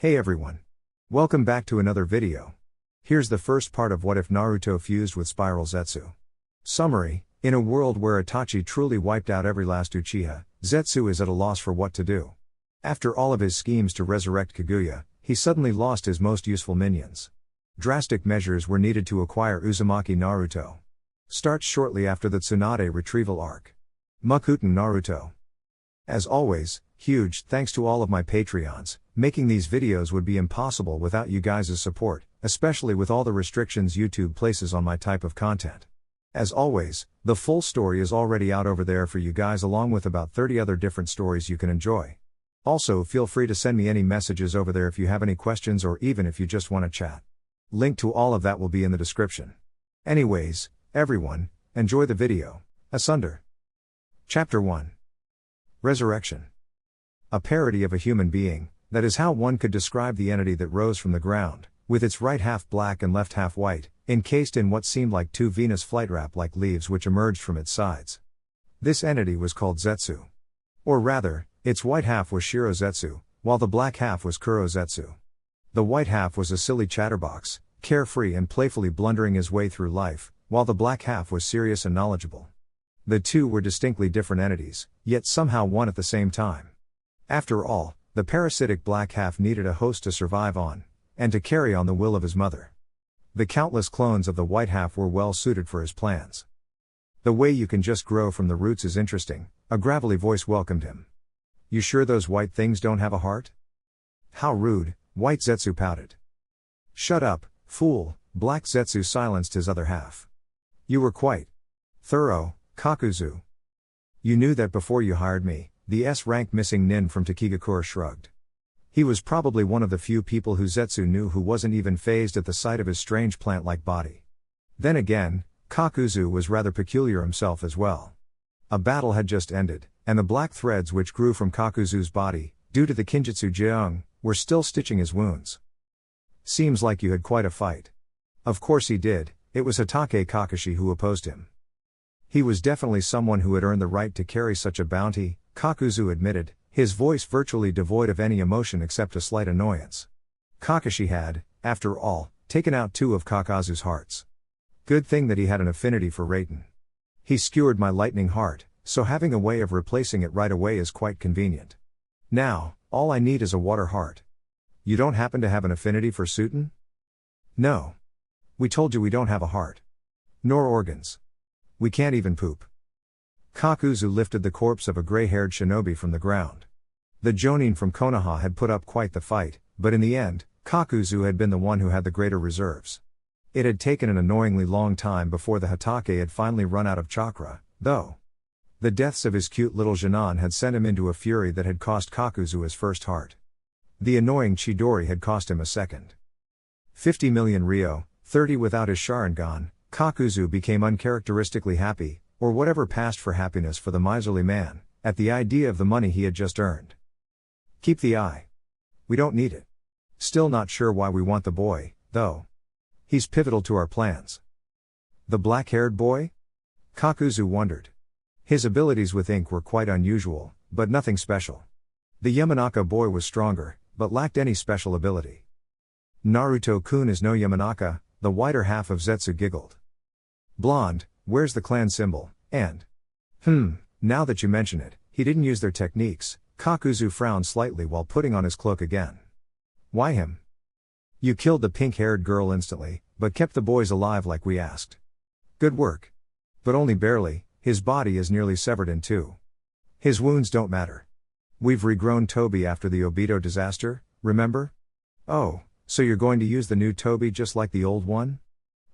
Hey everyone. Welcome back to another video. Here's the first part of what if Naruto fused with Spiral Zetsu. Summary: in a world where Itachi truly wiped out every last Uchiha, Zetsu is at a loss for what to do. After all of his schemes to resurrect Kaguya, he suddenly lost his most useful minions. Drastic measures were needed to acquire Uzumaki Naruto. Starts shortly after the Tsunade retrieval arc. Mokuton Naruto. As always, huge thanks to all of my Patreons. Making these videos would be impossible without you guys' support, especially with all the restrictions YouTube places on my type of content. As always, the full story is already out over there for you guys, along with about 30 other different stories you can enjoy. Also, feel free to send me any messages over there if you have any questions or even if you just want to chat. Link to all of that will be in the description. Anyways, everyone, enjoy the video. Asunder. Chapter 1. Resurrection. A parody of a human being, that is how one could describe the entity that rose from the ground, with its right half black and left half white, encased in what seemed like two Venus flytrap-like leaves which emerged from its sides. This entity was called Zetsu. Or rather, its white half was Shiro Zetsu, while the black half was Kuro Zetsu. The white half was a silly chatterbox, carefree and playfully blundering his way through life, while the black half was serious and knowledgeable. The two were distinctly different entities, yet somehow one at the same time. After all, the parasitic black half needed a host to survive on, and to carry on the will of his mother. The countless clones of the white half were well suited for his plans. The way you can just grow from the roots is interesting, a gravelly voice welcomed him. You sure those white things don't have a heart? How rude, white Zetsu pouted. Shut up, fool, black Zetsu silenced his other half. You were quite thorough, Kakuzu. You knew that before you hired me, the S-rank missing nin from Takigakura shrugged. He was probably one of the few people who Zetsu knew who wasn't even fazed at the sight of his strange plant-like body. Then again, Kakuzu was rather peculiar himself as well. A battle had just ended, and the black threads which grew from Kakuzu's body, due to the Kinjutsu Jeong, were still stitching his wounds. Seems like you had quite a fight. Of course he did, it was Hatake Kakashi who opposed him. He was definitely someone who had earned the right to carry such a bounty, Kakuzu admitted, his voice virtually devoid of any emotion except a slight annoyance. Kakashi had, after all, taken out two of Kakazu's hearts. Good thing that he had an affinity for Raiten. He skewered my lightning heart, so having a way of replacing it right away is quite convenient. Now, all I need is a water heart. You don't happen to have an affinity for Suten? No. We told you we don't have a heart. Nor organs. We can't even poop. Kakuzu lifted the corpse of a gray-haired shinobi from the ground. The Jonin from Konoha had put up quite the fight, but in the end, Kakuzu had been the one who had the greater reserves. It had taken an annoyingly long time before the Hatake had finally run out of chakra, though. The deaths of his cute little Jinan had sent him into a fury that had cost Kakuzu his first heart. The annoying Chidori had cost him a second. 50 million Ryo, 30 without his Sharingan, Kakuzu became uncharacteristically happy, or whatever passed for happiness for the miserly man, at the idea of the money he had just earned. Keep the eye. We don't need it. Still not sure why we want the boy, though. He's pivotal to our plans. The black-haired boy? Kakuzu wondered. His abilities with ink were quite unusual, but nothing special. The Yamanaka boy was stronger, but lacked any special ability. Naruto-kun is no Yamanaka, the whiter half of Zetsu giggled. Blonde, where's the clan symbol, and… now that you mention it, he didn't use their techniques. Kakuzu frowned slightly while putting on his cloak again. Why him? You killed the pink-haired girl instantly, but kept the boys alive like we asked. Good work. But only barely, his body is nearly severed in two. His wounds don't matter. We've regrown Tobi after the Obito disaster, remember? Oh, so you're going to use the new Tobi just like the old one?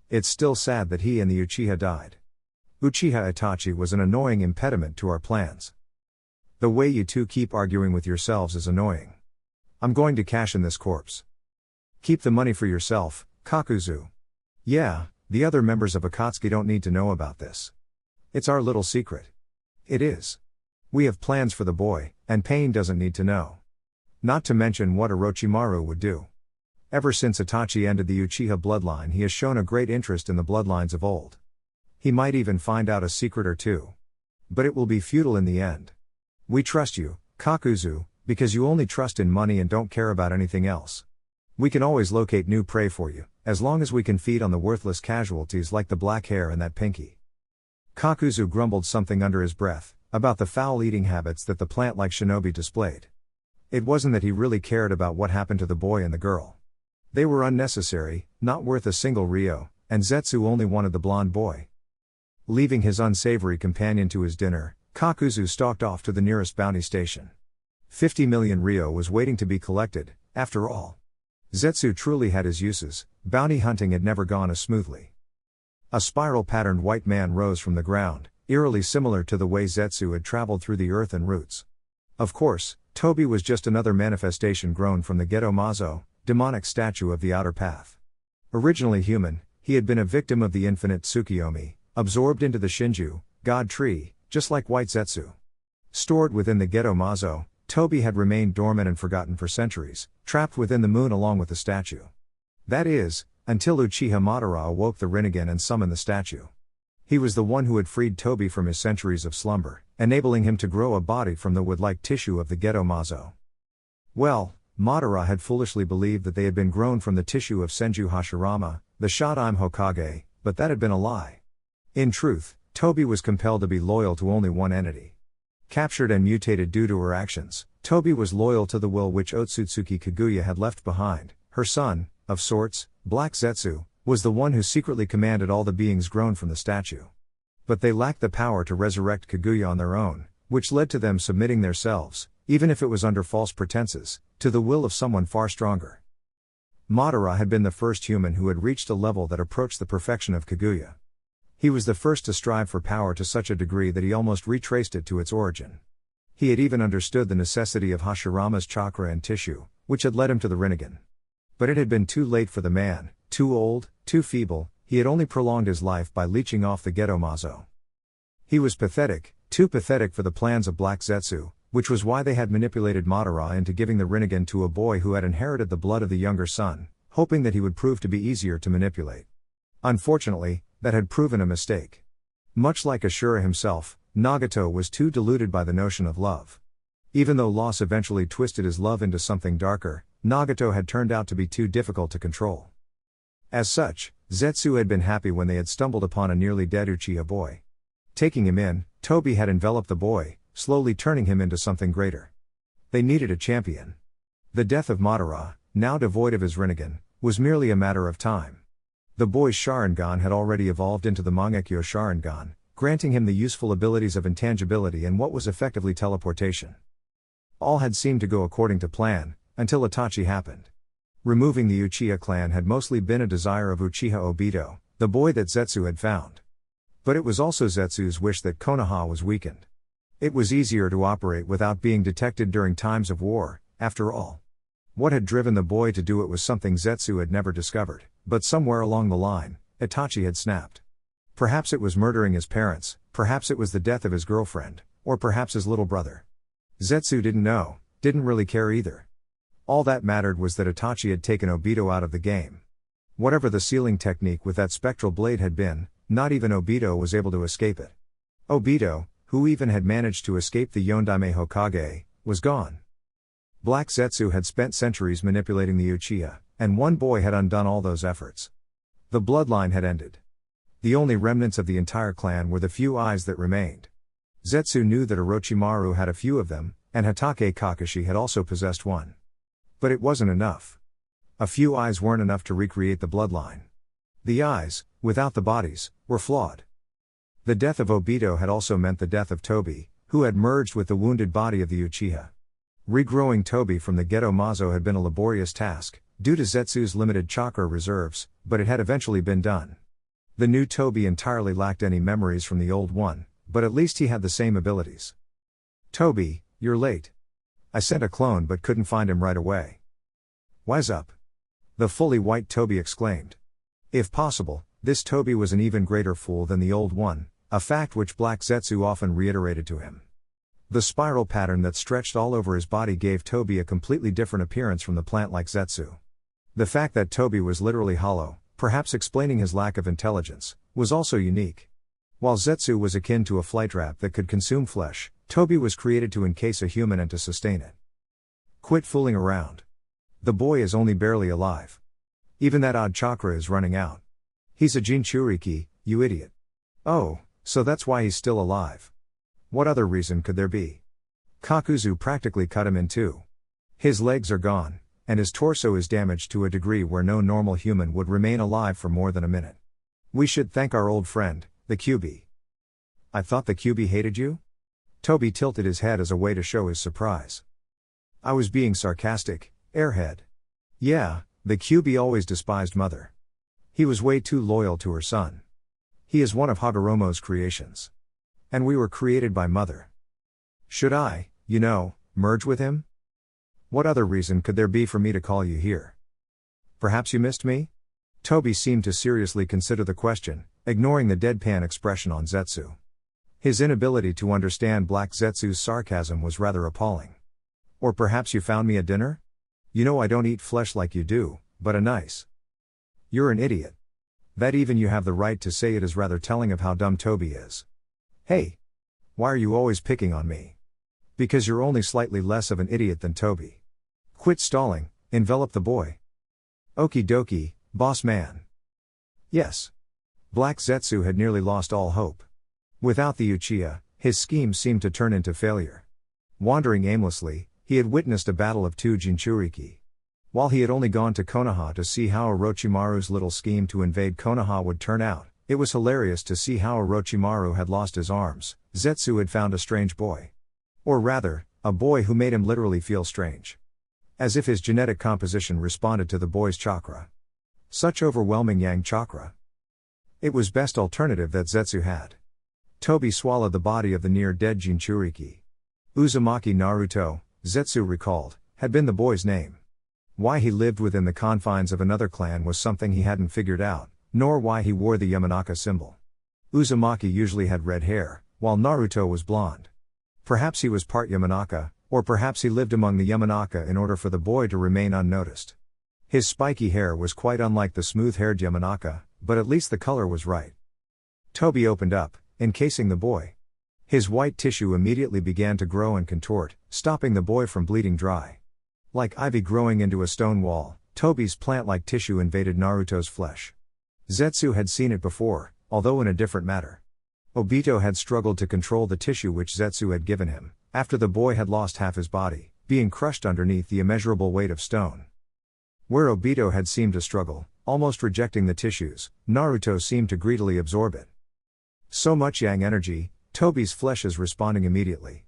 It's still sad that he and the Uchiha died. Uchiha Itachi was an annoying impediment to our plans. The way you two keep arguing with yourselves is annoying. I'm going to cash in this corpse. Keep the money for yourself, Kakuzu. Yeah, the other members of Akatsuki don't need to know about this. It's our little secret. It is. We have plans for the boy, and Pain doesn't need to know. Not to mention what Orochimaru would do. Ever since Itachi ended the Uchiha bloodline, he has shown a great interest in the bloodlines of old. He might even find out a secret or two. But it will be futile in the end. We trust you, Kakuzu, because you only trust in money and don't care about anything else. We can always locate new prey for you, as long as we can feed on the worthless casualties like the black hair and that pinky. Kakuzu grumbled something under his breath, about the foul eating habits that the plant-like shinobi displayed. It wasn't that he really cared about what happened to the boy and the girl. They were unnecessary, not worth a single ryo, and Zetsu only wanted the blonde boy. Leaving his unsavory companion to his dinner, Kakuzu stalked off to the nearest bounty station. 50 million ryo was waiting to be collected, after all. Zetsu truly had his uses, bounty hunting had never gone as smoothly. A spiral-patterned white man rose from the ground, eerily similar to the way Zetsu had traveled through the earth and roots. Of course, Tobi was just another manifestation grown from the Geto Mazo, demonic statue of the outer path. Originally human, he had been a victim of the infinite Tsukiyomi, absorbed into the Shinju, God tree, just like white Zetsu. Stored within the Geto Mazo, Tobi had remained dormant and forgotten for centuries, trapped within the moon along with the statue. That is, until Uchiha Madara awoke the Rinnegan and summoned the statue. He was the one who had freed Tobi from his centuries of slumber, enabling him to grow a body from the wood-like tissue of the Geto Mazo. Well, Madara had foolishly believed that they had been grown from the tissue of Senju Hashirama, the Shodaime Hokage, but that had been a lie. In truth, Tobi was compelled to be loyal to only one entity. Captured and mutated due to her actions, Tobi was loyal to the will which Otsutsuki Kaguya had left behind. Her son, of sorts, Black Zetsu, was the one who secretly commanded all the beings grown from the statue. But they lacked the power to resurrect Kaguya on their own, which led to them submitting themselves, even if it was under false pretenses, to the will of someone far stronger. Madara had been the first human who had reached a level that approached the perfection of Kaguya. He was the first to strive for power to such a degree that he almost retraced it to its origin. He had even understood the necessity of Hashirama's chakra and tissue, which had led him to the Rinnegan. But it had been too late for the man, too old, too feeble. He had only prolonged his life by leeching off the Geto Mazo. He was pathetic, too pathetic for the plans of Black Zetsu, which was why they had manipulated Madara into giving the Rinnegan to a boy who had inherited the blood of the younger son, hoping that he would prove to be easier to manipulate. Unfortunately, that had proven a mistake. Much like Ashura himself, Nagato was too deluded by the notion of love. Even though loss eventually twisted his love into something darker, Nagato had turned out to be too difficult to control. As such, Zetsu had been happy when they had stumbled upon a nearly dead Uchiha boy. Taking him in, Tobi had enveloped the boy, slowly turning him into something greater. They needed a champion. The death of Madara, now devoid of his Rinnegan, was merely a matter of time. The boy's Sharingan had already evolved into the Mangekyo Sharingan, granting him the useful abilities of intangibility and what was effectively teleportation. All had seemed to go according to plan, until Itachi happened. Removing the Uchiha clan had mostly been a desire of Uchiha Obito, the boy that Zetsu had found. But it was also Zetsu's wish that Konoha was weakened. It was easier to operate without being detected during times of war, after all. What had driven the boy to do it was something Zetsu had never discovered, but somewhere along the line, Itachi had snapped. Perhaps it was murdering his parents, perhaps it was the death of his girlfriend, or perhaps his little brother. Zetsu didn't know, didn't really care either. All that mattered was that Itachi had taken Obito out of the game. Whatever the sealing technique with that spectral blade had been, not even Obito was able to escape it. Obito, who even had managed to escape the Yondaime Hokage, was gone. Black Zetsu had spent centuries manipulating the Uchiha, and one boy had undone all those efforts. The bloodline had ended. The only remnants of the entire clan were the few eyes that remained. Zetsu knew that Orochimaru had a few of them, and Hatake Kakashi had also possessed one. But it wasn't enough. A few eyes weren't enough to recreate the bloodline. The eyes, without the bodies, were flawed. The death of Obito had also meant the death of Tobi, who had merged with the wounded body of the Uchiha. Regrowing Tobi from the Geto Mazo had been a laborious task, due to Zetsu's limited chakra reserves, but it had eventually been done. The new Tobi entirely lacked any memories from the old one, but at least he had the same abilities. "Tobi, you're late. I sent a clone but couldn't find him right away." "Wise up." The fully white Tobi exclaimed. If possible, this Tobi was an even greater fool than the old one, a fact which Black Zetsu often reiterated to him. The spiral pattern that stretched all over his body gave Tobi a completely different appearance from the plant-like Zetsu. The fact that Tobi was literally hollow, perhaps explaining his lack of intelligence, was also unique. While Zetsu was akin to a flytrap that could consume flesh, Tobi was created to encase a human and to sustain it. Quit fooling around. The boy is only barely alive. Even that odd chakra is running out. He's a Jinchuriki, you idiot. Oh, so that's why he's still alive. What other reason could there be? Kakuzu practically cut him in two. His legs are gone, and his torso is damaged to a degree where no normal human would remain alive for more than a minute. We should thank our old friend, the QB. I thought the QB hated you? Toby tilted his head as a way to show his surprise. I was being sarcastic, airhead. Yeah, the QB always despised Mother. He was way too loyal to her son. He is one of Hagoromo's creations. And we were created by Mother. Should I, merge with him? What other reason could there be for me to call you here? Perhaps you missed me? Toby seemed to seriously consider the question, ignoring the deadpan expression on Zetsu. His inability to understand Black Zetsu's sarcasm was rather appalling. Or perhaps you found me at dinner? I don't eat flesh like you do, but a nice. You're an idiot. That even you have the right to say it is rather telling of how dumb Toby is. Hey! Why are you always picking on me? Because you're only slightly less of an idiot than Toby. Quit stalling, envelop the boy. Okie dokie, boss man. Yes. Black Zetsu had nearly lost all hope. Without the Uchiha, his scheme seemed to turn into failure. Wandering aimlessly, he had witnessed a battle of two Jinchuriki. While he had only gone to Konoha to see how Orochimaru's little scheme to invade Konoha would turn out, it was hilarious to see how Orochimaru had lost his arms. Zetsu had found a strange boy. Or rather, a boy who made him literally feel strange. As if his genetic composition responded to the boy's chakra. Such overwhelming yang chakra. It was best alternative that Zetsu had. Toby swallowed the body of the near-dead Jinchuriki. Uzumaki Naruto, Zetsu recalled, had been the boy's name. Why he lived within the confines of another clan was something he hadn't figured out, nor why he wore the Yamanaka symbol. Uzumaki usually had red hair, while Naruto was blonde. Perhaps he was part Yamanaka, or perhaps he lived among the Yamanaka in order for the boy to remain unnoticed. His spiky hair was quite unlike the smooth-haired Yamanaka, but at least the color was right. Toby opened up, encasing the boy. His white tissue immediately began to grow and contort, stopping the boy from bleeding dry. Like ivy growing into a stone wall, Toby's plant-like tissue invaded Naruto's flesh. Zetsu had seen it before, although in a different matter. Obito had struggled to control the tissue which Zetsu had given him, after the boy had lost half his body, being crushed underneath the immeasurable weight of stone. Where Obito had seemed to struggle, almost rejecting the tissues, Naruto seemed to greedily absorb it. So much yang energy, Toby's flesh is responding immediately.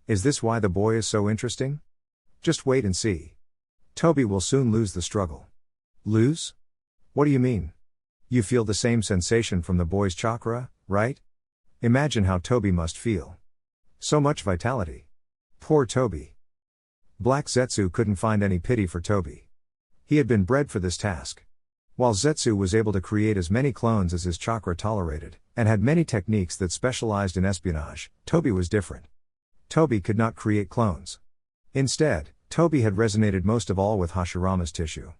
Is this why the boy is so interesting? Just wait and see. Toby will soon lose the struggle. Lose? What do you mean? You feel the same sensation from the boy's chakra, right? Imagine how Toby must feel. So much vitality. Poor Toby. Black Zetsu couldn't find any pity for Toby. He had been bred for this task. While Zetsu was able to create as many clones as his chakra tolerated, and had many techniques that specialized in espionage, Toby was different. Toby could not create clones. Instead, Toby had resonated most of all with Hashirama's tissue.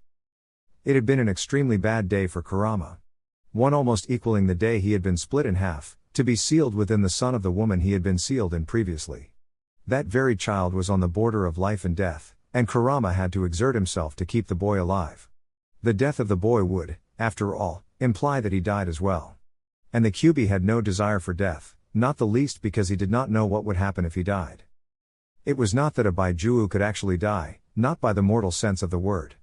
It had been an extremely bad day for Kurama. One almost equaling the day he had been split in half, to be sealed within the son of the woman he had been sealed in previously. That very child was on the border of life and death, and Kurama had to exert himself to keep the boy alive. The death of the boy would, after all, imply that he died as well. And the QB had no desire for death, not the least because he did not know what would happen if he died. It was not that a Baijuu could actually die, not by the mortal sense of the word.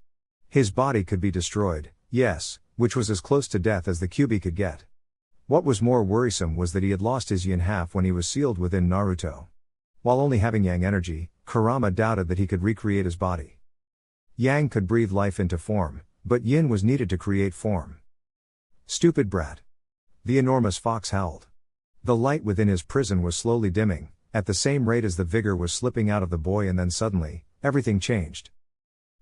His body could be destroyed, yes, which was as close to death as the QB could get. What was more worrisome was that he had lost his yin half when he was sealed within Naruto. While only having yang energy, Kurama doubted that he could recreate his body. Yang could breathe life into form, but yin was needed to create form. Stupid brat. The enormous fox howled. The light within his prison was slowly dimming, at the same rate as the vigor was slipping out of the boy, and then suddenly, everything changed.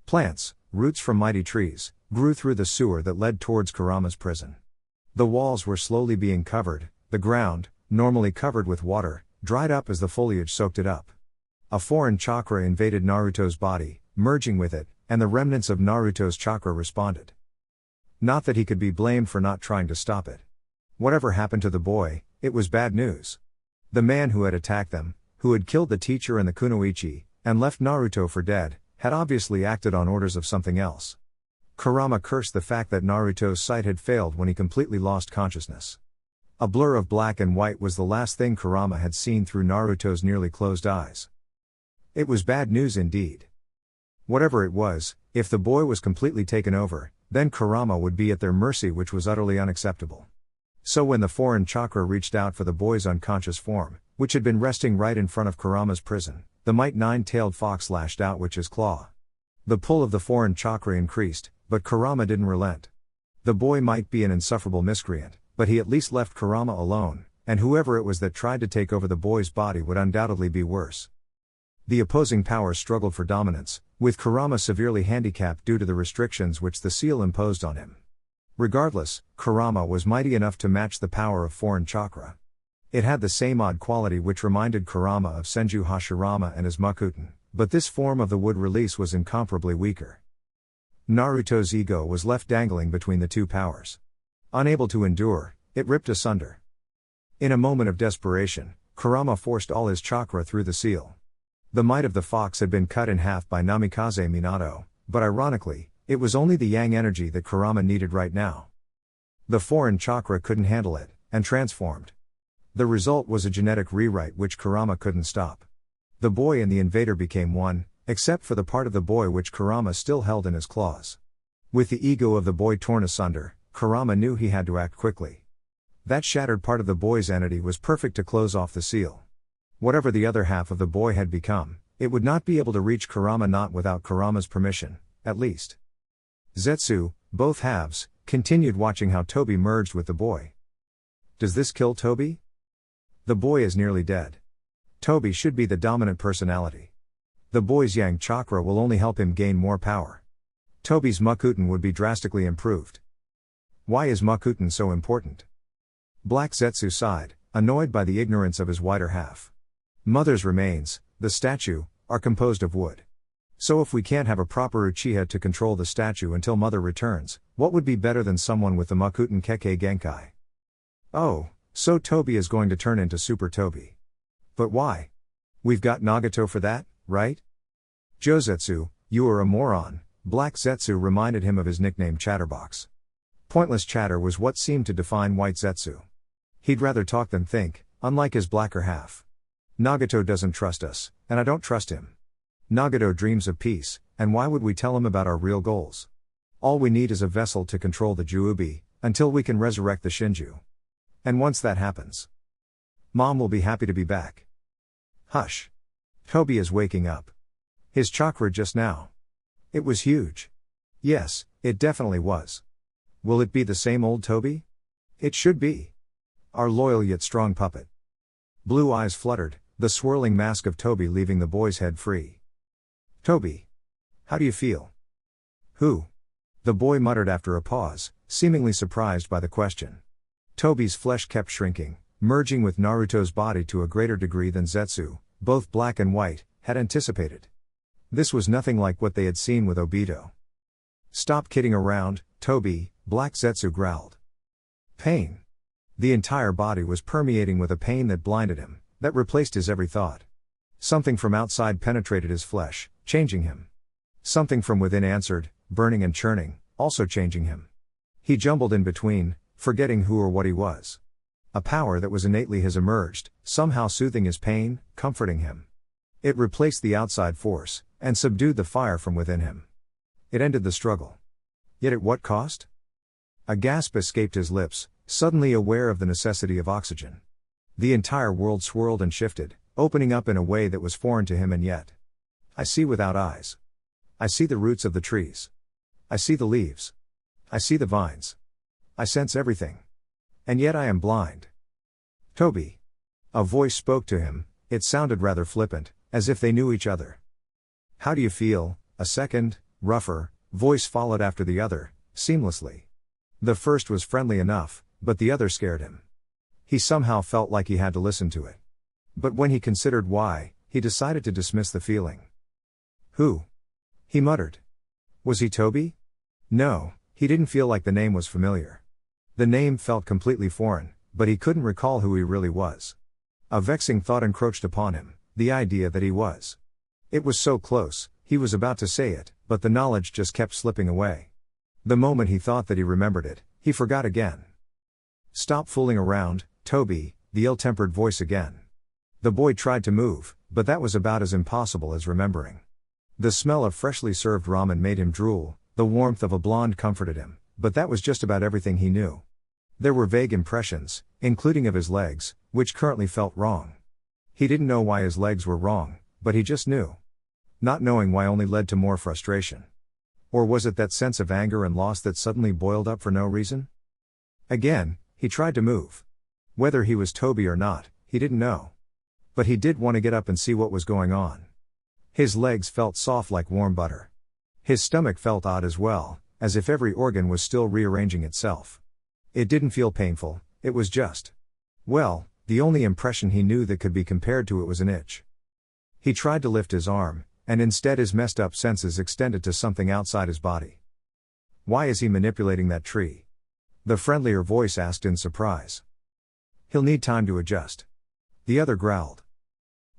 Plants, roots from mighty trees, grew through the sewer that led towards Kurama's prison. The walls were slowly being covered, the ground, normally covered with water, dried up as the foliage soaked it up. A foreign chakra invaded Naruto's body, merging with it, and the remnants of Naruto's chakra responded. Not that he could be blamed for not trying to stop it. Whatever happened to the boy, it was bad news. The man who had attacked them, who had killed the teacher and the kunoichi, and left Naruto for dead, had obviously acted on orders of something else. Kurama cursed the fact that Naruto's sight had failed when he completely lost consciousness. A blur of black and white was the last thing Kurama had seen through Naruto's nearly closed eyes. It was bad news indeed. Whatever it was, if the boy was completely taken over, then Kurama would be at their mercy, which was utterly unacceptable. So when the foreign chakra reached out for the boy's unconscious form, which had been resting right in front of Kurama's prison, the might nine-tailed fox lashed out Witch's claw. The pull of the foreign chakra increased, but Kurama didn't relent. The boy might be an insufferable miscreant, but he at least left Kurama alone, and whoever it was that tried to take over the boy's body would undoubtedly be worse. The opposing powers struggled for dominance, with Kurama severely handicapped due to the restrictions which the seal imposed on him. Regardless, Kurama was mighty enough to match the power of foreign chakra. It had the same odd quality which reminded Kurama of Senju Hashirama and his Mokuton, but this form of the wood release was incomparably weaker. Naruto's ego was left dangling between the two powers. Unable to endure, it ripped asunder. In a moment of desperation, Kurama forced all his chakra through the seal. The might of the fox had been cut in half by Namikaze Minato, but ironically, it was only the yang energy that Kurama needed right now. The foreign chakra couldn't handle it, and transformed. The result was a genetic rewrite which Kurama couldn't stop. The boy and the invader became one, except for the part of the boy which Kurama still held in his claws. With the ego of the boy torn asunder, Kurama knew he had to act quickly. That shattered part of the boy's entity was perfect to close off the seal. Whatever the other half of the boy had become, it would not be able to reach Kurama, not without Kurama's permission, at least. Zetsu, both halves, continued watching how Tobi merged with the boy. Does this kill Tobi? The boy is nearly dead. Tobi should be the dominant personality. The boy's yang chakra will only help him gain more power. Tobi's Mokuton would be drastically improved. Why is Mokuton so important? Black Zetsu sighed, annoyed by the ignorance of his whiter half. Mother's remains, the statue, are composed of wood. So if we can't have a proper Uchiha to control the statue until Mother returns, what would be better than someone with the Mokuton Kekkei Genkai? Oh, so Tobi is going to turn into Super Tobi. But why? We've got Nagato for that, right? Jozetsu, you are a moron, Black Zetsu reminded him of his nickname Chatterbox. Pointless chatter was what seemed to define White Zetsu. He'd rather talk than think, unlike his blacker half. Nagato doesn't trust us, and I don't trust him. Nagato dreams of peace, and why would we tell him about our real goals? All we need is a vessel to control the Juubi, until we can resurrect the Shinju. And once that happens, Mom will be happy to be back. Hush. Tobi is waking up. His chakra just now. It was huge. Yes, it definitely was. Will it be the same old Tobi? It should be. Our loyal yet strong puppet. Blue eyes fluttered, the swirling mask of Tobi leaving the boy's head free. Tobi. How do you feel? Who? The boy muttered after a pause, seemingly surprised by the question. Tobi's flesh kept shrinking, merging with Naruto's body to a greater degree than Zetsu, both black and white, had anticipated. This was nothing like what they had seen with Obito. Stop kidding around, Tobi, Black Zetsu growled. Pain. The entire body was permeating with a pain that blinded him, that replaced his every thought. Something from outside penetrated his flesh, changing him. Something from within answered, burning and churning, also changing him. He jumbled in between, forgetting who or what he was. A power that was innately his emerged, somehow soothing his pain, comforting him. It replaced the outside force, and subdued the fire from within him. It ended the struggle. Yet at what cost? A gasp escaped his lips, suddenly aware of the necessity of oxygen. The entire world swirled and shifted, opening up in a way that was foreign to him, and yet. I see without eyes. I see the roots of the trees. I see the leaves. I see the vines. I sense everything. And yet I am blind. Tobi. A voice spoke to him, it sounded rather flippant, as if they knew each other. How do you feel? A second, rougher, voice followed after the other, seamlessly. The first was friendly enough, but the other scared him. He somehow felt like he had to listen to it. But when he considered why, he decided to dismiss the feeling. Who? He muttered. Was he Tobi? No, he didn't feel like the name was familiar. The name felt completely foreign, but he couldn't recall who he really was. A vexing thought encroached upon him, the idea that he was. It was so close, He was about to say it, but the knowledge just kept slipping away. The moment he thought that he remembered it, he forgot again. "Stop fooling around, Toby," the ill-tempered voice again. The boy tried to move, but that was about as impossible as remembering. The smell of freshly served ramen made him drool, the warmth of a blonde comforted him, but that was just about everything he knew. There were vague impressions, including of his legs, which currently felt wrong. He didn't know why his legs were wrong, but he just knew. Not knowing why only led to more frustration. Or was it that sense of anger and loss that suddenly boiled up for no reason? Again, he tried to move. Whether he was Toby or not, he didn't know. But he did want to get up and see what was going on. His legs felt soft like warm butter. His stomach felt odd as well, as if every organ was still rearranging itself. It didn't feel painful, it was just. Well, the only impression he knew that could be compared to it was an itch. He tried to lift his arm, and instead his messed up senses extended to something outside his body. "Why is he manipulating that tree?" the friendlier voice asked in surprise. "He'll need time to adjust," the other growled.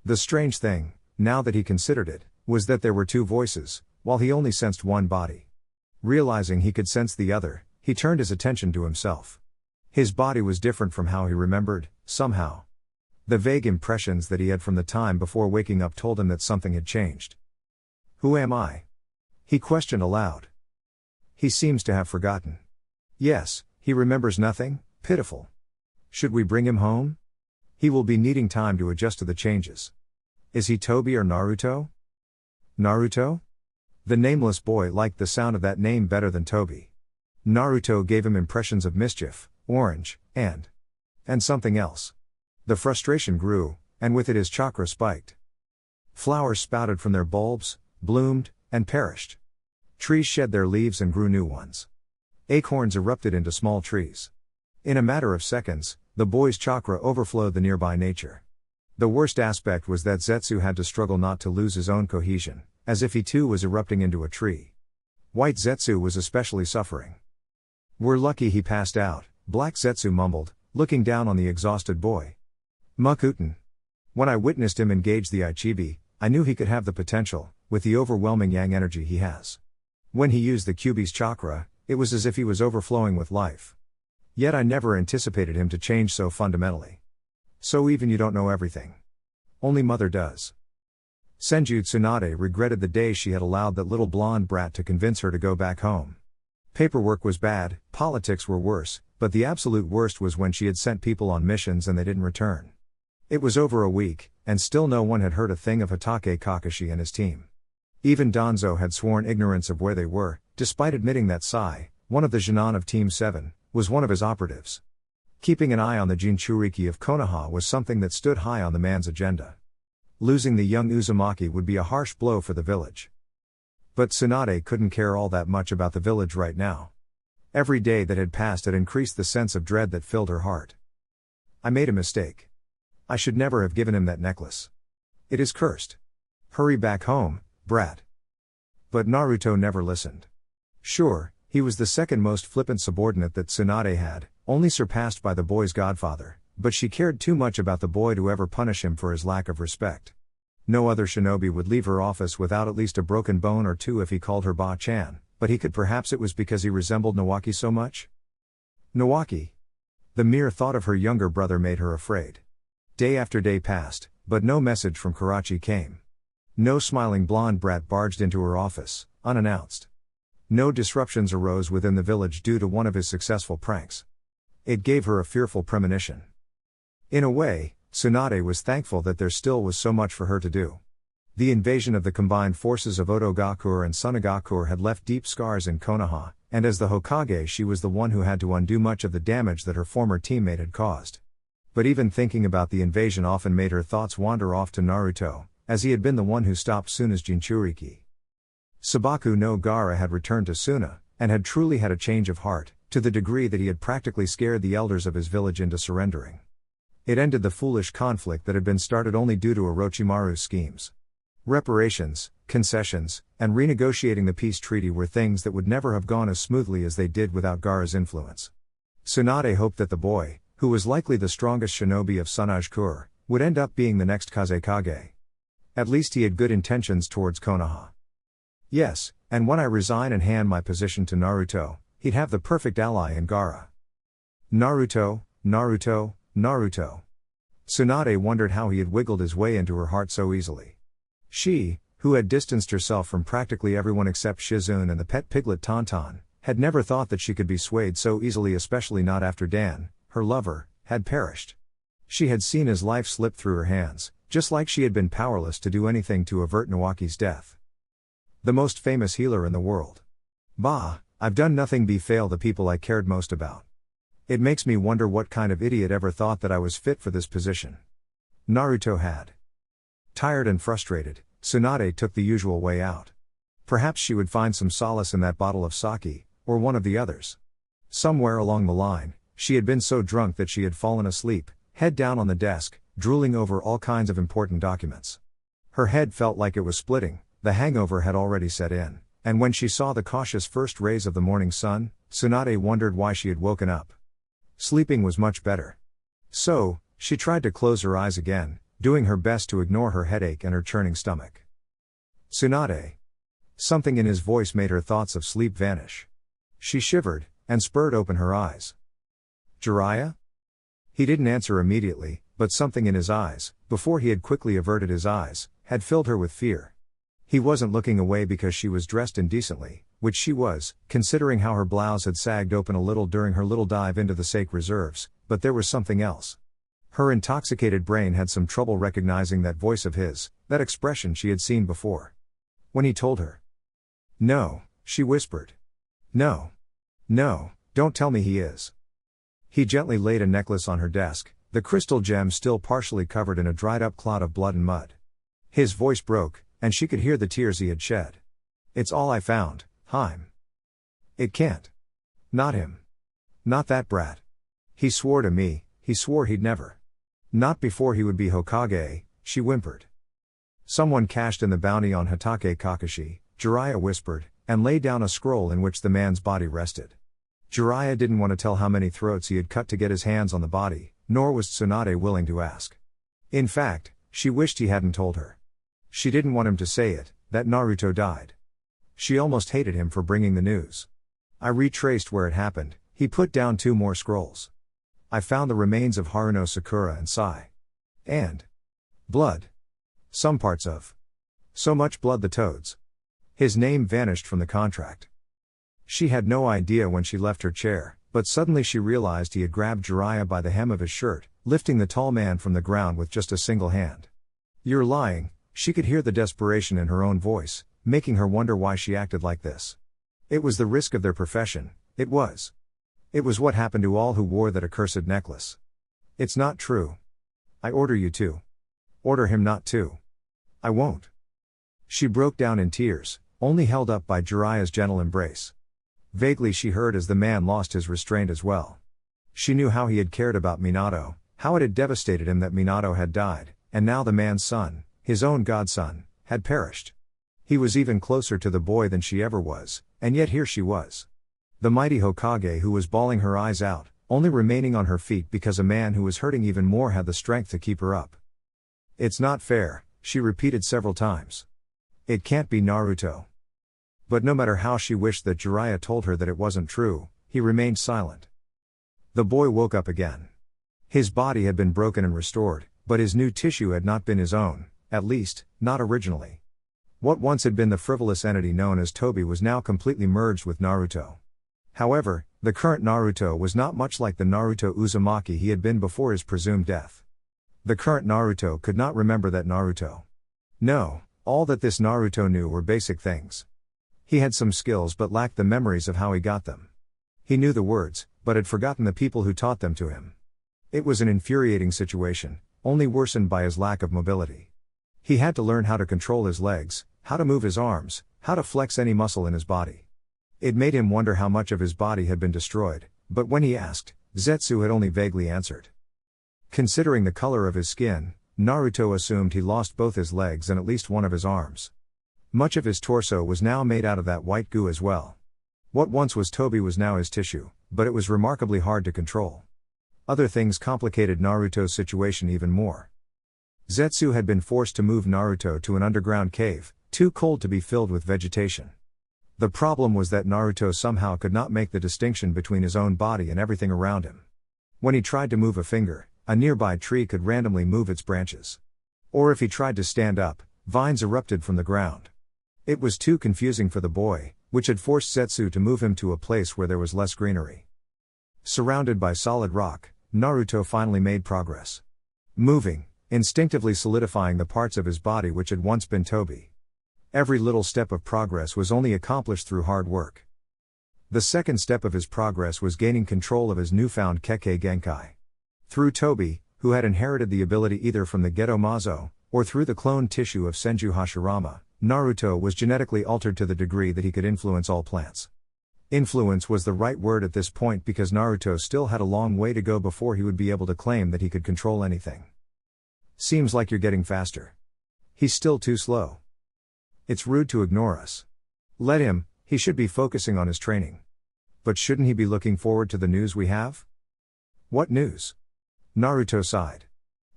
The strange thing, now that he considered it, was that there were two voices, while he only sensed one body. Realizing he could sense the other, he turned his attention to himself. His body was different from how he remembered, somehow. The vague impressions that he had from the time before waking up told him that something had changed. "Who am I?" he questioned aloud. He seems to have forgotten. Yes, he remembers nothing. Pitiful. Should we bring him home? He will be needing time to adjust to the changes. Is he Toby or Naruto? Naruto? The nameless boy liked the sound of that name better than Toby. Naruto gave him impressions of mischief, orange, and something else. The frustration grew, and with it his chakra spiked. Flowers spouted from their bulbs, bloomed, and perished. Trees shed their leaves and grew new ones. Acorns erupted into small trees. In a matter of seconds, the boy's chakra overflowed the nearby nature. The worst aspect was that Zetsu had to struggle not to lose his own cohesion, as if he too was erupting into a tree. White Zetsu was especially suffering. "We're lucky he passed out," Black Zetsu mumbled, looking down on the exhausted boy. "Mokuton. When I witnessed him engage the Ichibi, I knew he could have the potential, with the overwhelming yang energy he has. When he used the Kyuubi's chakra, it was as if he was overflowing with life. Yet I never anticipated him to change so fundamentally. So even you don't know everything. Only mother does." Senju Tsunade regretted the day she had allowed that little blonde brat to convince her to go back home. Paperwork was bad, politics were worse, but the absolute worst was when she had sent people on missions and they didn't return. It was over a week, and still no one had heard a thing of Hatake Kakashi and his team. Even Danzo had sworn ignorance of where they were, despite admitting that Sai, one of the Jinan of Team 7, was one of his operatives. Keeping an eye on the Jinchuriki of Konoha was something that stood high on the man's agenda. Losing the young Uzumaki would be a harsh blow for the village. But Tsunade couldn't care all that much about the village right now. Every day that had passed had increased the sense of dread that filled her heart. "I made a mistake. I should never have given him that necklace. It is cursed. Hurry back home, brat." But Naruto never listened. Sure, he was the second most flippant subordinate that Tsunade had, only surpassed by the boy's godfather, but she cared too much about the boy to ever punish him for his lack of respect. No other shinobi would leave her office without at least a broken bone or two if he called her Ba-chan, but he could. Perhaps it was because he resembled Nawaki so much? Nawaki. The mere thought of her younger brother made her afraid. Day after day passed, but no message from Karachi came. No smiling blonde brat barged into her office, unannounced. No disruptions arose within the village due to one of his successful pranks. It gave her a fearful premonition. In a way, Tsunade was thankful that there still was so much for her to do. The invasion of the combined forces of Otogakur and Sunagakur had left deep scars in Konoha, and as the Hokage she was the one who had to undo much of the damage that her former teammate had caused. But even thinking about the invasion often made her thoughts wander off to Naruto, as he had been the one who stopped Suna's Jinchuriki. Sabaku no Gaara had returned to Suna, and had truly had a change of heart, to the degree that he had practically scared the elders of his village into surrendering. It ended the foolish conflict that had been started only due to Orochimaru's schemes. Reparations, concessions, and renegotiating the peace treaty were things that would never have gone as smoothly as they did without Gaara's influence. Tsunade hoped that the boy, who was likely the strongest shinobi of Sunage-kur, would end up being the next Kazekage. At least he had good intentions towards Konoha. Yes, and when I resign and hand my position to Naruto, he'd have the perfect ally in Gaara. Naruto, Naruto, Naruto. Tsunade wondered how he had wiggled his way into her heart so easily. She, who had distanced herself from practically everyone except Shizune and the pet piglet Tauntaun, had never thought that she could be swayed so easily, especially not after Dan, her lover, had perished. She had seen his life slip through her hands, just like she had been powerless to do anything to avert Nawaki's death. The most famous healer in the world. Bah, I've done nothing but fail the people I cared most about. It makes me wonder what kind of idiot ever thought that I was fit for this position. Naruto had. Tired and frustrated, Tsunade took the usual way out. Perhaps she would find some solace in that bottle of sake, or one of the others. Somewhere along the line, she had been so drunk that she had fallen asleep, head down on the desk, drooling over all kinds of important documents. Her head felt like it was splitting, the hangover had already set in, and when she saw the cautious first rays of the morning sun, Tsunade wondered why she had woken up. Sleeping was much better. So, she tried to close her eyes again, doing her best to ignore her headache and her churning stomach. Tsunade. Something in his voice made her thoughts of sleep vanish. She shivered, and spurred open her eyes. Jiraiya? He didn't answer immediately, but something in his eyes, before he had quickly averted his eyes, had filled her with fear. He wasn't looking away because she was dressed indecently, which she was, considering how her blouse had sagged open a little during her little dive into the sake reserves, but there was something else. Her intoxicated brain had some trouble recognizing that voice of his, that expression she had seen before. When he told her. No, she whispered. No. No, don't tell me he is. He gently laid a necklace on her desk, the crystal gem still partially covered in a dried-up clot of blood and mud. His voice broke, and she could hear the tears he had shed. It's all I found, Haim. It can't. Not him. Not that brat. He swore to me, he swore he'd never. Not before he would be Hokage, she whimpered. Someone cashed in the bounty on Hatake Kakashi, Jiraiya whispered, and laid down a scroll in which the man's body rested. Jiraiya didn't want to tell how many throats he had cut to get his hands on the body, nor was Tsunade willing to ask. In fact, she wished he hadn't told her. She didn't want him to say it, that Naruto died. She almost hated him for bringing the news. I retraced where it happened, he put down 2 more scrolls. I found the remains of Haruno Sakura and Sai. And blood. Some parts of. So much blood the toads. His name vanished from the contract. She had no idea when she left her chair, but suddenly she realized he had grabbed Jiraiya by the hem of his shirt, lifting the tall man from the ground with just a single hand. You're lying, she could hear the desperation in her own voice, making her wonder why she acted like this. It was the risk of their profession, it was. It was what happened to all who wore that accursed necklace. It's not true. I order you to. Order him not to. I won't. She broke down in tears, only held up by Jiraiya's gentle embrace. Vaguely she heard as the man lost his restraint as well. She knew how he had cared about Minato, how it had devastated him that Minato had died, and now the man's son, his own godson, had perished. He was even closer to the boy than she ever was, and yet here she was. The mighty Hokage who was bawling her eyes out, only remaining on her feet because a man who was hurting even more had the strength to keep her up. It's not fair, she repeated several times. It can't be Naruto. But no matter how she wished that Jiraiya told her that it wasn't true, he remained silent. The boy woke up again. His body had been broken and restored, but his new tissue had not been his own, at least, not originally. What once had been the frivolous entity known as Tobi was now completely merged with Naruto. However, the current Naruto was not much like the Naruto Uzumaki he had been before his presumed death. The current Naruto could not remember that Naruto. No, all that this Naruto knew were basic things. He had some skills but lacked the memories of how he got them. He knew the words, but had forgotten the people who taught them to him. It was an infuriating situation, only worsened by his lack of mobility. He had to learn how to control his legs, how to move his arms, how to flex any muscle in his body. It made him wonder how much of his body had been destroyed, but when he asked, Zetsu had only vaguely answered. Considering the color of his skin, Naruto assumed he lost both his legs and at least one of his arms. Much of his torso was now made out of that white goo as well. What once was Tobi was now his tissue, but it was remarkably hard to control. Other things complicated Naruto's situation even more. Zetsu had been forced to move Naruto to an underground cave, too cold to be filled with vegetation. The problem was that Naruto somehow could not make the distinction between his own body and everything around him. When he tried to move a finger, a nearby tree could randomly move its branches. Or if he tried to stand up, vines erupted from the ground. It was too confusing for the boy, which had forced Zetsu to move him to a place where there was less greenery. Surrounded by solid rock, Naruto finally made progress. Moving, instinctively solidifying the parts of his body which had once been Tobi. Every little step of progress was only accomplished through hard work. The second step of his progress was gaining control of his newfound Kekkei Genkai. Through Tobi, who had inherited the ability either from the Geto Mazo, or through the cloned tissue of Senju Hashirama, Naruto was genetically altered to the degree that he could influence all plants. Influence was the right word at this point because Naruto still had a long way to go before he would be able to claim that he could control anything. Seems like you're getting faster. He's still too slow. It's rude to ignore us. Let him, he should be focusing on his training. But shouldn't he be looking forward to the news we have? What news? Naruto sighed.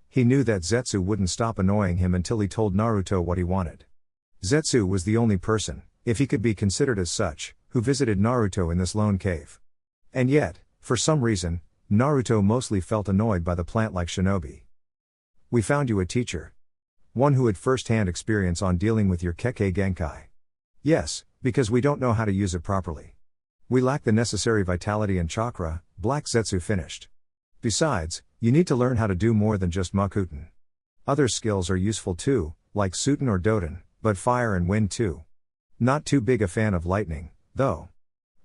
He knew that Zetsu wouldn't stop annoying him until he told Naruto what he wanted. Zetsu was the only person, if he could be considered as such, who visited Naruto in this lone cave. And yet, for some reason, Naruto mostly felt annoyed by the plant-like shinobi. We found you a teacher. One who had first-hand experience on dealing with your Kekkei Genkai. Yes, because we don't know how to use it properly. We lack the necessary vitality and chakra, Black Zetsu finished. Besides, you need to learn how to do more than just Mokuton. Other skills are useful too, like Suten or Doden, but fire and wind too. Not too big a fan of lightning, though.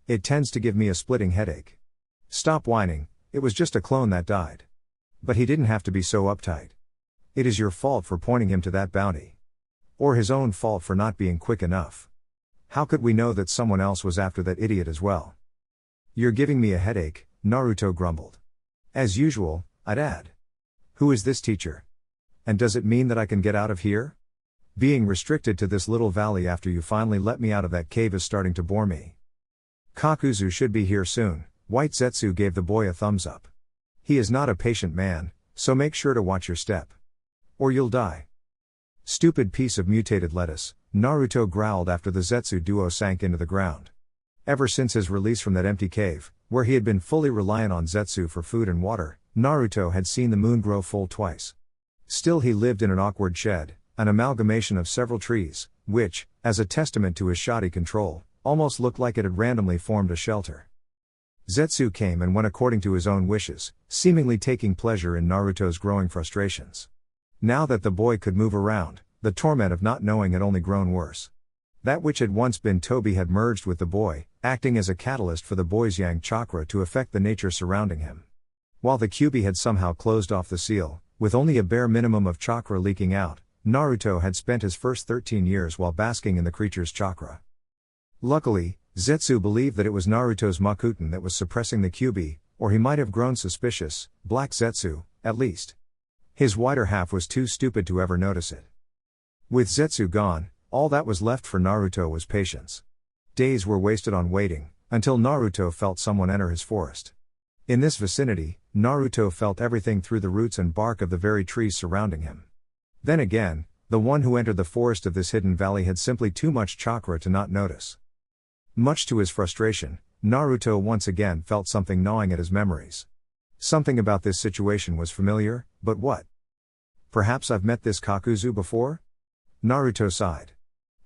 It tends to give me a splitting headache. Stop whining, it was just a clone that died. But he didn't have to be so uptight. It is your fault for pointing him to that bounty. Or his own fault for not being quick enough. How could we know that someone else was after that idiot as well? You're giving me a headache, Naruto grumbled. As usual, I'd add. Who is this teacher? And does it mean that I can get out of here? Being restricted to this little valley after you finally let me out of that cave is starting to bore me. Kakuzu should be here soon. White Zetsu gave the boy a thumbs up. He is not a patient man, so make sure to watch your step. Or you'll die. Stupid piece of mutated lettuce, Naruto growled after the Zetsu duo sank into the ground. Ever since his release from that empty cave, where he had been fully reliant on Zetsu for food and water, Naruto had seen the moon grow full twice. Still he lived in an awkward shed, an amalgamation of several trees, which, as a testament to his shoddy control, almost looked like it had randomly formed a shelter. Zetsu came and went according to his own wishes, seemingly taking pleasure in Naruto's growing frustrations. Now that the boy could move around, the torment of not knowing had only grown worse. That which had once been Tobi had merged with the boy, acting as a catalyst for the boy's yang chakra to affect the nature surrounding him. While the Kyuubi had somehow closed off the seal, with only a bare minimum of chakra leaking out, Naruto had spent his first 13 years while basking in the creature's chakra. Luckily, Zetsu believed that it was Naruto's Mokuton that was suppressing the Kyuubi, or he might have grown suspicious, Black Zetsu, at least. His wider half was too stupid to ever notice it. With Zetsu gone, all that was left for Naruto was patience. Days were wasted on waiting, until Naruto felt someone enter his forest. In this vicinity, Naruto felt everything through the roots and bark of the very trees surrounding him. Then again, the one who entered the forest of this hidden valley had simply too much chakra to not notice. Much to his frustration, Naruto once again felt something gnawing at his memories. Something about this situation was familiar, but what? Perhaps I've met this Kakuzu before? Naruto sighed.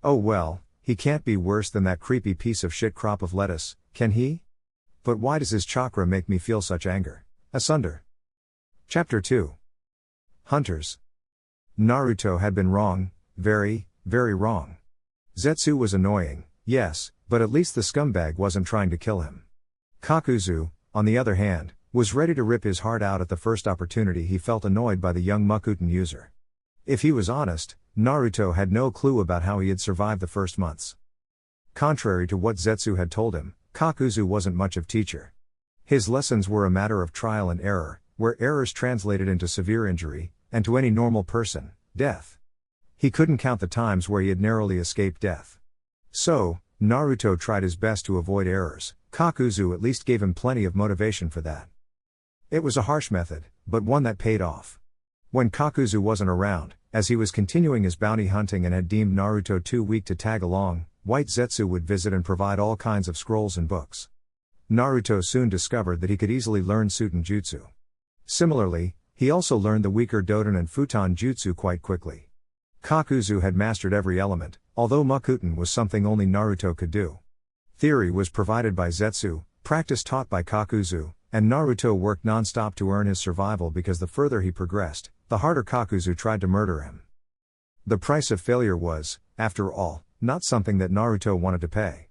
Oh well, he can't be worse than that creepy piece of shit crop of lettuce, can he? But why does his chakra make me feel such anger? Asunder. Chapter 2. Hunters. Naruto had been wrong, very, very wrong. Zetsu was annoying, yes, but at least the scumbag wasn't trying to kill him. Kakuzu, on the other hand, was ready to rip his heart out at the first opportunity he felt annoyed by the young Mokuton user. If he was honest, Naruto had no clue about how he had survived the first months. Contrary to what Zetsu had told him, Kakuzu wasn't much of teacher. His lessons were a matter of trial and error, where errors translated into severe injury, and to any normal person, death. He couldn't count the times where he had narrowly escaped death. So, Naruto tried his best to avoid errors. Kakuzu at least gave him plenty of motivation for that. It was a harsh method, but one that paid off. When Kakuzu wasn't around, as he was continuing his bounty hunting and had deemed Naruto too weak to tag along, White Zetsu would visit and provide all kinds of scrolls and books. Naruto soon discovered that he could easily learn Suten Jutsu. Similarly, he also learned the weaker Doton and Futon Jutsu quite quickly. Kakuzu had mastered every element, although Mokuton was something only Naruto could do. Theory was provided by Zetsu, practice taught by Kakuzu, and Naruto worked non-stop to earn his survival because the further he progressed, the harder Kakuzu tried to murder him. The price of failure was, after all, not something that Naruto wanted to pay.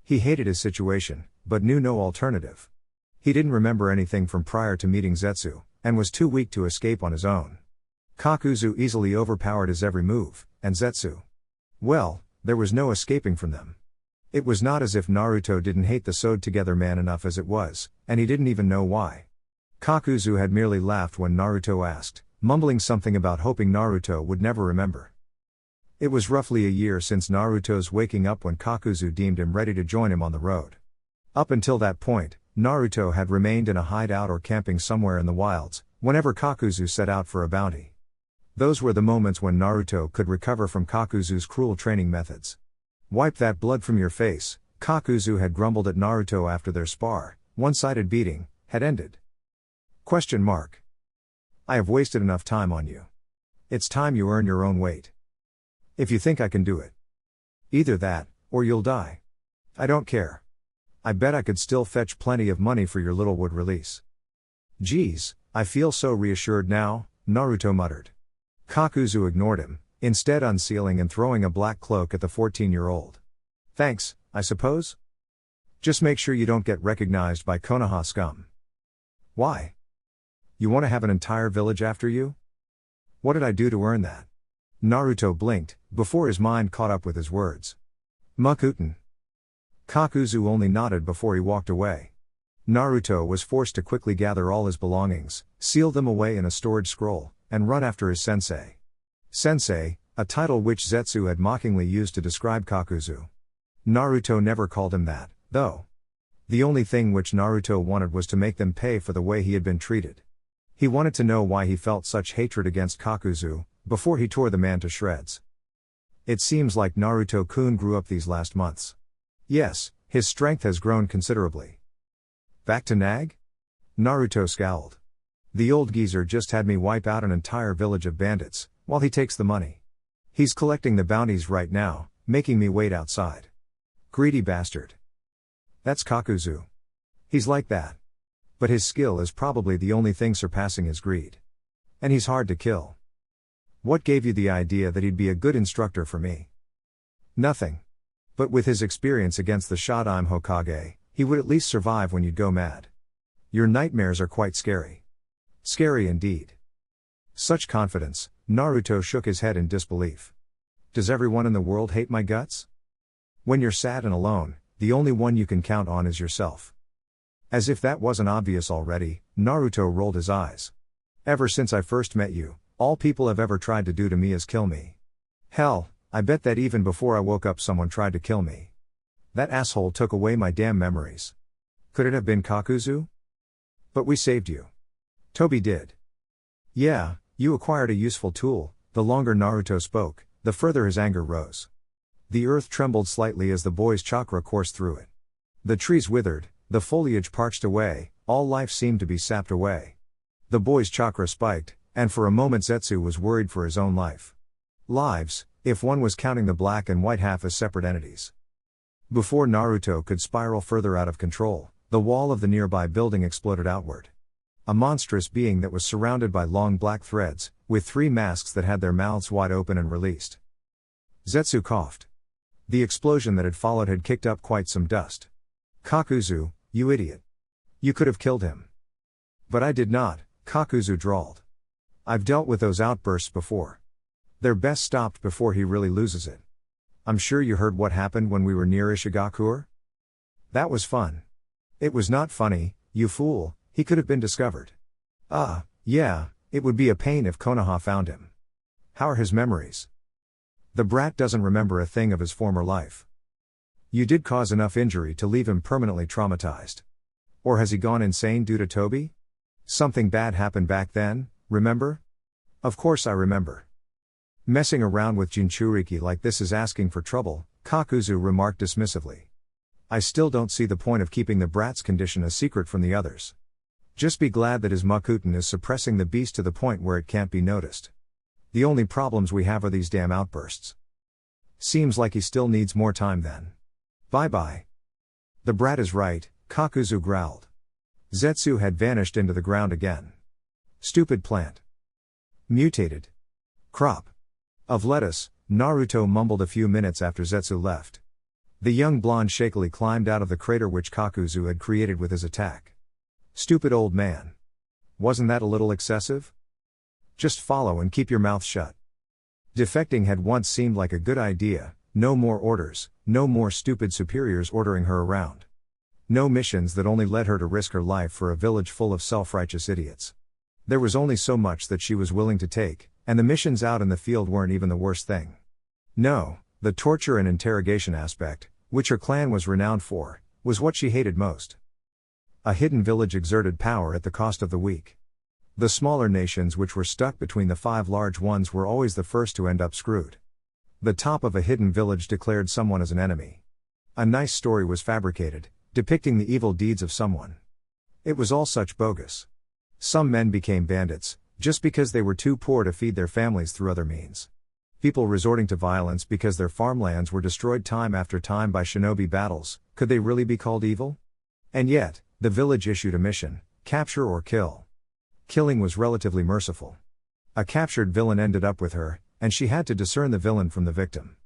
He hated his situation, but knew no alternative. He didn't remember anything from prior to meeting Zetsu, and was too weak to escape on his own. Kakuzu easily overpowered his every move, and Zetsu. Well, there was no escaping from them. It was not as if Naruto didn't hate the sewed-together man enough as it was, and he didn't even know why. Kakuzu had merely laughed when Naruto asked, mumbling something about hoping Naruto would never remember. It was roughly a year since Naruto's waking up when Kakuzu deemed him ready to join him on the road. Up until that point, Naruto had remained in a hideout or camping somewhere in the wilds, whenever Kakuzu set out for a bounty. Those were the moments when Naruto could recover from Kakuzu's cruel training methods. "Wipe that blood from your face," Kakuzu had grumbled at Naruto after their spar, one-sided beating, had ended. "I have wasted enough time on you. It's time you earn your own weight. If you think I can do it. Either that, or you'll die. I don't care. I bet I could still fetch plenty of money for your little wood release." "Geez, I feel so reassured now," Naruto muttered. Kakuzu ignored him, instead unsealing and throwing a black cloak at the 14-year-old. "Thanks, I suppose? Just make sure you don't get recognized by Konoha scum." "Why? You want to have an entire village after you? What did I do to earn that?" Naruto blinked, before his mind caught up with his words. "Mokuton." Kakuzu only nodded before he walked away. Naruto was forced to quickly gather all his belongings, seal them away in a storage scroll, and run after his sensei. Sensei, a title which Zetsu had mockingly used to describe Kakuzu. Naruto never called him that, though. The only thing which Naruto wanted was to make them pay for the way he had been treated. He wanted to know why he felt such hatred against Kakuzu, before he tore the man to shreds. It seems like Naruto-kun grew up these last months. Yes, his strength has grown considerably. "Back to Nag?" Naruto scowled. "The old geezer just had me wipe out an entire village of bandits, while he takes the money. He's collecting the bounties right now, making me wait outside. Greedy bastard. That's Kakuzu. He's like that. But his skill is probably the only thing surpassing his greed. And he's hard to kill. What gave you the idea that he'd be a good instructor for me?" "Nothing. But with his experience against the Shodaime Hokage, he would at least survive when you'd go mad. Your nightmares are quite scary." "Scary indeed." Such confidence, Naruto shook his head in disbelief. "Does everyone in the world hate my guts? When you're sad and alone, the only one you can count on is yourself." As if that wasn't obvious already, Naruto rolled his eyes. "Ever since I first met you, all people have ever tried to do to me is kill me. Hell, I bet that even before I woke up someone tried to kill me. That asshole took away my damn memories. Could it have been Kakuzu? But we saved you. Toby did." "Yeah, you acquired a useful tool." The longer Naruto spoke, the further his anger rose. The earth trembled slightly as the boy's chakra coursed through it. The trees withered, the foliage parched away, all life seemed to be sapped away. The boy's chakra spiked, and for a moment Zetsu was worried for his own life. Lives, if one was counting the black and white half as separate entities. Before Naruto could spiral further out of control, the wall of the nearby building exploded outward. A monstrous being that was surrounded by long black threads, with 3 masks that had their mouths wide open and released. Zetsu coughed. The explosion that had followed had kicked up quite some dust. "Kakuzu, you idiot. You could have killed him." "But I did not," Kakuzu drawled. "I've dealt with those outbursts before. They're best stopped before he really loses it. I'm sure you heard what happened when we were near Ishigakure? That was fun." "It was not funny, you fool, he could have been discovered." Yeah, it would be a pain if Konoha found him." "How are his memories?" "The brat doesn't remember a thing of his former life." "You did cause enough injury to leave him permanently traumatized. Or has he gone insane due to Toby? Something bad happened back then, remember?" "Of course I remember. Messing around with Jinchuriki like this is asking for trouble, Kakuzu remarked dismissively. I still don't see the point of keeping the brat's condition a secret from the others. Just be glad that his Mokuton is suppressing the beast to the point where it can't be noticed. The only problems we have are these damn outbursts. Seems like he still needs more time then. Bye-bye. The brat is right, Kakuzu growled. Zetsu had vanished into the ground again. Stupid plant. Mutated. Crop. Of lettuce, Naruto mumbled a few minutes after Zetsu left. The young blonde shakily climbed out of the crater which Kakuzu had created with his attack. Stupid old man. Wasn't that a little excessive? Just follow and keep your mouth shut. Defecting had once seemed like a good idea, no more orders, no more stupid superiors ordering her around. No missions that only led her to risk her life for a village full of self-righteous idiots. There was only so much that she was willing to take, and the missions out in the field weren't even the worst thing. No, the torture and interrogation aspect, which her clan was renowned for, was what she hated most. A hidden village exerted power at the cost of the weak. The smaller nations which were stuck between the 5 large ones were always the first to end up screwed. The top of a hidden village declared someone as an enemy. A nice story was fabricated, depicting the evil deeds of someone. It was all such bogus. Some men became bandits, just because they were too poor to feed their families through other means. People resorting to violence because their farmlands were destroyed time after time by shinobi battles, could they really be called evil? And yet, the village issued a mission: capture or kill. Killing was relatively merciful. A captured villain ended up with her, and she had to discern the villain from the victim.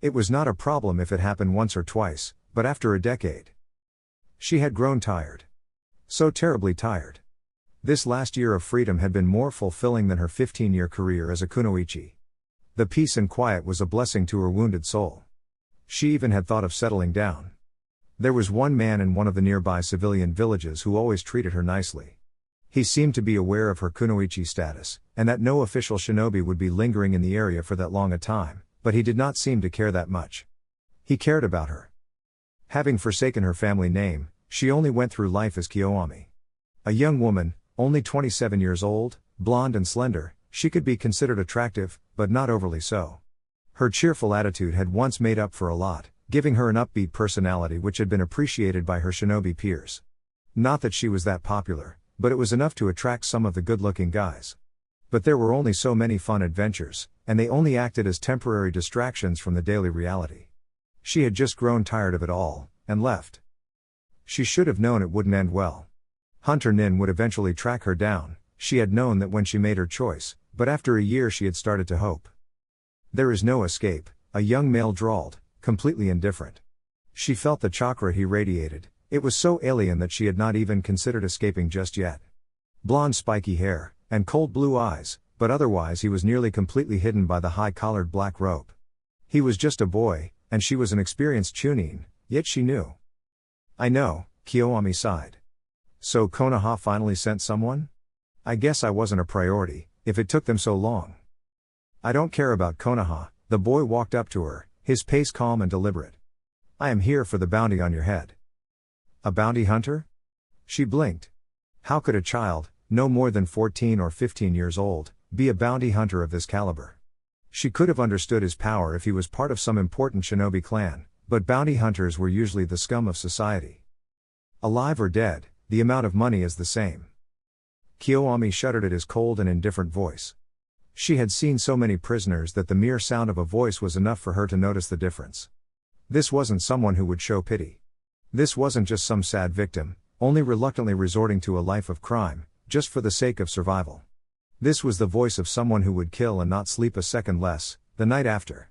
It was not a problem if it happened once or twice, but after a decade. She had grown tired. So terribly tired. This last year of freedom had been more fulfilling than her 15-year career as a kunoichi. The peace and quiet was a blessing to her wounded soul. She even had thought of settling down. There was one man in one of the nearby civilian villages who always treated her nicely. He seemed to be aware of her kunoichi status, and that no official shinobi would be lingering in the area for that long a time, but he did not seem to care that much. He cared about her. Having forsaken her family name, she only went through life as Kiyoami. A young woman, only 27 years old, blonde and slender, she could be considered attractive, but not overly so. Her cheerful attitude had once made up for a lot, giving her an upbeat personality which had been appreciated by her shinobi peers. Not that she was that popular, but it was enough to attract some of the good-looking guys. But there were only so many fun adventures, and they only acted as temporary distractions from the daily reality. She had just grown tired of it all, and left. She should have known it wouldn't end well. Hunter Nin would eventually track her down. She had known that when she made her choice, but after a year she had started to hope. There is no escape, a young male drawled, completely indifferent. She felt the chakra he radiated. It was so alien that she had not even considered escaping just yet. Blonde spiky hair, and cold blue eyes, but otherwise he was nearly completely hidden by the high-collared black robe. He was just a boy, and she was an experienced chunin, yet she knew. I know, Kiyoami sighed. So Konoha finally sent someone? I guess I wasn't a priority, if it took them so long. I don't care about Konoha, the boy walked up to her, his pace calm and deliberate. I am here for the bounty on your head. A bounty hunter? She blinked. How could a child, no more than 14 or 15 years old, be a bounty hunter of this caliber? She could have understood his power if he was part of some important shinobi clan, but bounty hunters were usually the scum of society. Alive or dead, the amount of money is the same. Kiyoami shuddered at his cold and indifferent voice. She had seen so many prisoners that the mere sound of a voice was enough for her to notice the difference. This wasn't someone who would show pity. This wasn't just some sad victim, only reluctantly resorting to a life of crime, just for the sake of survival. This was the voice of someone who would kill and not sleep a second less, the night after.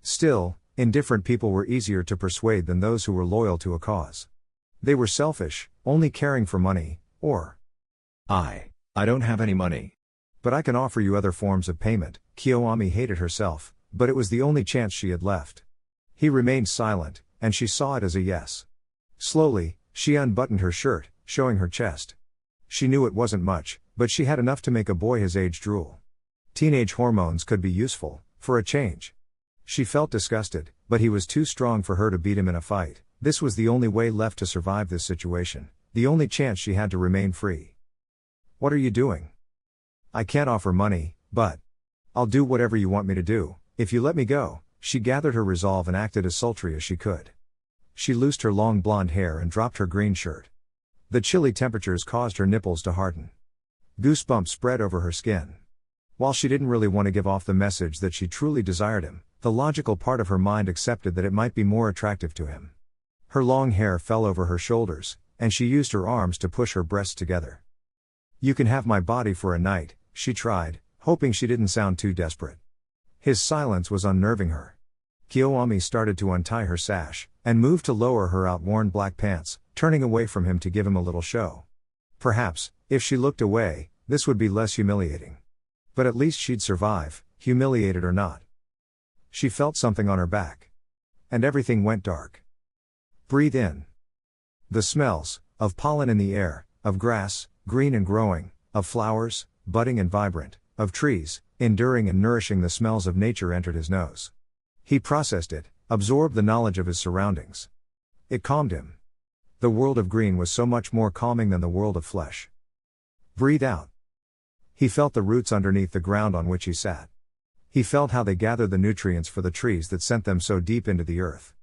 Still, indifferent people were easier to persuade than those who were loyal to a cause. They were selfish, only caring for money, or I don't have any money. But I can offer you other forms of payment. Kiyoami hated herself, but it was the only chance she had left. He remained silent, and she saw it as a yes. Slowly, she unbuttoned her shirt, showing her chest. She knew it wasn't much, but she had enough to make a boy his age drool. Teenage hormones could be useful, for a change. She felt disgusted, but he was too strong for her to beat him in a fight. This was the only way left to survive this situation, the only chance she had to remain free. What are you doing? I can't offer money, but I'll do whatever you want me to do, if you let me go. She gathered her resolve and acted as sultry as she could. She loosed her long blonde hair and dropped her green shirt. The chilly temperatures caused her nipples to harden. Goosebumps spread over her skin. While she didn't really want to give off the message that she truly desired him, the logical part of her mind accepted that it might be more attractive to him. Her long hair fell over her shoulders, and she used her arms to push her breasts together. You can have my body for a night, she tried, hoping she didn't sound too desperate. His silence was unnerving her. Kiyoami started to untie her sash, and moved to lower her outworn black pants, turning away from him to give him a little show. Perhaps, if she looked away, this would be less humiliating. But at least she'd survive, humiliated or not. She felt something on her back. And everything went dark. Breathe in. The smells, of pollen in the air, of grass, green and growing, of flowers, budding and vibrant, of trees, enduring and nourishing, the smells of nature entered his nose. He processed it, absorbed the knowledge of his surroundings. It calmed him. The world of green was so much more calming than the world of flesh. Breathe out. He felt the roots underneath the ground on which he sat. He felt how they gathered the nutrients for the trees that sent them so deep into the earth.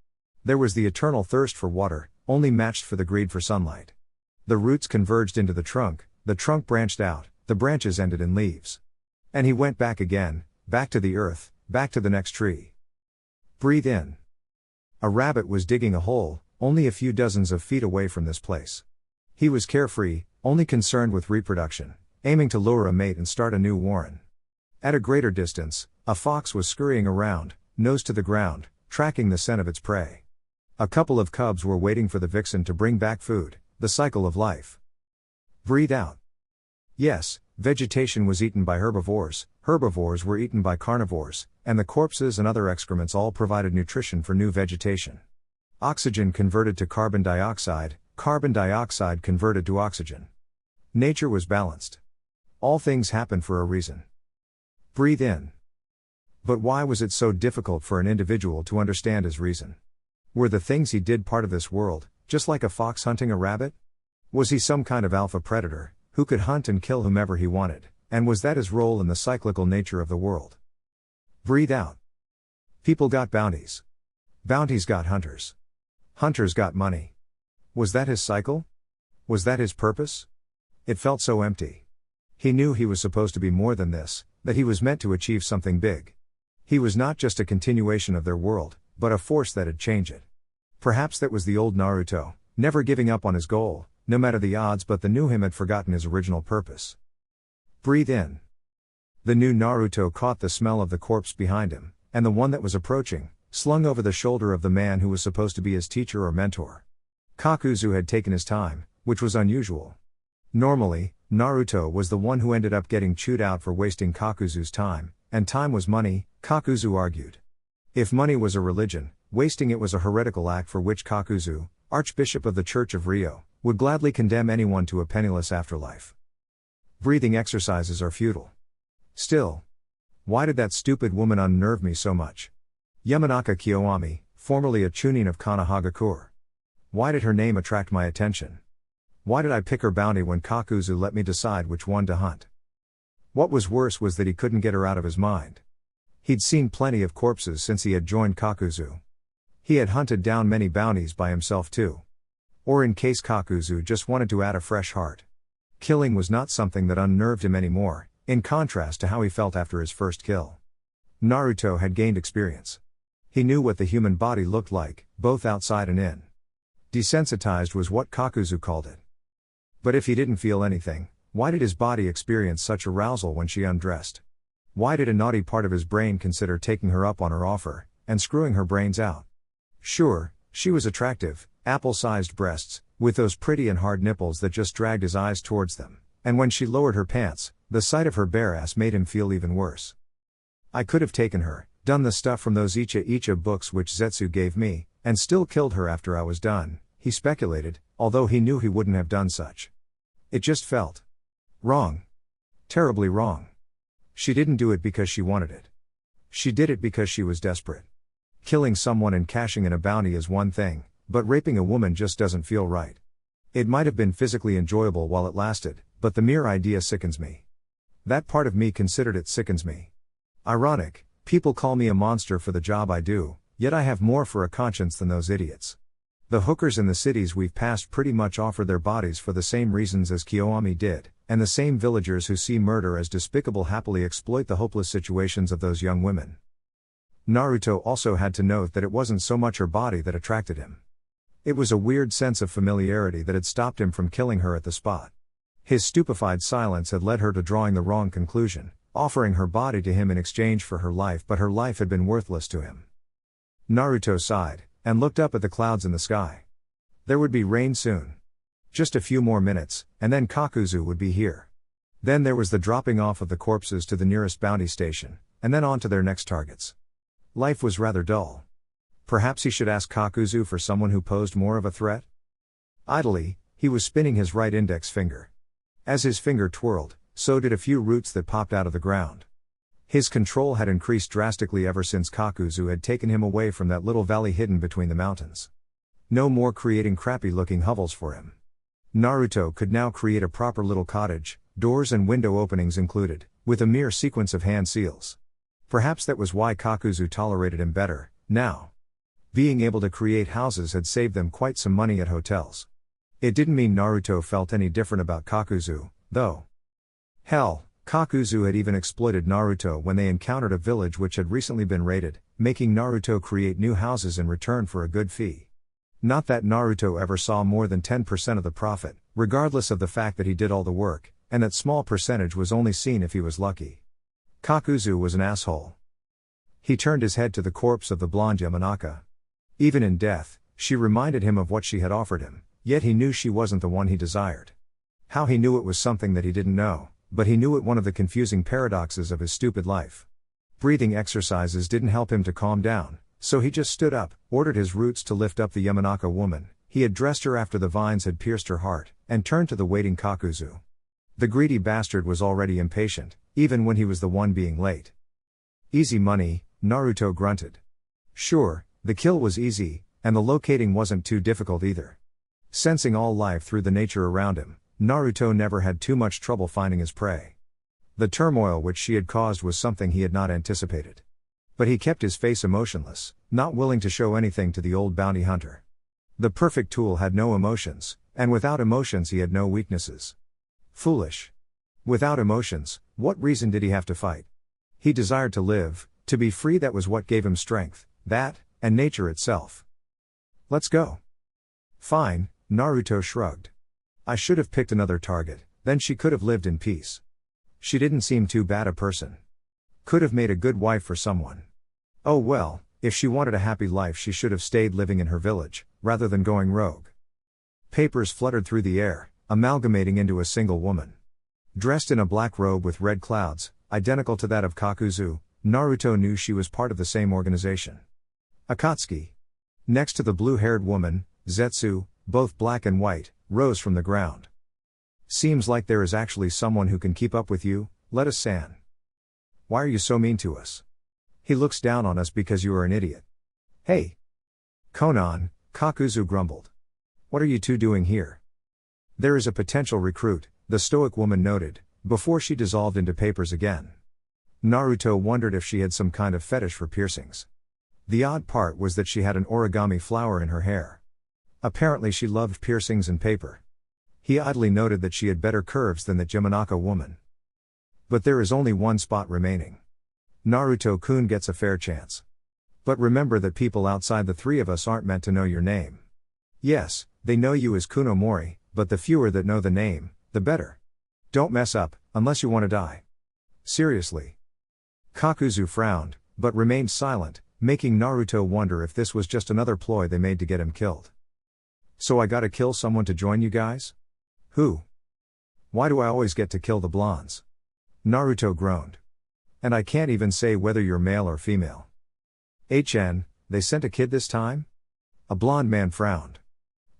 There was the eternal thirst for water, only matched for the greed for sunlight. The roots converged into the trunk branched out, the branches ended in leaves. And he went back again, back to the earth, back to the next tree. Breathe in. A rabbit was digging a hole, only a few dozens of feet away from this place. He was carefree, only concerned with reproduction, aiming to lure a mate and start a new warren. At a greater distance, a fox was scurrying around, nose to the ground, tracking the scent of its prey. A couple of cubs were waiting for the vixen to bring back food, the cycle of life. Breathe out. Yes, vegetation was eaten by herbivores were eaten by carnivores, and the corpses and other excrements all provided nutrition for new vegetation. Oxygen converted to carbon dioxide converted to oxygen. Nature was balanced. All things happen for a reason. Breathe in. But why was it so difficult for an individual to understand his reason? Were the things he did part of this world, just like a fox hunting a rabbit? Was he some kind of alpha predator, who could hunt and kill whomever he wanted, and was that his role in the cyclical nature of the world? Breathe out. People got bounties. Bounties got hunters. Hunters got money. Was that his cycle? Was that his purpose? It felt so empty. He knew he was supposed to be more than this, that he was meant to achieve something big. He was not just a continuation of their world, but a force that had changed it. Perhaps that was the old Naruto, never giving up on his goal, no matter the odds, but the new him had forgotten his original purpose. Breathe in. The new Naruto caught the smell of the corpse behind him, and the one that was approaching, slung over the shoulder of the man who was supposed to be his teacher or mentor. Kakuzu had taken his time, which was unusual. Normally, Naruto was the one who ended up getting chewed out for wasting Kakuzu's time, and time was money, Kakuzu argued. If money was a religion, wasting it was a heretical act for which Kakuzu, Archbishop of the Church of Ryo, would gladly condemn anyone to a penniless afterlife. Breathing exercises are futile. Still. Why did that stupid woman unnerve me so much? Yamanaka Kiyoami, formerly a chunin of Konohagakure. Why did her name attract my attention? Why did I pick her bounty when Kakuzu let me decide which one to hunt? What was worse was that he couldn't get her out of his mind. He'd seen plenty of corpses since he had joined Kakuzu. He had hunted down many bounties by himself too. Or in case Kakuzu just wanted to add a fresh heart. Killing was not something that unnerved him anymore, in contrast to how he felt after his first kill. Naruto had gained experience. He knew what the human body looked like, both outside and in. Desensitized was what Kakuzu called it. But if he didn't feel anything, why did his body experience such arousal when she undressed? Why did a naughty part of his brain consider taking her up on her offer, and screwing her brains out? Sure, she was attractive, apple-sized breasts, with those pretty and hard nipples that just dragged his eyes towards them, and when she lowered her pants, the sight of her bare ass made him feel even worse. I could have taken her, done the stuff from those Icha books which Zetsu gave me, and still killed her after I was done, he speculated, although he knew he wouldn't have done such. It just felt wrong. Terribly wrong. She didn't do it because she wanted it. She did it because she was desperate. Killing someone and cashing in a bounty is one thing, but raping a woman just doesn't feel right. It might have been physically enjoyable while it lasted, but the mere idea sickens me. That part of me considered it sickens me. Ironic, people call me a monster for the job I do, yet I have more for a conscience than those idiots. The hookers in the cities we've passed pretty much offer their bodies for the same reasons as Kiyoami did, and the same villagers who see murder as despicable happily exploit the hopeless situations of those young women. Naruto also had to note that it wasn't so much her body that attracted him. It was a weird sense of familiarity that had stopped him from killing her at the spot. His stupefied silence had led her to drawing the wrong conclusion, offering her body to him in exchange for her life, but her life had been worthless to him. Naruto sighed, and looked up at the clouds in the sky. There would be rain soon. Just a few more minutes, and then Kakuzu would be here. Then there was the dropping off of the corpses to the nearest bounty station, and then on to their next targets. Life was rather dull. Perhaps he should ask Kakuzu for someone who posed more of a threat? Idly, he was spinning his right index finger. As his finger twirled, so did a few roots that popped out of the ground. His control had increased drastically ever since Kakuzu had taken him away from that little valley hidden between the mountains. No more creating crappy-looking hovels for him. Naruto could now create a proper little cottage, doors and window openings included, with a mere sequence of hand seals. Perhaps that was why Kakuzu tolerated him better, now. Being able to create houses had saved them quite some money at hotels. It didn't mean Naruto felt any different about Kakuzu, though. Hell, Kakuzu had even exploited Naruto when they encountered a village which had recently been raided, making Naruto create new houses in return for a good fee. Not that Naruto ever saw more than 10% of the profit, regardless of the fact that he did all the work, and that small percentage was only seen if he was lucky. Kakuzu was an asshole. He turned his head to the corpse of the blonde Yamanaka. Even in death, she reminded him of what she had offered him, yet he knew she wasn't the one he desired. How he knew it was something that he didn't know. But he knew it, one of the confusing paradoxes of his stupid life. Breathing exercises didn't help him to calm down, so he just stood up, ordered his roots to lift up the Yamanaka woman. He had dressed her after the vines had pierced her heart, and turned to the waiting Kakuzu. The greedy bastard was already impatient, even when he was the one being late. Easy money, Naruto grunted. Sure, the kill was easy, and the locating wasn't too difficult either. Sensing all life through the nature around him, Naruto never had too much trouble finding his prey. The turmoil which she had caused was something he had not anticipated. But he kept his face emotionless, not willing to show anything to the old bounty hunter. The perfect tool had no emotions, and without emotions he had no weaknesses. Foolish. Without emotions, what reason did he have to fight? He desired to live, to be free. That was what gave him strength, that, and nature itself. Let's go. Fine, Naruto shrugged. I should have picked another target, then she could have lived in peace. She didn't seem too bad a person. Could have made a good wife for someone. Oh well, if she wanted a happy life she should have stayed living in her village, rather than going rogue. Papers fluttered through the air, amalgamating into a single woman. Dressed in a black robe with red clouds, identical to that of Kakuzu, Naruto knew she was part of the same organization. Akatsuki. Next to the blue-haired woman, Zetsu, both black and white, rose from the ground. Seems like there is actually someone who can keep up with you, Lettuce-san. Why are you so mean to us? He looks down on us because you are an idiot. Hey! Konan, Kakuzu grumbled. What are you two doing here? There is a potential recruit, the stoic woman noted, before she dissolved into papers again. Naruto wondered if she had some kind of fetish for piercings. The odd part was that she had an origami flower in her hair. Apparently she loved piercings and paper. He idly noted that she had better curves than that Yamanaka woman. But there is only one spot remaining. Naruto-kun gets a fair chance. But remember that people outside the three of us aren't meant to know your name. Yes, they know you as Kunomori, but the fewer that know the name, the better. Don't mess up, unless you want to die. Seriously. Kakuzu frowned, but remained silent, making Naruto wonder if this was just another ploy they made to get him killed. So I gotta kill someone to join you guys? Who? Why do I always get to kill the blondes? Naruto groaned. And I can't even say whether you're male or female. They sent a kid this time? A blonde man frowned.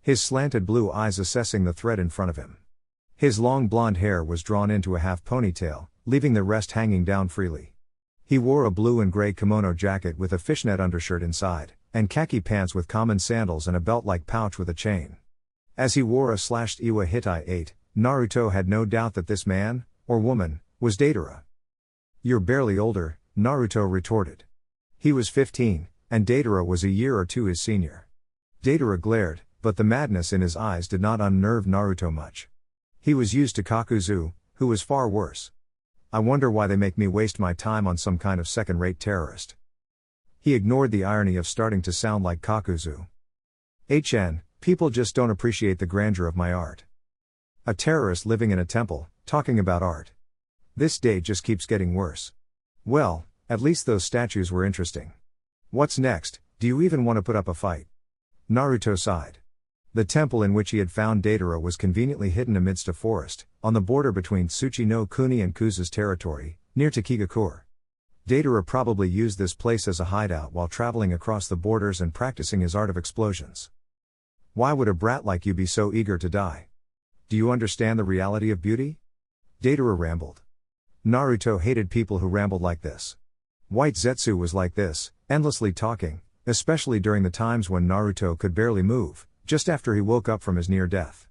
His slanted blue eyes assessing the thread in front of him. His long blonde hair was drawn into a half ponytail, leaving the rest hanging down freely. He wore a blue and gray kimono jacket with a fishnet undershirt inside, and khaki pants with common sandals and a belt-like pouch with a chain. As he wore a slashed Iwa Hitai 8, Naruto had no doubt that this man, or woman, was Deidara. You're barely older, Naruto retorted. He was 15, and Deidara was a year or two his senior. Deidara glared, but the madness in his eyes did not unnerve Naruto much. He was used to Kakuzu, who was far worse. I wonder why they make me waste my time on some kind of second-rate terrorist. He ignored the irony of starting to sound like Kakuzu. People just don't appreciate the grandeur of my art. A terrorist living in a temple, talking about art. This day just keeps getting worse. Well, at least those statues were interesting. What's next? Do you even want to put up a fight? Naruto sighed. The temple in which he had found Deidara was conveniently hidden amidst a forest, on the border between Tsuchi no Kuni and Kuza's territory, near to Kigakure. Deidara probably used this place as a hideout while traveling across the borders and practicing his art of explosions. Why would a brat like you be so eager to die? Do you understand the reality of beauty? Deidara rambled. Naruto hated people who rambled like this. White Zetsu was like this, endlessly talking, especially during the times when Naruto could barely move, just after he woke up from his near death.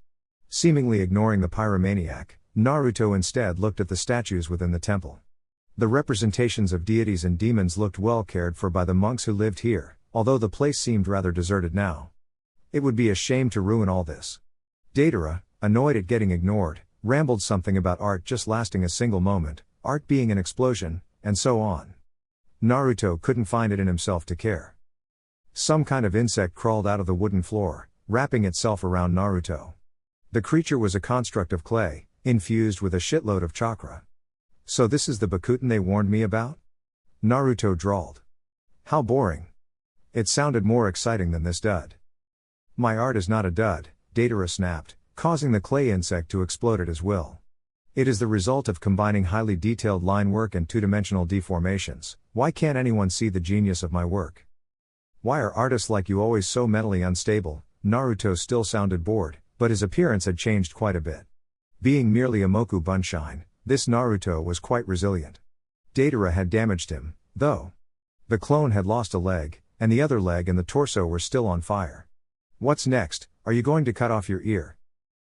Seemingly ignoring the pyromaniac, Naruto instead looked at the statues within the temple. The representations of deities and demons looked well cared for by the monks who lived here, although the place seemed rather deserted now. It would be a shame to ruin all this. Deidara, annoyed at getting ignored, rambled something about art just lasting a single moment, art being an explosion, and so on. Naruto couldn't find it in himself to care. Some kind of insect crawled out of the wooden floor, wrapping itself around Naruto. The creature was a construct of clay, infused with a shitload of chakra. So this is the Mokuton they warned me about? Naruto drawled. How boring. It sounded more exciting than this dud. My art is not a dud, Deidara snapped, causing the clay insect to explode at his will. It is the result of combining highly detailed line work and two-dimensional deformations. Why can't anyone see the genius of my work? Why are artists like you always so mentally unstable? Naruto still sounded bored, but his appearance had changed quite a bit. Being merely a Moku Bunshine, this Naruto was quite resilient. Deidara had damaged him, though. The clone had lost a leg, and the other leg and the torso were still on fire. What's next? Are you going to cut off your ear?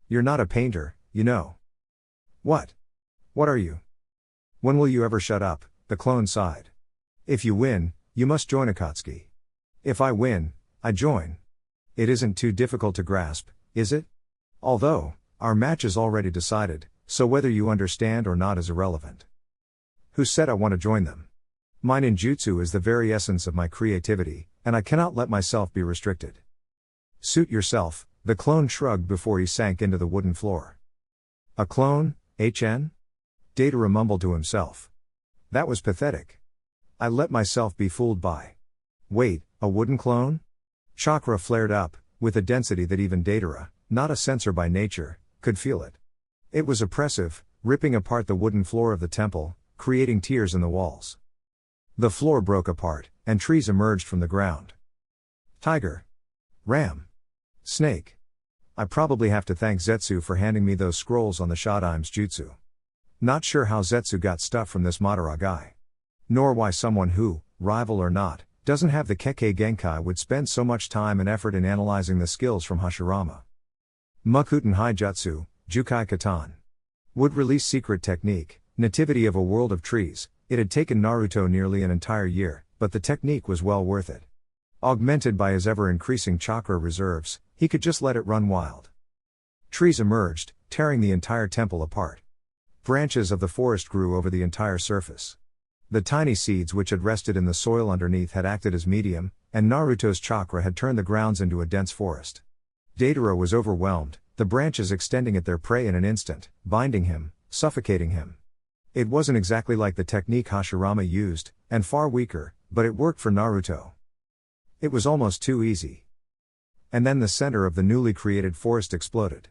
You're not a painter, you know. What? What are you? When will you ever shut up? The clone sighed. If you win, you must join Akatsuki. If I win, I join. It isn't too difficult to grasp, is it? Although, our match is already decided, so whether you understand or not is irrelevant. Who said I want to join them? My ninjutsu is the very essence of my creativity, and I cannot let myself be restricted. Suit yourself, the clone shrugged before he sank into the wooden floor. A clone, HN? Deidara mumbled to himself. That was pathetic. I let myself be fooled by. Wait, a wooden clone? Chakra flared up, with a density that even Deidara, not a sensor by nature, could feel it. It was oppressive, ripping apart the wooden floor of the temple, creating tears in the walls. The floor broke apart, and trees emerged from the ground. Tiger. Ram. Snake. I probably have to thank Zetsu for handing me those scrolls on the Shadaime's jutsu. Not sure how Zetsu got stuff from this Madara guy. Nor why someone who, rival or not, doesn't have the Kekkei Genkai would spend so much time and effort in analyzing the skills from Hashirama. Mokuton Haijutsu, Jukai Katan. Would release secret technique, nativity of a world of trees. It had taken Naruto nearly an entire year, but the technique was well worth it. Augmented by his ever-increasing chakra reserves, he could just let it run wild. Trees emerged, tearing the entire temple apart. Branches of the forest grew over the entire surface. The tiny seeds which had rested in the soil underneath had acted as medium, and Naruto's chakra had turned the grounds into a dense forest. Deidara was overwhelmed, the branches extending at their prey in an instant, binding him, suffocating him. It wasn't exactly like the technique Hashirama used, and far weaker, but it worked for Naruto. It was almost too easy. And then the center of the newly created forest exploded.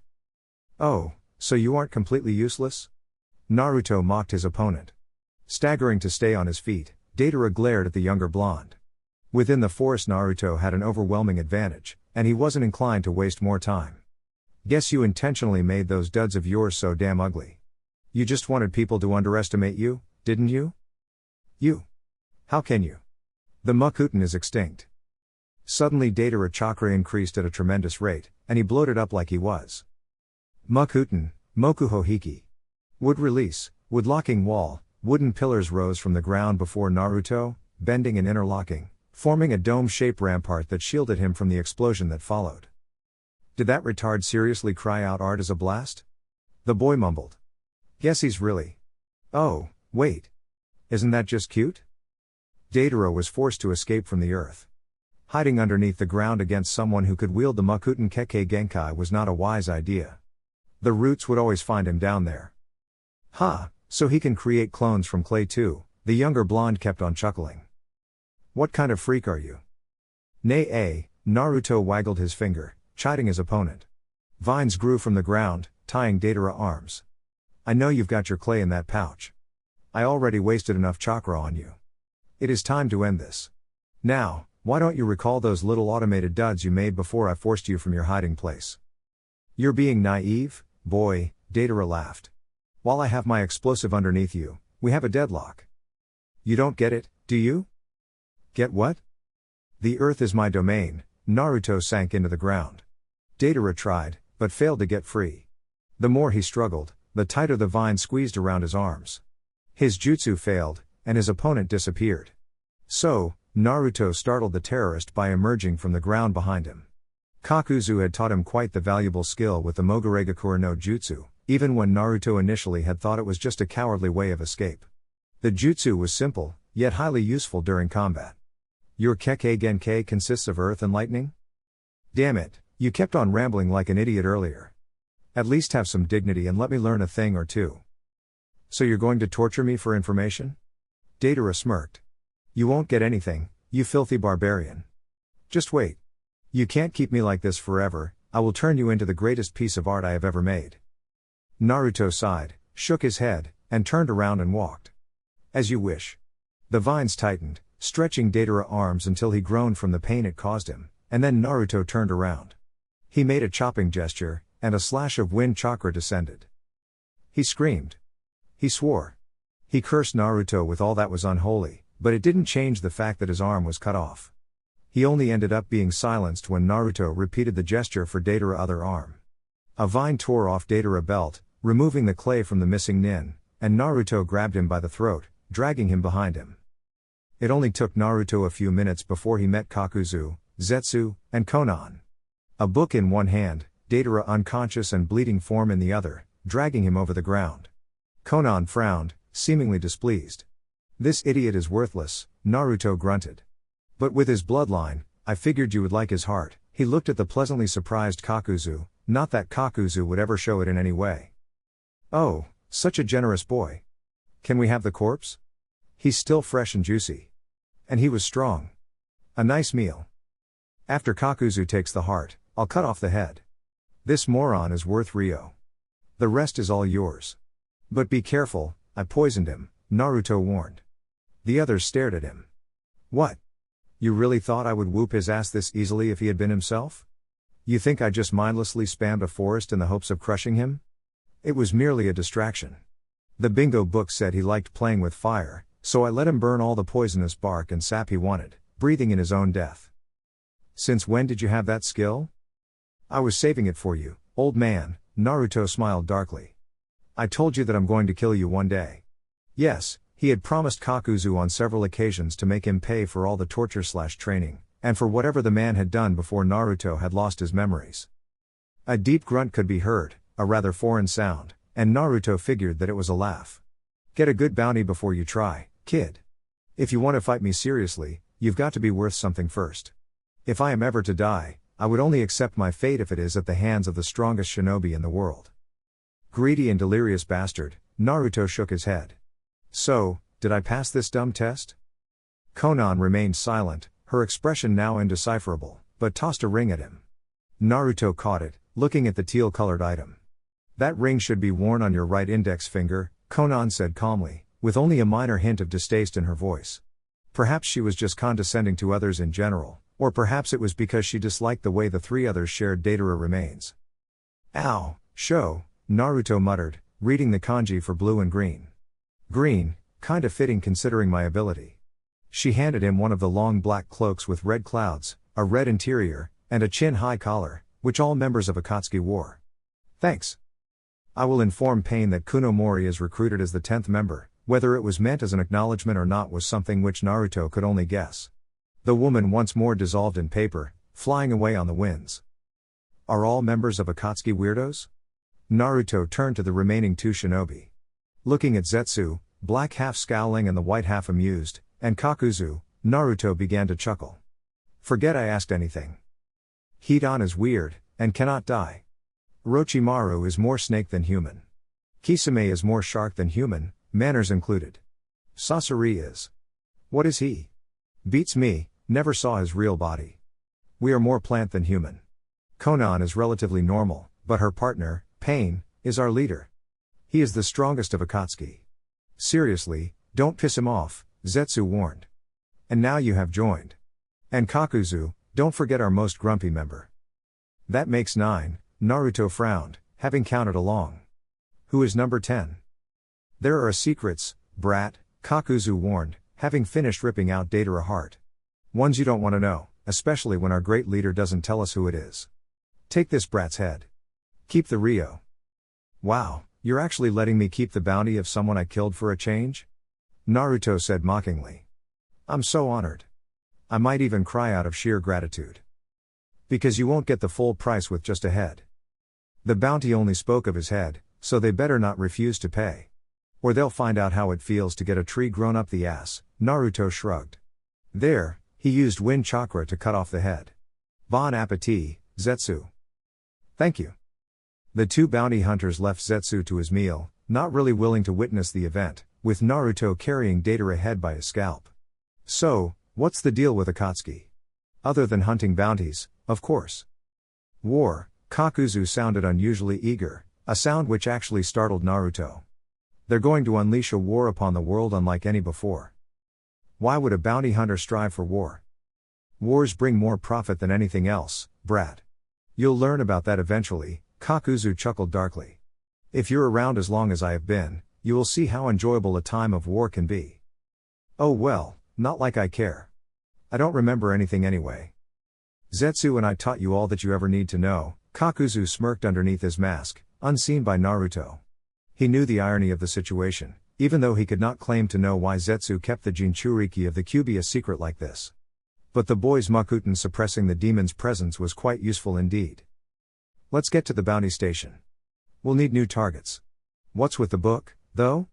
Oh, so you aren't completely useless? Naruto mocked his opponent. Staggering to stay on his feet, Deidara glared at the younger blonde. Within the forest Naruto had an overwhelming advantage, and he wasn't inclined to waste more time. Guess you intentionally made those duds of yours so damn ugly. You just wanted people to underestimate you, didn't you? You. How can you? The Mokuton is extinct. Suddenly Deidara chakra increased at a tremendous rate, and he bloated up like he was. Mokuton, Mokuhohiki. Wood release, wood locking wall, Wooden pillars rose from the ground before Naruto, bending and interlocking, forming a dome-shaped rampart that shielded him from the explosion that followed. Did that retard seriously cry out art as a blast? The boy mumbled. Guess he's really. Oh, wait. Isn't that just cute? Deidara was forced to escape from the earth. Hiding underneath the ground against someone who could wield the Mokuton Kekkei Genkai was not a wise idea. The roots would always find him down there. Ha, so he can create clones from clay too, the younger blonde kept on chuckling. What kind of freak are you? Nay, Naruto waggled his finger, chiding his opponent. Vines grew from the ground, tying Deidara's arms. I know you've got your clay in that pouch. I already wasted enough chakra on you. It is time to end this. Now, why don't you recall those little automated duds you made before I forced you from your hiding place? You're being naive, boy, Deidara laughed. While I have my explosive underneath you, we have a deadlock. You don't get it, do you? Get what? The earth is my domain. Naruto sank into the ground. Deidara tried, but failed to get free. The more he struggled, the tighter the vine squeezed around his arms. His jutsu failed, and his opponent disappeared. So, Naruto startled the terrorist by emerging from the ground behind him. Kakuzu had taught him quite the valuable skill with the Moguregakure no Jutsu, even when Naruto initially had thought it was just a cowardly way of escape. The jutsu was simple, yet highly useful during combat. Your Kekkei Genkai consists of earth and lightning? Damn it, you kept on rambling like an idiot earlier. At least have some dignity and let me learn a thing or two. So you're going to torture me for information? Deidara smirked. You won't get anything, you filthy barbarian. Just wait. You can't keep me like this forever, I will turn you into the greatest piece of art I have ever made. Naruto sighed, shook his head, and turned around and walked. As you wish. The vines tightened, stretching Deidara's arms until he groaned from the pain it caused him, and then Naruto turned around. He made a chopping gesture, and a slash of wind chakra descended. He screamed. He swore. He cursed Naruto with all that was unholy, but it didn't change the fact that his arm was cut off. He only ended up being silenced when Naruto repeated the gesture for Deidara's other arm. A vine tore off Deidara's belt, removing the clay from the missing nin, and Naruto grabbed him by the throat, dragging him behind him. It only took Naruto a few minutes before he met Kakuzu, Zetsu, and Konan. A book in one hand, Deidara unconscious and bleeding form in the other, dragging him over the ground. Konan frowned, seemingly displeased. This idiot is worthless, Naruto grunted. But with his bloodline, I figured you would like his heart. He looked at the pleasantly surprised Kakuzu, not that Kakuzu would ever show it in any way. Oh, such a generous boy. Can we have the corpse? He's still fresh and juicy. And he was strong. A nice meal. After Kakuzu takes the heart, I'll cut off the head. This moron is worth Ryo. The rest is all yours. But be careful, I poisoned him, Naruto warned. The others stared at him. What? You really thought I would whoop his ass this easily if he had been himself? You think I just mindlessly spammed a forest in the hopes of crushing him? It was merely a distraction. The bingo book said he liked playing with fire, so I let him burn all the poisonous bark and sap he wanted, breathing in his own death. Since when did you have that skill? I was saving it for you, old man, Naruto smiled darkly. I told you that I'm going to kill you one day. Yes, he had promised Kakuzu on several occasions to make him pay for all the torture/training, and for whatever the man had done before Naruto had lost his memories. A deep grunt could be heard, a rather foreign sound, and Naruto figured that it was a laugh. Get a good bounty before you try, kid. If you want to fight me seriously, you've got to be worth something first. If I am ever to die, I would only accept my fate if it is at the hands of the strongest shinobi in the world. Greedy and delirious bastard, Naruto shook his head. So, did I pass this dumb test? Konan remained silent, her expression now indecipherable, but tossed a ring at him. Naruto caught it, looking at the teal-colored item. That ring should be worn on your right index finger, Konan said calmly, with only a minor hint of distaste in her voice. Perhaps she was just condescending to others in general, or perhaps it was because she disliked the way the three others shared Deidara remains. Ow, sho, Naruto muttered, reading the kanji for blue and green. Green, kinda fitting considering my ability. She handed him one of the long black cloaks with red clouds, a red interior, and a chin-high collar, which all members of Akatsuki wore. Thanks. I will inform Pain that Kunomori is recruited as the 10th member, Whether it was meant as an acknowledgement or not was something which Naruto could only guess. The woman once more dissolved in paper, flying away on the winds. Are all members of Akatsuki weirdos? Naruto turned to the remaining two shinobi. Looking at Zetsu, black half scowling and the white half amused, and Kakuzu, Naruto began to chuckle. Forget I asked anything. Hidan is weird, and cannot die. Orochimaru is more snake than human. Kisame is more shark than human, manners included. Sasori is. What is he? Beats me, never saw his real body. We are more plant than human. Konan is relatively normal, but her partner, Pain, is our leader. He is the strongest of Akatsuki. Seriously, don't piss him off, Zetsu warned. And now you have joined. And Kakuzu, don't forget our most grumpy member. That makes 9, Naruto frowned, having counted along. Who is number 10? There are secrets, brat, Kakuzu warned, having finished ripping out Datara heart. Ones you don't want to know, especially when our great leader doesn't tell us who it is. Take this brat's head. Keep the Rio. Wow, you're actually letting me keep the bounty of someone I killed for a change? Naruto said mockingly. I'm so honored. I might even cry out of sheer gratitude. Because you won't get the full price with just a head. The bounty only spoke of his head, so they better not refuse to pay. Or they'll find out how it feels to get a tree grown up the ass, Naruto shrugged. There, he used wind chakra to cut off the head. Bon appetit, Zetsu. Thank you. The two bounty hunters left Zetsu to his meal, not really willing to witness the event, with Naruto carrying Datara head by his scalp. So, what's the deal with Akatsuki? Other than hunting bounties, of course. War, Kakuzu sounded unusually eager, a sound which actually startled Naruto. They're going to unleash a war upon the world unlike any before. Why would a bounty hunter strive for war? Wars bring more profit than anything else, brat. You'll learn about that eventually, Kakuzu chuckled darkly. If you're around as long as I have been, you will see how enjoyable a time of war can be. Oh well, not like I care. I don't remember anything anyway. Zetsu and I taught you all that you ever need to know, Kakuzu smirked underneath his mask, unseen by Naruto. He knew the irony of the situation, even though he could not claim to know why Zetsu kept the Jinchuriki of the Kyuubi a secret like this. But the boy's Mokuton suppressing the demon's presence was quite useful indeed. Let's get to the bounty station. We'll need new targets. What's with the book, though?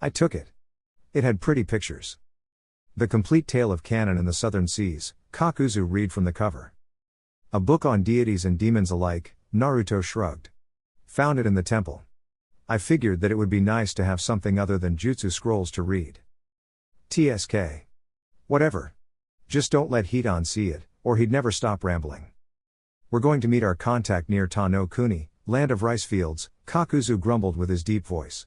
I took it. It had pretty pictures. The Complete Tale of Canon in the Southern Seas, Kakuzu read from the cover. A book on deities and demons alike, Naruto shrugged. Found it in the temple. I figured that it would be nice to have something other than jutsu scrolls to read. TSK. Whatever. Just don't let Hidan see it, or he'd never stop rambling. We're going to meet our contact near Ta no Kuni, land of rice fields, Kakuzu grumbled with his deep voice.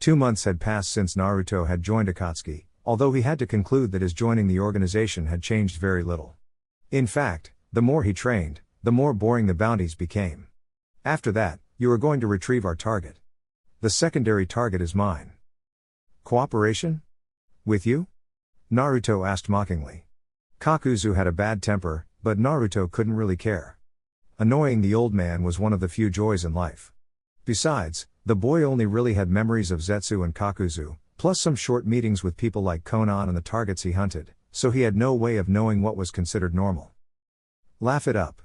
2 months had passed since Naruto had joined Akatsuki, although he had to conclude that his joining the organization had changed very little. In fact, the more he trained, the more boring the bounties became. After that, you are going to retrieve our target. The secondary target is mine. Cooperation? With you? Naruto asked mockingly. Kakuzu had a bad temper, but Naruto couldn't really care. Annoying the old man was one of the few joys in life. Besides, the boy only really had memories of Zetsu and Kakuzu, plus some short meetings with people like Konan and the targets he hunted, so he had no way of knowing what was considered normal. Laugh it up.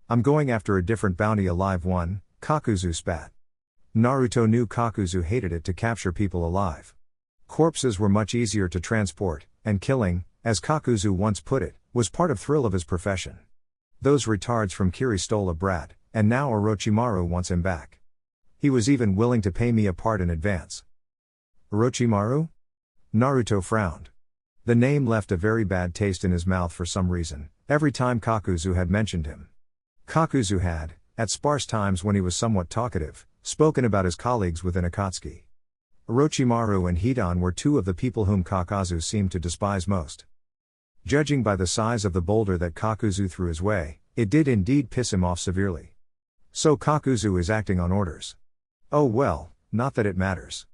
I'm going after a different bounty, a live one, Kakuzu spat. Naruto knew Kakuzu hated it to capture people alive. Corpses were much easier to transport, and killing, as Kakuzu once put it, was part of thrill of his profession. Those retards from Kiri stole a brat, and now Orochimaru wants him back. He was even willing to pay me a part in advance. Orochimaru? Naruto frowned. The name left a very bad taste in his mouth for some reason, every time Kakuzu had mentioned him. Kakuzu had, at sparse times when he was somewhat talkative, spoken about his colleagues within Akatsuki. Orochimaru and Hidan were two of the people whom Kakuzu seemed to despise most. Judging by the size of the boulder that Kakuzu threw his way, it did indeed piss him off severely. So Kakuzu is acting on orders. Oh well, not that it matters.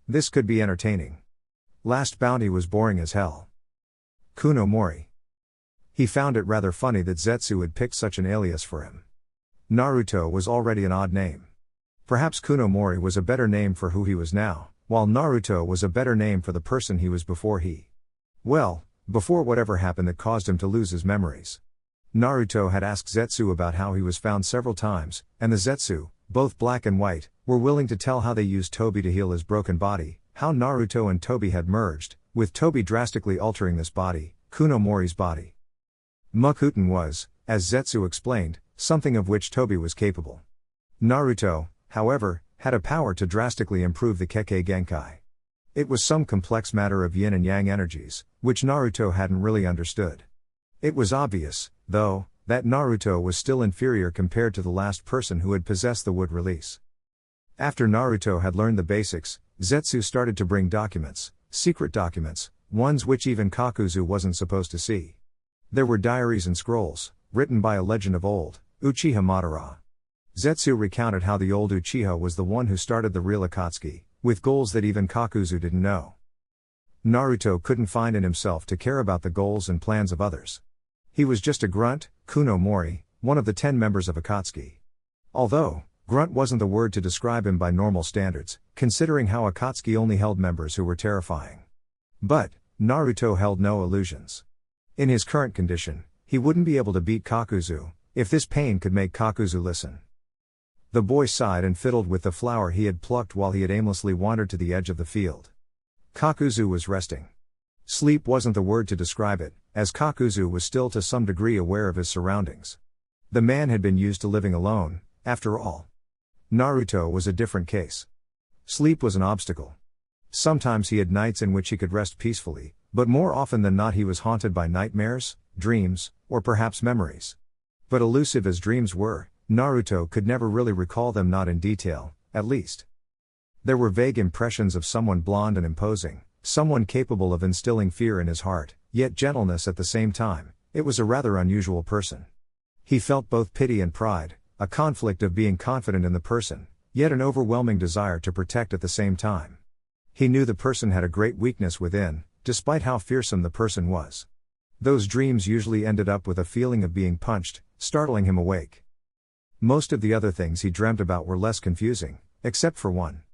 This could be entertaining. Last bounty was boring as hell. Kuno Mori. He found it rather funny that Zetsu had picked such an alias for him. Naruto was already an odd name. Perhaps Kuno Mori was a better name for who he was now, while Naruto was a better name for the person he was before whatever happened that caused him to lose his memories. Naruto had asked Zetsu about how he was found several times, and the Zetsu, both black and white, were willing to tell how they used Tobi to heal his broken body, how Naruto and Tobi had merged, with Tobi drastically altering this body, Kunomori's body. Mokuton was, as Zetsu explained, something of which Tobi was capable. Naruto, however, had a power to drastically improve the Kekkei Genkai. It was some complex matter of yin and yang energies, which Naruto hadn't really understood. It was obvious, though, that Naruto was still inferior compared to the last person who had possessed the wood release. After Naruto had learned the basics, Zetsu started to bring documents, secret documents, ones which even Kakuzu wasn't supposed to see. There were diaries and scrolls, written by a legend of old, Uchiha Madara. Zetsu recounted how the old Uchiha was the one who started the real Akatsuki, with goals that even Kakuzu didn't know. Naruto couldn't find in himself to care about the goals and plans of others. He was just a grunt, Kunomori, one of the 10 members of Akatsuki. Although, grunt wasn't the word to describe him by normal standards, considering how Akatsuki only held members who were terrifying. But, Naruto held no illusions. In his current condition, he wouldn't be able to beat Kakuzu, if this pain could make Kakuzu listen. The boy sighed and fiddled with the flower he had plucked while he had aimlessly wandered to the edge of the field. Kakuzu was resting. Sleep wasn't the word to describe it, as Kakuzu was still to some degree aware of his surroundings. The man had been used to living alone, after all. Naruto was a different case. Sleep was an obstacle. Sometimes he had nights in which he could rest peacefully, but more often than not he was haunted by nightmares, dreams, or perhaps memories. But elusive as dreams were, Naruto could never really recall them, not in detail, at least. There were vague impressions of someone blonde and imposing, someone capable of instilling fear in his heart, yet gentleness at the same time. It was a rather unusual person. He felt both pity and pride, a conflict of being confident in the person, yet an overwhelming desire to protect at the same time. He knew the person had a great weakness within, despite how fearsome the person was. Those dreams usually ended up with a feeling of being punched, startling him awake. Most of the other things he dreamt about were less confusing, except for one.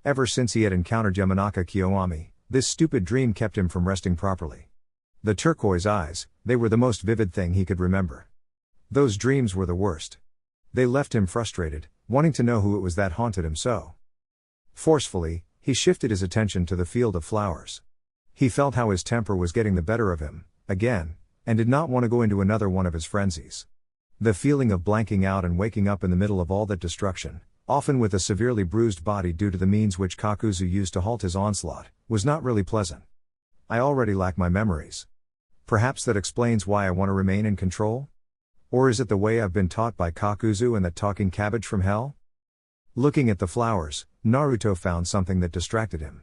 Ever since he had encountered Yamanaka Kiyoami, this stupid dream kept him from resting properly. The turquoise eyes, they were the most vivid thing he could remember. Those dreams were the worst. They left him frustrated, wanting to know who it was that haunted him so. Forcefully, he shifted his attention to the field of flowers. He felt how his temper was getting the better of him, again, and did not want to go into another one of his frenzies. The feeling of blanking out and waking up in the middle of all that destruction, often with a severely bruised body due to the means which Kakuzu used to halt his onslaught, was not really pleasant. I already lack my memories. Perhaps that explains why I want to remain in control? Or is it the way I've been taught by Kakuzu and that talking cabbage from hell? Looking at the flowers, Naruto found something that distracted him.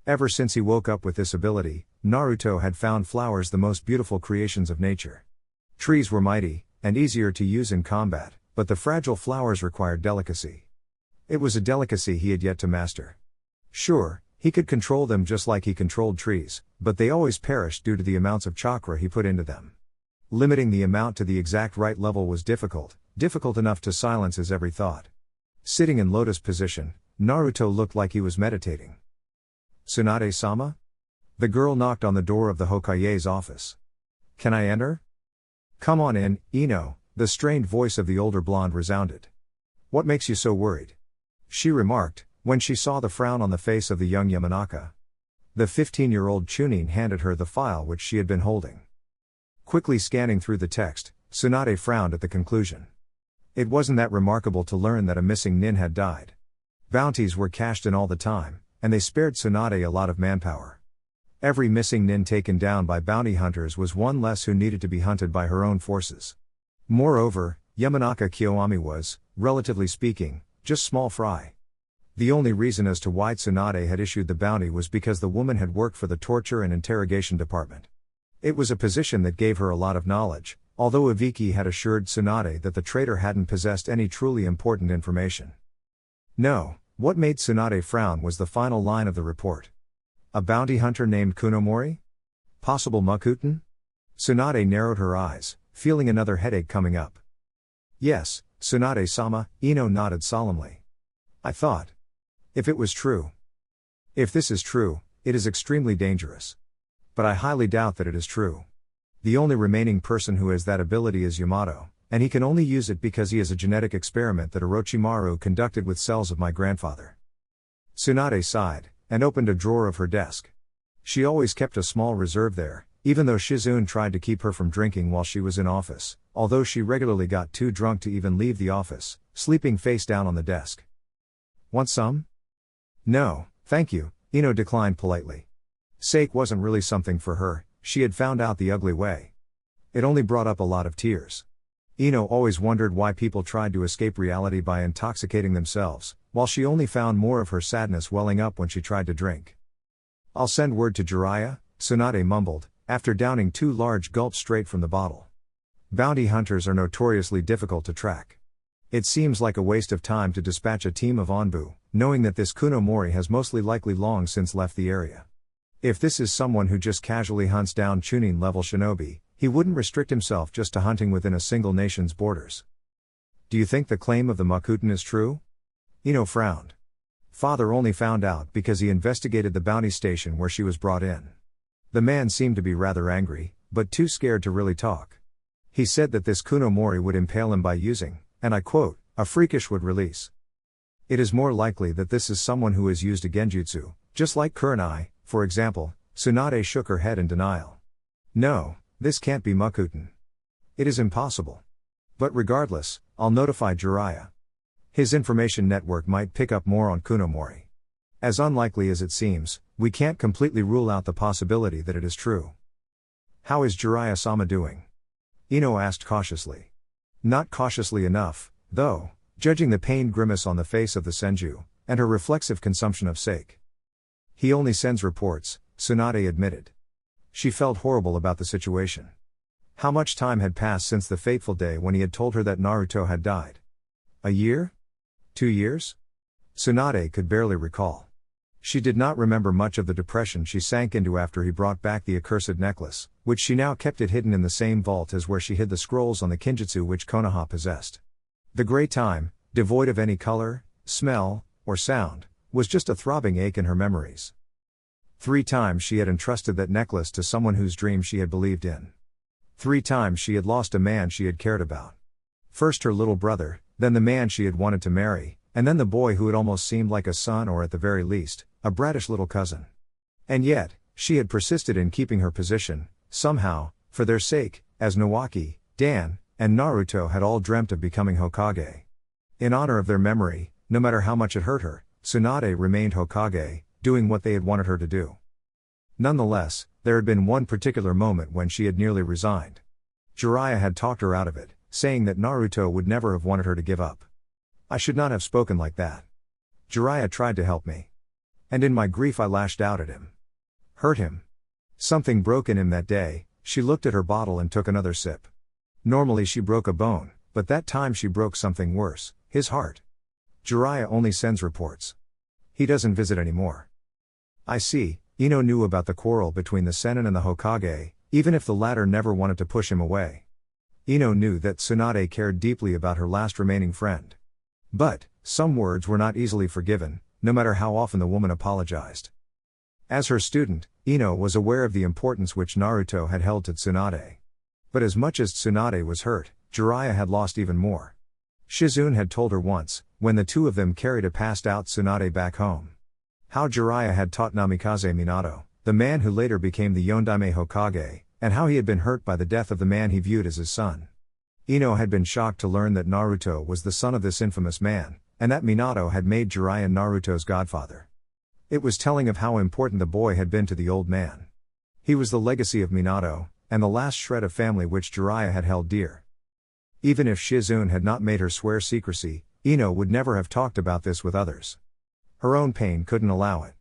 Ever since he woke up with this ability, Naruto had found flowers the most beautiful creations of nature. Trees were mighty, and easier to use in combat, but the fragile flowers required delicacy. It was a delicacy he had yet to master. Sure, he could control them just like he controlled trees, but they always perished due to the amounts of chakra he put into them. Limiting the amount to the exact right level was difficult enough to silence his every thought. Sitting in lotus position, Naruto looked like he was meditating. "Tsunade-sama?" The girl knocked on the door of the Hokage's office. "Can I enter?" "Come on in, Ino," the strained voice of the older blonde resounded. "What makes you so worried?" she remarked, when she saw the frown on the face of the young Yamanaka. The 15-year-old Chunin handed her the file which she had been holding. Quickly scanning through the text, Tsunade frowned at the conclusion. It wasn't that remarkable to learn that a missing nin had died. Bounties were cashed in all the time, and they spared Tsunade a lot of manpower. Every missing nin taken down by bounty hunters was one less who needed to be hunted by her own forces. Moreover, Yamanaka Kiyoami was, relatively speaking, just small fry. The only reason as to why Tsunade had issued the bounty was because the woman had worked for the torture and interrogation department. It was a position that gave her a lot of knowledge, although Ibiki had assured Tsunade that the traitor hadn't possessed any truly important information. No, what made Tsunade frown was the final line of the report. A bounty hunter named Kunomori? Possible Mokuton? Tsunade narrowed her eyes, feeling another headache coming up. "Yes, Tsunade-sama," Ino nodded solemnly. "I thought. If it was true. If this is true, it is extremely dangerous. But I highly doubt that it is true. The only remaining person who has that ability is Yamato, and he can only use it because he is a genetic experiment that Orochimaru conducted with cells of my grandfather. Tsunade sighed, and opened a drawer of her desk. She always kept a small reserve there, even though Shizune tried to keep her from drinking while she was in office, although she regularly got too drunk to even leave the office, sleeping face down on the desk. Want some? No, thank you, Ino declined politely. Sake wasn't really something for her, she had found out the ugly way. It only brought up a lot of tears. Ino always wondered why people tried to escape reality by intoxicating themselves, while she only found more of her sadness welling up when she tried to drink. I'll send word to Jiraiya, Tsunade mumbled, after downing 2 large gulps straight from the bottle. Bounty hunters are notoriously difficult to track. It seems like a waste of time to dispatch a team of Onbu, knowing that this Kunomori has mostly likely long since left the area. If this is someone who just casually hunts down Chunin-level shinobi, he wouldn't restrict himself just to hunting within a single nation's borders. Do you think the claim of the Mokuton is true? Ino frowned. Father only found out because he investigated the bounty station where she was brought in. The man seemed to be rather angry, but too scared to really talk. He said that this Kunomori would impale him by using, and I quote, a freakish would release. It is more likely that this is someone who has used a genjutsu, just like Kurenai, for example. Tsunade shook her head in denial. No, this can't be Mokuton. It is impossible. But regardless, I'll notify Jiraiya. His information network might pick up more on Kunomori. As unlikely as it seems, we can't completely rule out the possibility that it is true. How is Jiraiya-sama doing? Ino asked cautiously. Not cautiously enough, though, judging the pained grimace on the face of the senju, and her reflexive consumption of sake. He only sends reports, Tsunade admitted. She felt horrible about the situation. How much time had passed since the fateful day when he had told her that Naruto had died? A year? 2 years? Tsunade could barely recall. She did not remember much of the depression she sank into after he brought back the accursed necklace, which she now kept it hidden in the same vault as where she hid the scrolls on the Kinjutsu which Konoha possessed. The grey time, devoid of any color, smell, or sound, was just a throbbing ache in her memories. 3 times she had entrusted that necklace to someone whose dream she had believed in. 3 times she had lost a man she had cared about. First her little brother, then the man she had wanted to marry, and then the boy who had almost seemed like a son or at the very least, a brattish little cousin. And yet, she had persisted in keeping her position, somehow, for their sake, as Nawaki, Dan, and Naruto had all dreamt of becoming Hokage. In honor of their memory, no matter how much it hurt her, Tsunade remained Hokage, doing what they had wanted her to do. Nonetheless, there had been one particular moment when she had nearly resigned. Jiraiya had talked her out of it, saying that Naruto would never have wanted her to give up. I should not have spoken like that. Jiraiya tried to help me. And in my grief I lashed out at him. Hurt him. Something broke in him that day. She looked at her bottle and took another sip. Normally she broke a bone, but that time she broke something worse, his heart. Jiraiya only sends reports. He doesn't visit anymore. I see. Ino knew about the quarrel between the Sennin and the Hokage, even if the latter never wanted to push him away. Ino knew that Tsunade cared deeply about her last remaining friend. But, some words were not easily forgiven, no matter how often the woman apologized. As her student, Ino was aware of the importance which Naruto had held to Tsunade. But as much as Tsunade was hurt, Jiraiya had lost even more. Shizune had told her once, when the two of them carried a passed-out Tsunade back home. How Jiraiya had taught Namikaze Minato, the man who later became the Yondaime Hokage, and how he had been hurt by the death of the man he viewed as his son. Ino had been shocked to learn that Naruto was the son of this infamous man, and that Minato had made Jiraiya Naruto's godfather. It was telling of how important the boy had been to the old man. He was the legacy of Minato, and the last shred of family which Jiraiya had held dear. Even if Shizune had not made her swear secrecy, Ino would never have talked about this with others. Her own pain couldn't allow it.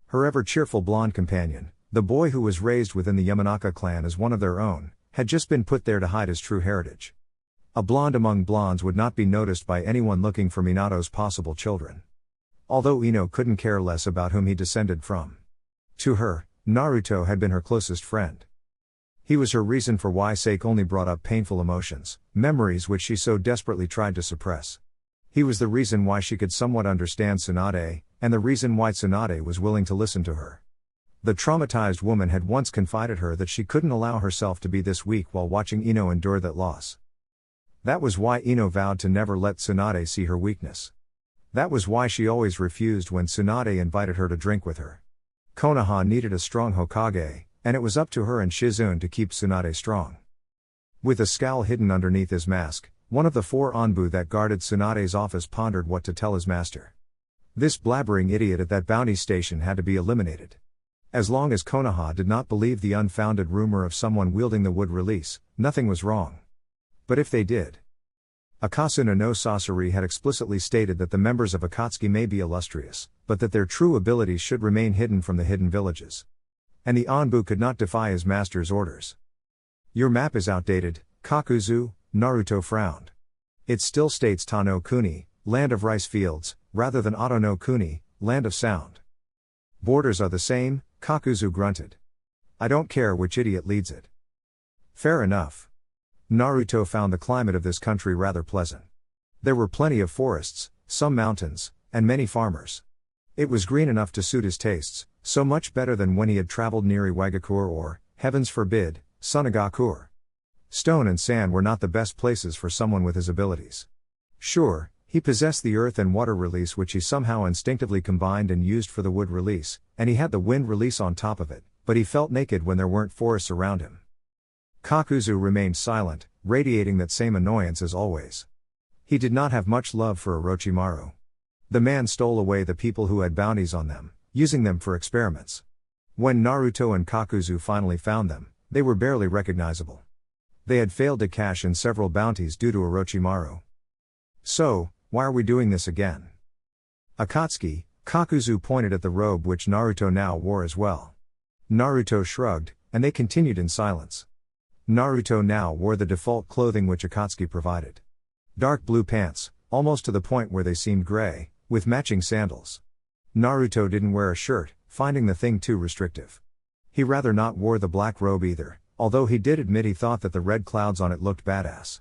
Her ever-cheerful blonde companion, the boy who was raised within the Yamanaka clan as one of their own, had just been put there to hide his true heritage. A blonde among blondes would not be noticed by anyone looking for Minato's possible children. Although Ino couldn't care less about whom he descended from. To her, Naruto had been her closest friend. He was her reason for why Sake only brought up painful emotions, memories which she so desperately tried to suppress. He was the reason why she could somewhat understand Tsunade, and the reason why Tsunade was willing to listen to her. The traumatized woman had once confided her that she couldn't allow herself to be this weak while watching Ino endure that loss. That was why Ino vowed to never let Tsunade see her weakness. That was why she always refused when Tsunade invited her to drink with her. Konoha needed a strong Hokage, and it was up to her and Shizune to keep Tsunade strong. With a scowl hidden underneath his mask, one of the 4 Anbu that guarded Tsunade's office pondered what to tell his master. This blabbering idiot at that bounty station had to be eliminated. As long as Konoha did not believe the unfounded rumor of someone wielding the wood release, nothing was wrong. But if they did? Akasuna no Sasori had explicitly stated that the members of Akatsuki may be illustrious, but that their true abilities should remain hidden from the hidden villages. And the Anbu could not defy his master's orders. Your map is outdated, Kakuzu, Naruto frowned. It still states Ta no Kuni, land of rice fields, rather than Ato no Kuni, land of sound. Borders are the same, Kakuzu grunted. I don't care which idiot leads it. Fair enough. Naruto found the climate of this country rather pleasant. There were plenty of forests, some mountains, and many farmers. It was green enough to suit his tastes, so much better than when he had traveled near Iwagakure or, heavens forbid, Sunagakure. Stone and sand were not the best places for someone with his abilities. Sure, he possessed the earth and water release which he somehow instinctively combined and used for the wood release, and he had the wind release on top of it, but he felt naked when there weren't forests around him. Kakuzu remained silent, radiating that same annoyance as always. He did not have much love for Orochimaru. The man stole away the people who had bounties on them, using them for experiments. When Naruto and Kakuzu finally found them, they were barely recognizable. They had failed to cash in several bounties due to Orochimaru. So, why are we doing this again? Akatsuki, Kakuzu pointed at the robe which Naruto now wore as well. Naruto shrugged, and they continued in silence. Naruto now wore the default clothing which Akatsuki provided. Dark blue pants, almost to the point where they seemed gray, with matching sandals. Naruto didn't wear a shirt, finding the thing too restrictive. He rather not wore the black robe either, although he did admit he thought that the red clouds on it looked badass.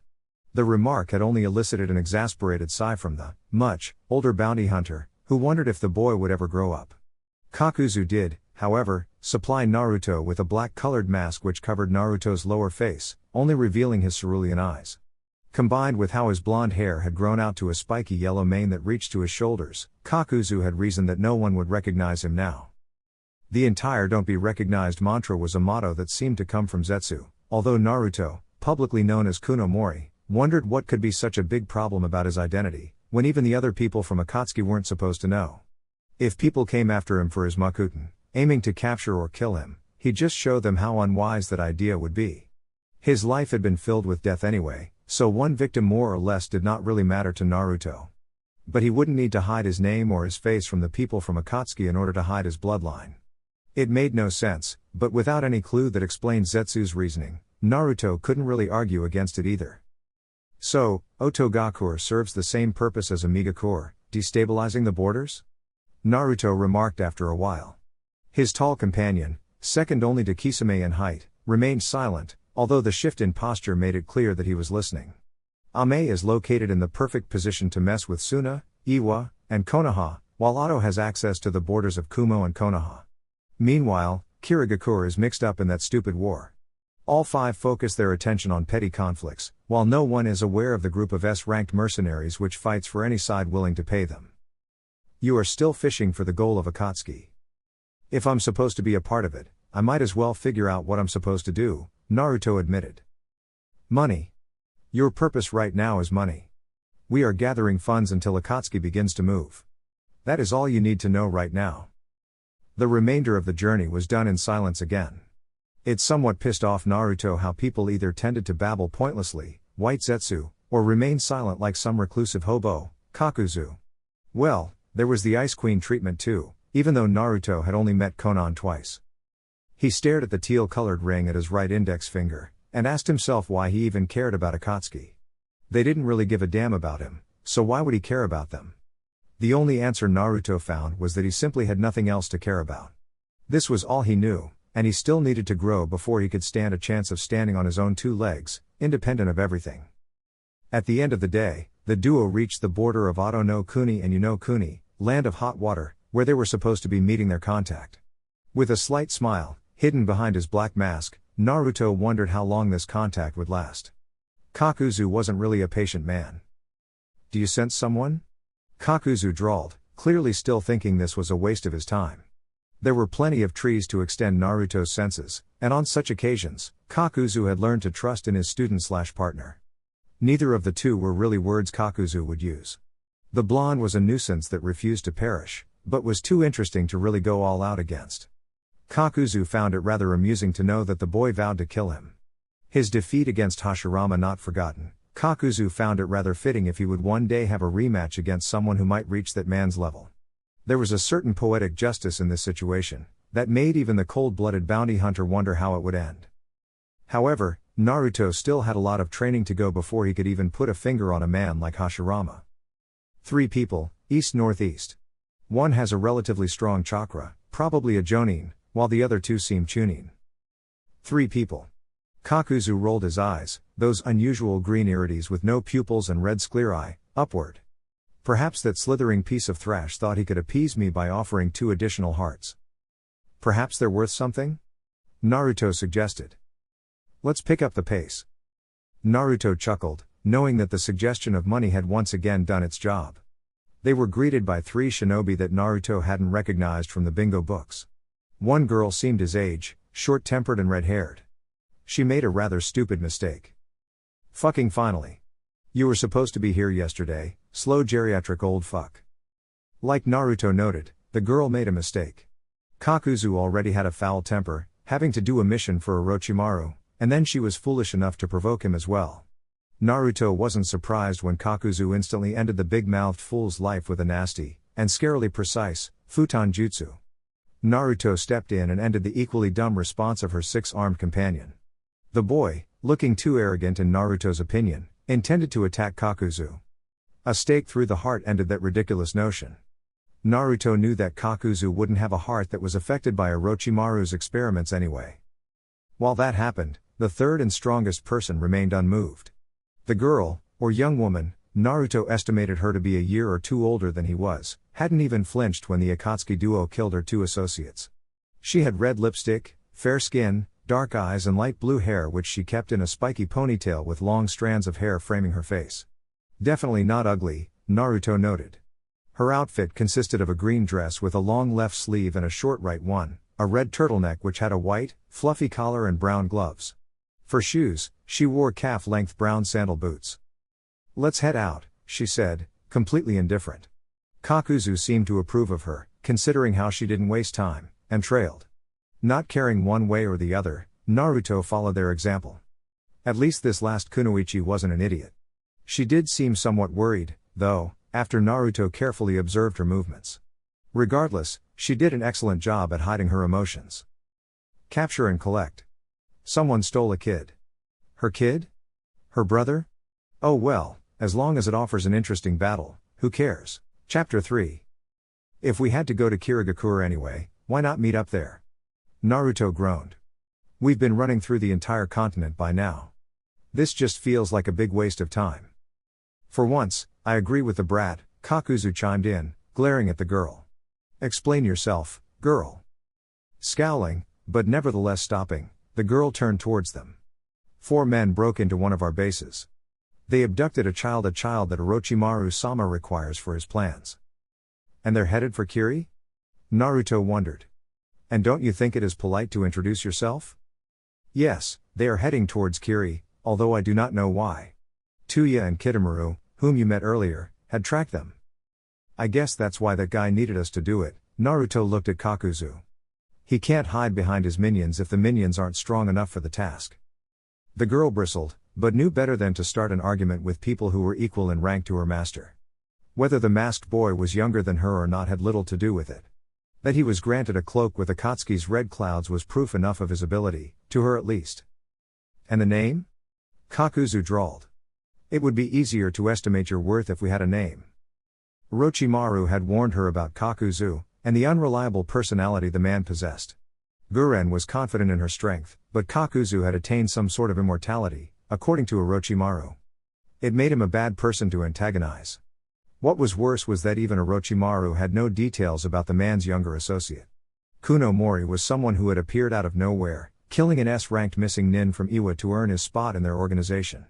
The remark had only elicited an exasperated sigh from the much older bounty hunter, who wondered if the boy would ever grow up. Kakuzu did, however, supply Naruto with a black-colored mask which covered Naruto's lower face, only revealing his cerulean eyes. Combined with how his blonde hair had grown out to a spiky yellow mane that reached to his shoulders, Kakuzu had reasoned that no one would recognize him now. The entire "don't be recognized" mantra was a motto that seemed to come from Zetsu, although Naruto, publicly known as Kunomori, wondered what could be such a big problem about his identity, when even the other people from Akatsuki weren't supposed to know. If people came after him for his Mokuton, aiming to capture or kill him, he'd just show them how unwise that idea would be. His life had been filled with death anyway, so one victim more or less did not really matter to Naruto. But he wouldn't need to hide his name or his face from the people from Akatsuki in order to hide his bloodline. It made no sense, but without any clue that explained Zetsu's reasoning, Naruto couldn't really argue against it either. So, Otogakure serves the same purpose as Amigakure, destabilizing the borders? Naruto remarked after a while. His tall companion, second only to Kisame in height, remained silent, although the shift in posture made it clear that he was listening. Ame is located in the perfect position to mess with Suna, Iwa, and Konoha, while Ato has access to the borders of Kumo and Konoha. Meanwhile, Kirigakure is mixed up in that stupid war. All five focus their attention on petty conflicts, while no one is aware of the group of S-ranked mercenaries which fights for any side willing to pay them. You are still fishing for the goal of Akatsuki. If I'm supposed to be a part of it, I might as well figure out what I'm supposed to do, Naruto admitted. Money. Your purpose right now is money. We are gathering funds until Akatsuki begins to move. That is all you need to know right now. The remainder of the journey was done in silence again. It somewhat pissed off Naruto how people either tended to babble pointlessly, white Zetsu, or remain silent like some reclusive hobo, Kakuzu. Well, there was the Ice Queen treatment too, even though Naruto had only met Konan twice. He stared at the teal-colored ring at his right index finger, and asked himself why he even cared about Akatsuki. They didn't really give a damn about him, so why would he care about them? The only answer Naruto found was that he simply had nothing else to care about. This was all he knew, and he still needed to grow before he could stand a chance of standing on his own two legs, independent of everything. At the end of the day, the duo reached the border of Ato no Kuni and Uno Kuni, land of hot water, where they were supposed to be meeting their contact. With a slight smile, hidden behind his black mask, Naruto wondered how long this contact would last. Kakuzu wasn't really a patient man. "Do you sense someone?" Kakuzu drawled, clearly still thinking this was a waste of his time. There were plenty of trees to extend Naruto's senses, and on such occasions, Kakuzu had learned to trust in his student/partner. Neither of the two were really words Kakuzu would use. The blonde was a nuisance that refused to perish, but was too interesting to really go all out against. Kakuzu found it rather amusing to know that the boy vowed to kill him. His defeat against Hashirama not forgotten, Kakuzu found it rather fitting if he would one day have a rematch against someone who might reach that man's level. There was a certain poetic justice in this situation, that made even the cold-blooded bounty hunter wonder how it would end. However, Naruto still had a lot of training to go before he could even put a finger on a man like Hashirama. 3 people, east-northeast. One has a relatively strong chakra, probably a jonin, while the other 2 seem chunin. 3 people. Kakuzu rolled his eyes, those unusual green irides with no pupils and red sclerae, upward. Perhaps that slithering piece of thrash thought he could appease me by offering 2 additional hearts. Perhaps they're worth something? Naruto suggested. Let's pick up the pace. Naruto chuckled, knowing that the suggestion of money had once again done its job. They were greeted by 3 shinobi that Naruto hadn't recognized from the bingo books. One girl seemed his age, short-tempered and red-haired. She made a rather stupid mistake. "Fucking finally. You were supposed to be here yesterday, slow geriatric old fuck." Like Naruto noted, the girl made a mistake. Kakuzu already had a foul temper, having to do a mission for Orochimaru, and then she was foolish enough to provoke him as well. Naruto wasn't surprised when Kakuzu instantly ended the big-mouthed fool's life with a nasty, and scarily precise, futon jutsu. Naruto stepped in and ended the equally dumb response of her 6-armed companion. The boy, looking too arrogant in Naruto's opinion, intended to attack Kakuzu. A stake through the heart ended that ridiculous notion. Naruto knew that Kakuzu wouldn't have a heart that was affected by Orochimaru's experiments anyway. While that happened, the third and strongest person remained unmoved. The girl, or young woman, Naruto estimated her to be a year or 2 older than he was, hadn't even flinched when the Akatsuki duo killed her 2 associates. She had red lipstick, fair skin, dark eyes and light blue hair which she kept in a spiky ponytail with long strands of hair framing her face. Definitely not ugly, Naruto noted. Her outfit consisted of a green dress with a long left sleeve and a short right one, a red turtleneck which had a white, fluffy collar and brown gloves. For shoes, she wore calf-length brown sandal boots. "Let's head out," she said, completely indifferent. Kakuzu seemed to approve of her, considering how she didn't waste time, and trailed. Not caring one way or the other, Naruto followed their example. At least this last kunoichi wasn't an idiot. She did seem somewhat worried, though, after Naruto carefully observed her movements. Regardless, she did an excellent job at hiding her emotions. Capture and collect. Someone stole a kid. Her kid? Her brother? Oh well, as long as it offers an interesting battle, who cares? Chapter 3. If we had to go to Kirigakura anyway, why not meet up there? Naruto groaned. We've been running through the entire continent by now. This just feels like a big waste of time. For once, I agree with the brat, Kakuzu chimed in, glaring at the girl. Explain yourself, girl. Scowling, but nevertheless stopping, the girl turned towards them. 4 men broke into one of our bases. They abducted a child that Orochimaru-sama requires for his plans. And they're headed for Kiri? Naruto wondered. And don't you think it is polite to introduce yourself? Yes, they are heading towards Kiri, although I do not know why. Tuya and Kitamaru, whom you met earlier, had tracked them. I guess that's why that guy needed us to do it. Naruto looked at Kakuzu. He can't hide behind his minions if the minions aren't strong enough for the task. The girl bristled, but knew better than to start an argument with people who were equal in rank to her master. Whether the masked boy was younger than her or not had little to do with it. That he was granted a cloak with Akatsuki's red clouds was proof enough of his ability, to her at least. And the name? Kakuzu drawled. It would be easier to estimate your worth if we had a name. Orochimaru had warned her about Kakuzu, and the unreliable personality the man possessed. Guren was confident in her strength, but Kakuzu had attained some sort of immortality, according to Orochimaru. It made him a bad person to antagonize. What was worse was that even Orochimaru had no details about the man's younger associate. Kuno Mori was someone who had appeared out of nowhere, killing an S-ranked missing nin from Iwa to earn his spot in their organization.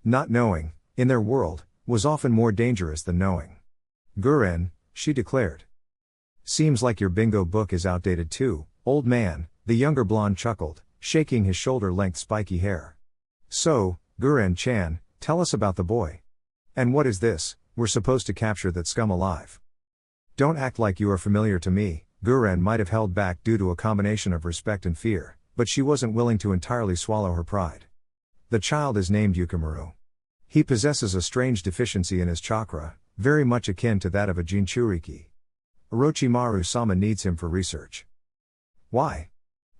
Not knowing, in their world, was often more dangerous than knowing. "Guren," she declared. "Seems like your bingo book is outdated too, old man," the younger blonde chuckled, shaking his shoulder-length spiky hair. "So, Guren-chan, tell us about the boy. And what is this, we're supposed to capture that scum alive?" "Don't act like you are familiar to me." Guren might have held back due to a combination of respect and fear, but she wasn't willing to entirely swallow her pride. "The child is named Yukimaru. He possesses a strange deficiency in his chakra, very much akin to that of a Jinchuriki. Orochimaru-sama needs him for research." "Why?"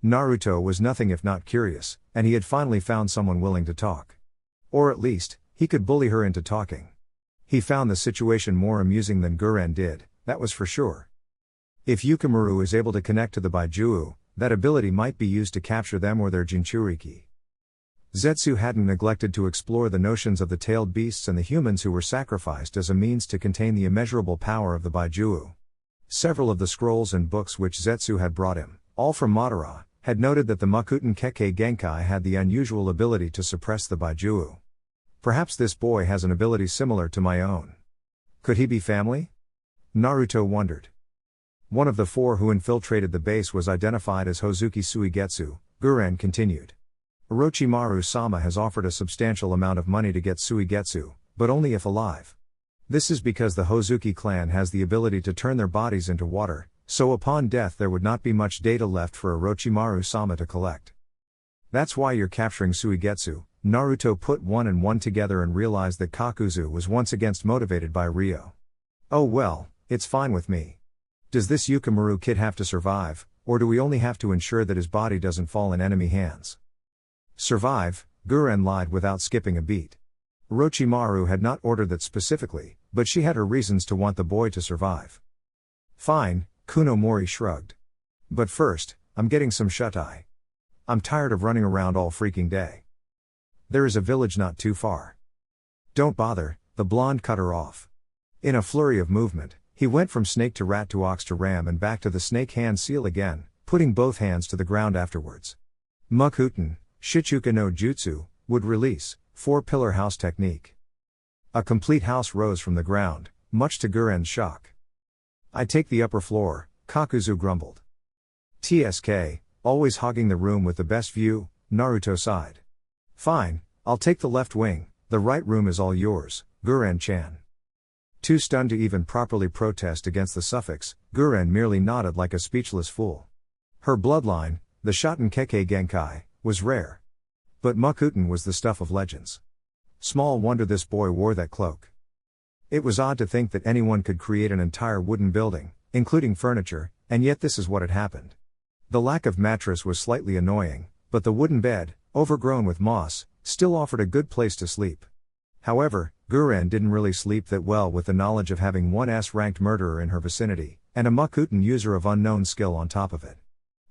Naruto was nothing if not curious, and he had finally found someone willing to talk. Or at least, he could bully her into talking. He found the situation more amusing than Guren did, that was for sure. If Yukimaru is able to connect to the Baijuu, that ability might be used to capture them or their Jinchuriki. Zetsu hadn't neglected to explore the notions of the tailed beasts and the humans who were sacrificed as a means to contain the immeasurable power of the Baijuu. Several of the scrolls and books which Zetsu had brought him, all from Madara, had noted that the Mokuton Kekkei Genkai had the unusual ability to suppress the Baijuu. Perhaps this boy has an ability similar to my own. Could he be family? Naruto wondered. One of the four who infiltrated the base was identified as Hozuki Suigetsu, Guren continued. Orochimaru-sama has offered a substantial amount of money to get Suigetsu, but only if alive. This is because the Hozuki clan has the ability to turn their bodies into water, so upon death there would not be much data left for Orochimaru-sama to collect. That's why you're capturing Suigetsu. Naruto put one and one together and realized that Kakuzu was once again motivated by Ryo. Oh well, it's fine with me. Does this Yukimaru kid have to survive, or do we only have to ensure that his body doesn't fall in enemy hands? Survive, Guren lied without skipping a beat. Orochimaru had not ordered that specifically, but she had her reasons to want the boy to survive. Fine, Kuno Mori shrugged. But first, I'm getting some shut-eye. I'm tired of running around all freaking day. There is a village not too far. Don't bother, the blonde cut her off. In a flurry of movement, he went from snake to rat to ox to ram and back to the snake hand seal again, putting both hands to the ground afterwards. Mokuton, Shichuka no Jutsu, would release, 4-pillar house technique. A complete house rose from the ground, much to Guren's shock. I take the upper floor, Kakuzu grumbled. TSK, always hogging the room with the best view, Naruto sighed. Fine, I'll take the left wing, the right room is all yours, Guren-chan. Too stunned to even properly protest against the suffix, Guren merely nodded like a speechless fool. Her bloodline, the Shoten Kekkei Genkai, was rare. But Mokuton was the stuff of legends. Small wonder this boy wore that cloak. It was odd to think that anyone could create an entire wooden building, including furniture, and yet this is what had happened. The lack of mattress was slightly annoying, but the wooden bed, overgrown with moss, still offered a good place to sleep. However, Guren didn't really sleep that well with the knowledge of having one S-ranked murderer in her vicinity, and a Mokuton user of unknown skill on top of it.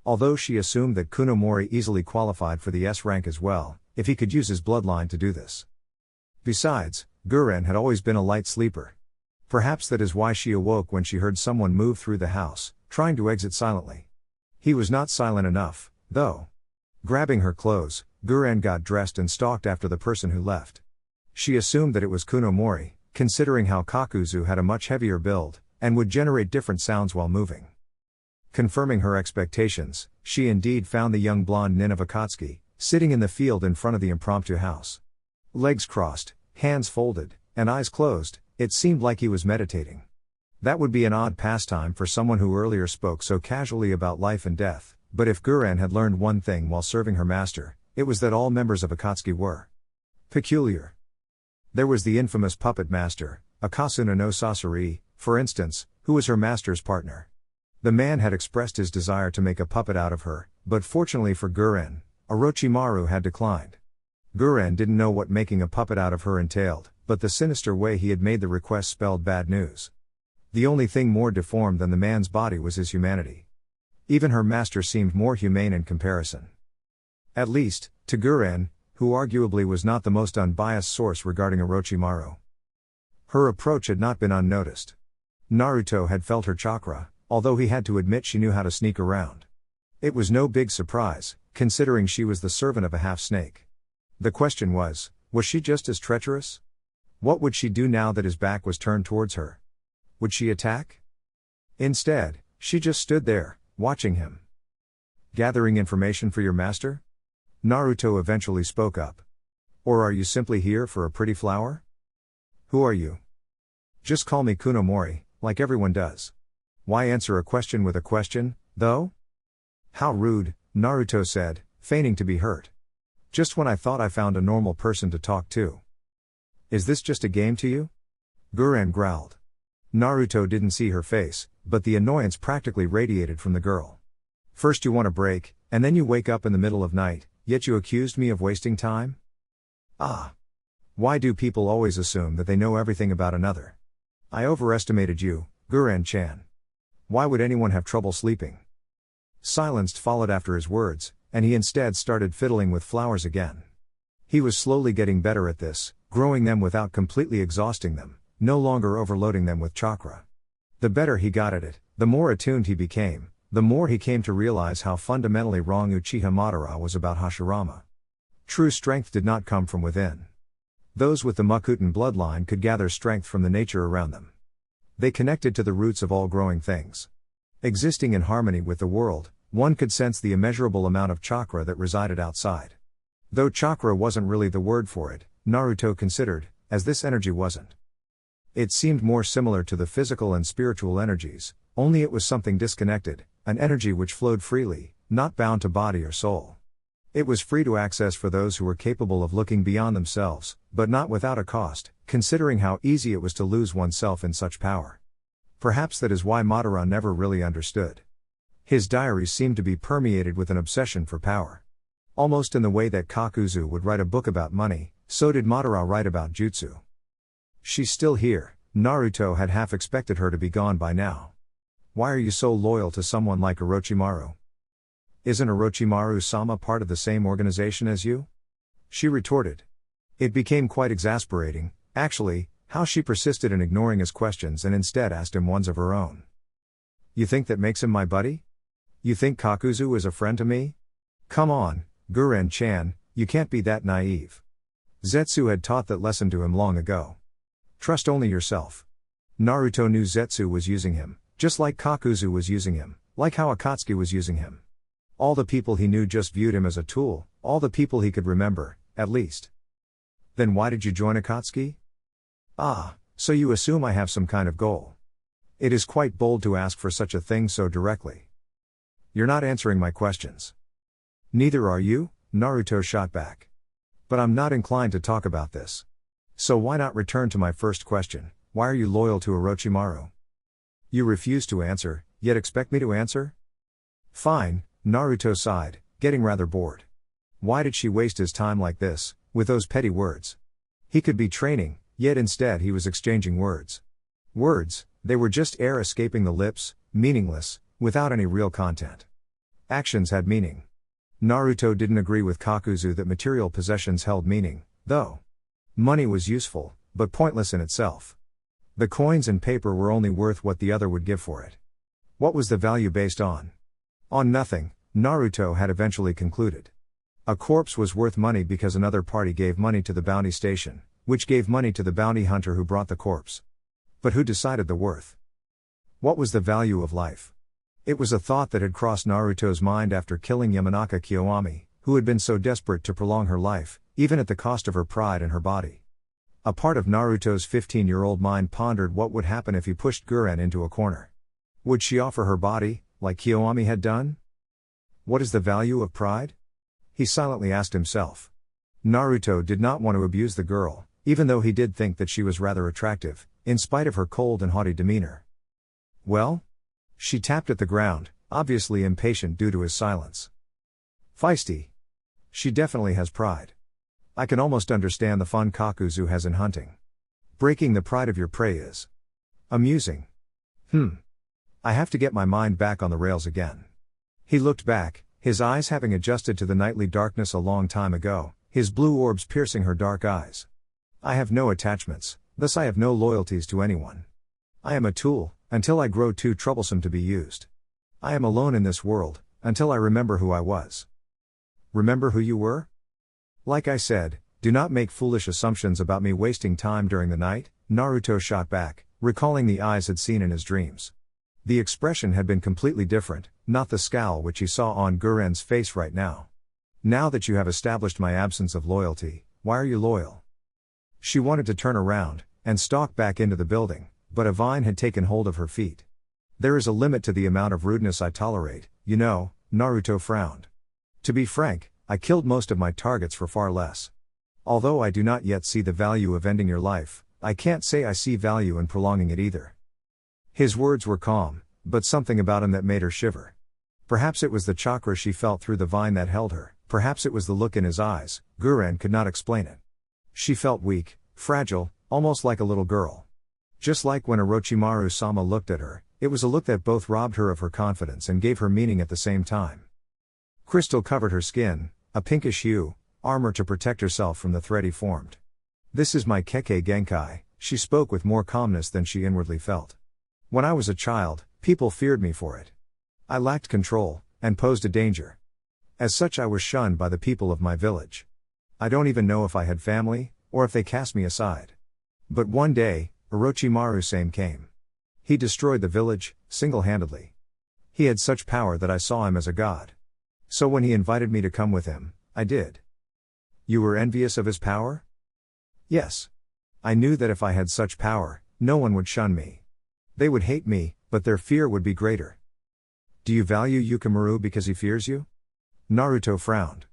Although she assumed that Kuno Mori easily qualified for the S-rank as well, if he could use his bloodline to do this. Besides, Guren had always been a light sleeper. Perhaps that is why she awoke when she heard someone move through the house, trying to exit silently. He was not silent enough, though. Grabbing her clothes, Guren got dressed and stalked after the person who left. She assumed that it was Kuno Mori, considering how Kakuzu had a much heavier build, and would generate different sounds while moving. Confirming her expectations, she indeed found the young blonde nin of Akatsuki, sitting in the field in front of the impromptu house. Legs crossed, hands folded, and eyes closed, it seemed like he was meditating. That would be an odd pastime for someone who earlier spoke so casually about life and death, but if Guren had learned one thing while serving her master, it was that all members of Akatsuki were peculiar. There was the infamous puppet master, Akasuna no Sasori, for instance, who was her master's partner. The man had expressed his desire to make a puppet out of her, but fortunately for Guren, Orochimaru had declined. Guren didn't know what making a puppet out of her entailed, but the sinister way he had made the request spelled bad news. The only thing more deformed than the man's body was his humanity. Even her master seemed more humane in comparison. At least, to Guren, who arguably was not the most unbiased source regarding Orochimaru. Her approach had not been unnoticed. Naruto had felt her chakra, although he had to admit she knew how to sneak around. It was no big surprise, considering she was the servant of a half-snake. The question was she just as treacherous? What would she do now that his back was turned towards her? Would she attack? Instead, she just stood there, watching him. Gathering information for your master? Naruto eventually spoke up. Or are you simply here for a pretty flower? Who are you? Just call me Kunomori, like everyone does. Why answer a question with a question, though? How rude, Naruto said, feigning to be hurt. Just when I thought I found a normal person to talk to. Is this just a game to you? Guren growled. Naruto didn't see her face, but the annoyance practically radiated from the girl. First you want a break, and then you wake up in the middle of night, yet you accused me of wasting time? Ah. Why do people always assume that they know everything about another? I overestimated you, Guren-chan. Why would anyone have trouble sleeping? Silence followed after his words, and he instead started fiddling with flowers again. He was slowly getting better at this, growing them without completely exhausting them, no longer overloading them with chakra. The better he got at it, the more attuned he became, the more he came to realize how fundamentally wrong Uchiha Madara was about Hashirama. True strength did not come from within. Those with the Mokuton bloodline could gather strength from the nature around them. They connected to the roots of all growing things. Existing in harmony with the world, one could sense the immeasurable amount of chakra that resided outside. Though chakra wasn't really the word for it, Naruto considered, as this energy wasn't. It seemed more similar to the physical and spiritual energies, only it was something disconnected, an energy which flowed freely, not bound to body or soul. It was free to access for those who were capable of looking beyond themselves, but not without a cost, considering how easy it was to lose oneself in such power. Perhaps that is why Madara never really understood. His diaries seemed to be permeated with an obsession for power. Almost in the way that Kakuzu would write a book about money, so did Madara write about jutsu. She's still here, Naruto had half expected her to be gone by now. Why are you so loyal to someone like Orochimaru? Isn't Orochimaru-sama part of the same organization as you? She retorted. It became quite exasperating, actually, how she persisted in ignoring his questions and instead asked him ones of her own. You think that makes him my buddy? You think Kakuzu is a friend to me? Come on, Guren-chan, you can't be that naive. Zetsu had taught that lesson to him long ago. Trust only yourself. Naruto knew Zetsu was using him, just like Kakuzu was using him, like how Akatsuki was using him. All the people he knew just viewed him as a tool, all the people he could remember, at least. Then why did you join Akatsuki? Ah, so you assume I have some kind of goal. It is quite bold to ask for such a thing so directly. You're not answering my questions. Neither are you, Naruto shot back. But I'm not inclined to talk about this. So why not return to my first question, why are you loyal to Orochimaru? You refuse to answer, yet expect me to answer? Fine, Naruto sighed, getting rather bored. Why did she waste his time like this, with those petty words? He could be training, yet instead he was exchanging words. Words, they were just air escaping the lips, meaningless, without any real content. Actions had meaning. Naruto didn't agree with Kakuzu that material possessions held meaning, though. Money was useful, but pointless in itself. The coins and paper were only worth what the other would give for it. What was the value based on? On nothing, Naruto had eventually concluded. A corpse was worth money because another party gave money to the bounty station, which gave money to the bounty hunter who brought the corpse. But who decided the worth? What was the value of life? It was a thought that had crossed Naruto's mind after killing Yamanaka Kiyoami, who had been so desperate to prolong her life, even at the cost of her pride and her body. A part of Naruto's 15-year-old mind pondered what would happen if he pushed Guren into a corner. Would she offer her body, like Kiyoami had done? What is the value of pride? He silently asked himself. Naruto did not want to abuse the girl, even though he did think that she was rather attractive, in spite of her cold and haughty demeanor. Well? She tapped at the ground, obviously impatient due to his silence. Feisty. She definitely has pride. I can almost understand the fun Kakuzu has in hunting. Breaking the pride of your prey is amusing. I have to get my mind back on the rails again. He looked back, his eyes having adjusted to the nightly darkness a long time ago, his blue orbs piercing her dark eyes. I have no attachments, Thus I have no loyalties to anyone. I am a tool, until I grow too troublesome to be used. I am alone in this world, until I remember who I was. Remember who you were? Like I said, do not make foolish assumptions about me wasting time during the night, Naruto shot back, recalling the eyes had seen in his dreams. The expression had been completely different, not the scowl which he saw on Guren's face right now. Now that you have established my absence of loyalty, why are you loyal? She wanted to turn around, and stalk back into the building, but a vine had taken hold of her feet. There is a limit to the amount of rudeness I tolerate, you know, Naruto frowned. To be frank, I killed most of my targets for far less. Although I do not yet see the value of ending your life, I can't say I see value in prolonging it either. His words were calm, but something about him that made her shiver. Perhaps it was the chakra she felt through the vine that held her, perhaps it was the look in his eyes, Guren could not explain it. She felt weak, fragile, almost like a little girl. Just like when Orochimaru-sama looked at her, it was a look that both robbed her of her confidence and gave her meaning at the same time. Crystal covered her skin, a pinkish hue, armor to protect herself from the threat he formed. This is my Kekkei Genkai, she spoke with more calmness than she inwardly felt. When I was a child, people feared me for it. I lacked control, and posed a danger. As such I was shunned by the people of my village. I don't even know if I had family, or if they cast me aside. But one day, Orochimaru-sama came. He destroyed the village, single-handedly. He had such power that I saw him as a god. So when he invited me to come with him, I did. You were envious of his power? Yes. I knew that if I had such power, no one would shun me. They would hate me, but their fear would be greater. Do you value Yukimaru because he fears you? Naruto frowned.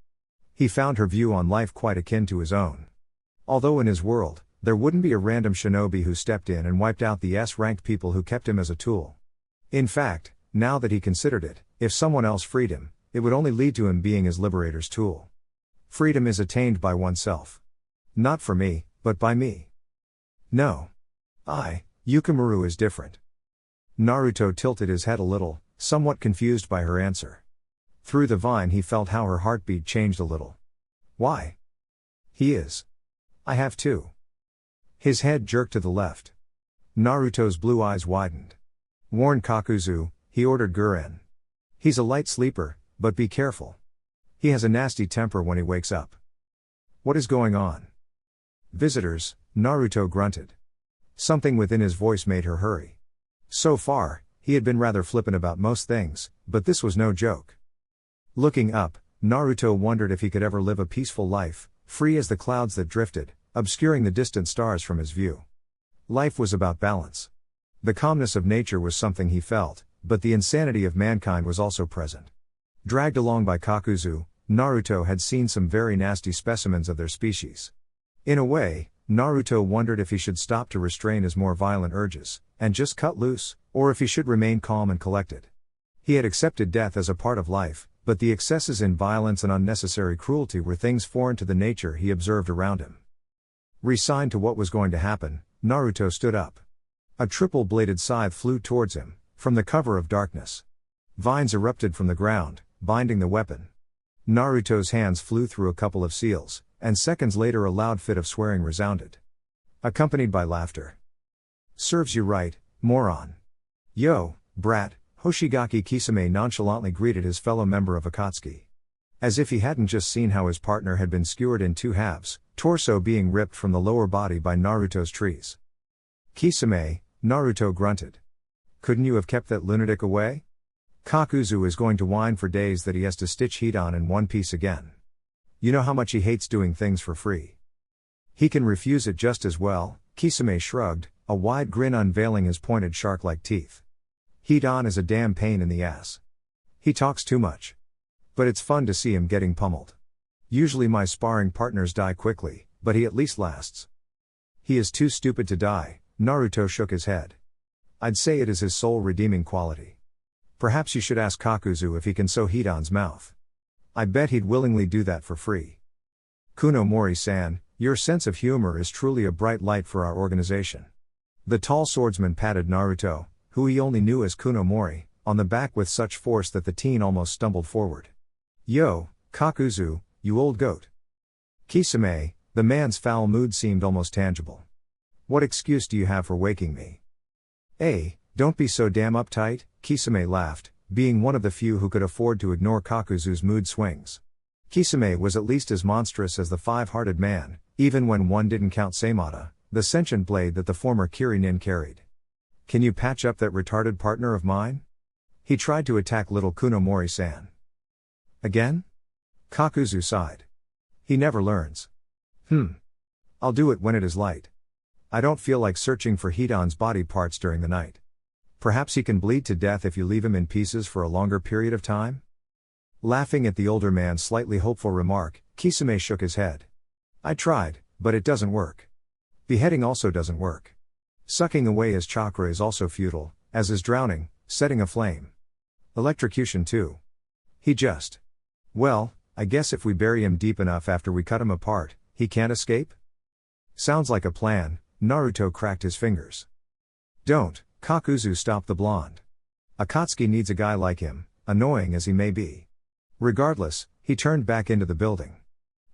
He found her view on life quite akin to his own. Although in his world, there wouldn't be a random shinobi who stepped in and wiped out the S-ranked people who kept him as a tool. In fact, now that he considered it, if someone else freed him, it would only lead to him being his liberator's tool. Freedom is attained by oneself. Not for me, but by me. No. Yukimaru is different. Naruto tilted his head a little, somewhat confused by her answer. Through the vine he felt how her heartbeat changed a little. Why? He is. I have too. His head jerked to the left. Naruto's blue eyes widened. Warn Kakuzu, he ordered Guren. He's a light sleeper, but be careful. He has a nasty temper when he wakes up. What is going on? Visitors, Naruto grunted. Something within his voice made her hurry. So far, he had been rather flippant about most things, but this was no joke. Looking up, Naruto wondered if he could ever live a peaceful life, free as the clouds that drifted, obscuring the distant stars from his view. Life was about balance. The calmness of nature was something he felt, but the insanity of mankind was also present. Dragged along by Kakuzu, Naruto had seen some very nasty specimens of their species. In a way, Naruto wondered if he should stop to restrain his more violent urges, and just cut loose, or if he should remain calm and collected. He had accepted death as a part of life, but the excesses in violence and unnecessary cruelty were things foreign to the nature he observed around him. Resigned to what was going to happen, Naruto stood up. A triple-bladed scythe flew towards him, from the cover of darkness. Vines erupted from the ground, binding the weapon. Naruto's hands flew through a couple of seals, and seconds later a loud fit of swearing resounded, accompanied by laughter. Serves you right, moron. Yo, brat, Hoshigaki Kisame nonchalantly greeted his fellow member of Akatsuki. As if he hadn't just seen how his partner had been skewered in two halves, torso being ripped from the lower body by Naruto's trees. Kisame, Naruto grunted. Couldn't you have kept that lunatic away? Kakuzu is going to whine for days that he has to stitch Hidan in one piece again. You know how much he hates doing things for free. He can refuse it just as well, Kisame shrugged, a wide grin unveiling his pointed shark-like teeth. Hidan is a damn pain in the ass. He talks too much. But it's fun to see him getting pummeled. Usually my sparring partners die quickly, but he at least lasts. He is too stupid to die, Naruto shook his head. I'd say it is his sole redeeming quality. Perhaps you should ask Kakuzu if he can sew Hidan's mouth. I bet he'd willingly do that for free. Kuno Mori-san, your sense of humor is truly a bright light for our organization. The tall swordsman patted Naruto, who he only knew as Kuno Mori, on the back with such force that the teen almost stumbled forward. Yo, Kakuzu, you old goat. Kisame, the man's foul mood seemed almost tangible. What excuse do you have for waking me? Don't be so damn uptight, Kisame laughed, being one of the few who could afford to ignore Kakuzu's mood swings. Kisame was at least as monstrous as the five-hearted man, even when one didn't count Seimata, the sentient blade that the former Kirinin carried. Can you patch up that retarded partner of mine? He tried to attack little Kunomori-san. Again? Kakuzu sighed. He never learns. I'll do it when it is light. I don't feel like searching for Hidan's body parts during the night. Perhaps he can bleed to death if you leave him in pieces for a longer period of time? Laughing at the older man's slightly hopeful remark, Kisame shook his head. I tried, but it doesn't work. Beheading also doesn't work. Sucking away his chakra is also futile, as is drowning, setting aflame. Electrocution too. Well, I guess if we bury him deep enough after we cut him apart, he can't escape? Sounds like a plan. Naruto cracked his fingers. Don't, Kakuzu stopped the blonde. Akatsuki needs a guy like him, annoying as he may be. Regardless, he turned back into the building.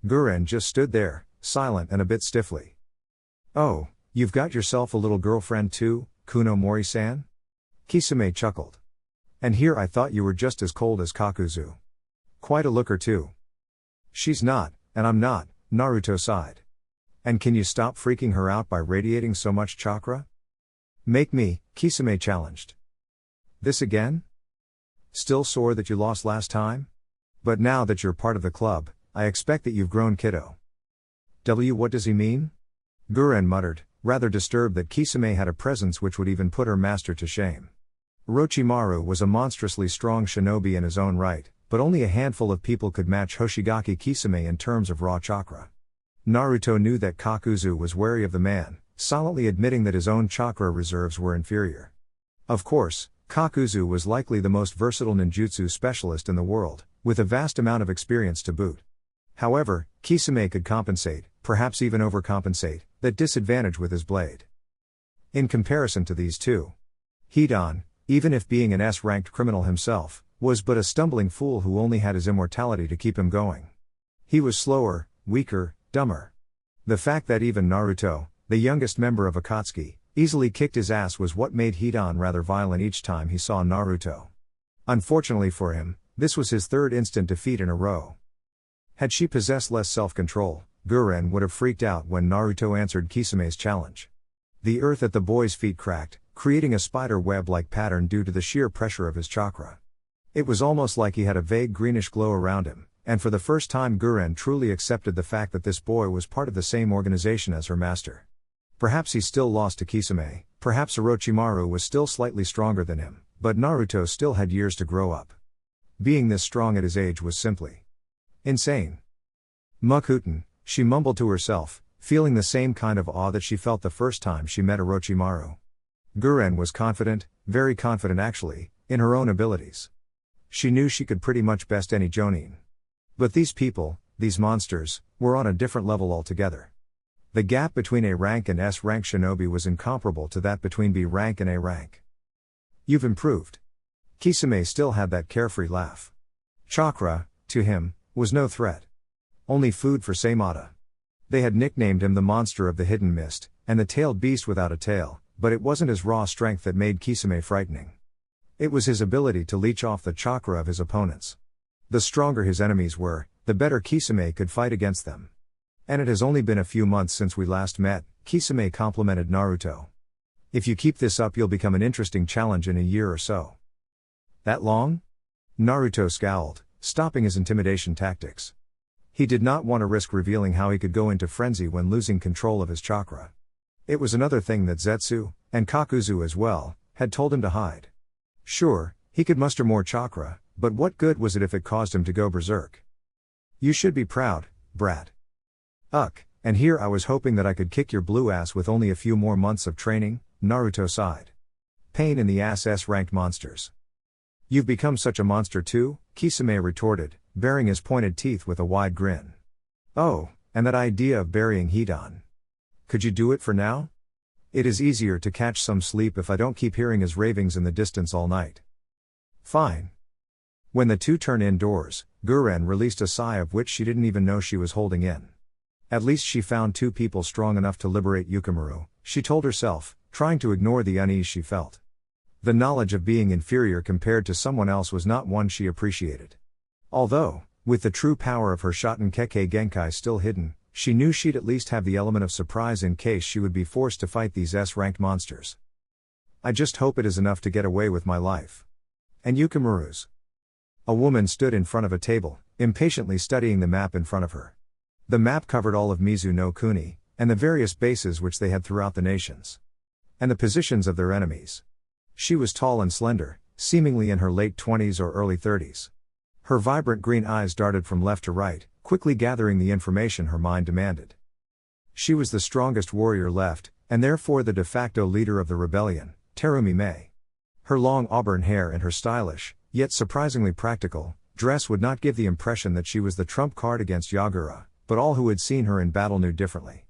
Guren just stood there, silent and a bit stiffly. Oh, you've got yourself a little girlfriend too, Kunomori-san? Kisame chuckled. And here I thought you were just as cold as Kakuzu. Quite a looker too. She's not, and I'm not, Naruto sighed. And can you stop freaking her out by radiating so much chakra? Make me, Kisame challenged. This again? Still sore that you lost last time? But now that you're part of the club, I expect that you've grown, kiddo. What does he mean? Guren muttered, rather disturbed that Kisame had a presence which would even put her master to shame. Orochimaru was a monstrously strong shinobi in his own right, but only a handful of people could match Hoshigaki Kisame in terms of raw chakra. Naruto knew that Kakuzu was wary of the man, silently admitting that his own chakra reserves were inferior. Of course, Kakuzu was likely the most versatile ninjutsu specialist in the world, with a vast amount of experience to boot. However, Kisame could compensate, perhaps even overcompensate, that disadvantage with his blade. In comparison to these two, Hidan, even if being an S-ranked criminal himself, was but a stumbling fool who only had his immortality to keep him going. He was slower, weaker, dumber. The fact that even Naruto, the youngest member of Akatsuki, easily kicked his ass was what made Hidan rather violent each time he saw Naruto. Unfortunately for him, this was his third instant defeat in a row. Had she possessed less self-control, Guren would have freaked out when Naruto answered Kisame's challenge. The earth at the boy's feet cracked, creating a spider web-like pattern due to the sheer pressure of his chakra. It was almost like he had a vague greenish glow around him, and for the first time Guren truly accepted the fact that this boy was part of the same organization as her master. Perhaps he still lost to Kisame, perhaps Orochimaru was still slightly stronger than him, but Naruto still had years to grow up. Being this strong at his age was simply insane. Mokuton, she mumbled to herself, feeling the same kind of awe that she felt the first time she met Orochimaru. Guren was confident, very confident actually, in her own abilities. She knew she could pretty much best any Jonin. But these people, these monsters, were on a different level altogether. The gap between A rank and S rank shinobi was incomparable to that between B rank and A rank. You've improved. Kisame still had that carefree laugh. Chakra, to him, was no threat. Only food for Seimata. They had nicknamed him the monster of the hidden mist, and the tailed beast without a tail, but it wasn't his raw strength that made Kisame frightening. It was his ability to leech off the chakra of his opponents. The stronger his enemies were, the better Kisame could fight against them. And it has only been a few months since we last met, Kisame complimented Naruto. If you keep this up you'll become an interesting challenge in a year or so. That long? Naruto scowled, stopping his intimidation tactics. He did not want to risk revealing how he could go into frenzy when losing control of his chakra. It was another thing that Zetsu, and Kakuzu as well, had told him to hide. Sure, he could muster more chakra, but what good was it if it caused him to go berserk? You should be proud, brat. And here I was hoping that I could kick your blue ass with only a few more months of training, Naruto sighed. Pain in the ass S-ranked monsters. You've become such a monster too, Kisame retorted, baring his pointed teeth with a wide grin. Oh, and that idea of burying Hidan. Could you do it for now? It is easier to catch some sleep if I don't keep hearing his ravings in the distance all night. Fine. When the two turned indoors, Guren released a sigh of which she didn't even know she was holding in. At least she found two people strong enough to liberate Yukimaru, she told herself, trying to ignore the unease she felt. The knowledge of being inferior compared to someone else was not one she appreciated. Although, with the true power of her Shotenkeke Genkai still hidden, she knew she'd at least have the element of surprise in case she would be forced to fight these S-ranked monsters. I just hope it is enough to get away with my life. And Yukimaru's. A woman stood in front of a table, impatiently studying the map in front of her. The map covered all of Mizu no Kuni, and the various bases which they had throughout the nations. And the positions of their enemies. She was tall and slender, seemingly in her late 20s or early 30s. Her vibrant green eyes darted from left to right, quickly gathering the information her mind demanded. She was the strongest warrior left, and therefore the de facto leader of the rebellion, Terumi Mei. Her long auburn hair and her stylish, yet surprisingly practical, dress would not give the impression that she was the trump card against Yagura, but all who had seen her in battle knew differently.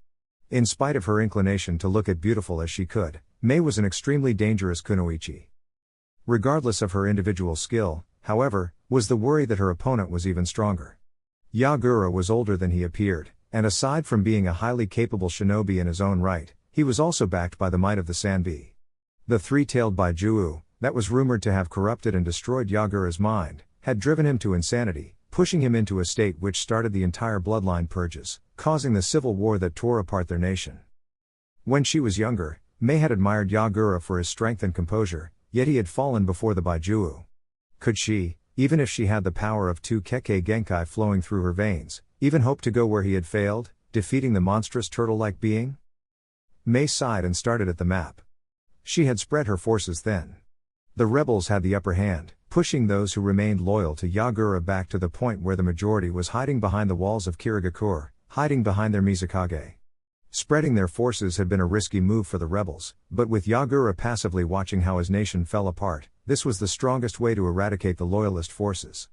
In spite of her inclination to look as beautiful as she could, Mei was an extremely dangerous kunoichi. Regardless of her individual skill, however, was the worry that her opponent was even stronger. Yagura was older than he appeared, and aside from being a highly capable shinobi in his own right, he was also backed by the might of the Sanbi. The three-tailed Baijuu, that was rumored to have corrupted and destroyed Yagura's mind, had driven him to insanity, pushing him into a state which started the entire bloodline purges, causing the civil war that tore apart their nation. When she was younger, Mei had admired Yagura for his strength and composure, yet he had fallen before the Baijuu. Could she, even if she had the power of 2 Kekkei Genkai flowing through her veins, even hope to go where he had failed, defeating the monstrous turtle-like being? Mei sighed and started at the map. She had spread her forces thin. The rebels had the upper hand, pushing those who remained loyal to Yagura back to the point where the majority was hiding behind the walls of Kirigakure, hiding behind their Mizukage. Spreading their forces had been a risky move for the rebels, but with Yagura passively watching how his nation fell apart, this was the strongest way to eradicate the loyalist forces.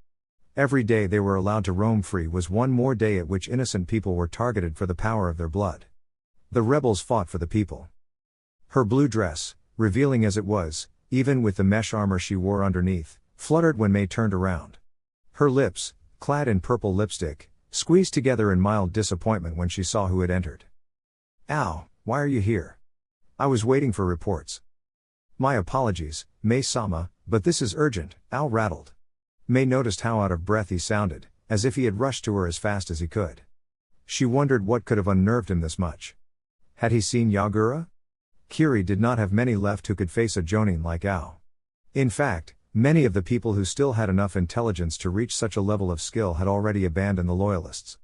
Every day they were allowed to roam free was one more day at which innocent people were targeted for the power of their blood. The rebels fought for the people. Her blue dress, revealing as it was, even with the mesh armor she wore underneath, fluttered when Mei turned around. Her lips, clad in purple lipstick, squeezed together in mild disappointment when she saw who had entered. "Ow, why are you here? I was waiting for reports." "My apologies, Mei-sama, but this is urgent," Ao rattled. Mei noticed how out of breath he sounded, as if he had rushed to her as fast as he could. She wondered what could have unnerved him this much. Had he seen Yagura? Kiri did not have many left who could face a jonin like Ao. In fact, many of the people who still had enough intelligence to reach such a level of skill had already abandoned the loyalists.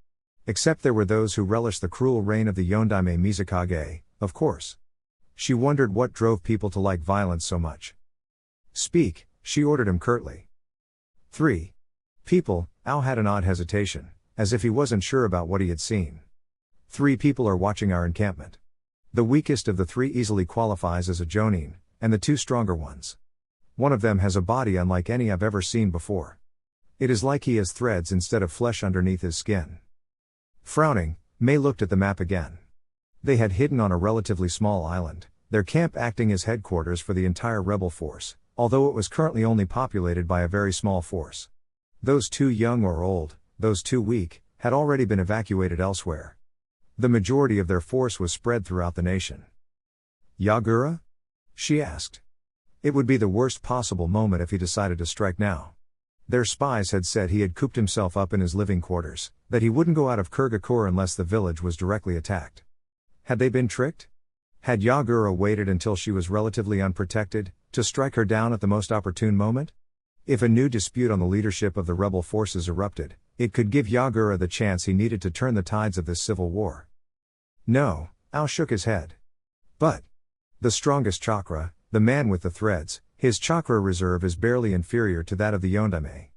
Except there were those who relished the cruel reign of the Yondaime Mizukage, of course. She wondered what drove people to like violence so much. "Speak," she ordered him curtly. 3. People, Ao had an odd hesitation, as if he wasn't sure about what he had seen. 3 people are watching our encampment. The weakest of the 3 easily qualifies as a jonin, and the 2 stronger ones. One of them has a body unlike any I've ever seen before. It is like he has threads instead of flesh underneath his skin. Frowning, Mei looked at the map again. They had hidden on a relatively small island, their camp acting as headquarters for the entire rebel force, although it was currently only populated by a very small force. Those 2 young or old, those 2 weak, had already been evacuated elsewhere. The majority of their force was spread throughout the nation. "Yagura?" she asked. It would be the worst possible moment if he decided to strike now. Their spies had said he had cooped himself up in his living quarters, that he wouldn't go out of Kirigakure unless the village was directly attacked. Had they been tricked? Had Yagura waited until she was relatively unprotected, to strike her down at the most opportune moment? If a new dispute on the leadership of the rebel forces erupted, it could give Yagura the chance he needed to turn the tides of this civil war. No, Ao shook his head. But the strongest chakra, the man with the threads, his chakra reserve is barely inferior to that of the Yondaime.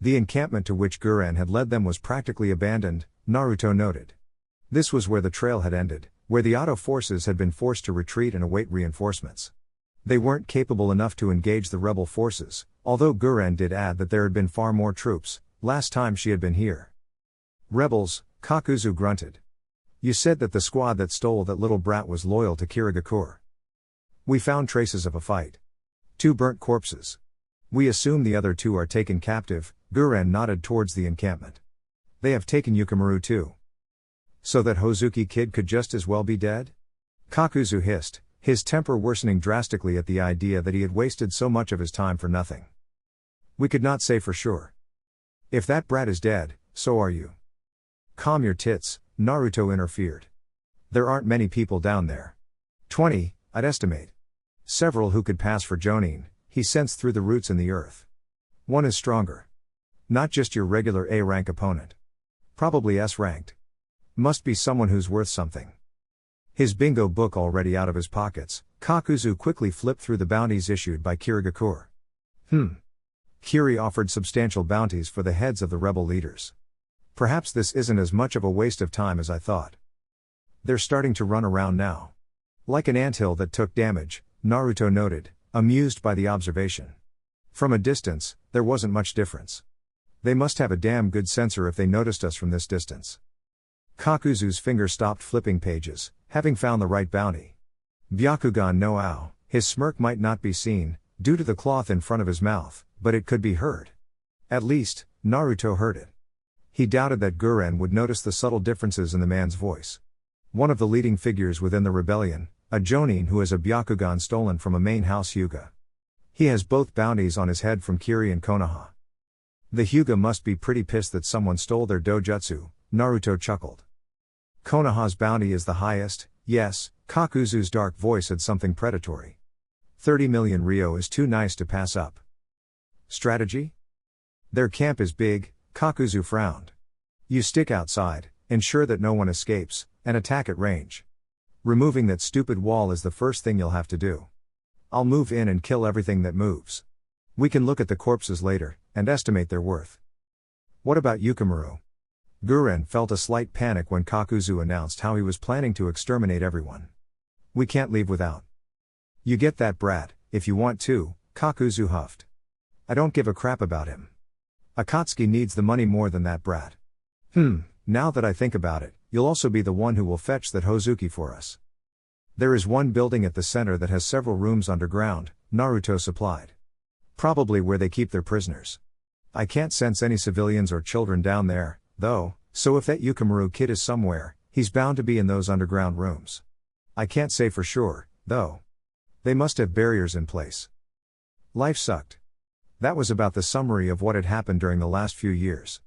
The encampment to which Guren had led them was practically abandoned, Naruto noted. This was where the trail had ended, where the Oto forces had been forced to retreat and await reinforcements. They weren't capable enough to engage the rebel forces, although Guren did add that there had been far more troops, last time she had been here. "Rebels," Kakuzu grunted. "You said that the squad that stole that little brat was loyal to Kirigakure. We found traces of a fight. 2 burnt corpses. We assume the other 2 are taken captive." Guren nodded towards the encampment. "They have taken Yukimaru too. So that Hozuki kid could just as well be dead?" Kakuzu hissed, his temper worsening drastically at the idea that he had wasted so much of his time for nothing. We could not say for sure. If that brat is dead, so are you. Calm your tits, Naruto interfered. There aren't many people down there. 20, I'd estimate. Several who could pass for Jonin, he sensed through the roots in the earth. One is stronger. Not just your regular A-rank opponent. Probably S-ranked. Must be someone who's worth something. His bingo book already out of his pockets, Kakuzu quickly flipped through the bounties issued by Kirigakure. Kiri offered substantial bounties for the heads of the rebel leaders. Perhaps this isn't as much of a waste of time as I thought. They're starting to run around now. Like an anthill that took damage, Naruto noted, amused by the observation. From a distance, there wasn't much difference. They must have a damn good sensor if they noticed us from this distance. Kakuzu's finger stopped flipping pages, having found the right bounty. Byakugan no Ao, his smirk might not be seen, due to the cloth in front of his mouth, but it could be heard. At least, Naruto heard it. He doubted that Guren would notice the subtle differences in the man's voice. One of the leading figures within the rebellion, a Jonin who has a Byakugan stolen from a main house Hyuga. He has both bounties on his head from Kiri and Konoha. The Hyuga must be pretty pissed that someone stole their dojutsu, Naruto chuckled. Konoha's bounty is the highest, yes, Kakuzu's dark voice had something predatory. 30 million Ryo is too nice to pass up. Strategy? Their camp is big, Kakuzu frowned. You stick outside, ensure that no one escapes, and attack at range. Removing that stupid wall is the first thing you'll have to do. I'll move in and kill everything that moves. We can look at the corpses later, and estimate their worth. What about Yukimaru? Guren felt a slight panic when Kakuzu announced how he was planning to exterminate everyone. We can't leave without. You get that brat, if you want to, Kakuzu huffed. I don't give a crap about him. Akatsuki needs the money more than that brat. Now that I think about it, you'll also be the one who will fetch that Hozuki for us. There is one building at the center that has several rooms underground, Naruto supplied. Probably where they keep their prisoners. I can't sense any civilians or children down there, though, so if that Yukimaru kid is somewhere, he's bound to be in those underground rooms. I can't say for sure, though. They must have barriers in place. Life sucked. That was about the summary of what had happened during the last few years.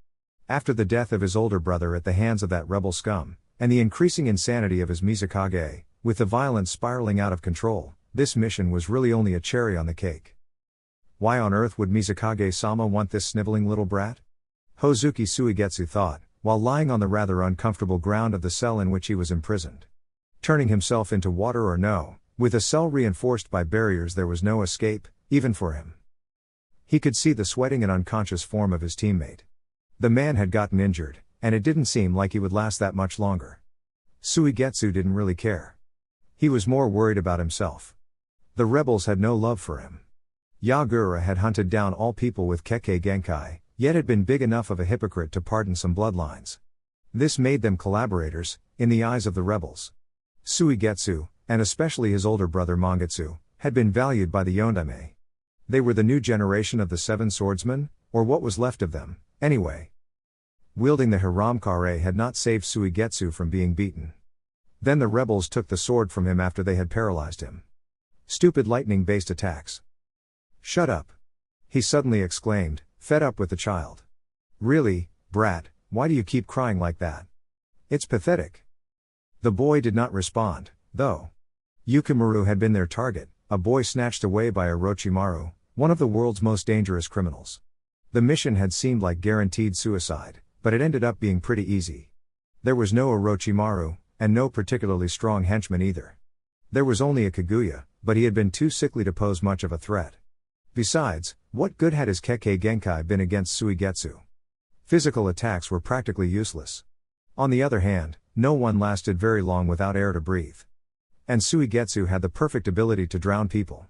After the death of his older brother at the hands of that rebel scum, and the increasing insanity of his Mizukage, with the violence spiraling out of control, this mission was really only a cherry on the cake. Why on earth would Mizukage-sama want this sniveling little brat? Hozuki Suigetsu thought, while lying on the rather uncomfortable ground of the cell in which he was imprisoned. Turning himself into water or no, with a cell reinforced by barriers there was no escape, even for him. He could see the sweating and unconscious form of his teammate. The man had gotten injured, and it didn't seem like he would last that much longer. Suigetsu didn't really care. He was more worried about himself. The rebels had no love for him. Yagura had hunted down all people with Kekkei Genkai, yet had been big enough of a hypocrite to pardon some bloodlines. This made them collaborators, in the eyes of the rebels. Suigetsu, and especially his older brother Mangetsu, had been valued by the Yondaime. They were the new generation of the Seven Swordsmen, or what was left of them, anyway. Wielding the Hiramkare had not saved Suigetsu from being beaten. Then the rebels took the sword from him after they had paralyzed him. Stupid lightning-based attacks. Shut up! He suddenly exclaimed, fed up with the child. Really, brat, why do you keep crying like that? It's pathetic. The boy did not respond, though. Yukimaru had been their target, a boy snatched away by Orochimaru, one of the world's most dangerous criminals. The mission had seemed like guaranteed suicide, but it ended up being pretty easy. There was no Orochimaru, and no particularly strong henchman either. There was only a Kaguya, but he had been too sickly to pose much of a threat. Besides, what good had his Kekkei Genkai been against Suigetsu? Physical attacks were practically useless. On the other hand, no one lasted very long without air to breathe. And Suigetsu had the perfect ability to drown people.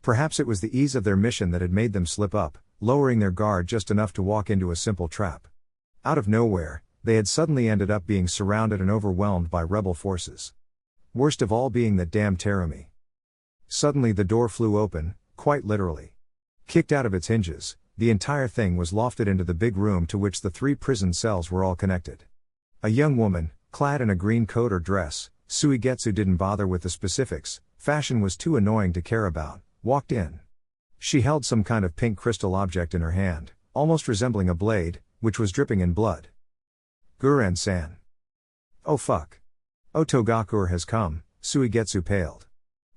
Perhaps it was the ease of their mission that had made them slip up, lowering their guard just enough to walk into a simple trap. Out of nowhere, they had suddenly ended up being surrounded and overwhelmed by rebel forces. Worst of all being that damn Terumi. Suddenly the door flew open, quite literally. Kicked out of its hinges, the entire thing was lofted into the big room to which the 3 prison cells were all connected. A young woman, clad in a green coat or dress, Suigetsu didn't bother with the specifics, fashion was too annoying to care about, walked in. She held some kind of pink crystal object in her hand, almost resembling a blade, which was dripping in blood. Guren-san. Oh fuck. Otogakure has come, Suigetsu paled.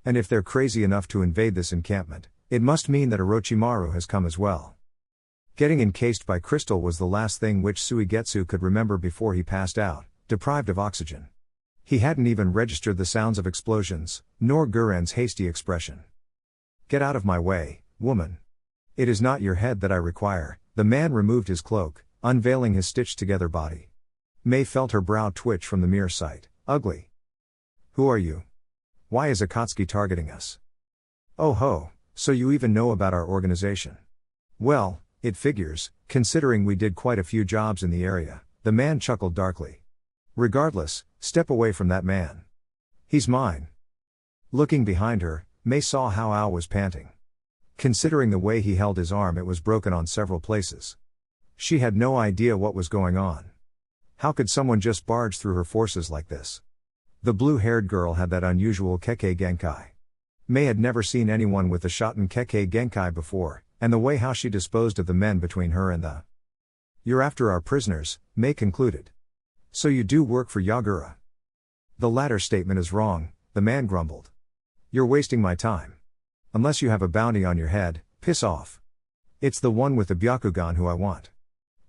And if they're crazy enough to invade this encampment, it must mean that Orochimaru has come as well. Getting encased by crystal was the last thing which Suigetsu could remember before he passed out, deprived of oxygen. He hadn't even registered the sounds of explosions, nor Guren's hasty expression. Get out of my way, woman. It is not your head that I require. The man removed his cloak, unveiling his stitched-together body. May felt her brow twitch from the mere sight. Ugly. Who are you? Why is Akatsuki targeting us? Oh ho, so you even know about our organization. Well, it figures, considering we did quite a few jobs in the area, the man chuckled darkly. Regardless, step away from that man. He's mine. Looking behind her, May saw how Ao was panting. Considering the way he held his arm, it was broken on several places. She had no idea what was going on. How could someone just barge through her forces like this? The blue-haired girl had that unusual Kekkei Genkai. May had never seen anyone with the Shoten Kekkei Genkai before, and the way how she disposed of the men between her and the... You're after our prisoners, May concluded. So you do work for Yagura? The latter statement is wrong, the man grumbled. You're wasting my time. Unless you have a bounty on your head, piss off. It's the one with the Byakugan who I want.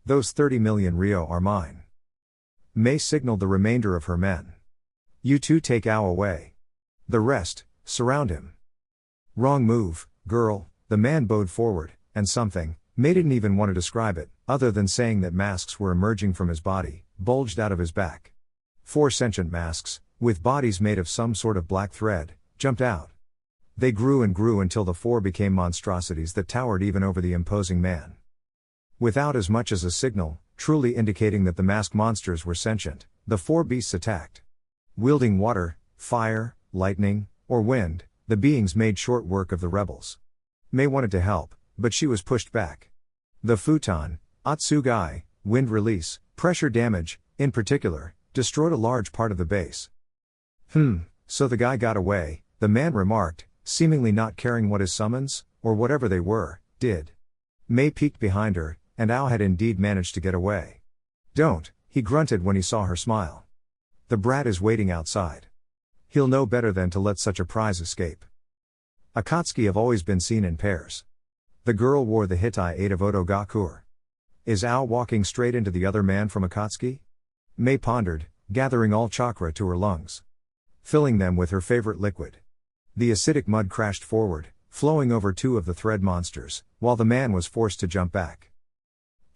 Those 30 million ryo are mine. May signaled the remainder of her men. You two take Ao away. The rest, surround him. Wrong move, girl, the man bowed forward, and something, May didn't even want to describe it, other than saying that masks were emerging from his body, bulged out of his back. 4 sentient masks, with bodies made of some sort of black thread, jumped out. They grew and grew until the 4 became monstrosities that towered even over the imposing man. Without as much as a signal, truly indicating that the masked monsters were sentient, the 4 beasts attacked. Wielding water, fire, lightning, or wind, the beings made short work of the rebels. May wanted to help, but she was pushed back. The futon, Atsugai, wind release, pressure damage, in particular, destroyed a large part of the base. So the guy got away, the man remarked, seemingly not caring what his summons, or whatever they were, did. May peeked behind her, and Ao had indeed managed to get away. Don't, he grunted when he saw her smile. The brat is waiting outside. He'll know better than to let such a prize escape. Akatsuki have always been seen in pairs. The girl wore the Hittite 8 of Otogakure. Is Ao walking straight into the other man from Akatsuki? May pondered, gathering all chakra to her lungs. Filling them with her favorite liquid. The acidic mud crashed forward, flowing over 2 of the thread monsters, while the man was forced to jump back.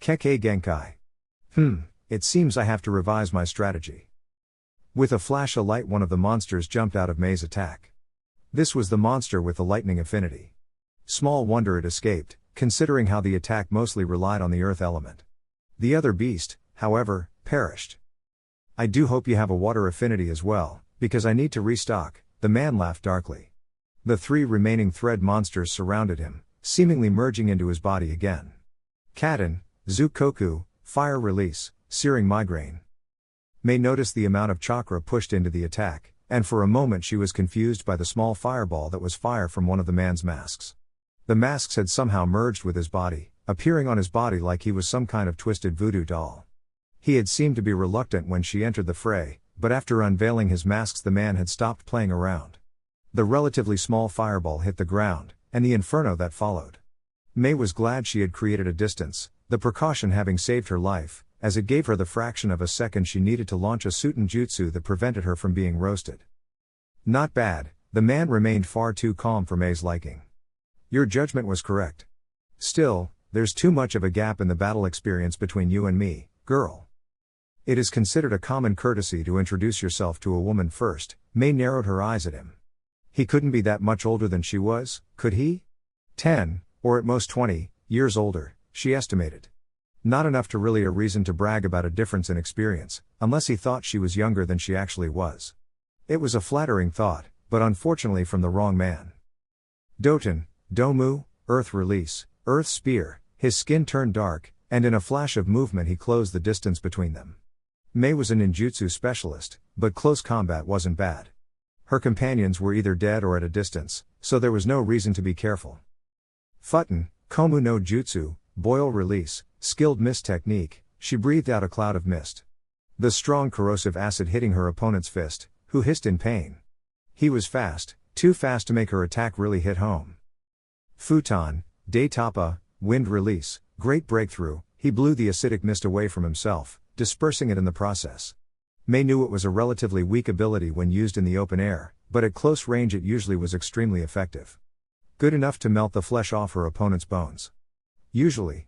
Kekkei Genkai. It seems I have to revise my strategy. With a flash of light, one of the monsters jumped out of May's attack. This was the monster with the lightning affinity. Small wonder it escaped, considering how the attack mostly relied on the earth element. The other beast, however, perished. I do hope you have a water affinity as well, because I need to restock, the man laughed darkly. The 3 remaining thread monsters surrounded him, seemingly merging into his body again. Katen, Zukoku, fire release, searing migraine. May noticed the amount of chakra pushed into the attack, and for a moment she was confused by the small fireball that was fire from one of the man's masks. The masks had somehow merged with his body, appearing on his body like he was some kind of twisted voodoo doll. He had seemed to be reluctant when she entered the fray, but after unveiling his masks the man had stopped playing around. The relatively small fireball hit the ground, and the inferno that followed. May was glad she had created a distance, the precaution having saved her life, as it gave her the fraction of a second she needed to launch a Suten jutsu that prevented her from being roasted. Not bad, the man remained far too calm for May's liking. Your judgment was correct. Still, there's too much of a gap in the battle experience between you and me, girl. It is considered a common courtesy to introduce yourself to a woman first. May narrowed her eyes at him. He couldn't be that much older than she was, could he? 10, or at most 20, years older, she estimated. Not enough to really a reason to brag about a difference in experience, unless he thought she was younger than she actually was. It was a flattering thought, but unfortunately from the wrong man. Doten, Domu, Earth Release, Earth Spear, his skin turned dark, and in a flash of movement he closed the distance between them. Mei was a ninjutsu specialist, but close combat wasn't bad. Her companions were either dead or at a distance, so there was no reason to be careful. Futon, Komu no Jutsu, boil release, skilled mist technique, she breathed out a cloud of mist. The strong corrosive acid hitting her opponent's fist, who hissed in pain. He was fast, too fast to make her attack really hit home. Futon, De Tapa, wind release, great breakthrough, he blew the acidic mist away from himself, dispersing it in the process. Mei knew it was a relatively weak ability when used in the open air, but at close range it usually was extremely effective. Good enough to melt the flesh off her opponent's bones. Usually.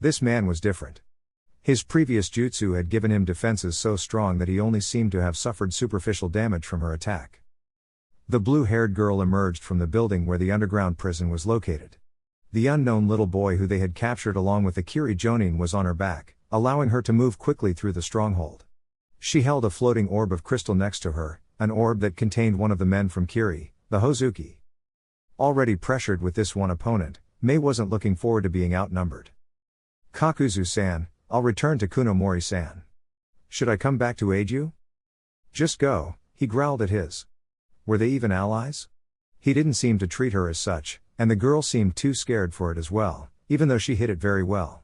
This man was different. His previous jutsu had given him defenses so strong that he only seemed to have suffered superficial damage from her attack. The blue-haired girl emerged from the building where the underground prison was located. The unknown little boy who they had captured along with the Kiri Jonin was on her back, allowing her to move quickly through the stronghold. She held a floating orb of crystal next to her, an orb that contained one of the men from Kiri, the Hozuki. Already pressured with this one opponent, Mei wasn't looking forward to being outnumbered. Kakuzu-san, I'll return to Kunomori-san. Should I come back to aid you? Just go, he growled at his. Were they even allies? He didn't seem to treat her as such, and the girl seemed too scared for it as well, even though she hid it very well.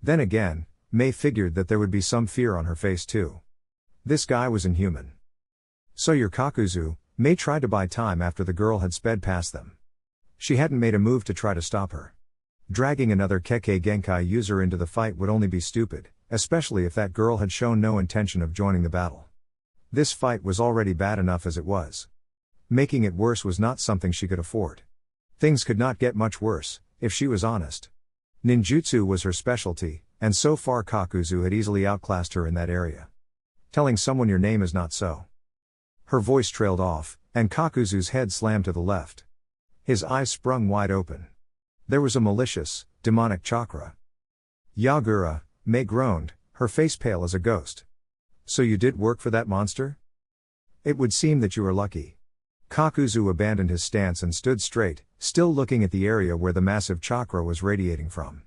Then again, Mei figured that there would be some fear on her face too. This guy was inhuman. So you're Kakuzu, Mei tried to buy time after the girl had sped past them. She hadn't made a move to try to stop her. Dragging another Kekkei Genkai user into the fight would only be stupid, especially if that girl had shown no intention of joining the battle. This fight was already bad enough as it was. Making it worse was not something she could afford. Things could not get much worse, if she was honest. Ninjutsu was her specialty, and so far Kakuzu had easily outclassed her in that area. Telling someone your name is not so. Her voice trailed off, and Kakuzu's head slammed to the left. His eyes sprung wide open. There was a malicious, demonic chakra. Yagura, Mei groaned, her face pale as a ghost. So you did work for that monster? It would seem that you are lucky. Kakuzu abandoned his stance and stood straight, still looking at the area where the massive chakra was radiating from.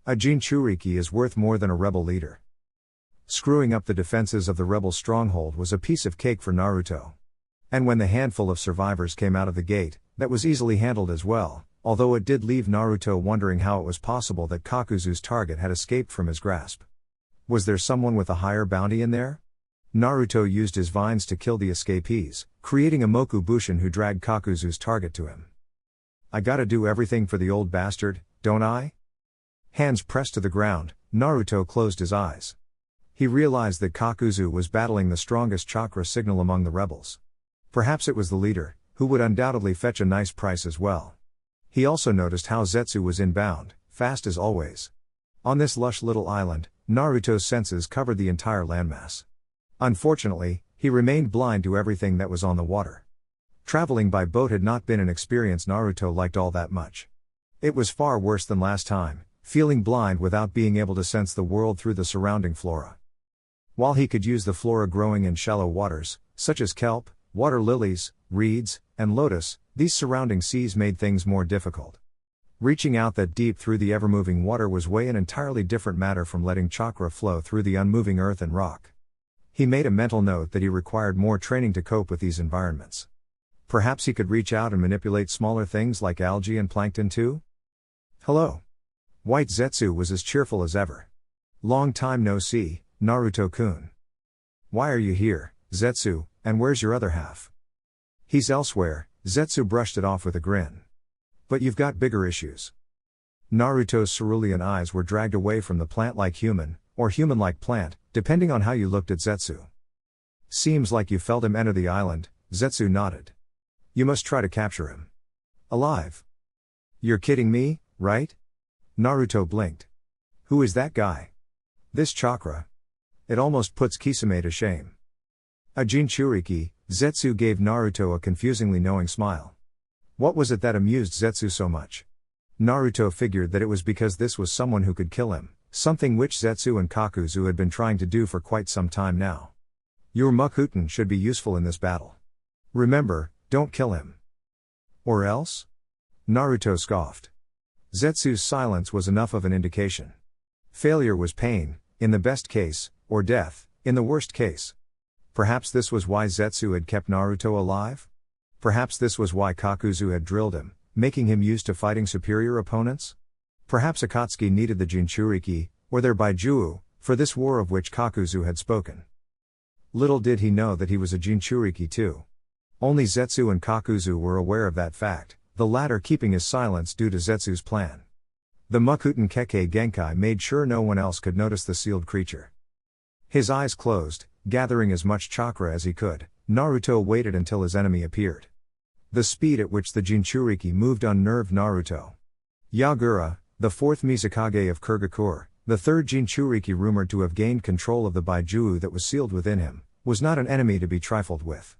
A Jinchuriki is worth more than a rebel leader. Screwing up the defenses of the rebel stronghold was a piece of cake for Naruto. And when the handful of survivors came out of the gate, that was easily handled as well, although it did leave Naruto wondering how it was possible that Kakuzu's target had escaped from his grasp. Was there someone with a higher bounty in there? Naruto used his vines to kill the escapees, creating a Moku Bushin who dragged Kakuzu's target to him. I gotta do everything for the old bastard, don't I? Hands pressed to the ground, Naruto closed his eyes. He realized that Kakuzu was battling the strongest chakra signal among the rebels. Perhaps it was the leader, who would undoubtedly fetch a nice price as well. He also noticed how Zetsu was inbound, fast as always. On this lush little island, Naruto's senses covered the entire landmass. Unfortunately, he remained blind to everything that was on the water. Traveling by boat had not been an experience Naruto liked all that much. It was far worse than last time, feeling blind without being able to sense the world through the surrounding flora. While he could use the flora growing in shallow waters, such as kelp, water lilies, reeds, and lotus, these surrounding seas made things more difficult. Reaching out that deep through the ever-moving water was way an entirely different matter from letting chakra flow through the unmoving earth and rock. He made a mental note that he required more training to cope with these environments. Perhaps he could reach out and manipulate smaller things like algae and plankton too? Hello. White Zetsu was as cheerful as ever. Long time no see, Naruto-kun. Why are you here, Zetsu, and where's your other half? He's elsewhere, Zetsu brushed it off with a grin. But you've got bigger issues. Naruto's cerulean eyes were dragged away from the plant-like human, or human-like plant, depending on how you looked at Zetsu. Seems like you felt him enter the island, Zetsu nodded. You must try to capture him. Alive. You're kidding me, right? Naruto blinked. Who is that guy? This chakra. It almost puts Kisame to shame. A Jinchuriki, Zetsu gave Naruto a confusingly knowing smile. What was it that amused Zetsu so much? Naruto figured that it was because this was someone who could kill him, something which Zetsu and Kakuzu had been trying to do for quite some time now. Your Mokuton should be useful in this battle. Remember, don't kill him. Or else? Naruto scoffed. Zetsu's silence was enough of an indication. Failure was pain, in the best case, or death, in the worst case. Perhaps this was why Zetsu had kept Naruto alive? Perhaps this was why Kakuzu had drilled him, making him used to fighting superior opponents? Perhaps Akatsuki needed the Jinchuriki, or their Baijuu, for this war of which Kakuzu had spoken. Little did he know that he was a Jinchuriki too. Only Zetsu and Kakuzu were aware of that fact, the latter keeping his silence due to Zetsu's plan. The Mokuton Kekkei Genkai made sure no one else could notice the sealed creature. His eyes closed, gathering as much chakra as he could, Naruto waited until his enemy appeared. The speed at which the Jinchuriki moved unnerved Naruto. Yagura, the fourth Mizukage of Kurgakure, the third Jinchuriki rumored to have gained control of the Baijuu that was sealed within him, was not an enemy to be trifled with.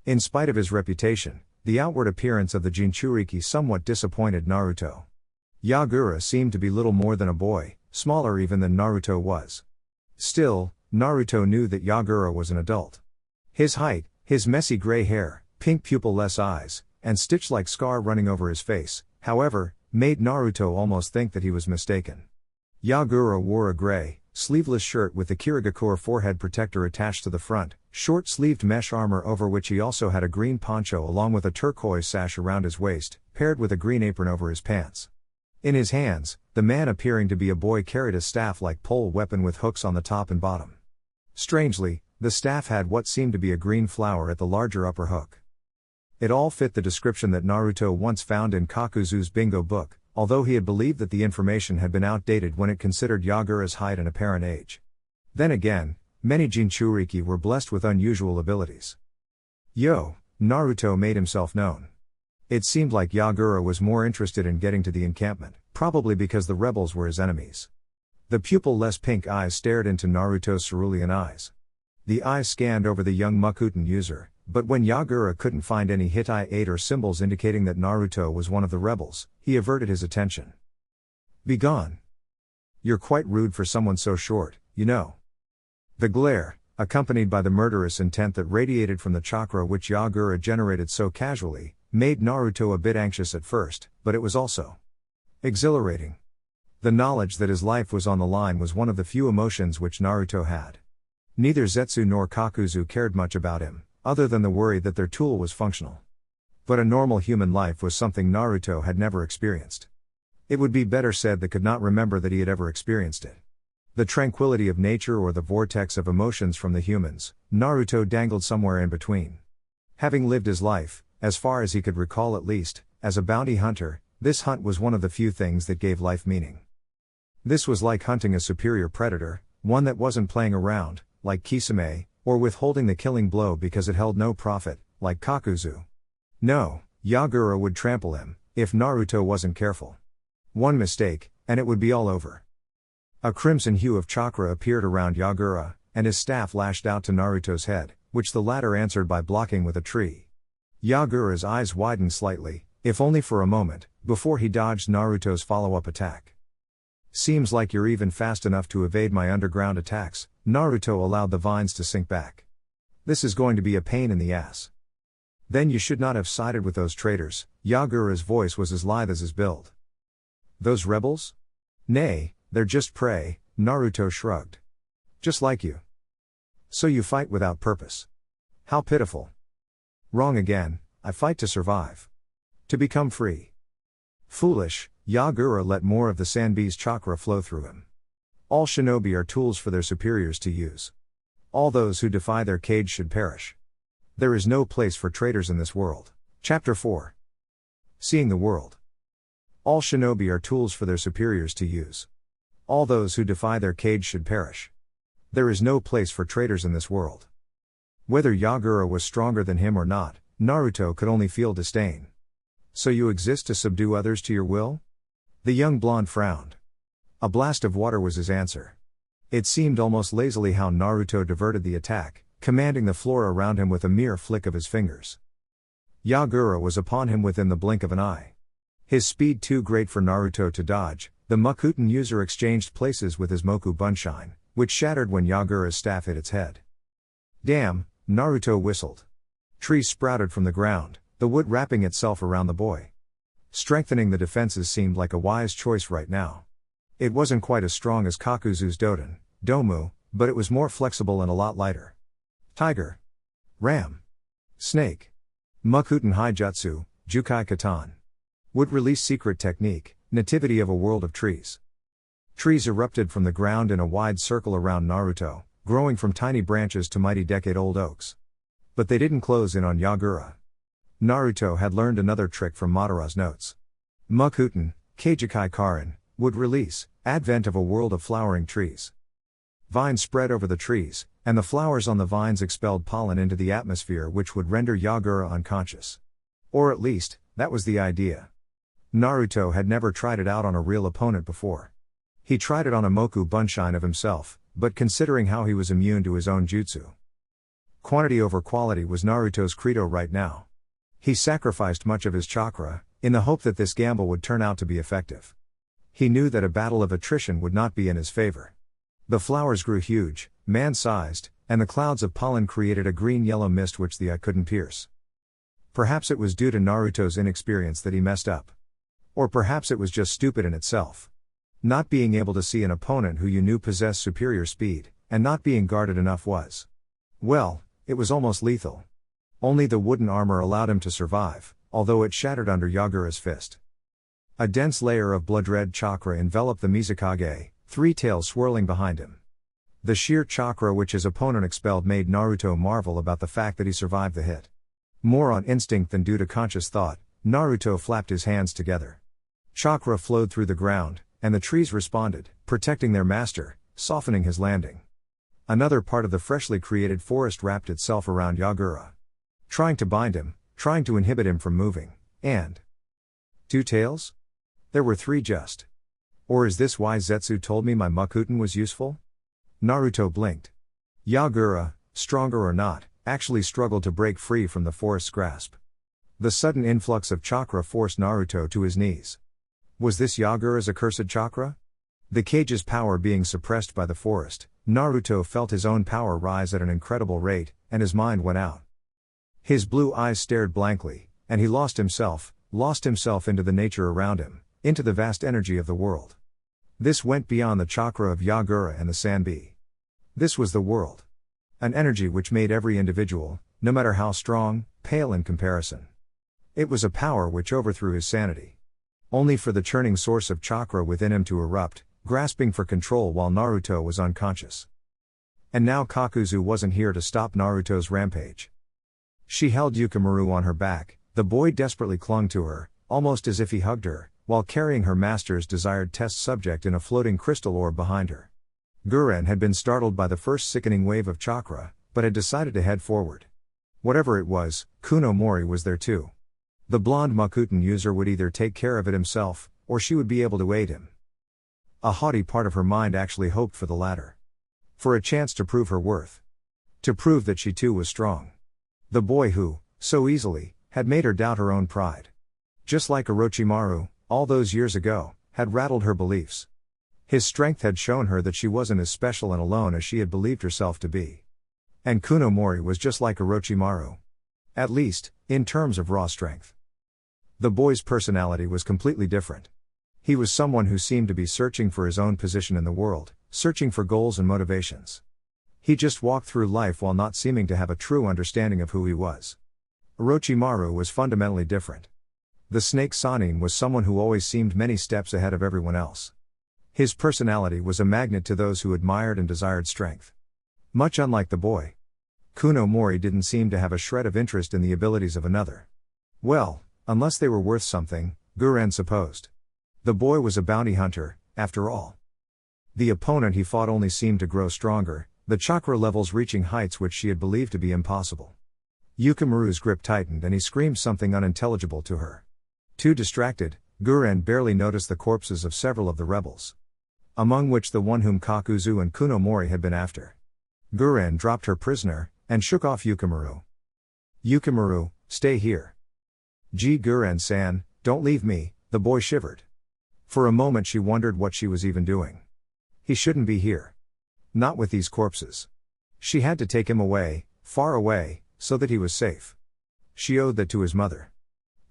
In spite of his reputation, the outward appearance of the Jinchuriki somewhat disappointed Naruto. Yagura seemed to be little more than a boy, smaller even than Naruto was. Still, Naruto knew that Yagura was an adult. His height, his messy gray hair, pink pupil-less eyes, and stitch-like scar running over his face, however, made Naruto almost think that he was mistaken. Yagura wore a gray, sleeveless shirt with the Kirigakure forehead protector attached to the front, short-sleeved mesh armor over which he also had a green poncho along with a turquoise sash around his waist, paired with a green apron over his pants. In his hands, the man appearing to be a boy carried a staff-like pole weapon with hooks on the top and bottom. Strangely, the staff had what seemed to be a green flower at the larger upper hook. It all fit the description that Naruto once found in Kakuzu's bingo book, although he had believed that the information had been outdated when it considered Yagura's height and apparent age. Then again, many Jinchuriki were blessed with unusual abilities. Yo, Naruto made himself known. It seemed like Yagura was more interested in getting to the encampment, probably because the rebels were his enemies. The pupil-less pink eyes stared into Naruto's cerulean eyes. The eyes scanned over the young Mokuton user, but when Yagura couldn't find any Hittite or symbols indicating that Naruto was one of the rebels, he averted his attention. "Be gone. You're quite rude for someone so short, you know." The glare, accompanied by the murderous intent that radiated from the chakra which Yagura generated so casually, made Naruto a bit anxious at first, but it was also exhilarating. The knowledge that his life was on the line was one of the few emotions which Naruto had. Neither Zetsu nor Kakuzu cared much about him, other than the worry that their tool was functional. But a normal human life was something Naruto had never experienced. It would be better said that could not remember that he had ever experienced it. The tranquility of nature or the vortex of emotions from the humans, Naruto dangled somewhere in between. Having lived his life, as far as he could recall at least, as a bounty hunter, this hunt was one of the few things that gave life meaning. This was like hunting a superior predator, one that wasn't playing around, like Kisame, or withholding the killing blow because it held no profit, like Kakuzu. No, Yagura would trample him, if Naruto wasn't careful. One mistake, and it would be all over. A crimson hue of chakra appeared around Yagura, and his staff lashed out to Naruto's head, which the latter answered by blocking with a tree. Yagura's eyes widened slightly, if only for a moment, before he dodged Naruto's follow-up attack. "Seems like you're even fast enough to evade my underground attacks." Naruto allowed the vines to sink back. "This is going to be a pain in the ass." "Then you should not have sided with those traitors." Yagura's voice was as lithe as his build. "Those rebels? Nay, they're just prey," Naruto shrugged. "Just like you. So you fight without purpose. How pitiful." "Wrong again, I fight to survive. To become free." "Foolish." Yagura let more of the Sanbi's chakra flow through him. "All shinobi are tools for their superiors to use. All those who defy their cage should perish. There is no place for traitors in this world." Chapter 4. Seeing the world. All shinobi are tools for their superiors to use. All those who defy their cage should perish. There is no place for traitors in this world. Whether Yagura was stronger than him or not, Naruto could only feel disdain. "So you exist to subdue others to your will?" The young blonde frowned. A blast of water was his answer. It seemed almost lazily how Naruto diverted the attack, commanding the floor around him with a mere flick of his fingers. Yagura was upon him within the blink of an eye. His speed too great for Naruto to dodge, the Mokuton user exchanged places with his Moku Bunshine, which shattered when Yagura's staff hit its head. "Damn," Naruto whistled. Trees sprouted from the ground, the wood wrapping itself around the boy. Strengthening the defenses seemed like a wise choice right now. It wasn't quite as strong as Kakuzu's Doden, Domu, but it was more flexible and a lot lighter. Tiger. Ram. Snake. Mokuton Haijutsu, Jukai Katan. Would release secret technique, nativity of a world of trees. Trees erupted from the ground in a wide circle around Naruto, growing from tiny branches to mighty decade-old oaks. But they didn't close in on Yagura. Naruto had learned another trick from Madara's notes. Mokuton, Keijikai Karin, would release, advent of a world of flowering trees. Vines spread over the trees, and the flowers on the vines expelled pollen into the atmosphere which would render Yagura unconscious. Or at least, that was the idea. Naruto had never tried it out on a real opponent before. He tried it on a Moku Bunshin of himself, but considering how he was immune to his own jutsu. Quantity over quality was Naruto's credo right now. He sacrificed much of his chakra, in the hope that this gamble would turn out to be effective. He knew that a battle of attrition would not be in his favor. The flowers grew huge, man-sized, and the clouds of pollen created a green-yellow mist which the eye couldn't pierce. Perhaps it was due to Naruto's inexperience that he messed up. Or perhaps it was just stupid in itself. Not being able to see an opponent who you knew possessed superior speed, and not being guarded enough was. Well, it was almost lethal. Only the wooden armor allowed him to survive, although it shattered under Yagura's fist. A dense layer of blood-red chakra enveloped the Mizukage, three tails swirling behind him. The sheer chakra which his opponent expelled made Naruto marvel about the fact that he survived the hit. More on instinct than due to conscious thought, Naruto flapped his hands together. Chakra flowed through the ground, and the trees responded, protecting their master, softening his landing. Another part of the freshly created forest wrapped itself around Yagura. Trying to bind him, trying to inhibit him from moving, and... Two tails? There were three just. Or is this why Zetsu told me my Mokuton was useful? Naruto blinked. Yagura, stronger or not, actually struggled to break free from the forest's grasp. The sudden influx of chakra forced Naruto to his knees. Was this Yagura's accursed chakra? The cage's power being suppressed by the forest, Naruto felt his own power rise at an incredible rate, and his mind went out. His blue eyes stared blankly, and he lost himself into the nature around him, into the vast energy of the world. This went beyond the chakra of Yagura and the Sanbi. This was the world. An energy which made every individual, no matter how strong, pale in comparison. It was a power which overthrew his sanity. Only for the churning source of chakra within him to erupt, grasping for control while Naruto was unconscious. And now Kakuzu wasn't here to stop Naruto's rampage. She held Yukimaru on her back, the boy desperately clung to her, almost as if he hugged her, while carrying her master's desired test subject in a floating crystal orb behind her. Guren had been startled by the first sickening wave of chakra, but had decided to head forward. Whatever it was, Kuno Mori was there too. The blonde Mokuton user would either take care of it himself, or she would be able to aid him. A haughty part of her mind actually hoped for the latter. For a chance to prove her worth. To prove that she too was strong. The boy who, so easily, had made her doubt her own pride. Just like Orochimaru, all those years ago, had rattled her beliefs. His strength had shown her that she wasn't as special and alone as she had believed herself to be. And Kuno Mori was just like Orochimaru. At least, in terms of raw strength. The boy's personality was completely different. He was someone who seemed to be searching for his own position in the world, searching for goals and motivations. He just walked through life while not seeming to have a true understanding of who he was. Orochimaru was fundamentally different. The snake Sanin was someone who always seemed many steps ahead of everyone else. His personality was a magnet to those who admired and desired strength. Much unlike the boy. Kuno Mori didn't seem to have a shred of interest in the abilities of another. Well, unless they were worth something, Guren supposed. The boy was a bounty hunter, after all. The opponent he fought only seemed to grow stronger, the chakra levels reaching heights which she had believed to be impossible. Yukimaru's grip tightened and he screamed something unintelligible to her. Too distracted, Guren barely noticed the corpses of several of the rebels. Among which the one whom Kakuzu and Kuno Mori had been after. Guren dropped her prisoner, and shook off Yukimaru. Yukimaru, stay here. Guren-san, don't leave me, the boy shivered. For a moment she wondered what she was even doing. He shouldn't be here. Not with these corpses. She had to take him away, far away, so that he was safe. She owed that to his mother.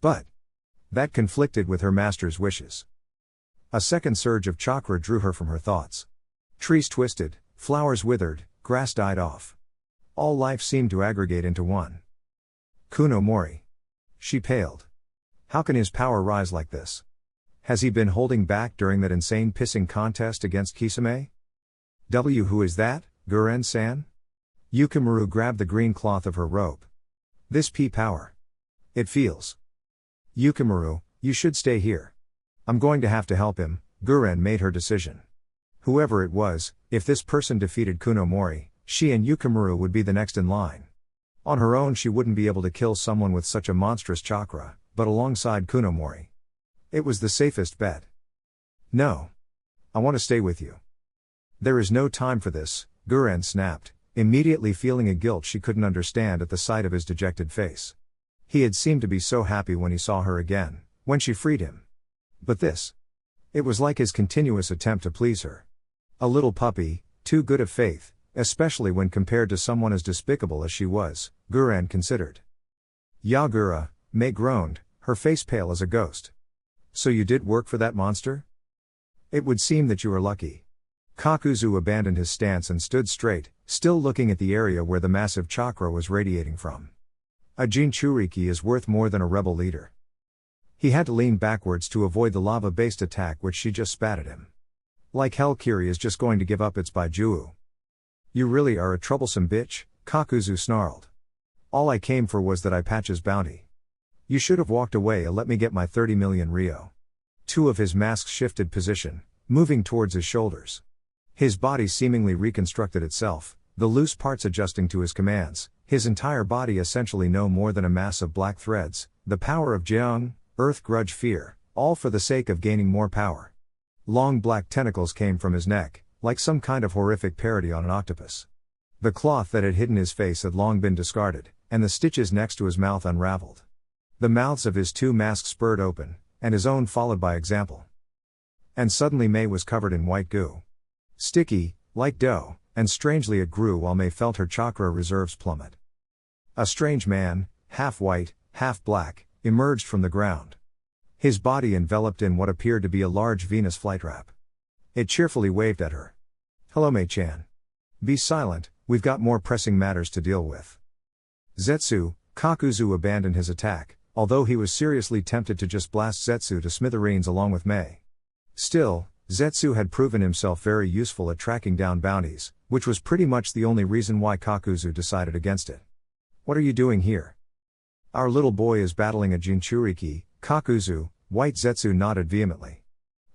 But that conflicted with her master's wishes. A second surge of chakra drew her from her thoughts. Trees twisted, Flowers withered, grass died off. All life seemed to aggregate into one. Kuno Mori. She paled. How can his power rise like this? Has he been holding back during that insane pissing contest against Kisame? Who is that, Guren-san? Yukimaru grabbed the green cloth of her robe. This power. It feels. Yukimaru, you should stay here. I'm going to have to help him. Guren made her decision. Whoever it was, if this person defeated Kuno Mori, she and Yukimaru would be the next in line. On her own she wouldn't be able to kill someone with such a monstrous chakra, but alongside Kuno Mori. It was the safest bet. No. I want to stay with you. There is no time for this, Guren snapped, immediately feeling a guilt she couldn't understand at the sight of his dejected face. He had seemed to be so happy when he saw her again, when she freed him. But this. It was like his continuous attempt to please her. A little puppy, too good of faith, especially when compared to someone as despicable as she was, Guren considered. Yagura, Mei groaned, her face pale as a ghost. So you did work for that monster? It would seem that you are lucky. Kakuzu abandoned his stance and stood straight, still looking at the area where the massive chakra was radiating from. A Jinchuriki is worth more than a rebel leader. He had to lean backwards to avoid the lava-based attack which she just spat at him. Like hell, Kiri is just going to give up its Baijuu. You really are a troublesome bitch, Kakuzu snarled. All I came for was that eye patch's bounty. You should have walked away and let me get my 30 million Rio. Two of his masks shifted position, moving towards his shoulders. His body seemingly reconstructed itself, the loose parts adjusting to his commands, his entire body essentially no more than a mass of black threads, the power of Jeong, earth, grudge, fear, all for the sake of gaining more power. Long black tentacles came from his neck, like some kind of horrific parody on an octopus. The cloth that had hidden his face had long been discarded, and the stitches next to his mouth unraveled. The mouths of his two masks spurred open, and his own followed by example. And suddenly Mei was covered in white goo. Sticky, like dough, and strangely it grew while Mei felt her chakra reserves plummet. A strange man, half white, half black, emerged from the ground. His body enveloped in what appeared to be a large Venus flytrap. It cheerfully waved at her. Hello Mei-chan. Be silent, we've got more pressing matters to deal with. Zetsu, Kakuzu abandoned his attack, although he was seriously tempted to just blast Zetsu to smithereens along with Mei. Still, Zetsu had proven himself very useful at tracking down bounties, which was pretty much the only reason why Kakuzu decided against it. What are you doing here? Our little boy is battling a Jinchuriki, Kakuzu, white Zetsu nodded vehemently.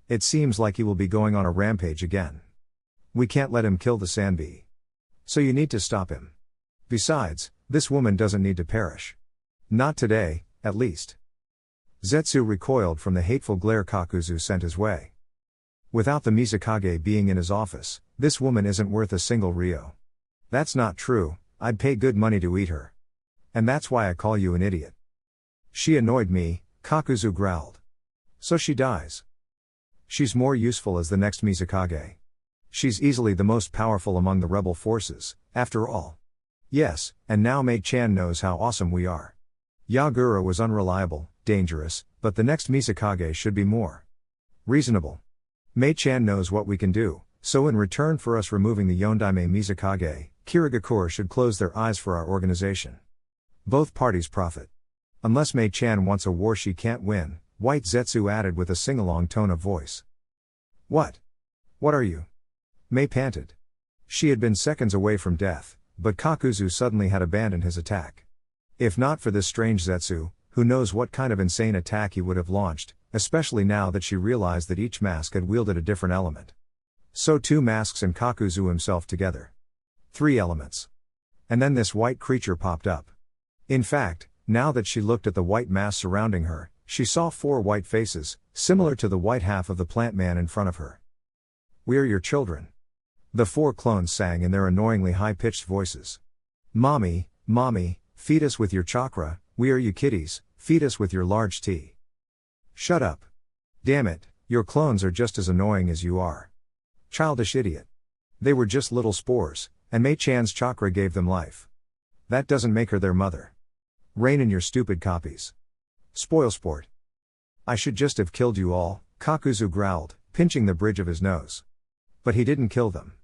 It seems like he will be going on a rampage again. We can't let him kill the Sanbi. So you need to stop him. Besides, this woman doesn't need to perish. Not today, at least. Zetsu recoiled from the hateful glare Kakuzu sent his way. Without the Mizukage being in his office, this woman isn't worth a single Rio. That's not true, I'd pay good money to eat her. And that's why I call you an idiot. She annoyed me, Kakuzu growled. So she dies. She's more useful as the next Mizukage. She's easily the most powerful among the rebel forces, after all. Yes, and now Mei-chan knows how awesome we are. Yagura was unreliable, dangerous, but the next Mizukage should be more reasonable. Mei-chan knows what we can do, so in return for us removing the Yondaime Mizukage, Kirigakure should close their eyes for our organization. Both parties profit. Unless Mei-chan wants a war she can't win, White Zetsu added with a sing-along tone of voice. What? What are you? Mei panted. She had been seconds away from death, but Kakuzu suddenly had abandoned his attack. If not for this strange Zetsu, who knows what kind of insane attack he would have launched, especially now that she realized that each mask had wielded a different element. So two masks and Kakuzu himself together. 3 elements. And then this white creature popped up. In fact, now that she looked at the white mass surrounding her, she saw 4 white faces, similar to the white half of the plant man in front of her. We are your children. The 4 clones sang in their annoyingly high-pitched voices. Mommy, mommy, feed us with your chakra, we are you kitties, feed us with your large T. Shut up. Damn it, your clones are just as annoying as you are. Childish idiot. They were just little spores, and Mei-chan's chakra gave them life. That doesn't make her their mother. Rein in your stupid copies. Spoil sport. I should just have killed you all, Kakuzu growled, pinching the bridge of his nose. But he didn't kill them.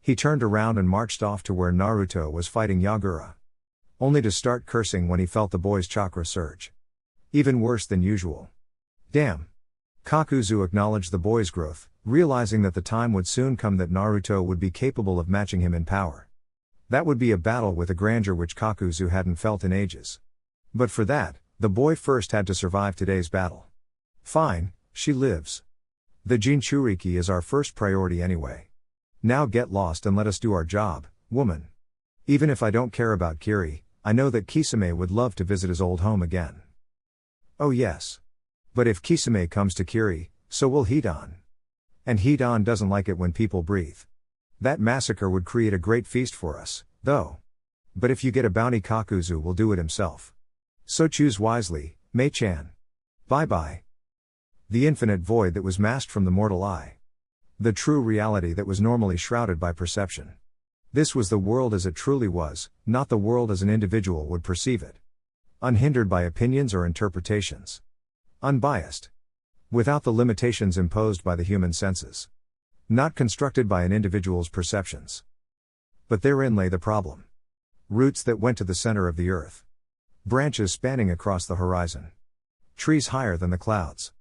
He turned around and marched off to where Naruto was fighting Yagura. Only to start cursing when he felt the boy's chakra surge. Even worse than usual. Damn. Kakuzu acknowledged the boy's growth, realizing that the time would soon come that Naruto would be capable of matching him in power. That would be a battle with a grandeur which Kakuzu hadn't felt in ages. But for that, the boy first had to survive today's battle. Fine, she lives. The Jinchuriki is our first priority anyway. Now get lost and let us do our job, woman. Even if I don't care about Kiri, I know that Kisame would love to visit his old home again. Oh yes. But if Kisame comes to Kiri, so will Hidan. And Hidan doesn't like it when people breathe. That massacre would create a great feast for us, though. But if you get a bounty, Kakuzu will do it himself. So choose wisely, Mei-chan. Bye-bye. The infinite void that was masked from the mortal eye. The true reality that was normally shrouded by perception. This was the world as it truly was, not the world as an individual would perceive it. Unhindered by opinions or interpretations. Unbiased. Without the limitations imposed by the human senses. Not constructed by an individual's perceptions. But therein lay the problem. Roots that went to the center of the earth. Branches spanning across the horizon. Trees higher than the clouds.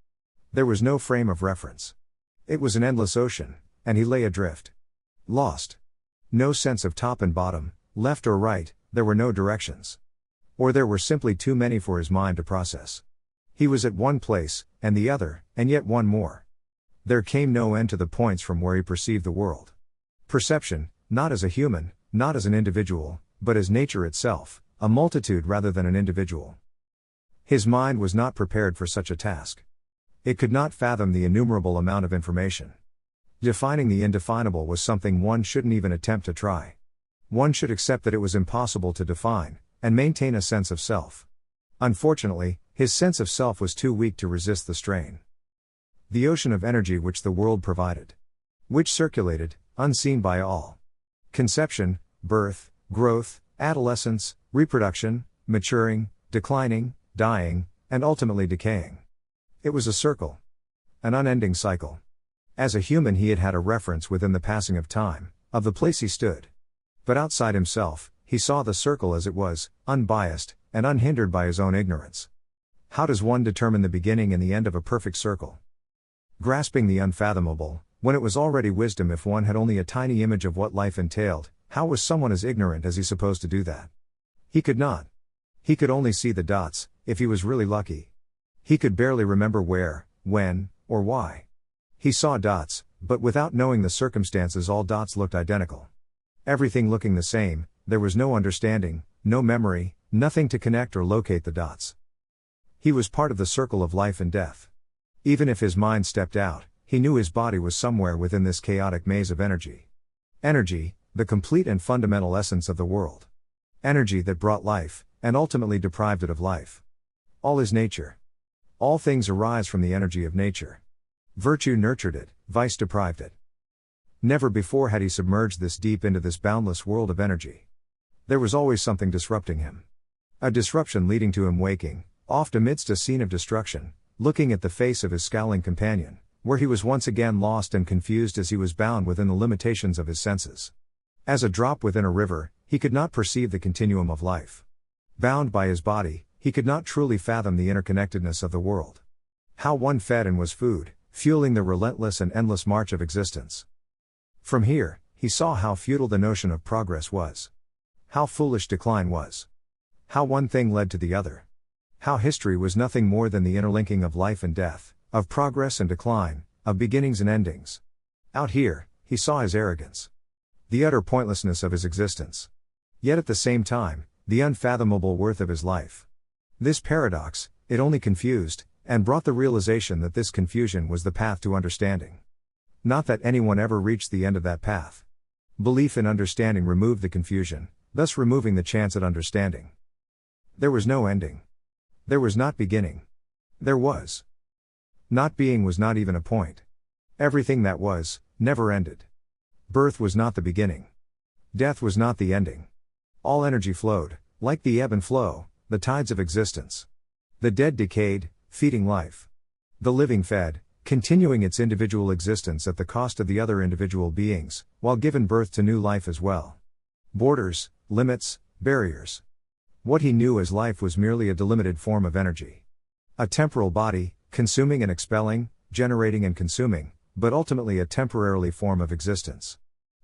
There was no frame of reference. It was an endless ocean, and he lay adrift. Lost. No sense of top and bottom, left or right, there were no directions. Or there were simply too many for his mind to process. He was at one place, and the other, and yet one more. There came no end to the points from where he perceived the world. Perception, not as a human, not as an individual, but as nature itself, a multitude rather than an individual. His mind was not prepared for such a task. It could not fathom the innumerable amount of information. Defining the indefinable was something one shouldn't even attempt to try. One should accept that it was impossible to define, and maintain a sense of self. Unfortunately, his sense of self was too weak to resist the strain. The ocean of energy which the world provided. Which circulated, unseen by all. Conception, birth, growth, adolescence, reproduction, maturing, declining, dying, and ultimately decaying. It was a circle. An unending cycle. As a human he had had a reference within the passing of time, of the place he stood. But outside himself, he saw the circle as it was, unbiased, and unhindered by his own ignorance. How does one determine the beginning and the end of a perfect circle? Grasping the unfathomable, when it was already wisdom if one had only a tiny image of what life entailed, how was someone as ignorant as he supposed to do that? He could not. He could only see the dots, if he was really lucky. He could barely remember where, when, or why. He saw dots, but without knowing the circumstances all dots looked identical. Everything looking the same, there was no understanding, no memory, nothing to connect or locate the dots. He was part of the circle of life and death. Even if his mind stepped out, he knew his body was somewhere within this chaotic maze of energy. Energy, the complete and fundamental essence of the world. Energy that brought life, and ultimately deprived it of life. All is nature. All things arise from the energy of nature. Virtue nurtured it, vice deprived it. Never before had he submerged this deep into this boundless world of energy. There was always something disrupting him. A disruption leading to him waking, oft amidst a scene of destruction, looking at the face of his scowling companion, where he was once again lost and confused as he was bound within the limitations of his senses. As a drop within a river, he could not perceive the continuum of life. Bound by his body, he could not truly fathom the interconnectedness of the world. How one fed and was food, fueling the relentless and endless march of existence. From here, he saw how futile the notion of progress was. How foolish decline was. How one thing led to the other. How history was nothing more than the interlinking of life and death, of progress and decline, of beginnings and endings. Out here, he saw his arrogance. The utter pointlessness of his existence. Yet at the same time, the unfathomable worth of his life. This paradox, it only confused, and brought the realization that this confusion was the path to understanding. Not that anyone ever reached the end of that path. Belief in understanding removed the confusion, thus removing the chance at understanding. There was no ending. There was not beginning. There was. Not being was not even a point. Everything that was, never ended. Birth was not the beginning. Death was not the ending. All energy flowed, like the ebb and flow, the tides of existence. The dead decayed, feeding life. The living fed, continuing its individual existence at the cost of the other individual beings, while giving birth to new life as well. Borders, limits, barriers. What he knew as life was merely a delimited form of energy. A temporal body, consuming and expelling, generating and consuming, but ultimately a temporarily form of existence.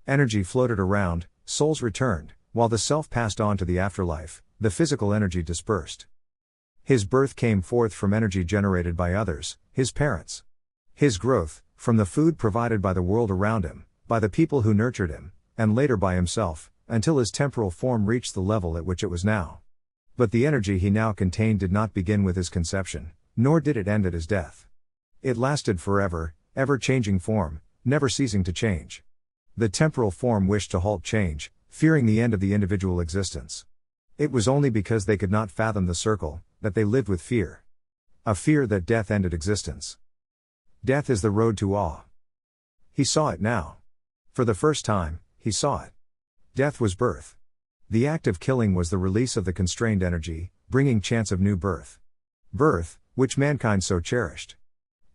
Energy floated around, souls returned, while the self passed on to the afterlife, the physical energy dispersed. His birth came forth from energy generated by others, his parents. His growth, from the food provided by the world around him, by the people who nurtured him, and later by himself, until his temporal form reached the level at which it was now. But the energy he now contained did not begin with his conception, nor did it end at his death. It lasted forever, ever-changing form, never ceasing to change. The temporal form wished to halt change, fearing the end of the individual existence. It was only because they could not fathom the circle, that they lived with fear. A fear that death ended existence. Death is the road to awe. He saw it now. For the first time, he saw it. Death was birth. The act of killing was the release of the constrained energy, bringing chance of new birth. Birth, which mankind so cherished.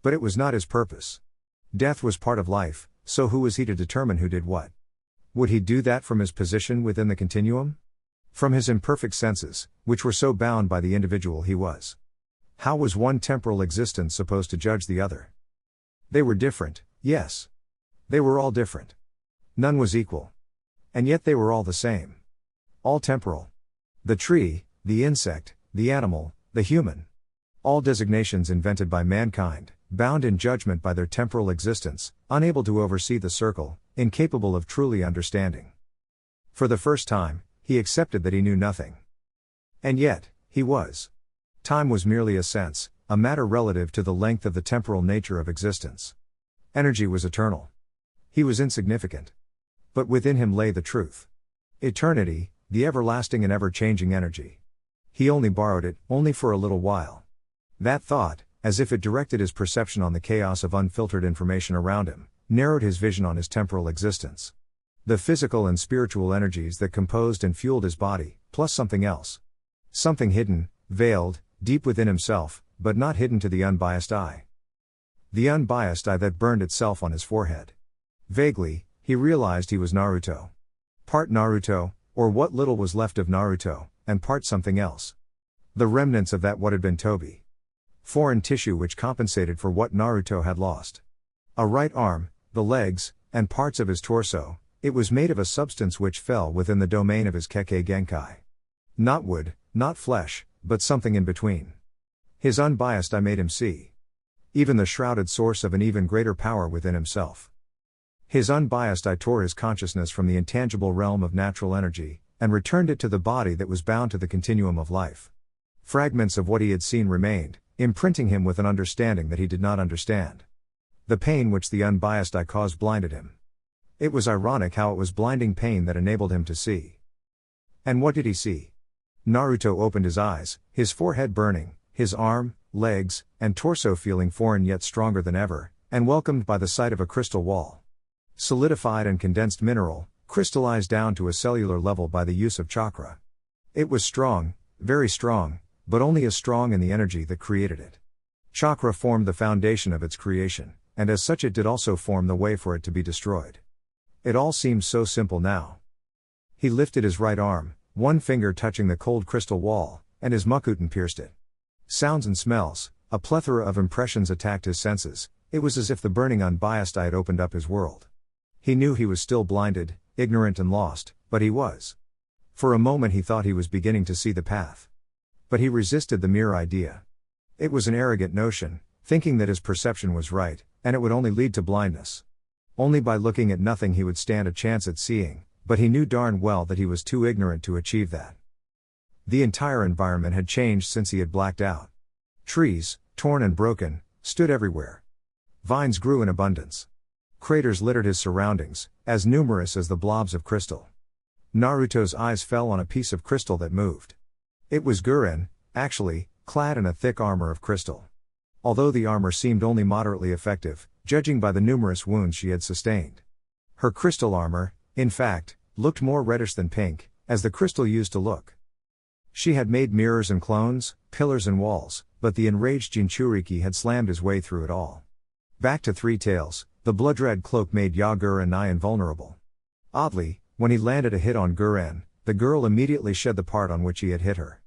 But it was not his purpose. Death was part of life, so who was he to determine who did what? Would he do that from his position within the continuum? From his imperfect senses, which were so bound by the individual he was. How was one temporal existence supposed to judge the other? They were different, yes. They were all different. None was equal. And yet they were all the same. All temporal. The tree, the insect, the animal, the human. All designations invented by mankind, bound in judgment by their temporal existence, unable to oversee the circle, incapable of truly understanding. For the first time, he accepted that he knew nothing. And yet, he was. Time was merely a sense, a matter relative to the length of the temporal nature of existence. Energy was eternal. He was insignificant. But within him lay the truth. Eternity, the everlasting and ever-changing energy. He only borrowed it, only for a little while. That thought, as if it directed his perception on the chaos of unfiltered information around him, narrowed his vision on his temporal existence. The physical and spiritual energies that composed and fueled his body, plus something else. Something hidden, veiled, deep within himself, but not hidden to the unbiased eye. The unbiased eye that burned itself on his forehead. Vaguely, he realized he was Naruto. Part Naruto, or what little was left of Naruto, and part something else. The remnants of that what had been Tobi. Foreign tissue which compensated for what Naruto had lost. A right arm, the legs, and parts of his torso, it was made of a substance which fell within the domain of his Kekkei Genkai. Not wood, not flesh, but something in between. His unbiased eye made him see. Even the shrouded source of an even greater power within himself. His unbiased eye tore his consciousness from the intangible realm of natural energy, and returned it to the body that was bound to the continuum of life. Fragments of what he had seen remained, imprinting him with an understanding that he did not understand. The pain which the unbiased eye caused blinded him. It was ironic how it was blinding pain that enabled him to see. And what did he see? Naruto opened his eyes, his forehead burning, his arm, legs, and torso feeling foreign yet stronger than ever, and welcomed by the sight of a crystal wall. Solidified and condensed mineral, crystallized down to a cellular level by the use of chakra. It was strong, very strong, but only as strong in the energy that created it. Chakra formed the foundation of its creation, and as such it did also form the way for it to be destroyed. It all seemed so simple now. He lifted his right arm, one finger touching the cold crystal wall, and his Mokuton pierced it. Sounds and smells, a plethora of impressions attacked his senses. It was as if the burning unbiased eye had opened up his world. He knew he was still blinded, ignorant and lost, but he was. For a moment he thought he was beginning to see the path. But he resisted the mere idea. It was an arrogant notion, thinking that his perception was right, and it would only lead to blindness. Only by looking at nothing he would stand a chance at seeing, but he knew darn well that he was too ignorant to achieve that. The entire environment had changed since he had blacked out. Trees, torn and broken, stood everywhere. Vines grew in abundance. Craters littered his surroundings, as numerous as the blobs of crystal. Naruto's eyes fell on a piece of crystal that moved. It was Guren, actually, clad in a thick armor of crystal. Although the armor seemed only moderately effective, judging by the numerous wounds she had sustained. Her crystal armor, in fact, looked more reddish than pink, as the crystal used to look. She had made mirrors and clones, pillars and walls, but the enraged Jinchuriki had slammed his way through it all. Back to Three Tails, the blood-red cloak made Yagura nigh invulnerable. Oddly, when he landed a hit on Guren, the girl immediately shed the part on which he had hit her.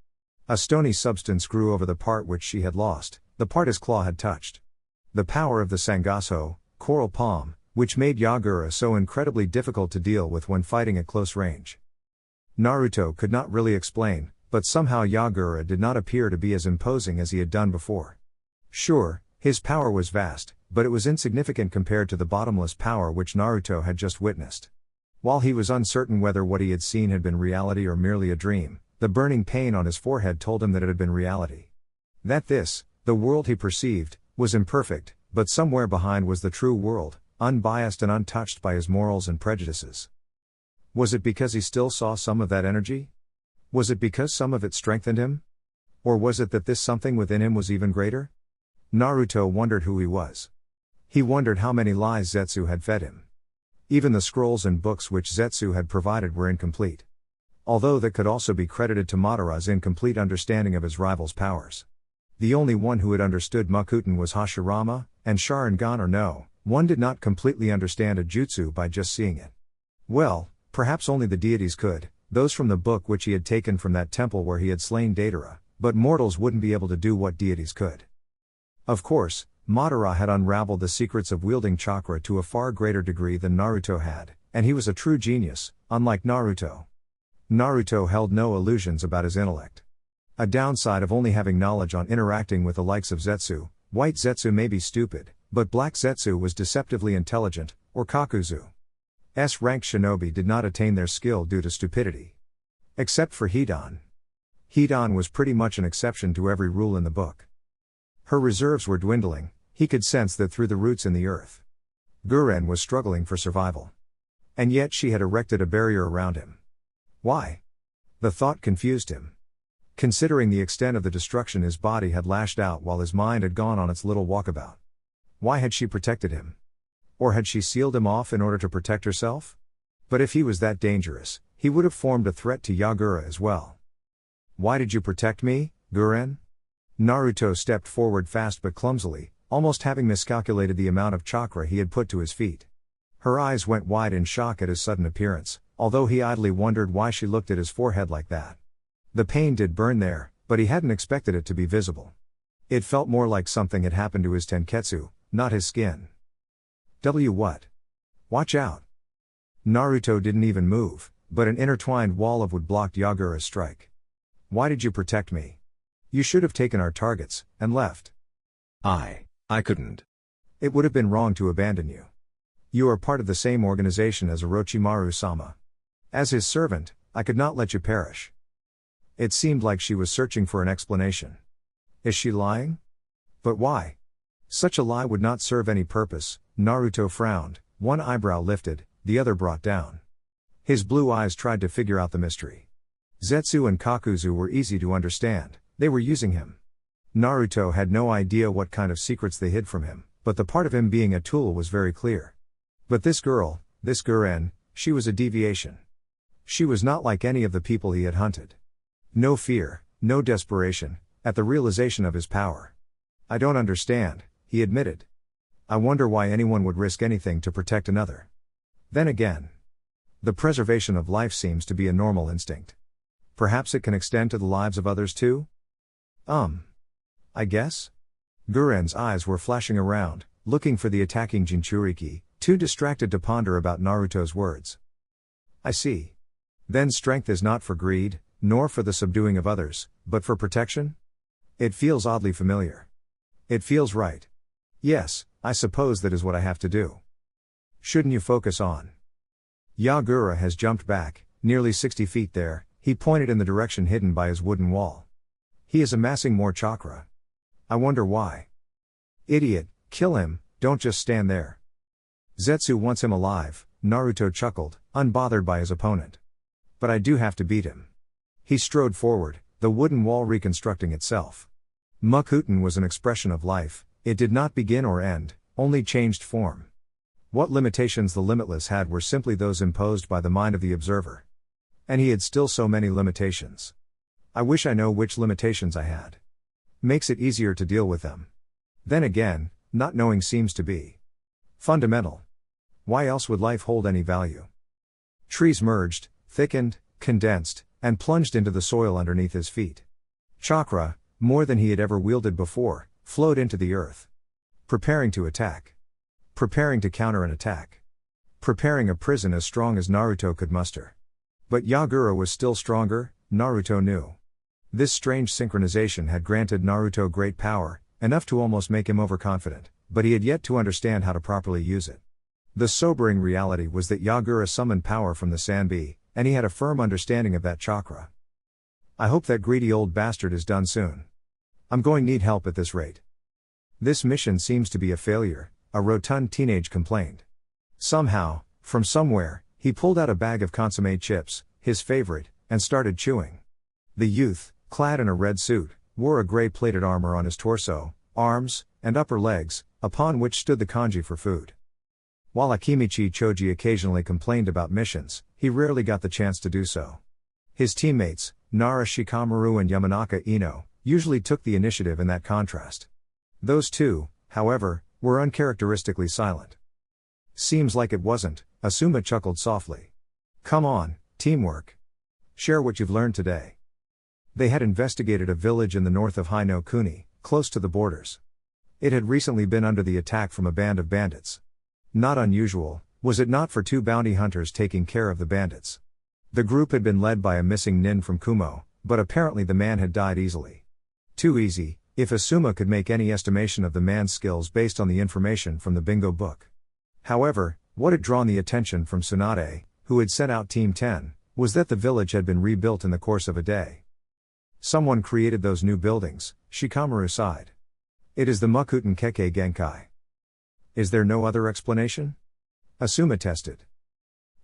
A stony substance grew over the part which she had lost, the part his claw had touched. The power of the Sangaso, coral palm, which made Yagura so incredibly difficult to deal with when fighting at close range. Naruto could not really explain, but somehow Yagura did not appear to be as imposing as he had done before. Sure, his power was vast, but it was insignificant compared to the bottomless power which Naruto had just witnessed. While he was uncertain whether what he had seen had been reality or merely a dream, the burning pain on his forehead told him that it had been reality. That this, the world he perceived, was imperfect, but somewhere behind was the true world, unbiased and untouched by his morals and prejudices. Was it because he still saw some of that energy? Was it because some of it strengthened him? Or was it that this something within him was even greater? Naruto wondered who he was. He wondered how many lies Zetsu had fed him. Even the scrolls and books which Zetsu had provided were incomplete. Although that could also be credited to Madara's incomplete understanding of his rival's powers. The only one who had understood Mokuton was Hashirama, and Sharingan or no, one did not completely understand a jutsu by just seeing it. Well, perhaps only the deities could, those from the book which he had taken from that temple where he had slain Deidara, but mortals wouldn't be able to do what deities could. Of course, Madara had unraveled the secrets of wielding chakra to a far greater degree than Naruto had, and he was a true genius, unlike Naruto. Naruto held no illusions about his intellect. A downside of only having knowledge on interacting with the likes of Zetsu, white Zetsu may be stupid, but black Zetsu was deceptively intelligent, or Kakuzu. S-rank shinobi did not attain their skill due to stupidity. Except for Hidan. Hidan was pretty much an exception to every rule in the book. Her reserves were dwindling, he could sense that through the roots in the earth. Guren was struggling for survival. And yet she had erected a barrier around him. Why? The thought confused him. Considering the extent of the destruction his body had lashed out while his mind had gone on its little walkabout. Why had she protected him? Or had she sealed him off in order to protect herself? But if he was that dangerous, he would have formed a threat to Yagura as well. Why did you protect me, Guren? Naruto stepped forward fast but clumsily, almost having miscalculated the amount of chakra he had put to his feet. Her eyes went wide in shock at his sudden appearance, although he idly wondered why she looked at his forehead like that. The pain did burn there, but he hadn't expected it to be visible. It felt more like something had happened to his tenketsu, not his skin. What? Watch out. Naruto didn't even move, but an intertwined wall of wood blocked Yagura's strike. Why did you protect me? You should have taken our targets, and left. I couldn't. It would have been wrong to abandon you. You are part of the same organization as Orochimaru-sama. As his servant, I could not let you perish. It seemed like she was searching for an explanation. Is she lying? But why? Such a lie would not serve any purpose. Naruto frowned, one eyebrow lifted, the other brought down. His blue eyes tried to figure out the mystery. Zetsu and Kakuzu were easy to understand, they were using him. Naruto had no idea what kind of secrets they hid from him, but the part of him being a tool was very clear. But this girl, this Guren, she was a deviation. She was not like any of the people he had hunted. No fear, no desperation, at the realization of his power. I don't understand, he admitted. I wonder why anyone would risk anything to protect another. Then again, the preservation of life seems to be a normal instinct. Perhaps it can extend to the lives of others too? I guess? Guren's eyes were flashing around, looking for the attacking Jinchuriki, too distracted to ponder about Naruto's words. I see. Then strength is not for greed, nor for the subduing of others, but for protection? It feels oddly familiar. It feels right. Yes, I suppose that is what I have to do. Shouldn't you focus on? Yagura has jumped back, nearly 60 feet there, he pointed in the direction hidden by his wooden wall. He is amassing more chakra. I wonder why. Idiot, kill him, don't just stand there. Zetsu wants him alive, Naruto chuckled, unbothered by his opponent. But I do have to beat him. He strode forward, the wooden wall reconstructing itself. Mokuton was an expression of life, it did not begin or end, only changed form. What limitations the limitless had were simply those imposed by the mind of the observer. And he had still so many limitations. I wish I know which limitations I had. Makes it easier to deal with them. Then again, not knowing seems to be fundamental. Why else would life hold any value? Trees merged, thickened, condensed, and plunged into the soil underneath his feet. Chakra, more than he had ever wielded before, flowed into the earth. Preparing to attack. Preparing to counter an attack. Preparing a prison as strong as Naruto could muster. But Yagura was still stronger, Naruto knew. This strange synchronization had granted Naruto great power, enough to almost make him overconfident, but he had yet to understand how to properly use it. The sobering reality was that Yagura summoned power from the Sanbi, and he had a firm understanding of that chakra. I hope that greedy old bastard is done soon. I'm going to need help at this rate. This mission seems to be a failure, a rotund teenage complained. Somehow, from somewhere, he pulled out a bag of consommé chips, his favorite, and started chewing. The youth, clad in a red suit, wore a gray-plated armor on his torso, arms, and upper legs, upon which stood the kanji for food. While Akimichi Choji occasionally complained about missions, he rarely got the chance to do so. His teammates, Nara Shikamaru and Yamanaka Ino, usually took the initiative in that contrast. Those two, however, were uncharacteristically silent. Seems like it wasn't, Asuma chuckled softly. Come on, teamwork. Share what you've learned today. They had investigated a village in the north of Haino Kuni, close to the borders. It had recently been under the attack from a band of bandits. Not unusual, was it not for two bounty hunters taking care of the bandits? The group had been led by a missing nin from Kumo, but apparently the man had died easily. Too easy, if Asuma could make any estimation of the man's skills based on the information from the bingo book. However, what had drawn the attention from Tsunade, who had sent out Team 10, was that the village had been rebuilt in the course of a day. Someone created those new buildings, Shikamaru sighed. It is the Mokuton Kekkei Genkai. Is there no other explanation? Asuma tested.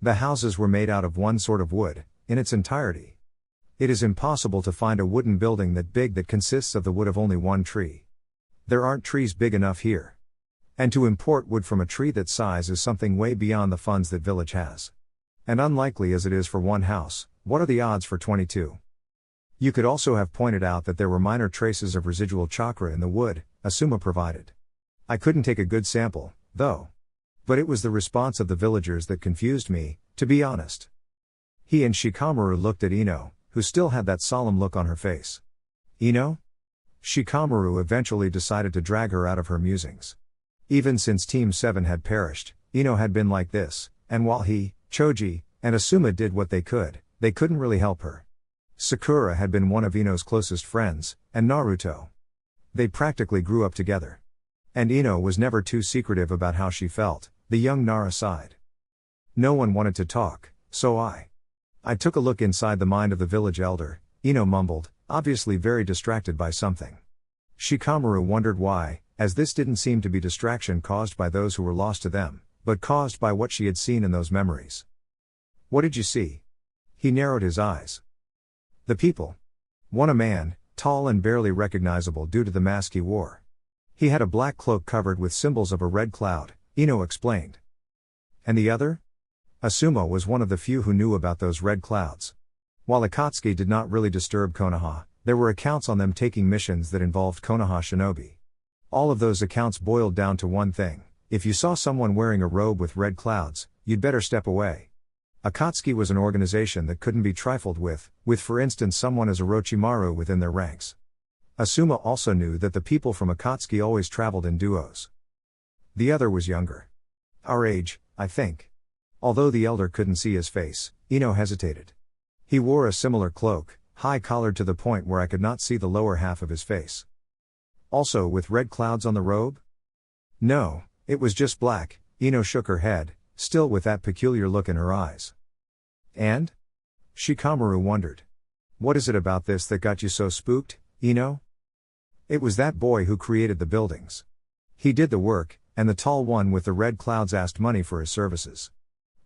The houses were made out of one sort of wood, in its entirety. It is impossible to find a wooden building that big that consists of the wood of only one tree. There aren't trees big enough here. And to import wood from a tree that size is something way beyond the funds that village has. And unlikely as it is for one house, what are the odds for 22? You could also have pointed out that there were minor traces of residual chakra in the wood, Asuma provided. I couldn't take a good sample, though. But it was the response of the villagers that confused me, to be honest. He and Shikamaru looked at Ino, who still had that solemn look on her face. Ino? Shikamaru eventually decided to drag her out of her musings. Even since Team 7 had perished, Ino had been like this, and while he, Choji, and Asuma did what they couldn't really help her. Sakura had been one of Ino's closest friends, and Naruto. They practically grew up together. And Ino was never too secretive about how she felt, the young Nara sighed. No one wanted to talk, so I took a look inside the mind of the village elder, Ino mumbled, obviously very distracted by something. Shikamaru wondered why, as this didn't seem to be distraction caused by those who were lost to them, but caused by what she had seen in those memories. What did you see? He narrowed his eyes. The people. One a man, tall and barely recognizable due to the mask he wore. He had a black cloak covered with symbols of a red cloud, Ino explained. And the other? Asuma was one of the few who knew about those red clouds. While Akatsuki did not really disturb Konoha, there were accounts on them taking missions that involved Konoha shinobi. All of those accounts boiled down to one thing: if you saw someone wearing a robe with red clouds, you'd better step away. Akatsuki was an organization that couldn't be trifled with for instance someone as Orochimaru within their ranks. Asuma also knew that the people from Akatsuki always traveled in duos. The other was younger. Our age, I think. Although the elder couldn't see his face, Ino hesitated. He wore a similar cloak, high-collared to the point where I could not see the lower half of his face. Also with red clouds on the robe? No, it was just black. Ino shook her head, still with that peculiar look in her eyes. And? Shikamaru wondered. What is it about this that got you so spooked, Ino? It was that boy who created the buildings. He did the work, and the tall one with the red clouds asked money for his services.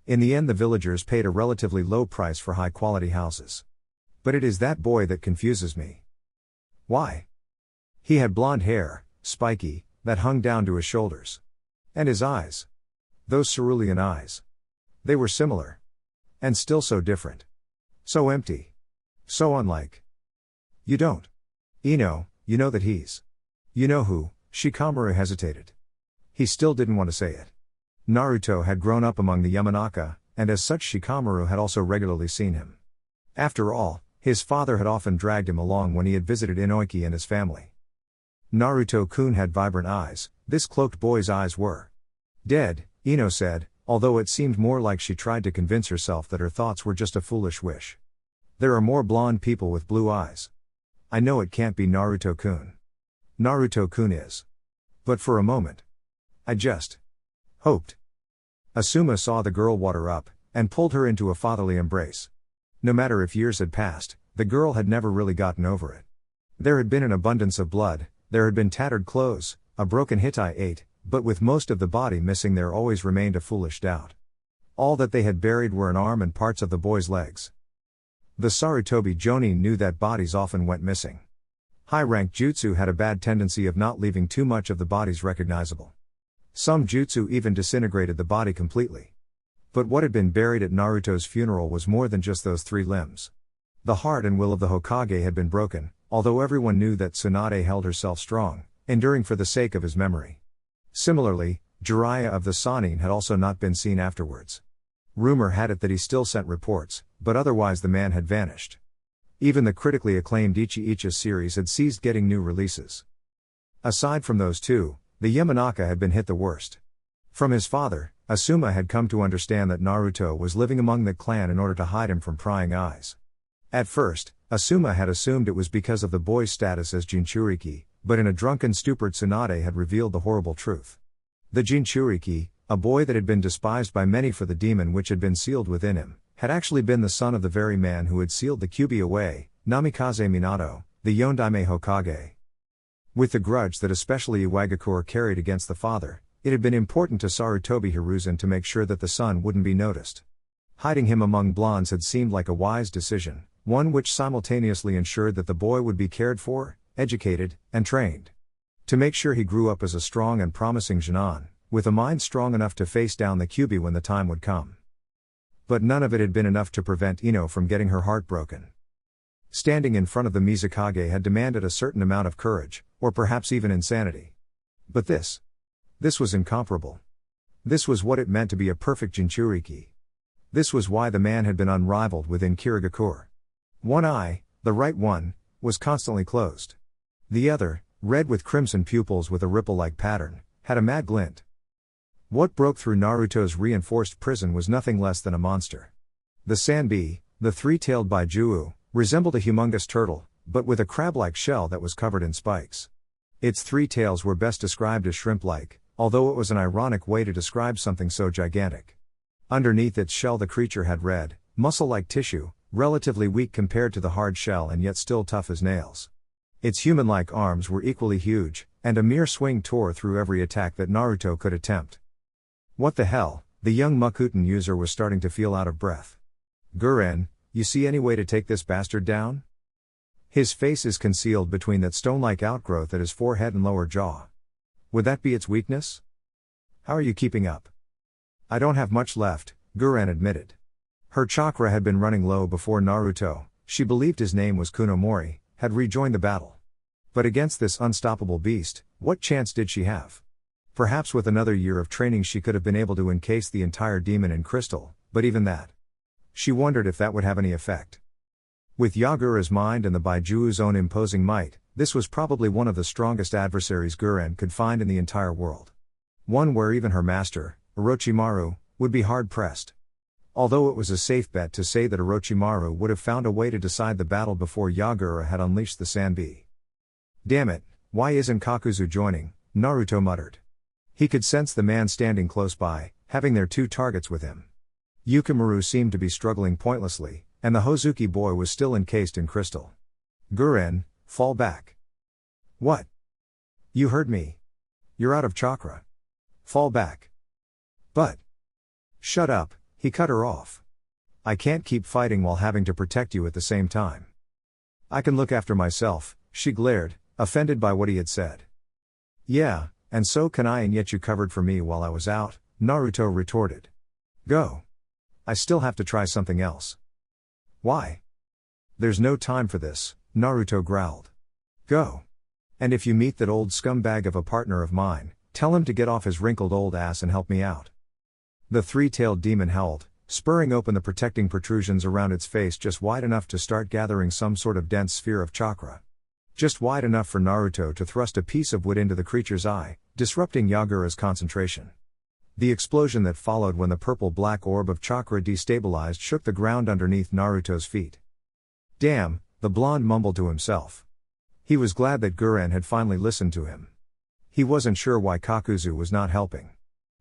In the end the villagers paid a relatively low price for high-quality houses. But it is that boy that confuses me. Why? He had blonde hair, spiky, that hung down to his shoulders. And his eyes. Those cerulean eyes. They were similar. And still so different. So empty. So unlike. You don't. Ino, you know that he's. You know who? Shikamaru hesitated. He still didn't want to say it. Naruto had grown up among the Yamanaka, and as such Shikamaru had also regularly seen him. After all, his father had often dragged him along when he had visited Inoiki and his family. Naruto-kun had vibrant eyes. This cloaked boy's eyes were dead, Ino said, although it seemed more like she tried to convince herself that her thoughts were just a foolish wish. There are more blonde people with blue eyes. I know it can't be Naruto-kun. Naruto-kun is. But for a moment, I just hoped. Asuma saw the girl water up, and pulled her into a fatherly embrace. No matter if years had passed, the girl had never really gotten over it. There had been an abundance of blood, there had been tattered clothes, a broken Hittite, but with most of the body missing there always remained a foolish doubt. All that they had buried were an arm and parts of the boy's legs. The Sarutobi Jonin knew that bodies often went missing. High-ranked jutsu had a bad tendency of not leaving too much of the bodies recognizable. Some jutsu even disintegrated the body completely. But what had been buried at Naruto's funeral was more than just those 3 limbs. The heart and will of the Hokage had been broken, although everyone knew that Tsunade held herself strong, enduring for the sake of his memory. Similarly, Jiraiya of the Sannin had also not been seen afterwards. Rumor had it that he still sent reports, but otherwise the man had vanished. Even the critically acclaimed Uchiha series had ceased getting new releases. Aside from those 2, the Yamanaka had been hit the worst. From his father, Asuma had come to understand that Naruto was living among the clan in order to hide him from prying eyes. At first, Asuma had assumed it was because of the boy's status as Jinchuriki, but in a drunken stupor Tsunade had revealed the horrible truth. The Jinchuriki, a boy that had been despised by many for the demon which had been sealed within him, had actually been the son of the very man who had sealed the Kyuubi away, Namikaze Minato, the Yondaime Hokage. With the grudge that especially Iwagakure carried against the father, it had been important to Sarutobi Hiruzen to make sure that the son wouldn't be noticed. Hiding him among blondes had seemed like a wise decision, one which simultaneously ensured that the boy would be cared for, educated, and trained. To make sure he grew up as a strong and promising Genin, with a mind strong enough to face down the Kyuubi when the time would come. But none of it had been enough to prevent Ino from getting her heart broken. Standing in front of the Mizukage had demanded a certain amount of courage, or perhaps even insanity. But this was incomparable. This was what it meant to be a perfect Jinchuriki. This was why the man had been unrivaled within Kirigakure. One eye, the right one, was constantly closed. The other, red with crimson pupils with a ripple-like pattern, had a mad glint. What broke through Naruto's reinforced prison was nothing less than a monster. The Sanbi, the 3-tailed Baijuo, resembled a humongous turtle, but with a crab-like shell that was covered in spikes. Its 3 tails were best described as shrimp-like, although it was an ironic way to describe something so gigantic. Underneath its shell the creature had red, muscle-like tissue, relatively weak compared to the hard shell and yet still tough as nails. Its human-like arms were equally huge, and a mere swing tore through every attack that Naruto could attempt. What the hell, the young Mokuton user was starting to feel out of breath. Guren, you see any way to take this bastard down? His face is concealed between that stone-like outgrowth at his forehead and lower jaw. Would that be its weakness? How are you keeping up? I don't have much left, Guren admitted. Her chakra had been running low before Naruto, she believed his name was Kunomori, had rejoined the battle. But against this unstoppable beast, what chance did she have? Perhaps with another year of training she could have been able to encase the entire demon in crystal, but even that. She wondered if that would have any effect. With Yagura's mind and the Baijuu's own imposing might, this was probably one of the strongest adversaries Guren could find in the entire world. One where even her master, Orochimaru, would be hard-pressed. Although it was a safe bet to say that Orochimaru would have found a way to decide the battle before Yagura had unleashed the Sanbi. Damn it, why isn't Kakuzu joining? Naruto muttered. He could sense the man standing close by, having their 2 targets with him. Yukimaru seemed to be struggling pointlessly, and the Hozuki boy was still encased in crystal. Guren, fall back. What? You heard me. You're out of chakra. Fall back. But. Shut up, he cut her off. I can't keep fighting while having to protect you at the same time. I can look after myself, she glared, offended by what he had said. Yeah, and so can I, and yet you covered for me while I was out, Naruto retorted. Go. I still have to try something else. Why? There's no time for this, Naruto growled. Go. And if you meet that old scumbag of a partner of mine, Tell him to get off his wrinkled old ass and help me out. The three-tailed demon howled, spurring open the protecting protrusions around its face just wide enough to start gathering some sort of dense sphere of chakra. Just wide enough for Naruto to thrust a piece of wood into the creature's eye, disrupting Yagura's concentration. The explosion that followed when the purple-black orb of chakra destabilized shook the ground underneath Naruto's feet. Damn, the blonde mumbled to himself. He was glad that Guren had finally listened to him. He wasn't sure why Kakuzu was not helping.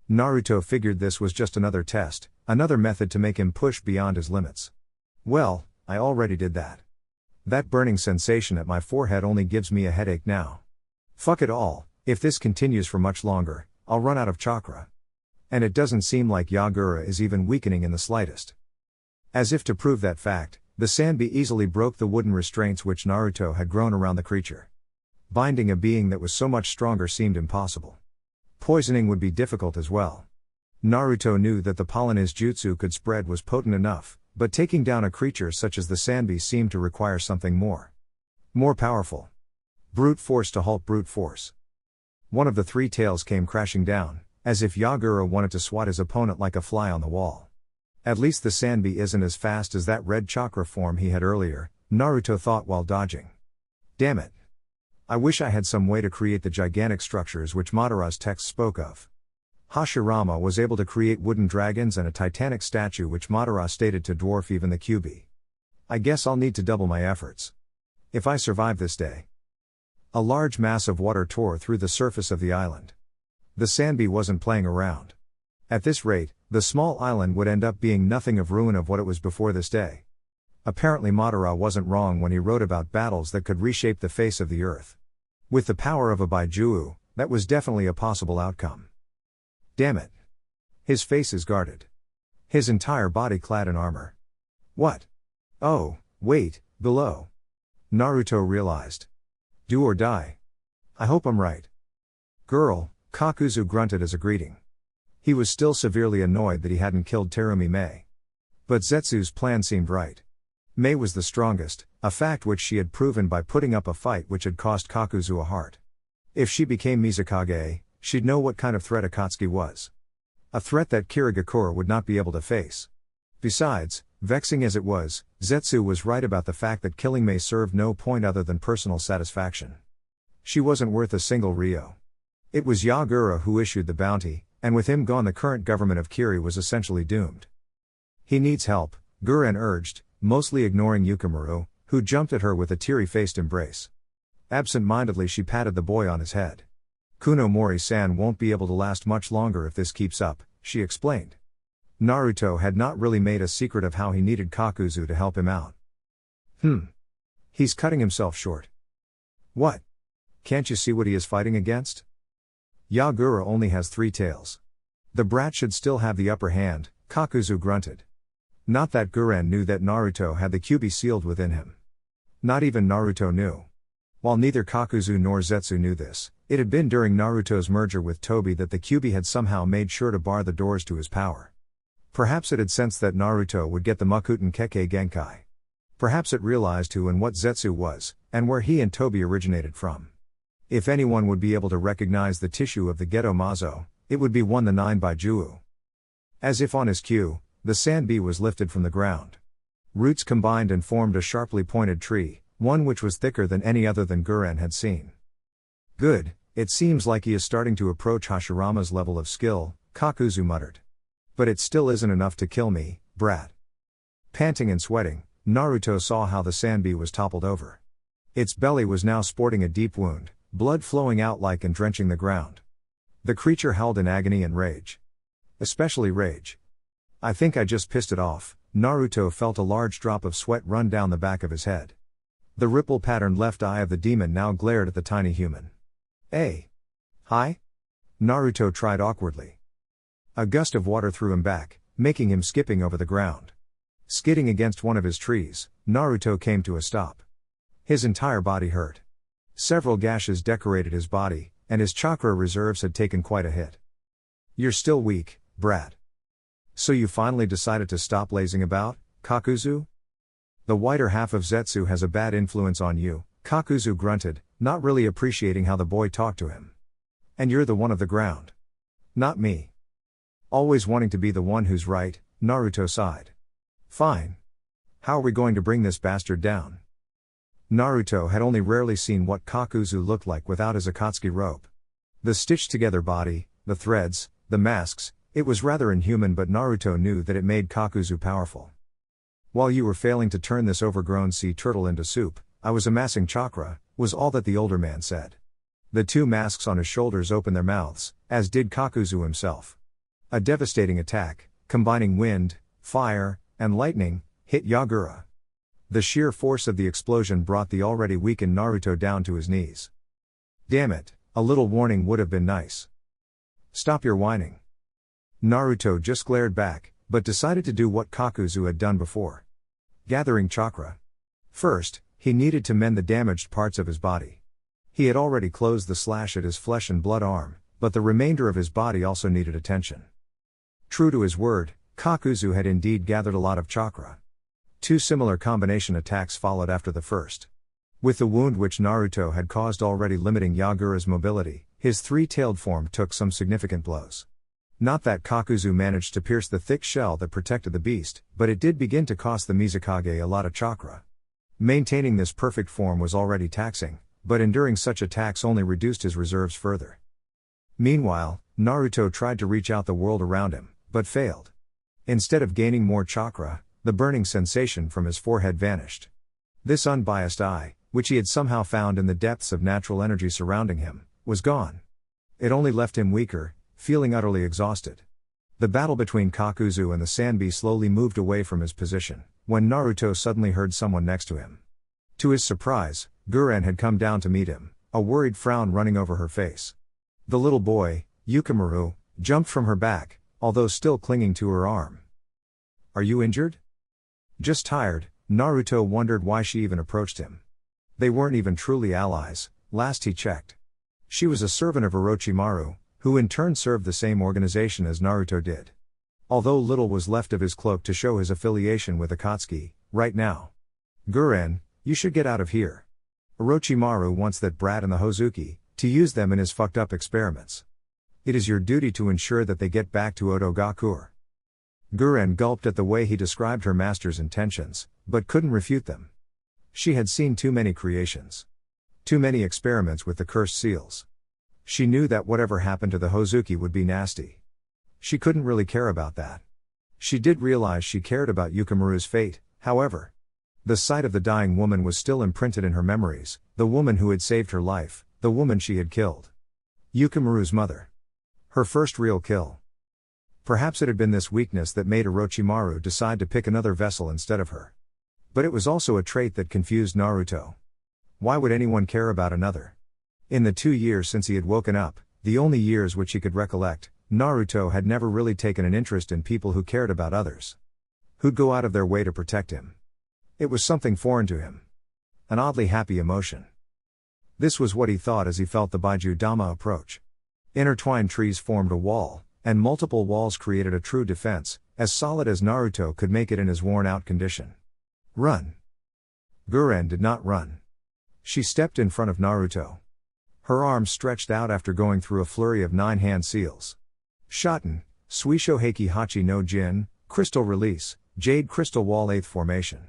Naruto figured this was just another test, another method to make him push beyond his limits. Well, I already did that. That burning sensation at my forehead only gives me a headache now. Fuck it all, if this continues for much longer, I'll run out of chakra. And it doesn't seem like Yagura is even weakening in the slightest. As if to prove that fact, the Sanbi easily broke the wooden restraints which Naruto had grown around the creature. Binding a being that was so much stronger seemed impossible. Poisoning would be difficult as well. Naruto knew that the pollen his jutsu could spread was potent enough, but taking down a creature such as the Sanbi seemed to require something more. More powerful. Brute force to halt brute force. One of the three tails came crashing down, as if Yagura wanted to swat his opponent like a fly on the wall. At least the Sanbi isn't as fast as that red chakra form he had earlier, Naruto thought while dodging. Damn it. I wish I had some way to create the gigantic structures which Madara's text spoke of. Hashirama was able to create wooden dragons and a titanic statue which Madara stated to dwarf even the Kyuubi. I guess I'll need to double my efforts. If I survive this day. A large mass of water tore through the surface of the island. The Sanbi wasn't playing around. At this rate, the small island would end up being nothing of ruin of what it was before this day. Apparently Madara wasn't wrong when he wrote about battles that could reshape the face of the earth. With the power of a Baijuu, that was definitely a possible outcome. Damn it. His face is guarded. His entire body clad in armor. What? Oh, wait, below. Naruto realized. Do or die. I hope I'm right. Girl, Kakuzu grunted as a greeting. He was still severely annoyed that he hadn't killed Terumi Mei. But Zetsu's plan seemed right. Mei was the strongest, a fact which she had proven by putting up a fight which had cost Kakuzu a heart. If she became Mizukage, she'd know what kind of threat Akatsuki was. A threat that Kirigakura would not be able to face. Besides, vexing as it was, Zetsu was right about the fact that killing Mei served no point other than personal satisfaction. She wasn't worth a single Ryo. It was Yagura who issued the bounty, and with him gone the current government of Kiri was essentially doomed. He needs help, Guren urged, mostly ignoring Yukimaru, who jumped at her with a teary-faced embrace. Absent-mindedly she patted the boy on his head. Kunomori-san won't be able to last much longer if this keeps up, she explained. Naruto had not really made a secret of how he needed Kakuzu to help him out. He's cutting himself short. What? Can't you see what he is fighting against? Yagura only has 3 tails. The brat should still have the upper hand, Kakuzu grunted. Not that Guren knew that Naruto had the Kyuubi sealed within him. Not even Naruto knew. While neither Kakuzu nor Zetsu knew this, it had been during Naruto's merger with Tobi that the Kyuubi had somehow made sure to bar the doors to his power. Perhaps it had sensed that Naruto would get the Mokuton Kekkei Genkai. Perhaps it realized who and what Zetsu was, and where he and Tobi originated from. If anyone would be able to recognize the tissue of the Geto Mazo, it would be one the 9 Baijuu. As if on his cue, the Sanbi was lifted from the ground. Roots combined and formed a sharply pointed tree, one which was thicker than any other than Guren had seen. Good, it seems like he is starting to approach Hashirama's level of skill, Kakuzu muttered. But it still isn't enough to kill me, brat. Panting and sweating, Naruto saw how the Sanbi was toppled over. Its belly was now sporting a deep wound, blood flowing out like and drenching the ground. The creature howled in agony and rage. Especially rage. I think I just pissed it off. Naruto felt a large drop of sweat run down the back of his head. The ripple-patterned left eye of the demon now glared at the tiny human. Hey! Hi? Naruto tried awkwardly. A gust of water threw him back, making him skipping over the ground. Skidding against one of his trees, Naruto came to a stop. His entire body hurt. Several gashes decorated his body, and his chakra reserves had taken quite a hit. You're still weak, brat. So you finally decided to stop lazing about, Kakuzu? The whiter half of Zetsu has a bad influence on you, Kakuzu grunted, not really appreciating how the boy talked to him. And you're the one of the ground. Not me. Always wanting to be the one who's right, Naruto sighed. Fine. How are we going to bring this bastard down? Naruto had only rarely seen what Kakuzu looked like without his Akatsuki rope. The stitched together body, the threads, the masks, it was rather inhuman, but Naruto knew that it made Kakuzu powerful. While you were failing to turn this overgrown sea turtle into soup, I was amassing chakra, was all that the older man said. The two masks on his shoulders opened their mouths, as did Kakuzu himself. A devastating attack, combining wind, fire, and lightning, hit Yagura. The sheer force of the explosion brought the already weakened Naruto down to his knees. Damn it, a little warning would have been nice. Stop your whining. Naruto just glared back, but decided to do what Kakuzu had done before. Gathering chakra. First, he needed to mend the damaged parts of his body. He had already closed the slash at his flesh and blood arm, but the remainder of his body also needed attention. True to his word, Kakuzu had indeed gathered a lot of chakra. Two similar combination attacks followed after the first. With the wound which Naruto had caused already limiting Yagura's mobility, his three-tailed form took some significant blows. Not that Kakuzu managed to pierce the thick shell that protected the beast, but it did begin to cost the Mizukage a lot of chakra. Maintaining this perfect form was already taxing, but enduring such attacks only reduced his reserves further. Meanwhile, Naruto tried to reach out the world around him, but failed. Instead of gaining more chakra, the burning sensation from his forehead vanished. This unbiased eye, which he had somehow found in the depths of natural energy surrounding him, was gone. It only left him weaker, feeling utterly exhausted. The battle between Kakuzu and the Sanbi slowly moved away from his position, when Naruto suddenly heard someone next to him. To his surprise, Guren had come down to meet him, a worried frown running over her face. The little boy, Yukimaru, jumped from her back, although still clinging to her arm. Are you injured? Just tired, Naruto wondered why she even approached him. They weren't even truly allies, last he checked. She was a servant of Orochimaru, who in turn served the same organization as Naruto did. Although little was left of his cloak to show his affiliation with Akatsuki, right now. Guren, you should get out of here. Orochimaru wants that brat and the Hozuki, to use them in his fucked up experiments. It is your duty to ensure that they get back to Otogakur. Guren gulped at the way he described her master's intentions, but couldn't refute them. She had seen too many creations. Too many experiments with the cursed seals. She knew that whatever happened to the Hozuki would be nasty. She couldn't really care about that. She did realize she cared about Yukimaru's fate, however. The sight of the dying woman was still imprinted in her memories, the woman who had saved her life, the woman she had killed. Yukimaru's mother. Her first real kill. Perhaps it had been this weakness that made Orochimaru decide to pick another vessel instead of her. But it was also a trait that confused Naruto. Why would anyone care about another? In the 2 years since he had woken up, the only years which he could recollect, Naruto had never really taken an interest in people who cared about others. Who'd go out of their way to protect him. It was something foreign to him. An oddly happy emotion. This was what he thought as he felt the Baiju Dama approach. Intertwined trees formed a wall, and multiple walls created a true defense, as solid as Naruto could make it in his worn-out condition. Run. Guren did not run. She stepped in front of Naruto. Her arms stretched out after going through a flurry of 9-hand seals. Shoten, Suisho Heiki Hachi no Jin, Crystal Release, Jade Crystal Wall 8th Formation.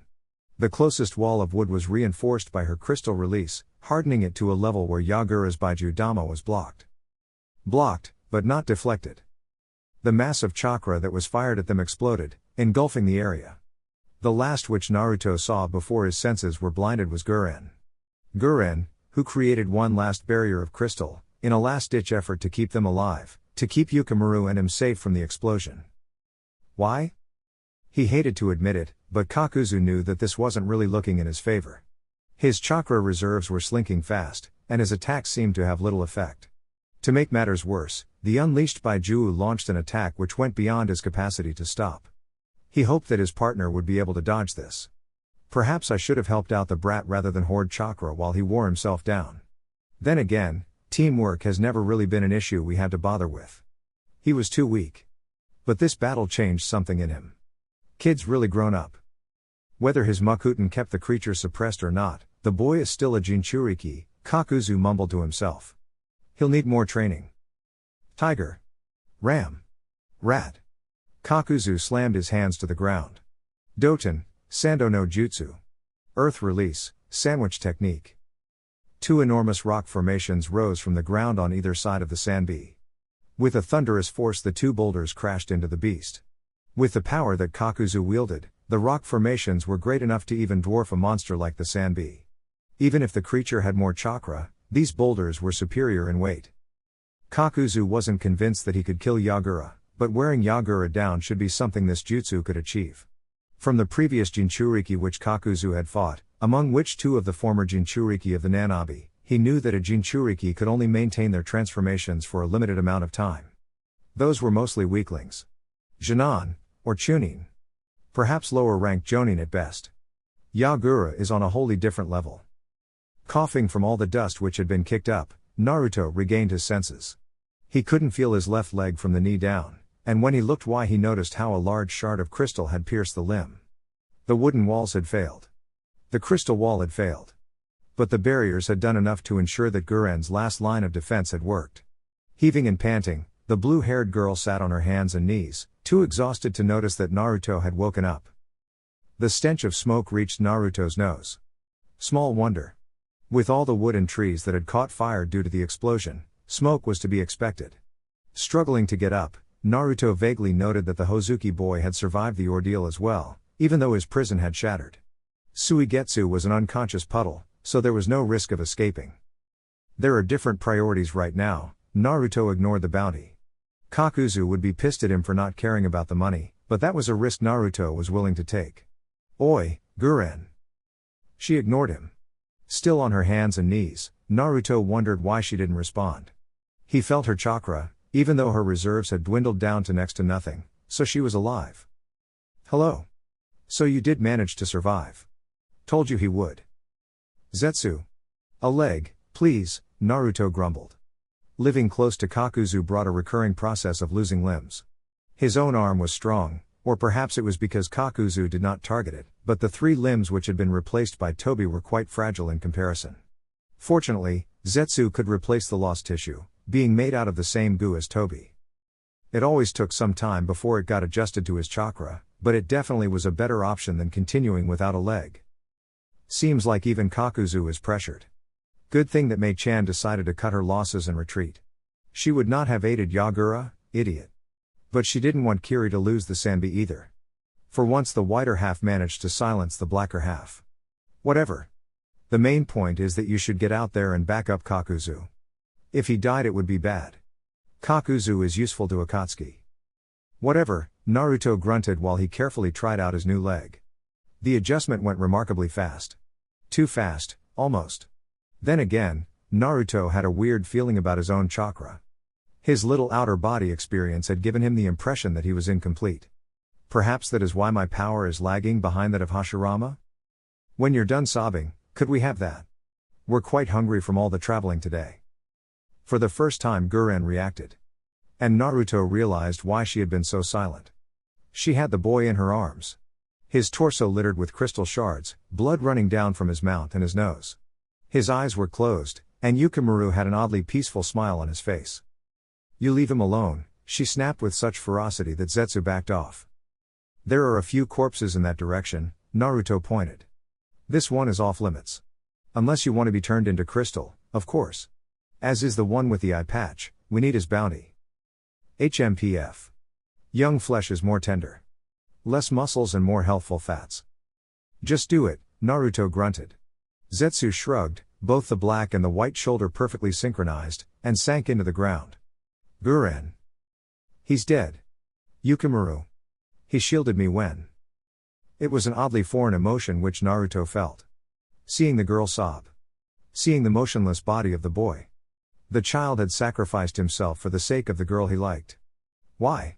The closest wall of wood was reinforced by her Crystal Release, hardening it to a level where Yagura's Baiju Dama was blocked. Blocked, but not deflected. The mass of chakra that was fired at them exploded, engulfing the area. The last which Naruto saw before his senses were blinded was Guren. Guren, who created one last barrier of crystal, in a last-ditch effort to keep them alive, to keep Yukimaru and him safe from the explosion. Why? He hated to admit it, but Kakuzu knew that this wasn't really looking in his favor. His chakra reserves were slinking fast, and his attacks seemed to have little effect. To make matters worse, the unleashed Baiju launched an attack which went beyond his capacity to stop. He hoped that his partner would be able to dodge this. Perhaps I should have helped out the brat rather than hoard chakra while he wore himself down. Then again, teamwork has never really been an issue we had to bother with. He was too weak. But this battle changed something in him. Kid's really grown up. Whether his Mokuton kept the creature suppressed or not, the boy is still a Jinchuriki, Kakuzu mumbled to himself. He'll need more training. Tiger. Ram. Rat. Kakuzu slammed his hands to the ground. Doten, Sando no Jutsu. Earth release, sandwich technique. Two enormous rock formations rose from the ground on either side of the Sanbi. With a thunderous force, the two boulders crashed into the beast. With the power that Kakuzu wielded, the rock formations were great enough to even dwarf a monster like the Sanbi. Even if the creature had more chakra, these boulders were superior in weight. Kakuzu wasn't convinced that he could kill Yagura, but wearing Yagura down should be something this jutsu could achieve. From the previous Jinchuriki which Kakuzu had fought, among which two of the former Jinchuriki of the Nanabi, he knew that a Jinchuriki could only maintain their transformations for a limited amount of time. Those were mostly weaklings. Jinan, or Chunin. Perhaps lower-ranked Jonin at best. Yagura is on a wholly different level. Coughing from all the dust which had been kicked up, Naruto regained his senses. He couldn't feel his left leg from the knee down, and when he looked why he noticed how a large shard of crystal had pierced the limb. The wooden walls had failed. The crystal wall had failed. But the barriers had done enough to ensure that Guren's last line of defense had worked. Heaving and panting, the blue-haired girl sat on her hands and knees, too exhausted to notice that Naruto had woken up. The stench of smoke reached Naruto's nose. Small wonder. With all the wood and trees that had caught fire due to the explosion, smoke was to be expected. Struggling to get up, Naruto vaguely noted that the Hozuki boy had survived the ordeal as well, even though his prison had shattered. Suigetsu was an unconscious puddle, so there was no risk of escaping. There are different priorities right now. Naruto ignored the bounty. Kakuzu would be pissed at him for not caring about the money, but that was a risk Naruto was willing to take. Oi, Guren. She ignored him. Still on her hands and knees, Naruto wondered why she didn't respond. He felt her chakra, even though her reserves had dwindled down to next to nothing, so she was alive. Hello. So you did manage to survive. Told you he would. Zetsu. A leg, please, Naruto grumbled. Living close to Kakuzu brought a recurring process of losing limbs. His own arm was strong, or perhaps it was because Kakuzu did not target it, but the three limbs which had been replaced by Tobi were quite fragile in comparison. Fortunately, Zetsu could replace the lost tissue, being made out of the same goo as Tobi. It always took some time before it got adjusted to his chakra, but it definitely was a better option than continuing without a leg. Seems like even Kakuzu is pressured. Good thing that Mei-chan decided to cut her losses and retreat. She would not have aided Yagura, idiot. But she didn't want Kiri to lose the Sanbi either. For once the whiter half managed to silence the blacker half. Whatever. The main point is that you should get out there and back up Kakuzu. If he died it would be bad. Kakuzu is useful to Akatsuki. Whatever, Naruto grunted while he carefully tried out his new leg. The adjustment went remarkably fast. Too fast, almost. Then again, Naruto had a weird feeling about his own chakra. His little outer body experience had given him the impression that he was incomplete. Perhaps that is why my power is lagging behind that of Hashirama? When you're done sobbing, could we have that? We're quite hungry from all the traveling today. For the first time Guren reacted. And Naruto realized why she had been so silent. She had the boy in her arms. His torso littered with crystal shards, blood running down from his mouth and his nose. His eyes were closed, and Yukimaru had an oddly peaceful smile on his face. You leave him alone, she snapped with such ferocity that Zetsu backed off. There are a few corpses in that direction, Naruto pointed. This one is off limits. Unless you want to be turned into crystal, of course. As is the one with the eye patch, we need his bounty. HMPF. Young flesh is more tender. Less muscles and more healthful fats. Just do it, Naruto grunted. Zetsu shrugged, both the black and the white shoulder perfectly synchronized, and sank into the ground. Guren. He's dead. Yukimaru. He shielded me when. It was an oddly foreign emotion which Naruto felt. Seeing the girl sob. Seeing the motionless body of the boy. The child had sacrificed himself for the sake of the girl he liked. Why?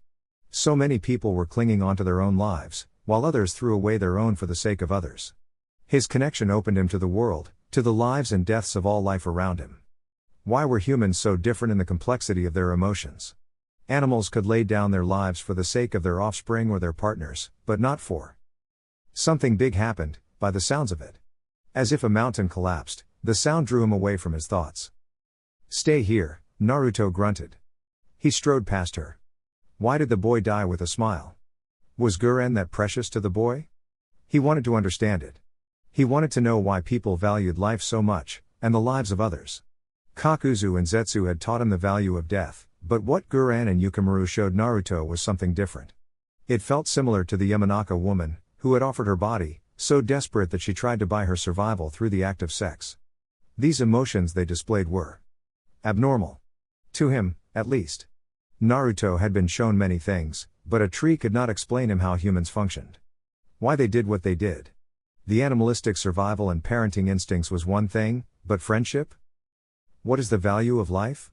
So many people were clinging onto their own lives, while others threw away their own for the sake of others. His connection opened him to the world, to the lives and deaths of all life around him. Why were humans so different in the complexity of their emotions? Animals could lay down their lives for the sake of their offspring or their partners, but not for. Something big happened, by the sounds of it. As if a mountain collapsed, the sound drew him away from his thoughts. Stay here, Naruto grunted. He strode past her. Why did the boy die with a smile? Was Guren that precious to the boy? He wanted to understand it. He wanted to know why people valued life so much, and the lives of others. Kakuzu and Zetsu had taught him the value of death, but what Guren and Yukimaru showed Naruto was something different. It felt similar to the Yamanaka woman, who had offered her body, so desperate that she tried to buy her survival through the act of sex. These emotions they displayed were abnormal. To him, at least. Naruto had been shown many things, but a tree could not explain him how humans functioned. Why they did what they did. The animalistic survival and parenting instincts was one thing, but friendship? What is the value of life?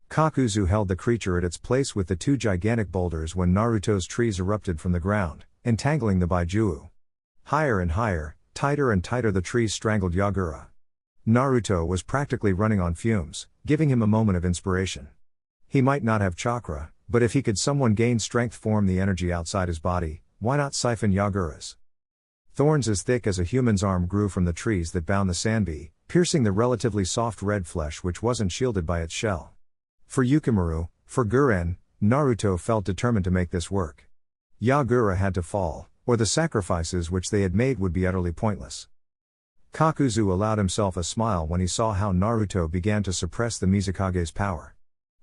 Kakuzu held the creature at its place with the two gigantic boulders when Naruto's trees erupted from the ground, entangling the Baijuo. Higher and higher, tighter and tighter the trees strangled Yagura. Naruto was practically running on fumes, giving him a moment of inspiration. He might not have chakra, but if he could someone gain strength form the energy outside his body, why not siphon Yagura's? Thorns as thick as a human's arm grew from the trees that bound the Sanbi, piercing the relatively soft red flesh which wasn't shielded by its shell. For Yukimaru, for Guren, Naruto felt determined to make this work. Yagura had to fall, or the sacrifices which they had made would be utterly pointless. Kakuzu allowed himself a smile when he saw how Naruto began to suppress the Mizukage's power.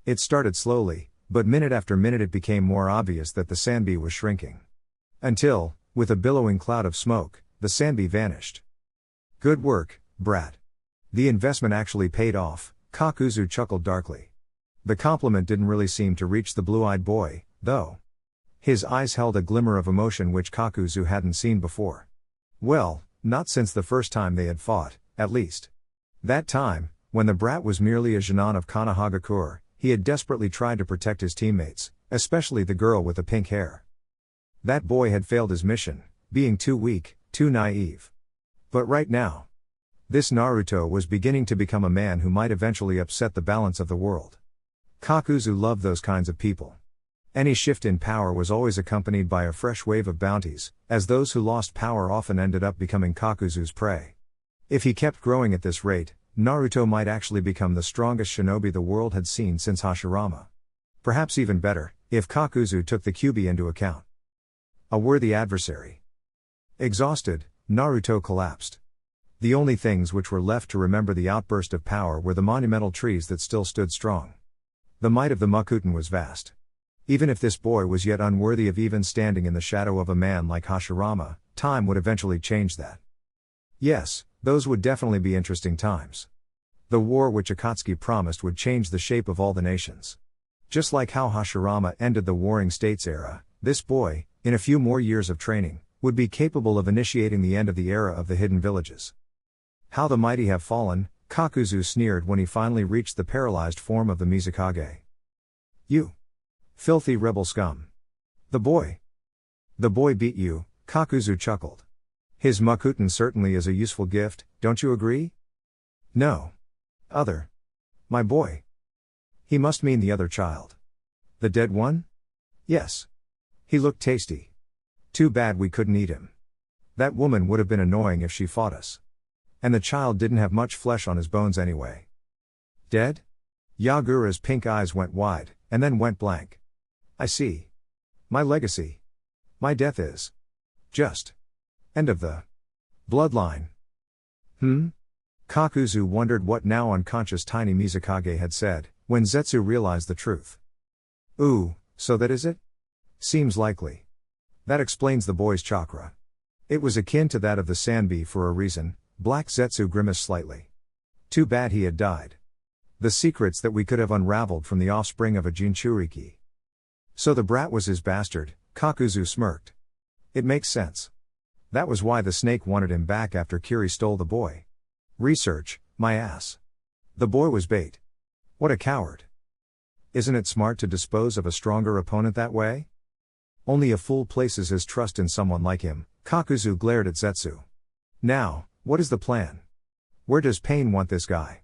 It started slowly, but minute after minute it became more obvious that the Sanbi was shrinking. Until, with a billowing cloud of smoke, the Sanbi vanished. Good work, brat. The investment actually paid off, Kakuzu chuckled darkly. The compliment didn't really seem to reach the blue-eyed boy, though. His eyes held a glimmer of emotion which Kakuzu hadn't seen before. Well, not since the first time they had fought, at least. That time, when the brat was merely a genon of Konohagakure, he had desperately tried to protect his teammates, especially the girl with the pink hair. That boy had failed his mission, being too weak, too naive. But right now, this Naruto was beginning to become a man who might eventually upset the balance of the world. Kakuzu loved those kinds of people. Any shift in power was always accompanied by a fresh wave of bounties, as those who lost power often ended up becoming Kakuzu's prey. If he kept growing at this rate, Naruto might actually become the strongest shinobi the world had seen since Hashirama. Perhaps even better, if Kakuzu took the Kyuubi into account. A worthy adversary. Exhausted, Naruto collapsed. The only things which were left to remember the outburst of power were the monumental trees that still stood strong. The might of the Mokuton was vast. Even if this boy was yet unworthy of even standing in the shadow of a man like Hashirama, time would eventually change that. Yes, those would definitely be interesting times. The war which Akatsuki promised would change the shape of all the nations. Just like how Hashirama ended the Warring States era, this boy, in a few more years of training, would be capable of initiating the end of the era of the hidden villages. How the mighty have fallen, Kakuzu sneered when he finally reached the paralyzed form of the Mizukage. You filthy rebel scum. The boy beat you, Kakuzu chuckled. His Mokuton certainly is a useful gift, don't you agree? No. My boy. He must mean the other child. The dead one? Yes. He looked tasty. Too bad we couldn't eat him. That woman would have been annoying if she fought us. And the child didn't have much flesh on his bones anyway. Dead? Yagura's pink eyes went wide, and then went blank. I see. My legacy. My death is just end of the bloodline. Kakuzu wondered what now unconscious tiny Mizukage had said, when Zetsu realized the truth. Ooh, so that is it? Seems likely. That explains the boy's chakra. It was akin to that of the Sanbi for a reason. Black Zetsu grimaced slightly. Too bad he had died. The secrets that we could have unraveled from the offspring of a Jinchuriki. So the brat was his bastard, Kakuzu smirked. It makes sense. That was why the snake wanted him back after Kiri stole the boy. Research, my ass. The boy was bait. What a coward. Isn't it smart to dispose of a stronger opponent that way? Only a fool places his trust in someone like him, Kakuzu glared at Zetsu. Now, what is the plan? Where does Pain want this guy?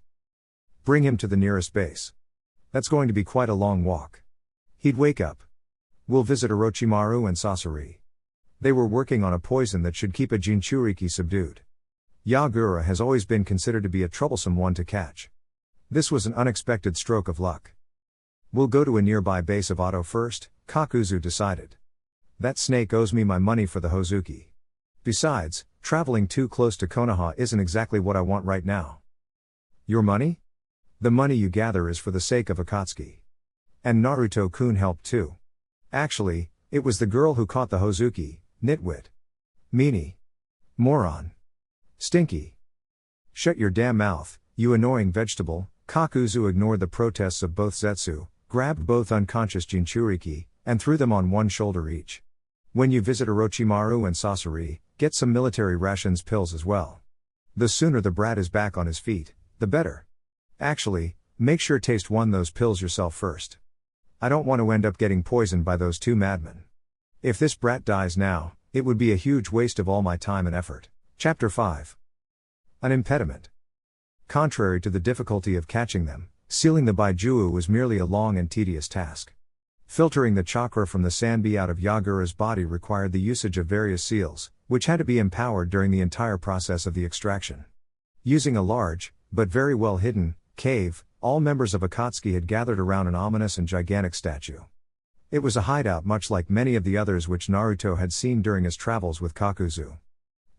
Bring him to the nearest base. That's going to be quite a long walk. He'd wake up. We'll visit Orochimaru and Sasori. They were working on a poison that should keep a Jinchuriki subdued. Yagura has always been considered to be a troublesome one to catch. This was an unexpected stroke of luck. We'll go to a nearby base of Otto first, Kakuzu decided. That snake owes me my money for the Hozuki. Besides, traveling too close to Konoha isn't exactly what I want right now. Your money? The money you gather is for the sake of Akatsuki. And Naruto-kun helped too. Actually, it was the girl who caught the Hozuki, nitwit. Meanie. Moron. Stinky. Shut your damn mouth, you annoying vegetable. Kakuzu ignored the protests of both Zetsu, grabbed both unconscious Jinchuriki, and threw them on one shoulder each. When you visit Orochimaru and Sasori, get some military rations pills as well. The sooner the brat is back on his feet, the better. Actually, make sure taste those pills yourself first. I don't want to end up getting poisoned by those two madmen. If this brat dies now, it would be a huge waste of all my time and effort. Chapter 5. An impediment. Contrary to the difficulty of catching them, sealing the Baijuo was merely a long and tedious task. Filtering the chakra from the Sanbi out of Yagura's body required the usage of various seals, which had to be empowered during the entire process of the extraction. Using a large, but very well hidden, cave, all members of Akatsuki had gathered around an ominous and gigantic statue. It was a hideout much like many of the others which Naruto had seen during his travels with Kakuzu.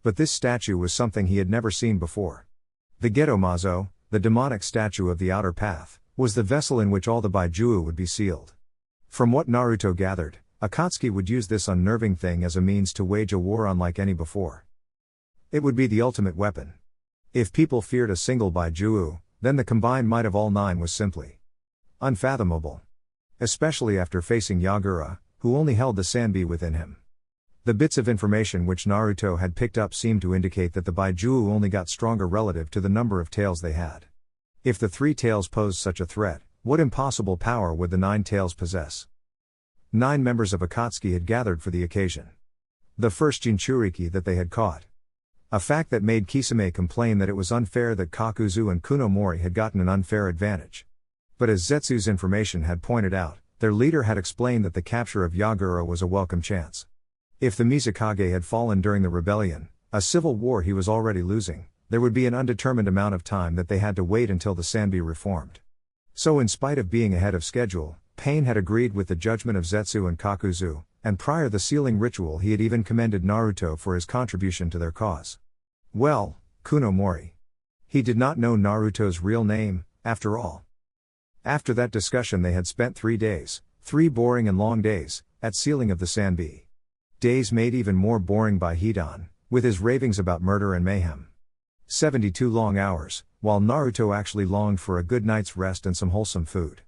But this statue was something he had never seen before. The Geto-Mazo, the demonic statue of the outer path, was the vessel in which all the Baijuo would be sealed. From what Naruto gathered, Akatsuki would use this unnerving thing as a means to wage a war unlike any before. It would be the ultimate weapon. If people feared a single Baijuo, then the combined might of all 9 was simply unfathomable. Especially after facing Yagura, who only held the Sanbi within him. The bits of information which Naruto had picked up seemed to indicate that the Baijuo only got stronger relative to the number of tails they had. If the 3 tails posed such a threat, what impossible power would the 9 tails possess? 9 members of Akatsuki had gathered for the occasion. The first Jinchuriki that they had caught. A fact that made Kisame complain that it was unfair that Kakuzu and Kunomori had gotten an unfair advantage. But as Zetsu's information had pointed out, their leader had explained that the capture of Yagura was a welcome chance. If the Mizukage had fallen during the rebellion, a civil war he was already losing, there would be an undetermined amount of time that they had to wait until the Sanbi reformed. So in spite of being ahead of schedule, Pain had agreed with the judgment of Zetsu and Kakuzu, and prior the sealing ritual he had even commended Naruto for his contribution to their cause. Well, Kunomori. He did not know Naruto's real name, after all. After that discussion they had spent 3 days, 3 boring and long days, at sealing of the Sanbi. Days made even more boring by Hidan, with his ravings about murder and mayhem. 72 long hours, while Naruto actually longed for a good night's rest and some wholesome food.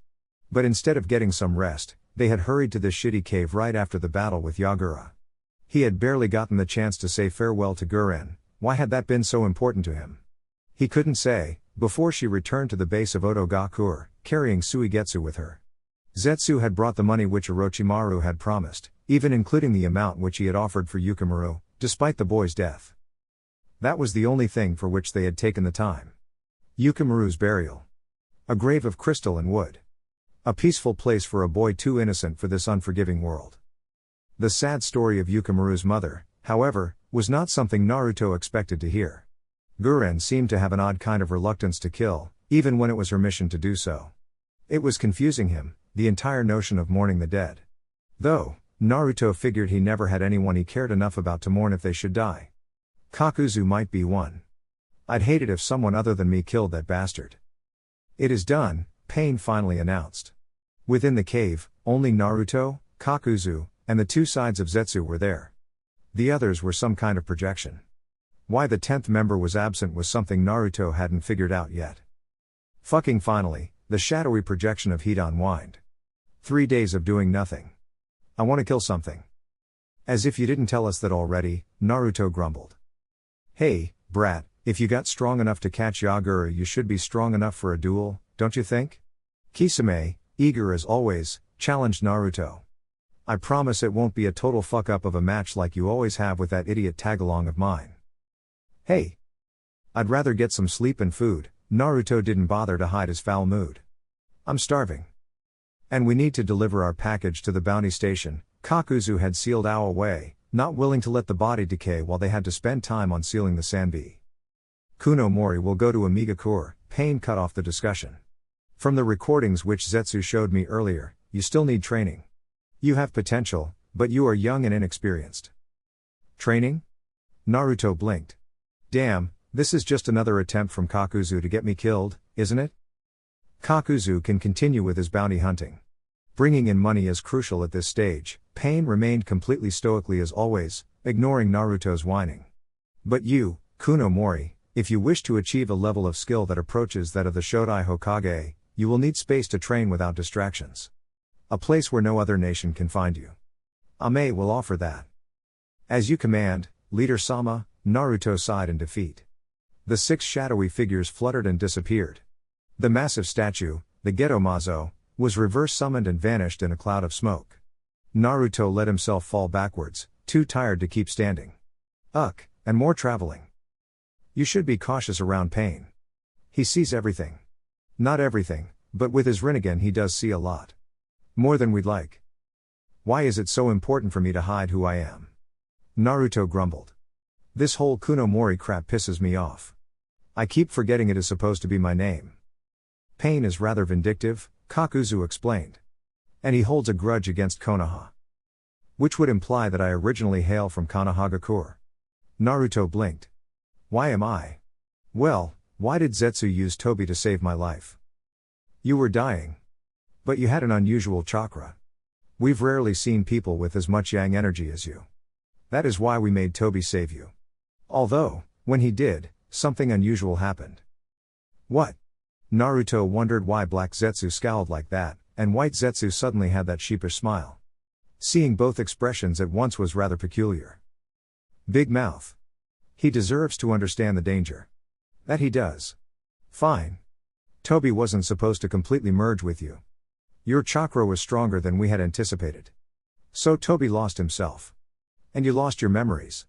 But instead of getting some rest, they had hurried to this shitty cave right after the battle with Yagura. He had barely gotten the chance to say farewell to Guren. Why had that been so important to him? He couldn't say, before she returned to the base of Otogakur, carrying Suigetsu with her. Zetsu had brought the money which Orochimaru had promised, even including the amount which he had offered for Yukimaru, despite the boy's death. That was the only thing for which they had taken the time. Yukimaru's burial. A grave of crystal and wood. A peaceful place for a boy too innocent for this unforgiving world. The sad story of Yukimaru's mother, however, was not something Naruto expected to hear. Guren seemed to have an odd kind of reluctance to kill, even when it was her mission to do so. It was confusing him, the entire notion of mourning the dead. Though, Naruto figured he never had anyone he cared enough about to mourn if they should die. Kakuzu might be one. I'd hate it if someone other than me killed that bastard. It is done, Pain finally announced. Within the cave, only Naruto, Kakuzu, and the 2 sides of Zetsu were there. The others were some kind of projection. Why the 10th member was absent was something Naruto hadn't figured out yet. Fucking finally, the shadowy projection of Hidan whined. 3 days of doing nothing. I want to kill something. As if you didn't tell us that already, Naruto grumbled. Hey, brat, if you got strong enough to catch Yagura you should be strong enough for a duel, don't you think? Kisame, eager as always, challenged Naruto. I promise it won't be a total fuck up of a match like you always have with that idiot tagalong of mine. Hey! I'd rather get some sleep and food. Naruto didn't bother to hide his foul mood. I'm starving. And we need to deliver our package to the bounty station. Kakuzu had sealed Ao away, not willing to let the body decay while they had to spend time on sealing the Sanbi. Kunomori will go to Amigakur, Pain cut off the discussion. From the recordings which Zetsu showed me earlier, you still need training. You have potential, but you are young and inexperienced. Training? Naruto blinked. Damn, this is just another attempt from Kakuzu to get me killed, isn't it? Kakuzu can continue with his bounty hunting. Bringing in money is crucial at this stage. Pain remained completely stoically as always, ignoring Naruto's whining. But you, Kuno Mori, if you wish to achieve a level of skill that approaches that of the Shodai Hokage, you will need space to train without distractions. A place where no other nation can find you. Ame will offer that. As you command, Leader Sama, Naruto sighed in defeat. The 6 shadowy figures fluttered and disappeared. The massive statue, the Geto Mazo, was reverse summoned and vanished in a cloud of smoke. Naruto let himself fall backwards, too tired to keep standing. And more traveling. You should be cautious around Pain. He sees everything. Not everything, but with his Rinnegan he does see a lot. More than we'd like. Why is it so important for me to hide who I am? Naruto grumbled. This whole Kuno Mori crap pisses me off. I keep forgetting it is supposed to be my name. Pain is rather vindictive, Kakuzu explained. And he holds a grudge against Konoha. Which would imply that I originally hail from Konohagakure. Naruto blinked. Why am I? Well, why did Zetsu use Tobi to save my life? You were dying. But you had an unusual chakra. We've rarely seen people with as much yang energy as you. That is why we made Tobi save you. Although, when he did, something unusual happened. What? Naruto wondered why Black Zetsu scowled like that, and White Zetsu suddenly had that sheepish smile. Seeing both expressions at once was rather peculiar. Big mouth. He deserves to understand the danger. That he does. Fine. Tobi wasn't supposed to completely merge with you. Your chakra was stronger than we had anticipated. So Tobi lost himself. And you lost your memories.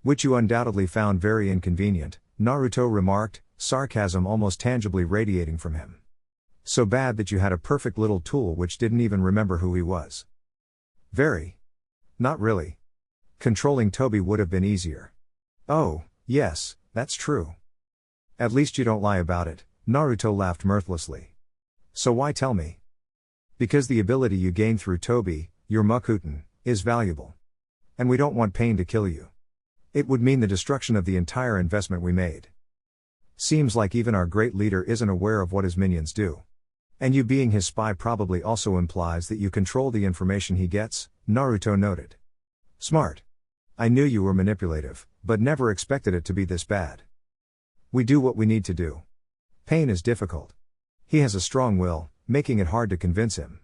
Which you undoubtedly found very inconvenient, Naruto remarked, sarcasm almost tangibly radiating from him. So bad that you had a perfect little tool which didn't even remember who he was. Very. Not really. Controlling Tobi would have been easier. Oh, yes, that's true. At least you don't lie about it, Naruto laughed mirthlessly. So why tell me? Because the ability you gain through Tobi, your Mokuton, is valuable. And we don't want Pain to kill you. It would mean the destruction of the entire investment we made. Seems like even our great leader isn't aware of what his minions do. And you being his spy probably also implies that you control the information he gets, Naruto noted. Smart. I knew you were manipulative, but never expected it to be this bad. We do what we need to do. Pain is difficult. He has a strong will, making it hard to convince him.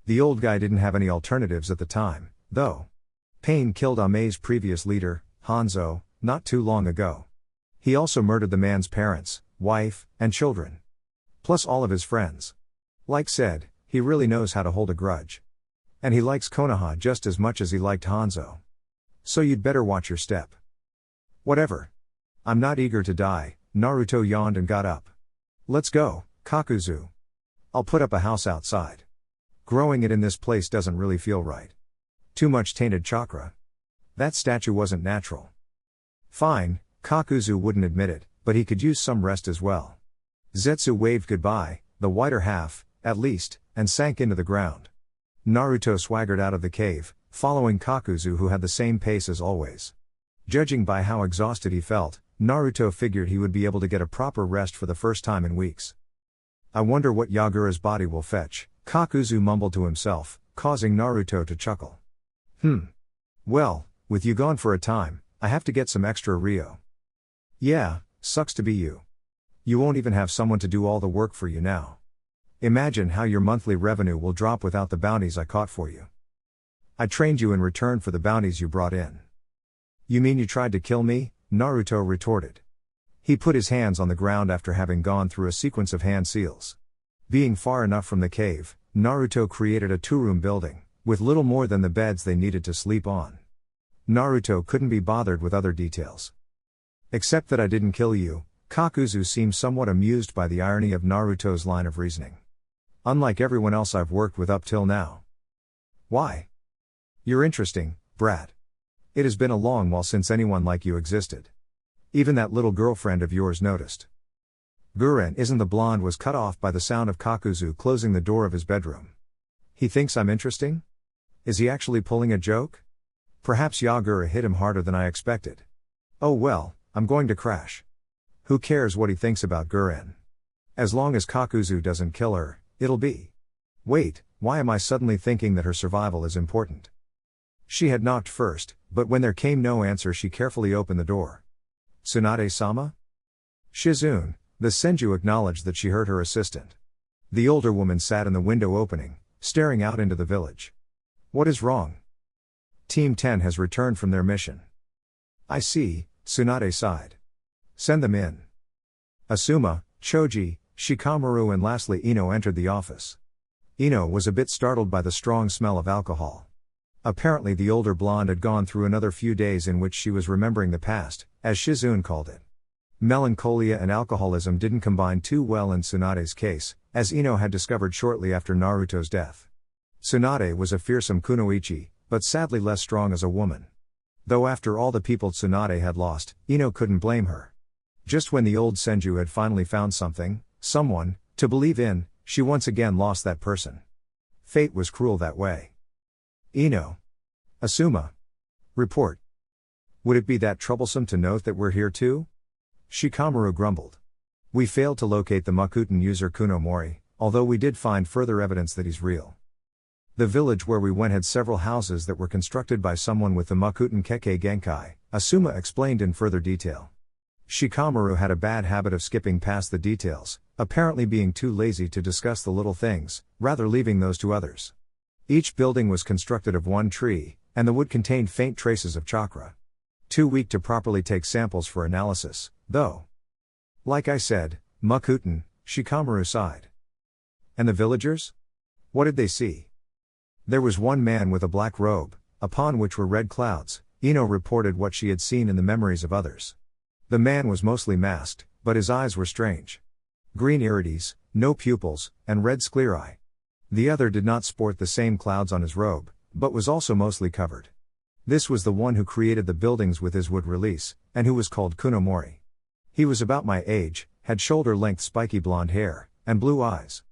The old guy didn't have any alternatives at the time, though. Pain killed Ame's previous leader, Hanzo, not too long ago. He also murdered the man's parents, wife, and children. Plus all of his friends. Like said, he really knows how to hold a grudge. And he likes Konoha just as much as he liked Hanzo. So you'd better watch your step. Whatever. I'm not eager to die, Naruto yawned and got up. Let's go, Kakuzu. I'll put up a house outside. Growing it in this place doesn't really feel right. Too much tainted chakra. That statue wasn't natural. Fine, Kakuzu wouldn't admit it, but he could use some rest as well. Zetsu waved goodbye, the whiter half, at least, and sank into the ground. Naruto swaggered out of the cave, following Kakuzu who had the same pace as always. Judging by how exhausted he felt, Naruto figured he would be able to get a proper rest for the first time in weeks. I wonder what Yagura's body will fetch, Kakuzu mumbled to himself, causing Naruto to chuckle. Well, with you gone for a time, I have to get some extra Ryo. Yeah, sucks to be you. You won't even have someone to do all the work for you now. Imagine how your monthly revenue will drop without the bounties I caught for you. I trained you in return for the bounties you brought in. You mean you tried to kill me? Naruto retorted. He put his hands on the ground after having gone through a sequence of hand seals. Being far enough from the cave, Naruto created a 2-room building, with little more than the beds they needed to sleep on. Naruto couldn't be bothered with other details. Except that I didn't kill you, Kakuzu seemed somewhat amused by the irony of Naruto's line of reasoning. Unlike everyone else I've worked with up till now. Why? You're interesting, brat. It has been a long while since anyone like you existed. Even that little girlfriend of yours noticed. Guren isn't the blonde was cut off by the sound of Kakuzu closing the door of his bedroom. He thinks I'm interesting? Is he actually pulling a joke? Perhaps Yagura hit him harder than I expected. Oh well, I'm going to crash. Who cares what he thinks about Guren? As long as Kakuzu doesn't kill her, it'll be. Wait, why am I suddenly thinking that her survival is important? She had knocked first, but when there came no answer she carefully opened the door. Tsunade-sama? Shizune, the Senju acknowledged that she heard her assistant. The older woman sat in the window opening, staring out into the village. What is wrong? Team 10 has returned from their mission. I see, Tsunade sighed. Send them in. Asuma, Choji, Shikamaru and lastly Ino entered the office. Ino was a bit startled by the strong smell of alcohol. Apparently the older blonde had gone through another few days in which she was remembering the past, as Shizune called it. Melancholia and alcoholism didn't combine too well in Tsunade's case, as Ino had discovered shortly after Naruto's death. Tsunade was a fearsome kunoichi, but sadly less strong as a woman. Though after all the people Tsunade had lost, Ino couldn't blame her. Just when the old Senju had finally found someone, to believe in, she once again lost that person. Fate was cruel that way. Ino. Asuma. Report. Would it be that troublesome to note that we're here too? Shikamaru grumbled. We failed to locate the Mokuton user Kunomori, although we did find further evidence that he's real. The village where we went had several houses that were constructed by someone with the Mokuton Kekkei Genkai, Asuma explained in further detail. Shikamaru had a bad habit of skipping past the details, apparently being too lazy to discuss the little things, rather leaving those to others. Each building was constructed of one tree, and the wood contained faint traces of chakra. Too weak to properly take samples for analysis, though. Like I said, Mokuton, Shikamaru sighed. And the villagers? What did they see? There was one man with a black robe, upon which were red clouds. Ino reported what she had seen in the memories of others. The man was mostly masked, but his eyes were strange. Green irides, no pupils, and red sclerae. The other did not sport the same clouds on his robe, but was also mostly covered. This was the one who created the buildings with his wood release, and who was called Kunomori. He was about my age, had shoulder-length spiky blonde hair, and blue eyes.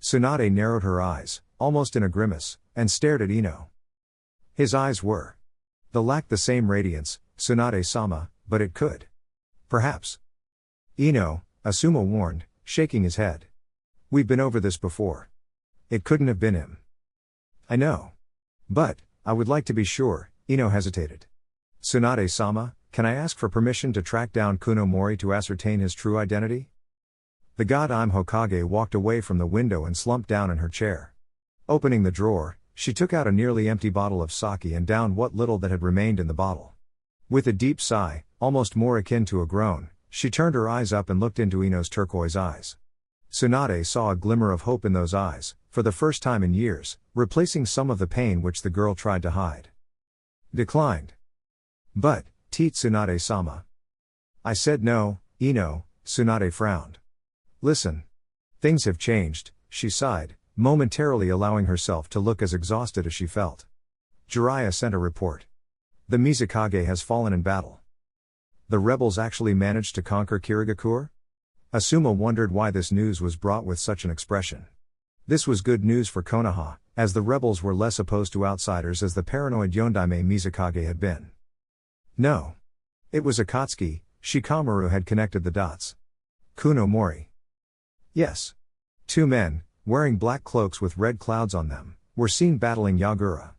Tsunade narrowed her eyes, almost in a grimace, and stared at Ino. His eyes were. They lacked the same radiance, Tsunade-sama, but it could. Perhaps. Ino, Asuma warned, shaking his head. We've been over this before. It couldn't have been him. I know. But, I would like to be sure, Ino hesitated. Tsunade-sama, can I ask for permission to track down Kunomori to ascertain his true identity? The god I'm Hokage walked away from the window and slumped down in her chair. Opening the drawer, she took out a nearly empty bottle of sake and downed what little that had remained in the bottle. With a deep sigh, almost more akin to a groan, she turned her eyes up and looked into Ino's turquoise eyes. Tsunade saw a glimmer of hope in those eyes, for the first time in years, replacing some of the pain which the girl tried to hide. Declined. But, Tsunade-sama. I said no, Ino, Tsunade frowned. Listen. Things have changed, she sighed, momentarily allowing herself to look as exhausted as she felt. Jiraiya sent a report. The Mizukage has fallen in battle. The rebels actually managed to conquer Kirigakure? Asuma wondered why this news was brought with such an expression. This was good news for Konoha, as the rebels were less opposed to outsiders as the paranoid Yondaime Mizukage had been. No. It was Akatsuki, Shikamaru had connected the dots. Kunomori. Yes. Two men, wearing black cloaks with red clouds on them, were seen battling Yagura.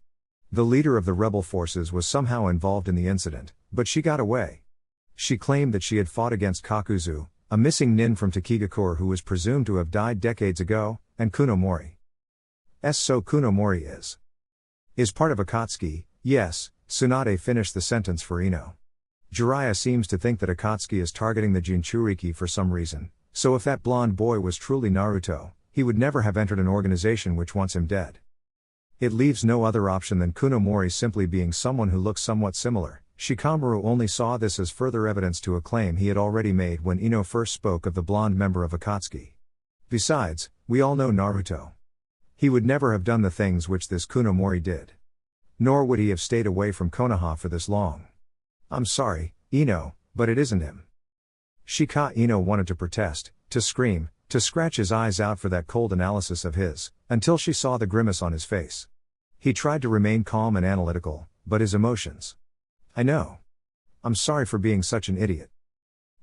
The leader of the rebel forces was somehow involved in the incident, but she got away. She claimed that she had fought against Kakuzu, a missing nin from Takigakure who was presumed to have died decades ago, and Kunomori. So Kunomori is part of Akatsuki, yes, Tsunade finished the sentence for Ino. Jiraiya seems to think that Akatsuki is targeting the Jinchuriki for some reason, so if that blonde boy was truly Naruto, he would never have entered an organization which wants him dead. It leaves no other option than Kunomori simply being someone who looks somewhat similar. Shikamaru only saw this as further evidence to a claim he had already made when Ino first spoke of the blonde member of Akatsuki. Besides, we all know Naruto. He would never have done the things which this Kunomori did. Nor would he have stayed away from Konoha for this long. I'm sorry, Ino, but it isn't him. Shika Ino wanted to protest, to scream, to scratch his eyes out for that cold analysis of his, until she saw the grimace on his face. He tried to remain calm and analytical, but his emotions. I know. I'm sorry for being such an idiot.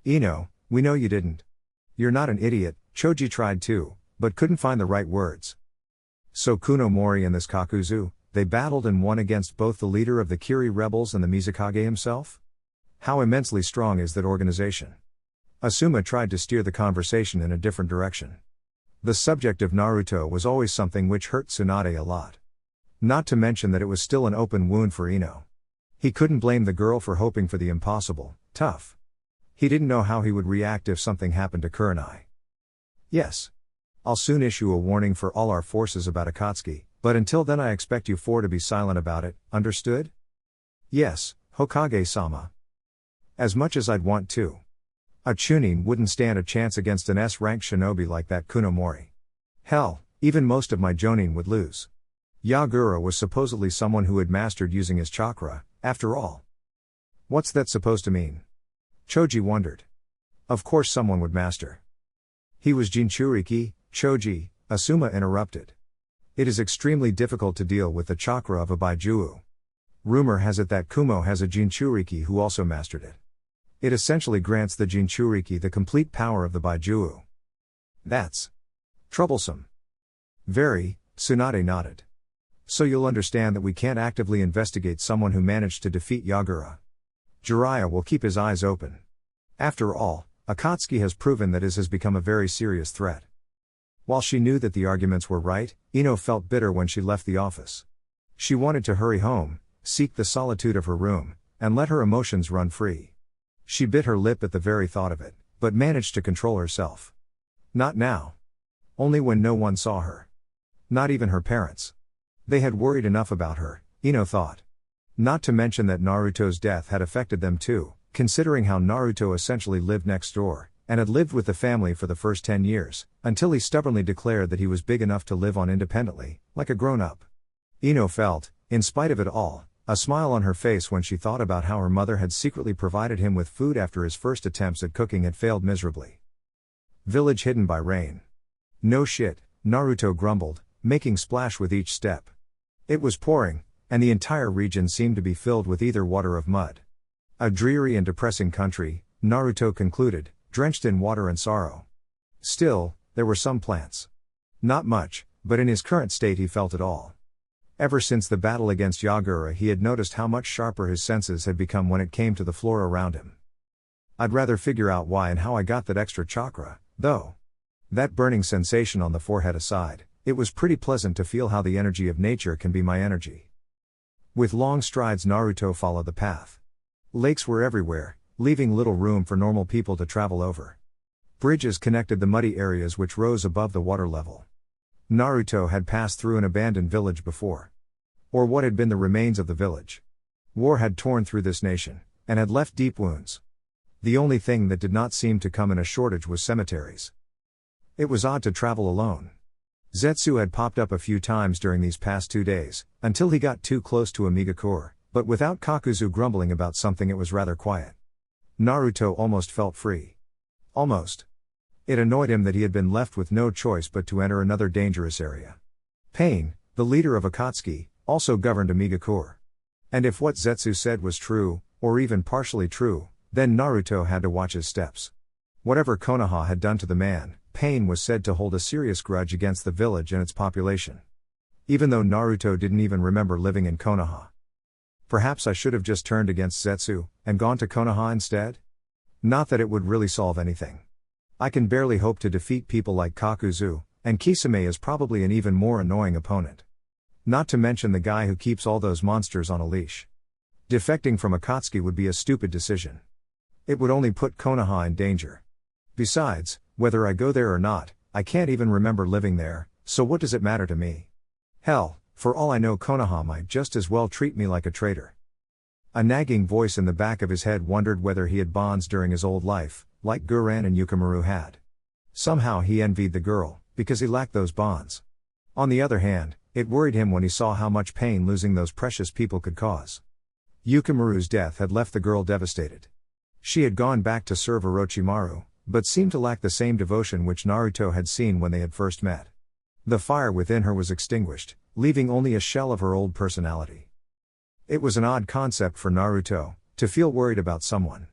Ino, we know you didn't. You're not an idiot, Choji tried too, but couldn't find the right words. So Kuno Mori and this Kakuzu, they battled and won against both the leader of the Kiri rebels and the Mizukage himself? How immensely strong is that organization? Asuma tried to steer the conversation in a different direction. The subject of Naruto was always something which hurt Tsunade a lot. Not to mention that it was still an open wound for Ino. He couldn't blame the girl for hoping for the impossible. Tough. He didn't know how he would react if something happened to Kurenai. Yes. I'll soon issue a warning for all our forces about Akatsuki, but until then I expect you four to be silent about it, understood? Yes, Hokage-sama. As much as I'd want to. A Chunin wouldn't stand a chance against an S-rank shinobi like that Kuno Mori. Hell, even most of my Jonin would lose. Yagura was supposedly someone who had mastered using his chakra, after all. What's that supposed to mean? Choji wondered. Of course someone would master. He was Jinchuriki, Choji, Asuma interrupted. It is extremely difficult to deal with the chakra of a Baijuu. Rumor has it that Kumo has a Jinchuriki who also mastered it. It essentially grants the Jinchuriki the complete power of the Baijuu. That's troublesome. Very, Tsunade nodded. So you'll understand that we can't actively investigate someone who managed to defeat Yagura. Jiraiya will keep his eyes open. After all, Akatsuki has proven that his has become a very serious threat. While she knew that the arguments were right, Ino felt bitter when she left the office. She wanted to hurry home, seek the solitude of her room, and let her emotions run free. She bit her lip at the very thought of it, but managed to control herself. Not now. Only when no one saw her. Not even her parents. They had worried enough about her, Ino thought. Not to mention that Naruto's death had affected them too, considering how Naruto essentially lived next door, and had lived with the family for the first 10 years, until he stubbornly declared that he was big enough to live on independently, like a grown-up. Ino felt, in spite of it all, a smile on her face when she thought about how her mother had secretly provided him with food after his first attempts at cooking had failed miserably. Village hidden by rain. No shit, Naruto grumbled, making splash with each step. It was pouring, and the entire region seemed to be filled with either water or mud. A dreary and depressing country, Naruto concluded, drenched in water and sorrow. Still, there were some plants. Not much, but in his current state he felt it all. Ever since the battle against Yagura he had noticed how much sharper his senses had become when it came to the floor around him. I'd rather figure out why and how I got that extra chakra, though. That burning sensation on the forehead aside, it was pretty pleasant to feel how the energy of nature can be my energy. With long strides Naruto followed the path. Lakes were everywhere, leaving little room for normal people to travel over. Bridges connected the muddy areas which rose above the water level. Naruto had passed through an abandoned village before. Or what had been the remains of the village. War had torn through this nation, and had left deep wounds. The only thing that did not seem to come in a shortage was cemeteries. It was odd to travel alone. Zetsu had popped up a few times during these past 2 days, until he got too close to Amigakure, but without Kakuzu grumbling about something it was rather quiet. Naruto almost felt free. Almost. It annoyed him that he had been left with no choice but to enter another dangerous area. Pain, the leader of Akatsuki, also governed Amigakure. And if what Zetsu said was true, or even partially true, then Naruto had to watch his steps. Whatever Konoha had done to the man, Pain was said to hold a serious grudge against the village and its population. Even though Naruto didn't even remember living in Konoha. Perhaps I should have just turned against Zetsu, and gone to Konoha instead? Not that it would really solve anything. I can barely hope to defeat people like Kakuzu, and Kisame is probably an even more annoying opponent. Not to mention the guy who keeps all those monsters on a leash. Defecting from Akatsuki would be a stupid decision. It would only put Konoha in danger. Besides, whether I go there or not, I can't even remember living there, so what does it matter to me? Hell, for all I know Konoha might just as well treat me like a traitor. A nagging voice in the back of his head wondered whether he had bonds during his old life, like Guran and Yukimaru had. Somehow he envied the girl, because he lacked those bonds. On the other hand, it worried him when he saw how much pain losing those precious people could cause. Yukimaru's death had left the girl devastated. She had gone back to serve Orochimaru, but seemed to lack the same devotion which Naruto had seen when they had first met. The fire within her was extinguished, leaving only a shell of her old personality. It was an odd concept for Naruto, to feel worried about someone.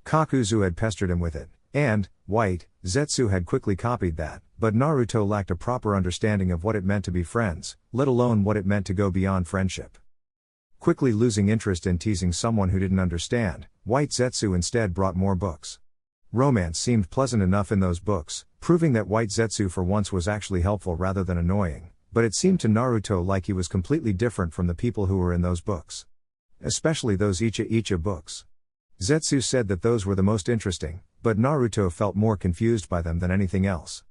Kakuzu had pestered him with it, and, White, Zetsu had quickly copied that, but Naruto lacked a proper understanding of what it meant to be friends, let alone what it meant to go beyond friendship. Quickly losing interest in teasing someone who didn't understand, White Zetsu instead brought more books. Romance seemed pleasant enough in those books, proving that White Zetsu for once was actually helpful rather than annoying, but it seemed to Naruto like he was completely different from the people who were in those books. Especially those Uchiha books. Zetsu said that those were the most interesting, but Naruto felt more confused by them than anything else.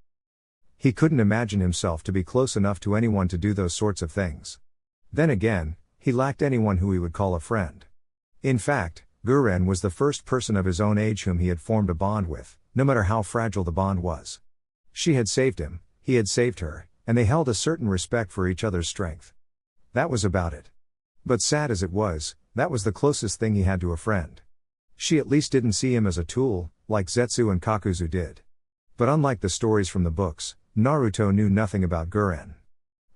He couldn't imagine himself to be close enough to anyone to do those sorts of things. Then again, he lacked anyone who he would call a friend. In fact, Guren was the first person of his own age whom he had formed a bond with, no matter how fragile the bond was. She had saved him, he had saved her, and they held a certain respect for each other's strength. That was about it. But sad as it was, that was the closest thing he had to a friend. She at least didn't see him as a tool, like Zetsu and Kakuzu did. But unlike the stories from the books, Naruto knew nothing about Guren.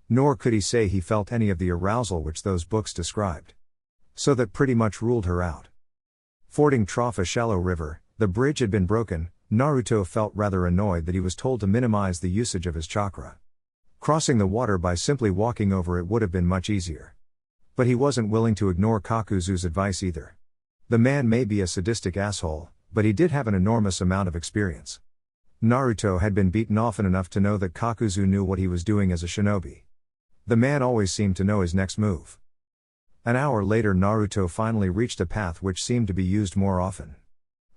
Nor could he say he felt any of the arousal which those books described. So that pretty much ruled her out. Fording Trough a shallow river, the bridge had been broken, Naruto felt rather annoyed that he was told to minimize the usage of his chakra. Crossing the water by simply walking over it would have been much easier. But he wasn't willing to ignore Kakuzu's advice either. The man may be a sadistic asshole, but he did have an enormous amount of experience. Naruto had been beaten often enough to know that Kakuzu knew what he was doing as a shinobi. The man always seemed to know his next move. An hour later Naruto finally reached a path which seemed to be used more often.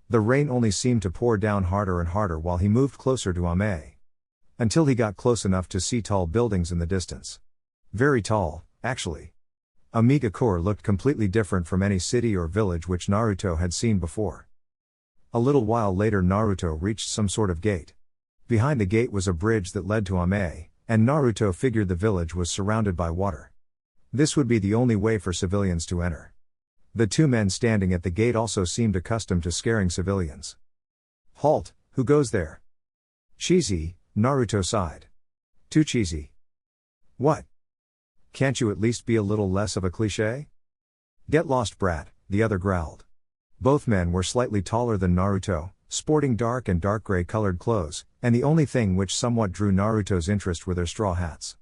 The rain only seemed to pour down harder and harder while he moved closer to Ame. Until he got close enough to see tall buildings in the distance. Very tall, actually. Amigakure looked completely different from any city or village which Naruto had seen before. A little while later Naruto reached some sort of gate. Behind the gate was a bridge that led to Ame, and Naruto figured the village was surrounded by water. This would be the only way for civilians to enter. The two men standing at the gate also seemed accustomed to scaring civilians. Halt, who goes there? Cheesy, Naruto sighed. Too cheesy. What? Can't you at least be a little less of a cliché? Get lost, brat, the other growled. Both men were slightly taller than Naruto, sporting dark and dark gray colored clothes, and the only thing which somewhat drew Naruto's interest were their straw hats.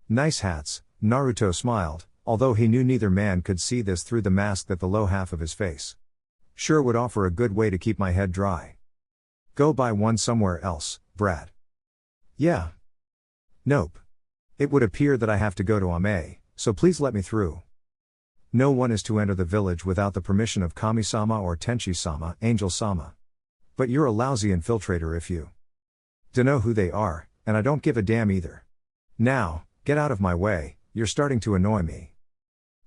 Nice hats, Naruto smiled, although he knew neither man could see this through the mask at the low half of his face. Sure would offer a good way to keep my head dry. Go buy one somewhere else, brat. Yeah. Nope. It would appear that I have to go to Ame, so please let me through. No one is to enter the village without the permission of Kami-sama or Tenchi-sama, Angel-sama. But you're a lousy infiltrator if you dunno who they are, and I don't give a damn either. Now, get out of my way, you're starting to annoy me.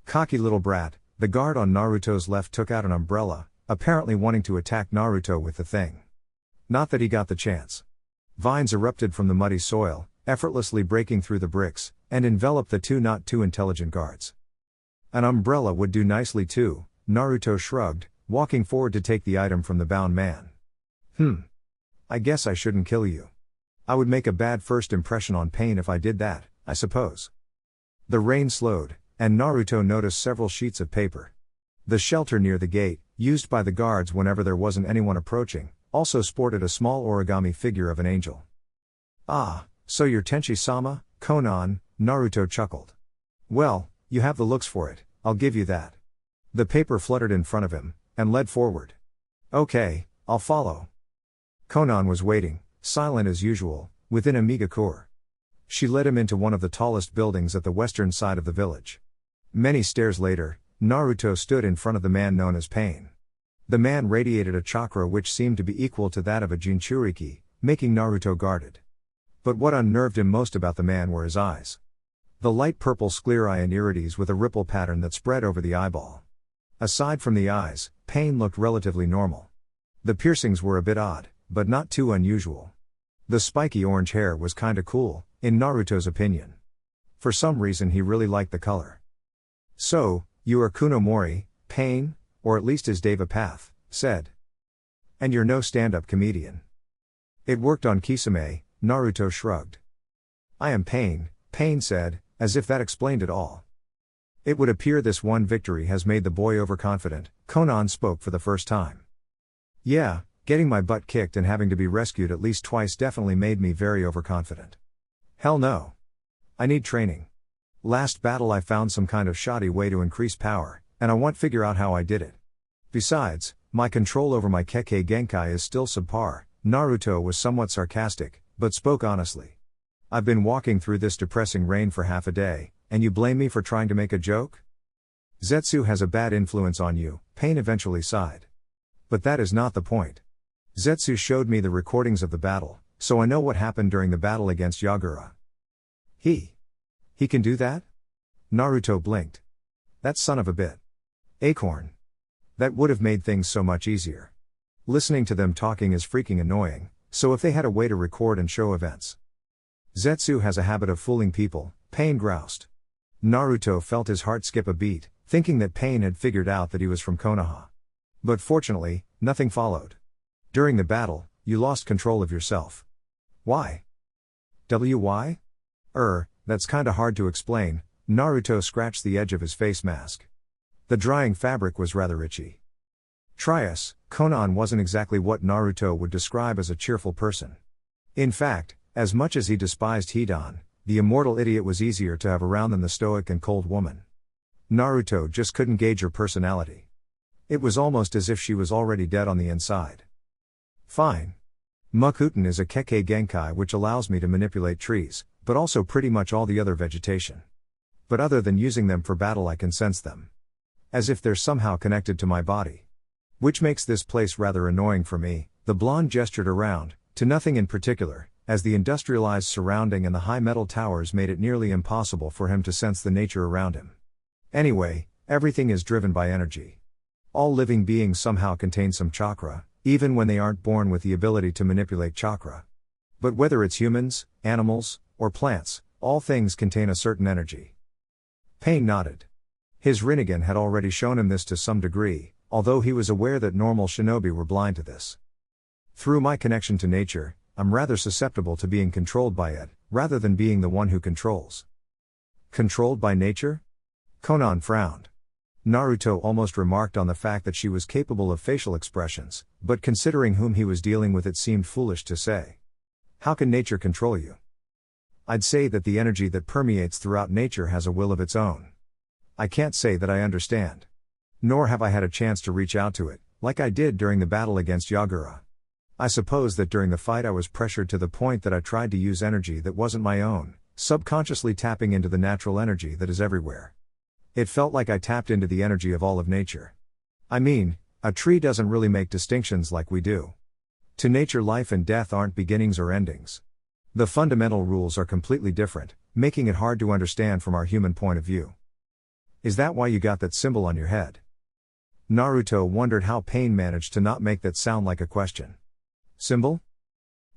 Cocky little brat, the guard on Naruto's left took out an umbrella, apparently wanting to attack Naruto with the thing. Not that he got the chance. Vines erupted from the muddy soil, effortlessly breaking through the bricks, and enveloped the two not too intelligent guards. An umbrella would do nicely too, Naruto shrugged, walking forward to take the item from the bound man. I guess I shouldn't kill you. I would make a bad first impression on Pain if I did that, I suppose. The rain slowed, and Naruto noticed several sheets of paper. The shelter near the gate, used by the guards whenever there wasn't anyone approaching, also sported a small origami figure of an angel. Ah, so you're Tenchi-sama, Konan, Naruto chuckled. Well, you have the looks for it, I'll give you that. The paper fluttered in front of him, and led forward. Okay, I'll follow. Konan was waiting, silent as usual, within Amigakure. She led him into one of the tallest buildings at the western side of the village. Many stairs later, Naruto stood in front of the man known as Pain. The man radiated a chakra which seemed to be equal to that of a Jinchuriki, making Naruto guarded. But what unnerved him most about the man were his eyes. The light purple sclerae and irides with a ripple pattern that spread over the eyeball. Aside from the eyes, Pain looked relatively normal. The piercings were a bit odd, but not too unusual. The spiky orange hair was kinda cool, in Naruto's opinion. For some reason he really liked the color. So, you are Kunomori, Pain, or at least his Deva Path, said. And you're no stand-up comedian. It worked on Kisame, Naruto shrugged. I am Pain, Pain said, as if that explained it all. It would appear this one victory has made the boy overconfident. Konan spoke for the first time. Yeah, getting my butt kicked and having to be rescued at least twice definitely made me very overconfident. Hell no. I need training. Last battle I found some kind of shoddy way to increase power, and I want to figure out how I did it. Besides, my control over my Kekkei Genkai is still subpar. Naruto was somewhat sarcastic, but spoke honestly. I've been walking through this depressing rain for half a day, and you blame me for trying to make a joke? Zetsu has a bad influence on you, Pain eventually sighed. But that is not the point. Zetsu showed me the recordings of the battle, so I know what happened during the battle against Yagura. He can do that? Naruto blinked. That son of a bit. Acorn. That would have made things so much easier. Listening to them talking is freaking annoying, so if they had a way to record and show events. Zetsu has a habit of fooling people, Pain groused. Naruto felt his heart skip a beat, thinking that Pain had figured out that he was from Konoha. But fortunately, nothing followed. During the battle, you lost control of yourself. Why? Why? That's kinda hard to explain. Naruto scratched the edge of his face mask. The drying fabric was rather itchy. Trias, Konan wasn't exactly what Naruto would describe as a cheerful person. In fact, as much as he despised Hidan, the immortal idiot was easier to have around than the stoic and cold woman. Naruto just couldn't gauge her personality. It was almost as if she was already dead on the inside. Fine. Mokuton is a Kekkei Genkai which allows me to manipulate trees, but also pretty much all the other vegetation. But other than using them for battle I can sense them. As if they're somehow connected to my body. Which makes this place rather annoying for me. The blonde gestured around, to nothing in particular, as the industrialized surrounding and the high metal towers made it nearly impossible for him to sense the nature around him. Anyway, everything is driven by energy. All living beings somehow contain some chakra, even when they aren't born with the ability to manipulate chakra. But whether it's humans, animals, or plants, all things contain a certain energy. Pain nodded. His Rinnegan had already shown him this to some degree, although he was aware that normal shinobi were blind to this. Through my connection to nature, I'm rather susceptible to being controlled by it, rather than being the one who controls. Controlled by nature? Konan frowned. Naruto almost remarked on the fact that she was capable of facial expressions, but considering whom he was dealing with it seemed foolish to say. How can nature control you? I'd say that the energy that permeates throughout nature has a will of its own. I can't say that I understand. Nor have I had a chance to reach out to it, like I did during the battle against Yagura. I suppose that during the fight I was pressured to the point that I tried to use energy that wasn't my own, subconsciously tapping into the natural energy that is everywhere. It felt like I tapped into the energy of all of nature. I mean, a tree doesn't really make distinctions like we do. To nature, life and death aren't beginnings or endings. The fundamental rules are completely different, making it hard to understand from our human point of view. Is that why you got that symbol on your head? Naruto wondered how Pain managed to not make that sound like a question. Symbol?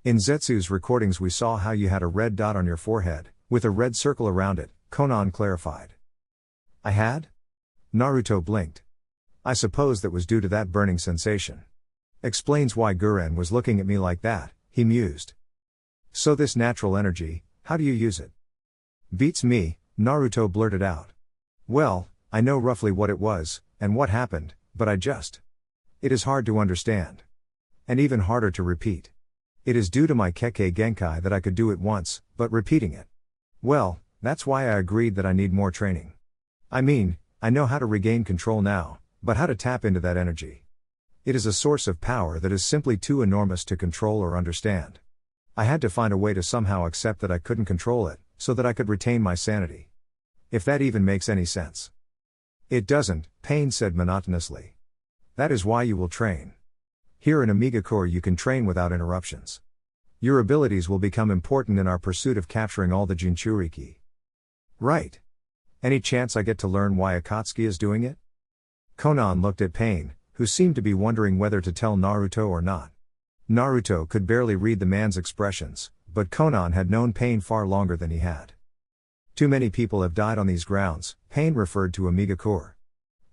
In Zetsu's recordings we saw how you had a red dot on your forehead, with a red circle around it, Konan clarified. I had? Naruto blinked. I suppose that was due to that burning sensation. Explains why Guren was looking at me like that, he mused. So this natural energy, how do you use it? Beats me, Naruto blurted out. Well, I know roughly what it was, and what happened, but it is hard to understand. And even harder to repeat. It is due to my Kekkei Genkai that I could do it once, but repeating it. Well, that's why I agreed that I need more training. I mean, I know how to regain control now, but how to tap into that energy. It is a source of power that is simply too enormous to control or understand. I had to find a way to somehow accept that I couldn't control it, so that I could retain my sanity. If that even makes any sense. It doesn't, Pain said monotonously. That is why you will train. Here in Omega Core you can train without interruptions. Your abilities will become important in our pursuit of capturing all the Jinchuriki. Right. Any chance I get to learn why Akatsuki is doing it? Konan looked at Pain, who seemed to be wondering whether to tell Naruto or not. Naruto could barely read the man's expressions, but Konan had known Pain far longer than he had. Too many people have died on these grounds, Pain referred to Omega Core.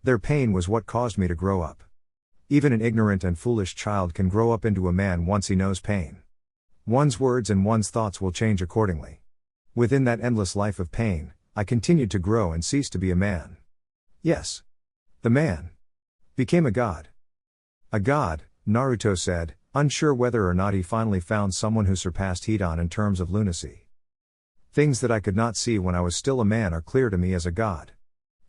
Their pain was what caused me to grow up. Even an ignorant and foolish child can grow up into a man once he knows pain. One's words and one's thoughts will change accordingly. Within that endless life of pain, I continued to grow and ceased to be a man. Yes. The man became a god. A god, Naruto said, unsure whether or not he finally found someone who surpassed Hidan in terms of lunacy. Things that I could not see when I was still a man are clear to me as a god.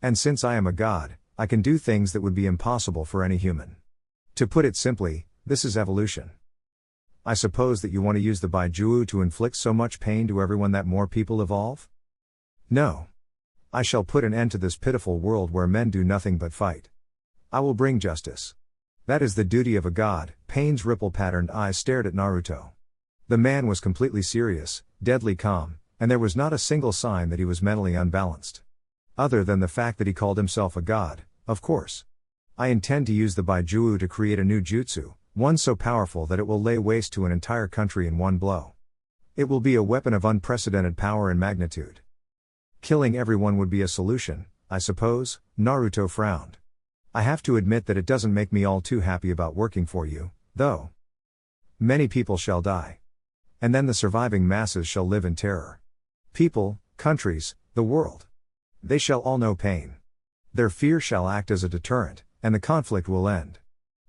And since I am a god, I can do things that would be impossible for any human. To put it simply, this is evolution. I suppose that you want to use the Baijuu to inflict so much pain to everyone that more people evolve? No. I shall put an end to this pitiful world where men do nothing but fight. I will bring justice. That is the duty of a god. Pain's ripple-patterned eyes stared at Naruto. The man was completely serious, deadly calm, and there was not a single sign that he was mentally unbalanced. Other than the fact that he called himself a god, of course. I intend to use the Baijuu to create a new jutsu, one so powerful that it will lay waste to an entire country in one blow. It will be a weapon of unprecedented power and magnitude. Killing everyone would be a solution, I suppose. Naruto frowned. I have to admit that it doesn't make me all too happy about working for you, though. Many people shall die. And then the surviving masses shall live in terror. People, countries, the world. They shall all know pain. Their fear shall act as a deterrent, and the conflict will end.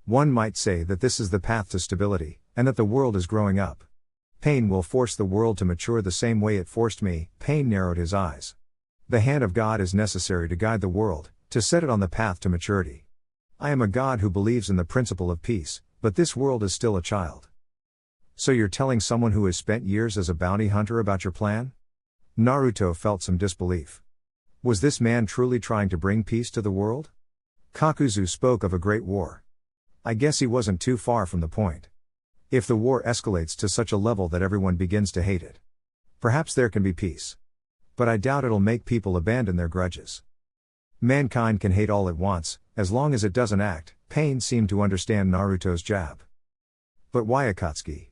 One might say that this is the path to stability, and that the world is growing up. Pain will force the world to mature the same way it forced me. Pain narrowed his eyes. The hand of God is necessary to guide the world, to set it on the path to maturity. I am a god who believes in the principle of peace, but this world is still a child. So you're telling someone who has spent years as a bounty hunter about your plan? Naruto felt some disbelief. Was this man truly trying to bring peace to the world? Kakuzu spoke of a great war. I guess he wasn't too far from the point. If the war escalates to such a level that everyone begins to hate it, perhaps there can be peace. But I doubt it'll make people abandon their grudges. Mankind can hate all it wants, as long as it doesn't act. Pain seemed to understand Naruto's jab. But why Akatsuki?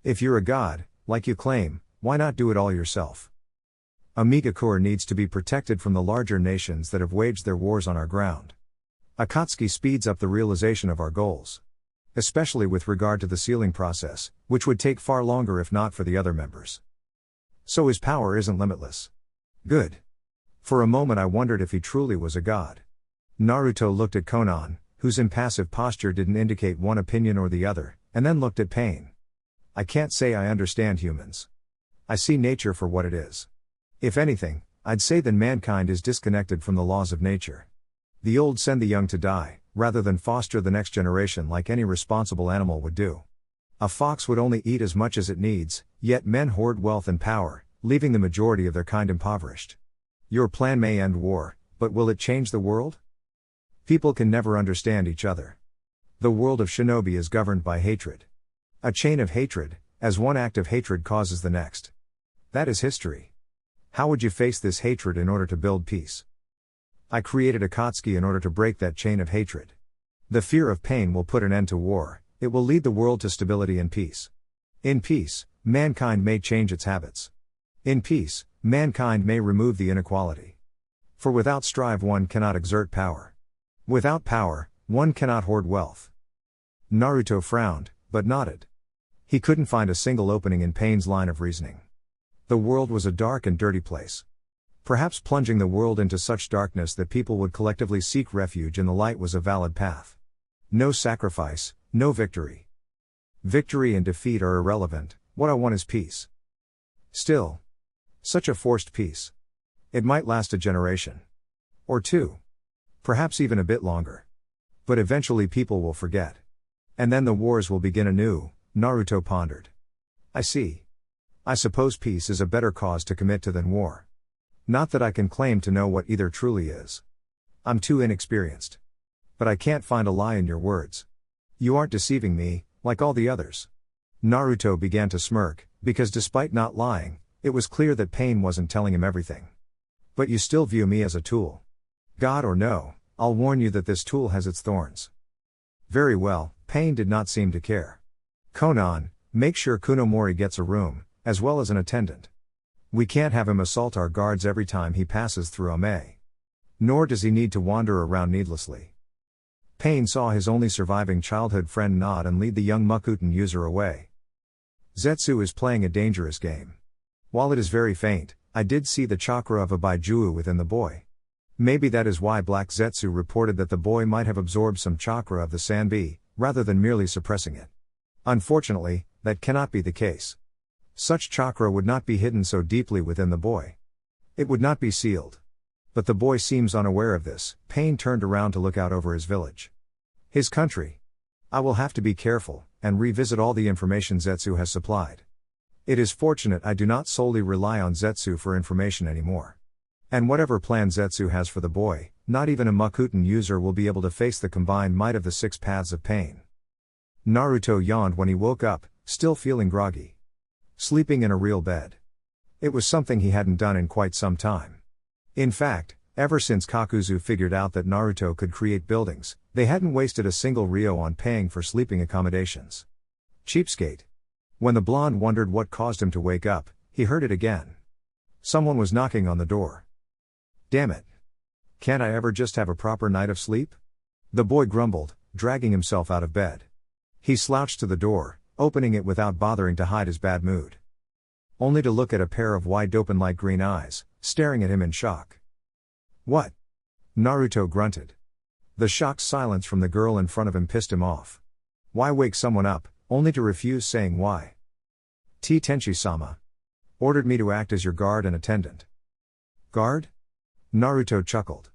If you're a god, like you claim, why not do it all yourself? Amigakure needs to be protected from the larger nations that have waged their wars on our ground. Akatsuki speeds up the realization of our goals. Especially with regard to the sealing process, which would take far longer if not for the other members. So his power isn't limitless. Good. For a moment I wondered if he truly was a god. Naruto looked at Konan, whose impassive posture didn't indicate one opinion or the other, and then looked at Pain. I can't say I understand humans. I see nature for what it is. If anything, I'd say that mankind is disconnected from the laws of nature. The old send the young to die, rather than foster the next generation like any responsible animal would do. A fox would only eat as much as it needs, yet men hoard wealth and power, leaving the majority of their kind impoverished. Your plan may end war, but will it change the world? People can never understand each other. The world of shinobi is governed by hatred. A chain of hatred, as one act of hatred causes the next. That is history. How would you face this hatred in order to build peace? I created Akatsuki in order to break that chain of hatred. The fear of pain will put an end to war, it will lead the world to stability and peace. In peace, mankind may change its habits. In peace, mankind may remove the inequality. For without strive one cannot exert power. Without power, one cannot hoard wealth. Naruto frowned, but nodded. He couldn't find a single opening in Pain's line of reasoning. The world was a dark and dirty place. Perhaps plunging the world into such darkness that people would collectively seek refuge in the light was a valid path. No sacrifice, no victory. Victory and defeat are irrelevant, what I want is peace. Still. Such a forced peace. It might last a generation. Or two. Perhaps even a bit longer. But eventually people will forget. And then the wars will begin anew, Naruto pondered. I see. I suppose peace is a better cause to commit to than war. Not that I can claim to know what either truly is. I'm too inexperienced. But I can't find a lie in your words. You aren't deceiving me, like all the others. Naruto began to smirk, because despite not lying, it was clear that Pain wasn't telling him everything. But you still view me as a tool. God or no, I'll warn you that this tool has its thorns. Very well, Pain did not seem to care. Konan, make sure Kunomori gets a room, as well as an attendant. We can't have him assault our guards every time he passes through Ame. Nor does he need to wander around needlessly. Pain saw his only surviving childhood friend nod and lead the young Mokuton user away. Zetsu is playing a dangerous game. While it is very faint, I did see the chakra of a Baijuu within the boy. Maybe that is why Black Zetsu reported that the boy might have absorbed some chakra of the Sanbi, rather than merely suppressing it. Unfortunately, that cannot be the case. Such chakra would not be hidden so deeply within the boy. It would not be sealed. But the boy seems unaware of this. Pain turned around to look out over his village. His country. I will have to be careful, and revisit all the information Zetsu has supplied. It is fortunate I do not solely rely on Zetsu for information anymore. And whatever plan Zetsu has for the boy, not even a Mokuton user will be able to face the combined might of the 6 paths of pain. Naruto yawned when he woke up, still feeling groggy. Sleeping in a real bed. It was something he hadn't done in quite some time. In fact, ever since Kakuzu figured out that Naruto could create buildings, they hadn't wasted a single ryo on paying for sleeping accommodations. Cheapskate. When the blonde wondered what caused him to wake up, he heard it again. Someone was knocking on the door. Damn it. Can't I ever just have a proper night of sleep? The boy grumbled, dragging himself out of bed. He slouched to the door, opening it without bothering to hide his bad mood. Only to look at a pair of wide open light green eyes, staring at him in shock. What? Naruto grunted. The shocked silence from the girl in front of him pissed him off. Why wake someone up, only to refuse saying why? Tenchi-sama. Ordered me to act as your guard and attendant. Guard? Naruto chuckled.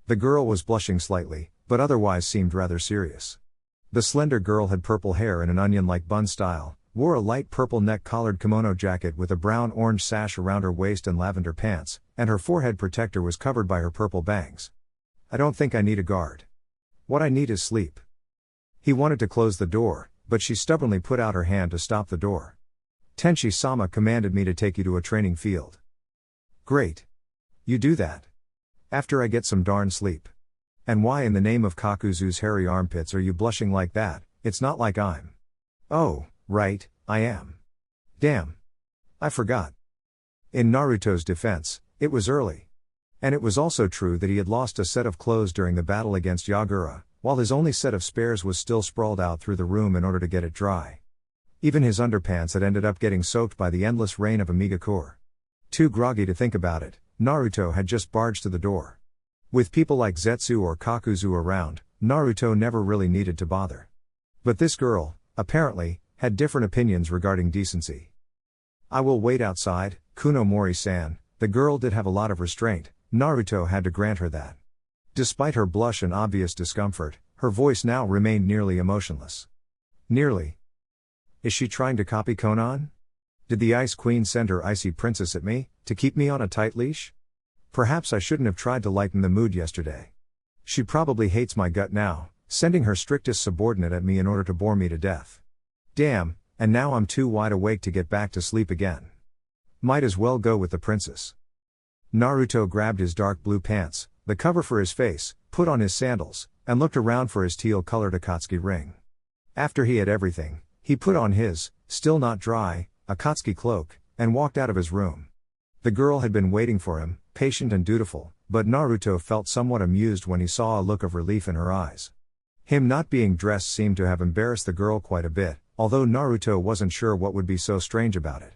The girl was blushing slightly, but otherwise seemed rather serious. The slender girl had purple hair in an onion-like bun style, wore a light purple neck-collared kimono jacket with a brown-orange sash around her waist and lavender pants, and her forehead protector was covered by her purple bangs. I don't think I need a guard. What I need is sleep. He wanted to close the door, but she stubbornly put out her hand to stop the door. Tenchi-sama commanded me to take you to a training field. Great. You do that. After I get some darn sleep. And why in the name of Kakuzu's hairy armpits are you blushing like that? It's not like I'm. Oh, right, I am. Damn. I forgot. In Naruto's defense, it was early. And it was also true that he had lost a set of clothes during the battle against Yagura, while his only set of spares was still sprawled out through the room in order to get it dry. Even his underpants had ended up getting soaked by the endless rain of Amigakure. Too groggy to think about it, Naruto had just barged to the door. With people like Zetsu or Kakuzu around, Naruto never really needed to bother. But this girl, apparently, had different opinions regarding decency. I will wait outside, Kunomori-san. The girl did have a lot of restraint, Naruto had to grant her that. Despite her blush and obvious discomfort, her voice now remained nearly emotionless. Nearly. Is she trying to copy Conan? Did the Ice Queen send her icy princess at me, to keep me on a tight leash? Perhaps I shouldn't have tried to lighten the mood yesterday. She probably hates my gut now, sending her strictest subordinate at me in order to bore me to death. Damn, and now I'm too wide awake to get back to sleep again. Might as well go with the princess. Naruto grabbed his dark blue pants, the cover for his face, put on his sandals, and looked around for his teal-colored Akatsuki ring. After he had everything, he put on his, still not dry, Akatsuki cloak, and walked out of his room. The girl had been waiting for him, patient and dutiful, but Naruto felt somewhat amused when he saw a look of relief in her eyes. Him not being dressed seemed to have embarrassed the girl quite a bit, although Naruto wasn't sure what would be so strange about it.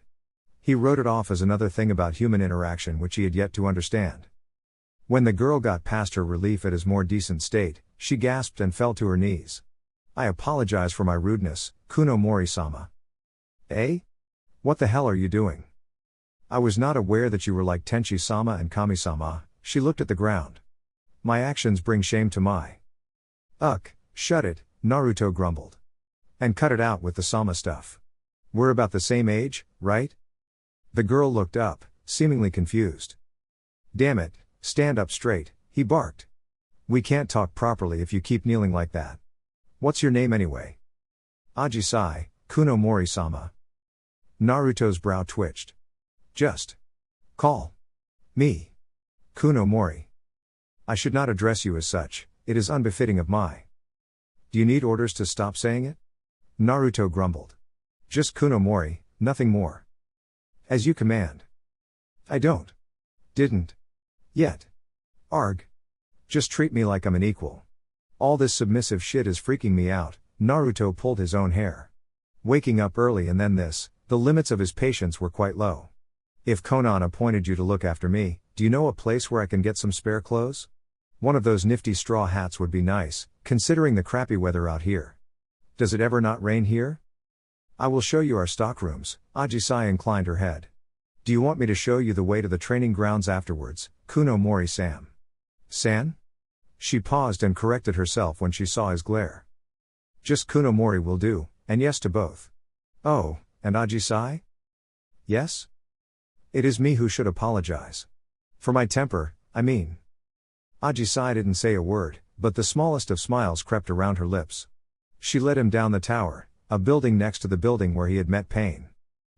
He wrote it off as another thing about human interaction which he had yet to understand. When the girl got past her relief at his more decent state, she gasped and fell to her knees. I apologize for my rudeness, Kunomori-sama. Eh? What the hell are you doing? I was not aware that you were like Tenchi-sama and Kami-sama. She looked at the ground. My actions bring shame to my. Shut it, Naruto grumbled. And cut it out with the sama stuff. We're about the same age, right? The girl looked up, seemingly confused. Damn it, stand up straight, he barked. We can't talk properly if you keep kneeling like that. What's your name anyway? Ajisai, Kunomori-sama. Naruto's brow twitched. Just call me Kunomori. I should not address you as such, it is unbefitting of my. Do you need orders to stop saying it? Naruto grumbled. Just Kunomori, nothing more. As you command. I don't. Didn't. Yet. Arg. Just treat me like I'm an equal. All this submissive shit is freaking me out. Naruto pulled his own hair. Waking up early and then this, The limits of his patience were quite low. If Conan appointed you to look after me, do you know a place where I can get some spare clothes? One of those nifty straw hats would be nice, considering the crappy weather out here. Does it ever not rain here? I will show you our stockrooms. Ajisai inclined her head. Do you want me to show you the way to the training grounds afterwards, Kuno Mori-san? San? She paused and corrected herself when she saw his glare. Just Kuno Mori will do, and yes to both. Oh, and Ajisai? Yes? It is me who should apologize. For my temper, I mean. Ajisai didn't say a word, but the smallest of smiles crept around her lips. She led him down the tower, a building next to the building where he had met Pain.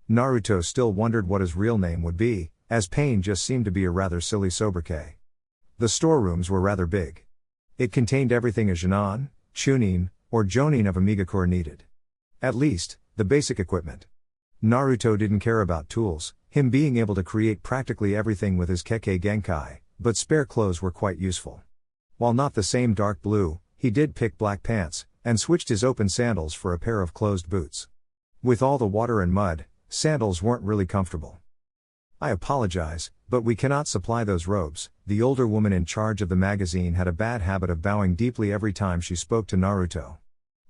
Naruto still wondered what his real name would be, as Pain just seemed to be a rather silly sobriquet. The storerooms were rather big. It contained everything a Jonin, Chunin, or Jonin of Amigakure needed. At least, the basic equipment. Naruto didn't care about tools, him being able to create practically everything with his Kekkei Genkai, but spare clothes were quite useful. While not the same dark blue, he did pick black pants, and switched his open sandals for a pair of closed boots. With all the water and mud, sandals weren't really comfortable. I apologize, but we cannot supply those robes. The older woman in charge of the magazine had a bad habit of bowing deeply every time she spoke to Naruto.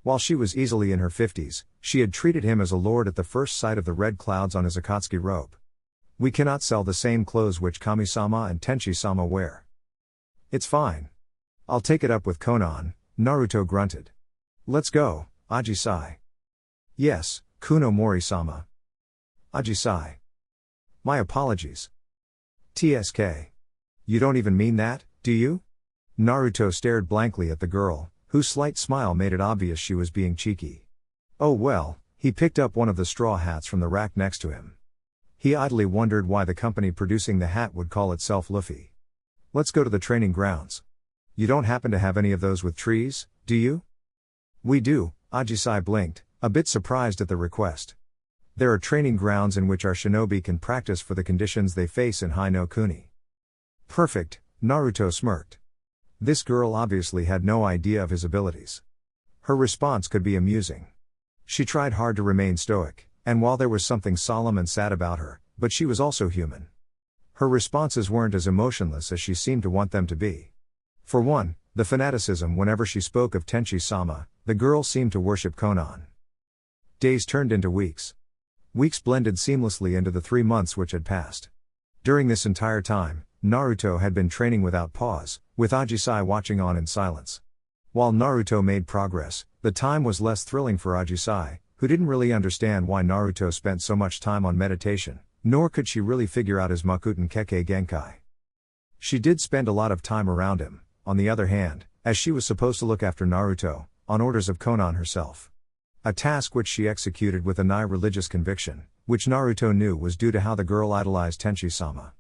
While she was easily in her 50s, she had treated him as a lord at the first sight of the red clouds on his Akatsuki robe. We cannot sell the same clothes which Kami-sama and Tenchi-sama wear. It's fine. I'll take it up with Conan, Naruto grunted. Let's go, Ajisai. Yes, Kuno Mori-sama. Ajisai. My apologies. TSK. You don't even mean that, do you? Naruto stared blankly at the girl, whose slight smile made it obvious she was being cheeky. Oh well, he picked up one of the straw hats from the rack next to him. He idly wondered why the company producing the hat would call itself Luffy. Let's go to the training grounds. You don't happen to have any of those with trees, do you? We do, Ajisai blinked, a bit surprised at the request. There are training grounds in which our shinobi can practice for the conditions they face in Hai no Kuni. Perfect, Naruto smirked. This girl obviously had no idea of his abilities. Her response could be amusing. She tried hard to remain stoic, and while there was something solemn and sad about her, but she was also human. Her responses weren't as emotionless as she seemed to want them to be. For one, the fanaticism whenever she spoke of Tenchi-sama, the girl seemed to worship Conan. Days turned into weeks. Weeks blended seamlessly into the 3 months which had passed. During this entire time, Naruto had been training without pause, with Ajisai watching on in silence. While Naruto made progress, the time was less thrilling for Ajisai, who didn't really understand why Naruto spent so much time on meditation, nor could she really figure out his Mokuton Kekkei Genkai. She did spend a lot of time around him, on the other hand, as she was supposed to look after Naruto, on orders of Conan herself. A task which she executed with a nigh religious conviction, which Naruto knew was due to how the girl idolized Tenchi-sama.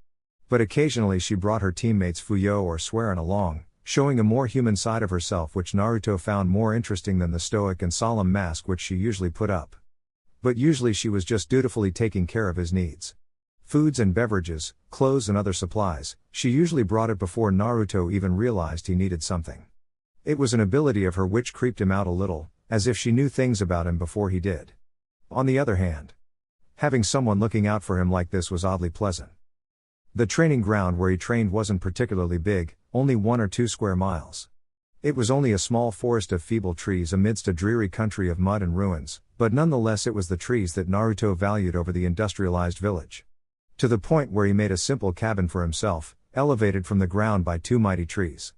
But occasionally she brought her teammates Fuyo or Swearin along, showing a more human side of herself which Naruto found more interesting than the stoic and solemn mask which she usually put up. But usually she was just dutifully taking care of his needs. Foods and beverages, clothes and other supplies, she usually brought it before Naruto even realized he needed something. It was an ability of her which creeped him out a little, as if she knew things about him before he did. On the other hand, having someone looking out for him like this was oddly pleasant. The training ground where he trained wasn't particularly big, only 1 or 2 square miles. It was only a small forest of feeble trees amidst a dreary country of mud and ruins, but nonetheless it was the trees that Naruto valued over the industrialized village. To the point where he made a simple cabin for himself, elevated from the ground by 2 mighty trees.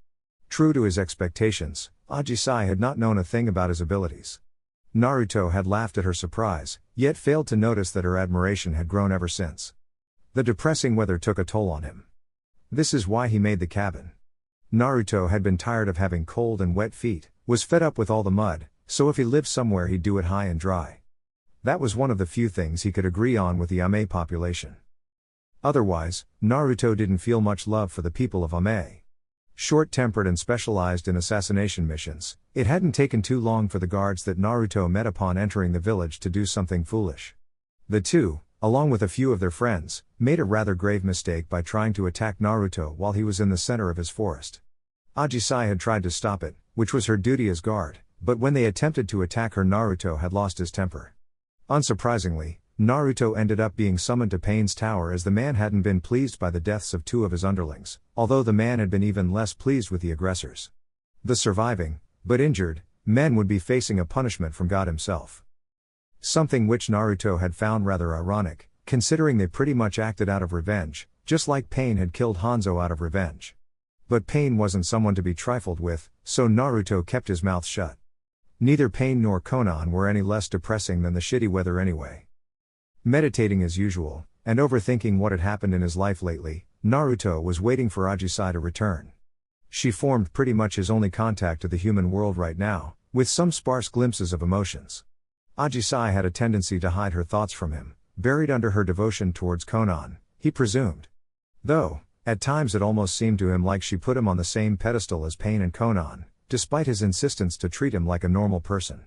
True to his expectations, Ajisai had not known a thing about his abilities. Naruto had laughed at her surprise, yet failed to notice that her admiration had grown ever since. The depressing weather took a toll on him. This is why he made the cabin. Naruto had been tired of having cold and wet feet, was fed up with all the mud, so if he lived somewhere he'd do it high and dry. That was one of the few things he could agree on with the Ame population. Otherwise, Naruto didn't feel much love for the people of Ame. Short-tempered and specialized in assassination missions, it hadn't taken too long for the guards that Naruto met upon entering the village to do something foolish. The two, along with a few of their friends, made a rather grave mistake by trying to attack Naruto while he was in the center of his forest. Ajisai had tried to stop it, which was her duty as guard, but when they attempted to attack her Naruto had lost his temper. Unsurprisingly, Naruto ended up being summoned to Pain's Tower as the man hadn't been pleased by the deaths of 2 of his underlings, although the man had been even less pleased with the aggressors. The surviving, but injured, men would be facing a punishment from God himself. Something which Naruto had found rather ironic, considering they pretty much acted out of revenge, just like Pain had killed Hanzo out of revenge. But Pain wasn't someone to be trifled with, so Naruto kept his mouth shut. Neither Pain nor Konan were any less depressing than the shitty weather anyway. Meditating as usual, and overthinking what had happened in his life lately, Naruto was waiting for Ajisai to return. She formed pretty much his only contact to the human world right now, with some sparse glimpses of emotions. Ajisai had a tendency to hide her thoughts from him, buried under her devotion towards Konan, he presumed. Though, at times it almost seemed to him like she put him on the same pedestal as Pain and Konan, despite his insistence to treat him like a normal person.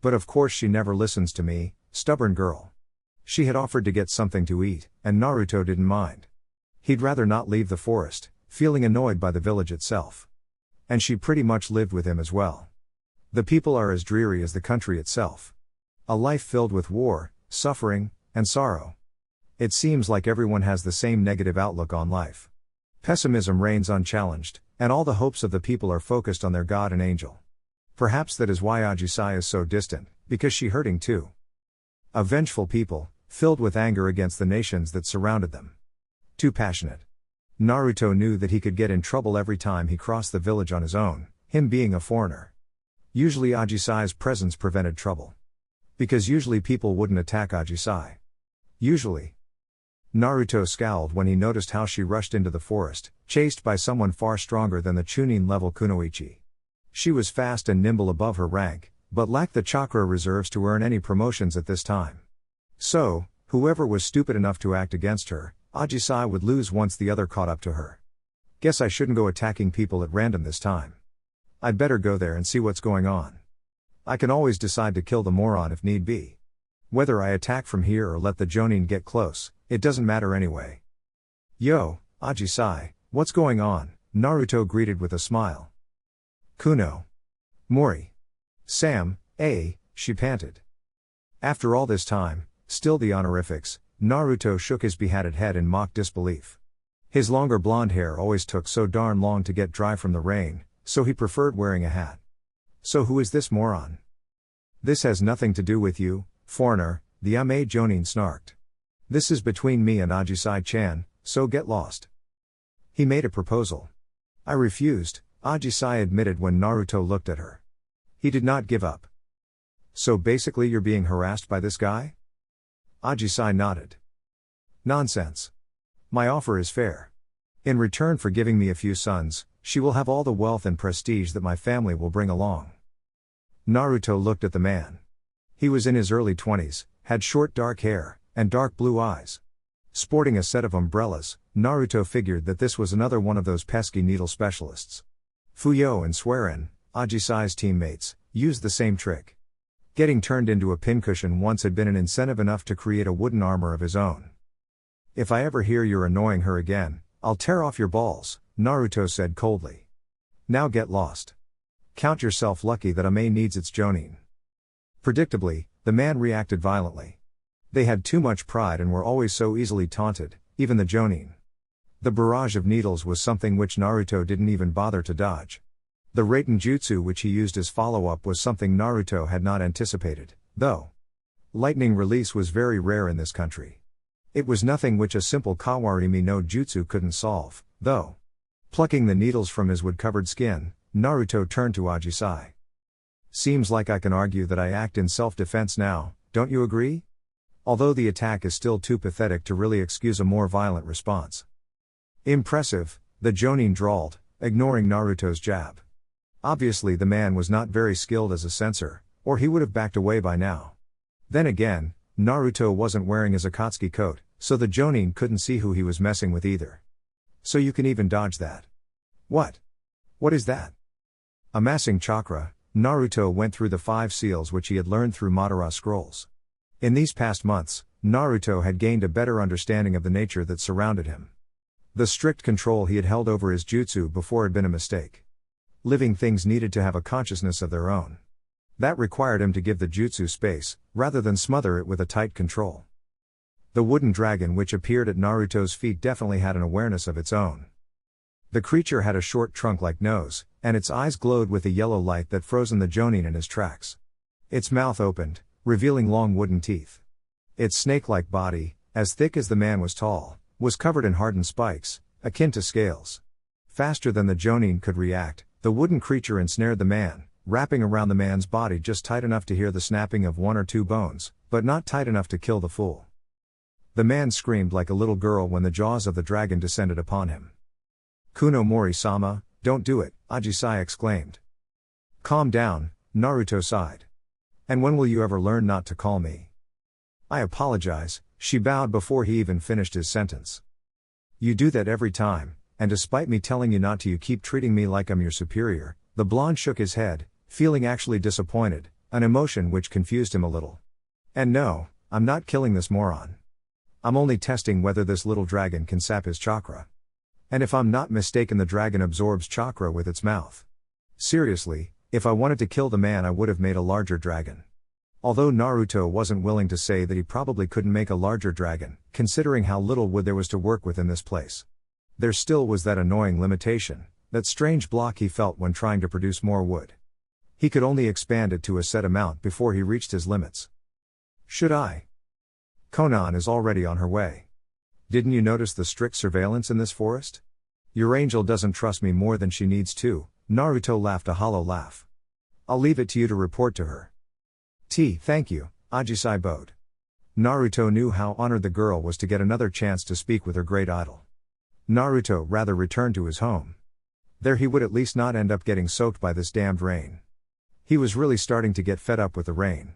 But of course she never listens to me, stubborn girl. She had offered to get something to eat, and Naruto didn't mind. He'd rather not leave the forest, feeling annoyed by the village itself. And she pretty much lived with him as well. The people are as dreary as the country itself. A life filled with war, suffering, and sorrow. It seems like everyone has the same negative outlook on life. Pessimism reigns unchallenged, and all the hopes of the people are focused on their god and angel. Perhaps that is why Ajisai is so distant, because she hurting too. A vengeful people, filled with anger against the nations that surrounded them. Too passionate. Naruto knew that he could get in trouble every time he crossed the village on his own, him being a foreigner. Usually Ajisai's presence prevented trouble. Because usually people wouldn't attack Ajisai. Usually. Naruto scowled when he noticed how she rushed into the forest, chased by someone far stronger than the Chunin-level Kunoichi. She was fast and nimble above her rank, but lacked the chakra reserves to earn any promotions at this time. So, whoever was stupid enough to act against her, Ajisai would lose once the other caught up to her. Guess I shouldn't go attacking people at random this time. I'd better go there and see what's going on. I can always decide to kill the moron if need be. Whether I attack from here or let the Jonin get close, it doesn't matter anyway. Yo, Ajisai, what's going on? Naruto greeted with a smile. Kuno. Mori. Sam, she panted. After all this time, still the honorifics, Naruto shook his behatted head in mock disbelief. His longer blonde hair always took so darn long to get dry from the rain, so he preferred wearing a hat. So who is this moron? This has nothing to do with you, foreigner, the Ame Jonin snarked. This is between me and Ajisai-chan, so get lost. He made a proposal. I refused, Ajisai admitted when Naruto looked at her. He did not give up. So basically you're being harassed by this guy? Ajisai nodded. Nonsense. My offer is fair. In return for giving me a few sons, she will have all the wealth and prestige that my family will bring along. Naruto looked at the man. He was in his early 20s, had short dark hair, and dark blue eyes. Sporting a set of umbrellas, Naruto figured that this was another one of those pesky needle specialists. Fuyo and Swerin, Ajisai's teammates, used the same trick. Getting turned into a pincushion once had been an incentive enough to create a wooden armor of his own. If I ever hear you're annoying her again, I'll tear off your balls, Naruto said coldly. Now get lost. Count yourself lucky that Ame needs its Jonin. Predictably, the man reacted violently. They had too much pride and were always so easily taunted, even the Jonin. The barrage of needles was something which Naruto didn't even bother to dodge. The Raiten Jutsu which he used as follow-up was something Naruto had not anticipated, though. Lightning release was very rare in this country. It was nothing which a simple Kawarimi no Jutsu couldn't solve, though. Plucking the needles from his wood-covered skin, Naruto turned to Ajisai. Seems like I can argue that I act in self-defense now, don't you agree? Although the attack is still too pathetic to really excuse a more violent response. Impressive, the Jonin drawled, ignoring Naruto's jab. Obviously the man was not very skilled as a censor, or he would have backed away by now. Then again, Naruto wasn't wearing his Akatsuki coat, so the Jonin couldn't see who he was messing with either. So you can even dodge that. What? What is that? Amassing chakra, Naruto went through the 5 seals which he had learned through Madara scrolls. In these past months, Naruto had gained a better understanding of the nature that surrounded him. The strict control he had held over his jutsu before had been a mistake. Living things needed to have a consciousness of their own. That required him to give the jutsu space, rather than smother it with a tight control. The wooden dragon which appeared at Naruto's feet definitely had an awareness of its own. The creature had a short trunk-like nose, and its eyes glowed with a yellow light that frozen the Jonin in his tracks. Its mouth opened, revealing long wooden teeth. Its snake-like body, as thick as the man was tall, was covered in hardened spikes, akin to scales. Faster than the Jonin could react, the wooden creature ensnared the man, wrapping around the man's body just tight enough to hear the snapping of one or two bones, but not tight enough to kill the fool. The man screamed like a little girl when the jaws of the dragon descended upon him. "Kuno Mori-sama, don't do it," Ajisai exclaimed. "Calm down," Naruto sighed. "And when will you ever learn not to call me?" "I apologize," she bowed before he even finished his sentence. "You do that every time, and despite me telling you not to, you keep treating me like I'm your superior." The blonde shook his head, feeling actually disappointed, an emotion which confused him a little. "And no, I'm not killing this moron. I'm only testing whether this little dragon can sap his chakra. And if I'm not mistaken, the dragon absorbs chakra with its mouth. Seriously, if I wanted to kill the man, I would have made a larger dragon." Although Naruto wasn't willing to say that he probably couldn't make a larger dragon, considering how little wood there was to work with in this place. There still was that annoying limitation, that strange block he felt when trying to produce more wood. He could only expand it to a set amount before he reached his limits. "Should I? Konan is already on her way. Didn't you notice the strict surveillance in this forest? Your angel doesn't trust me more than she needs to." Naruto laughed a hollow laugh. "I'll leave it to you to report to her." Thank you," Ajisai bowed. Naruto knew how honored the girl was to get another chance to speak with her great idol. Naruto rather returned to his home. There he would at least not end up getting soaked by this damned rain. He was really starting to get fed up with the rain.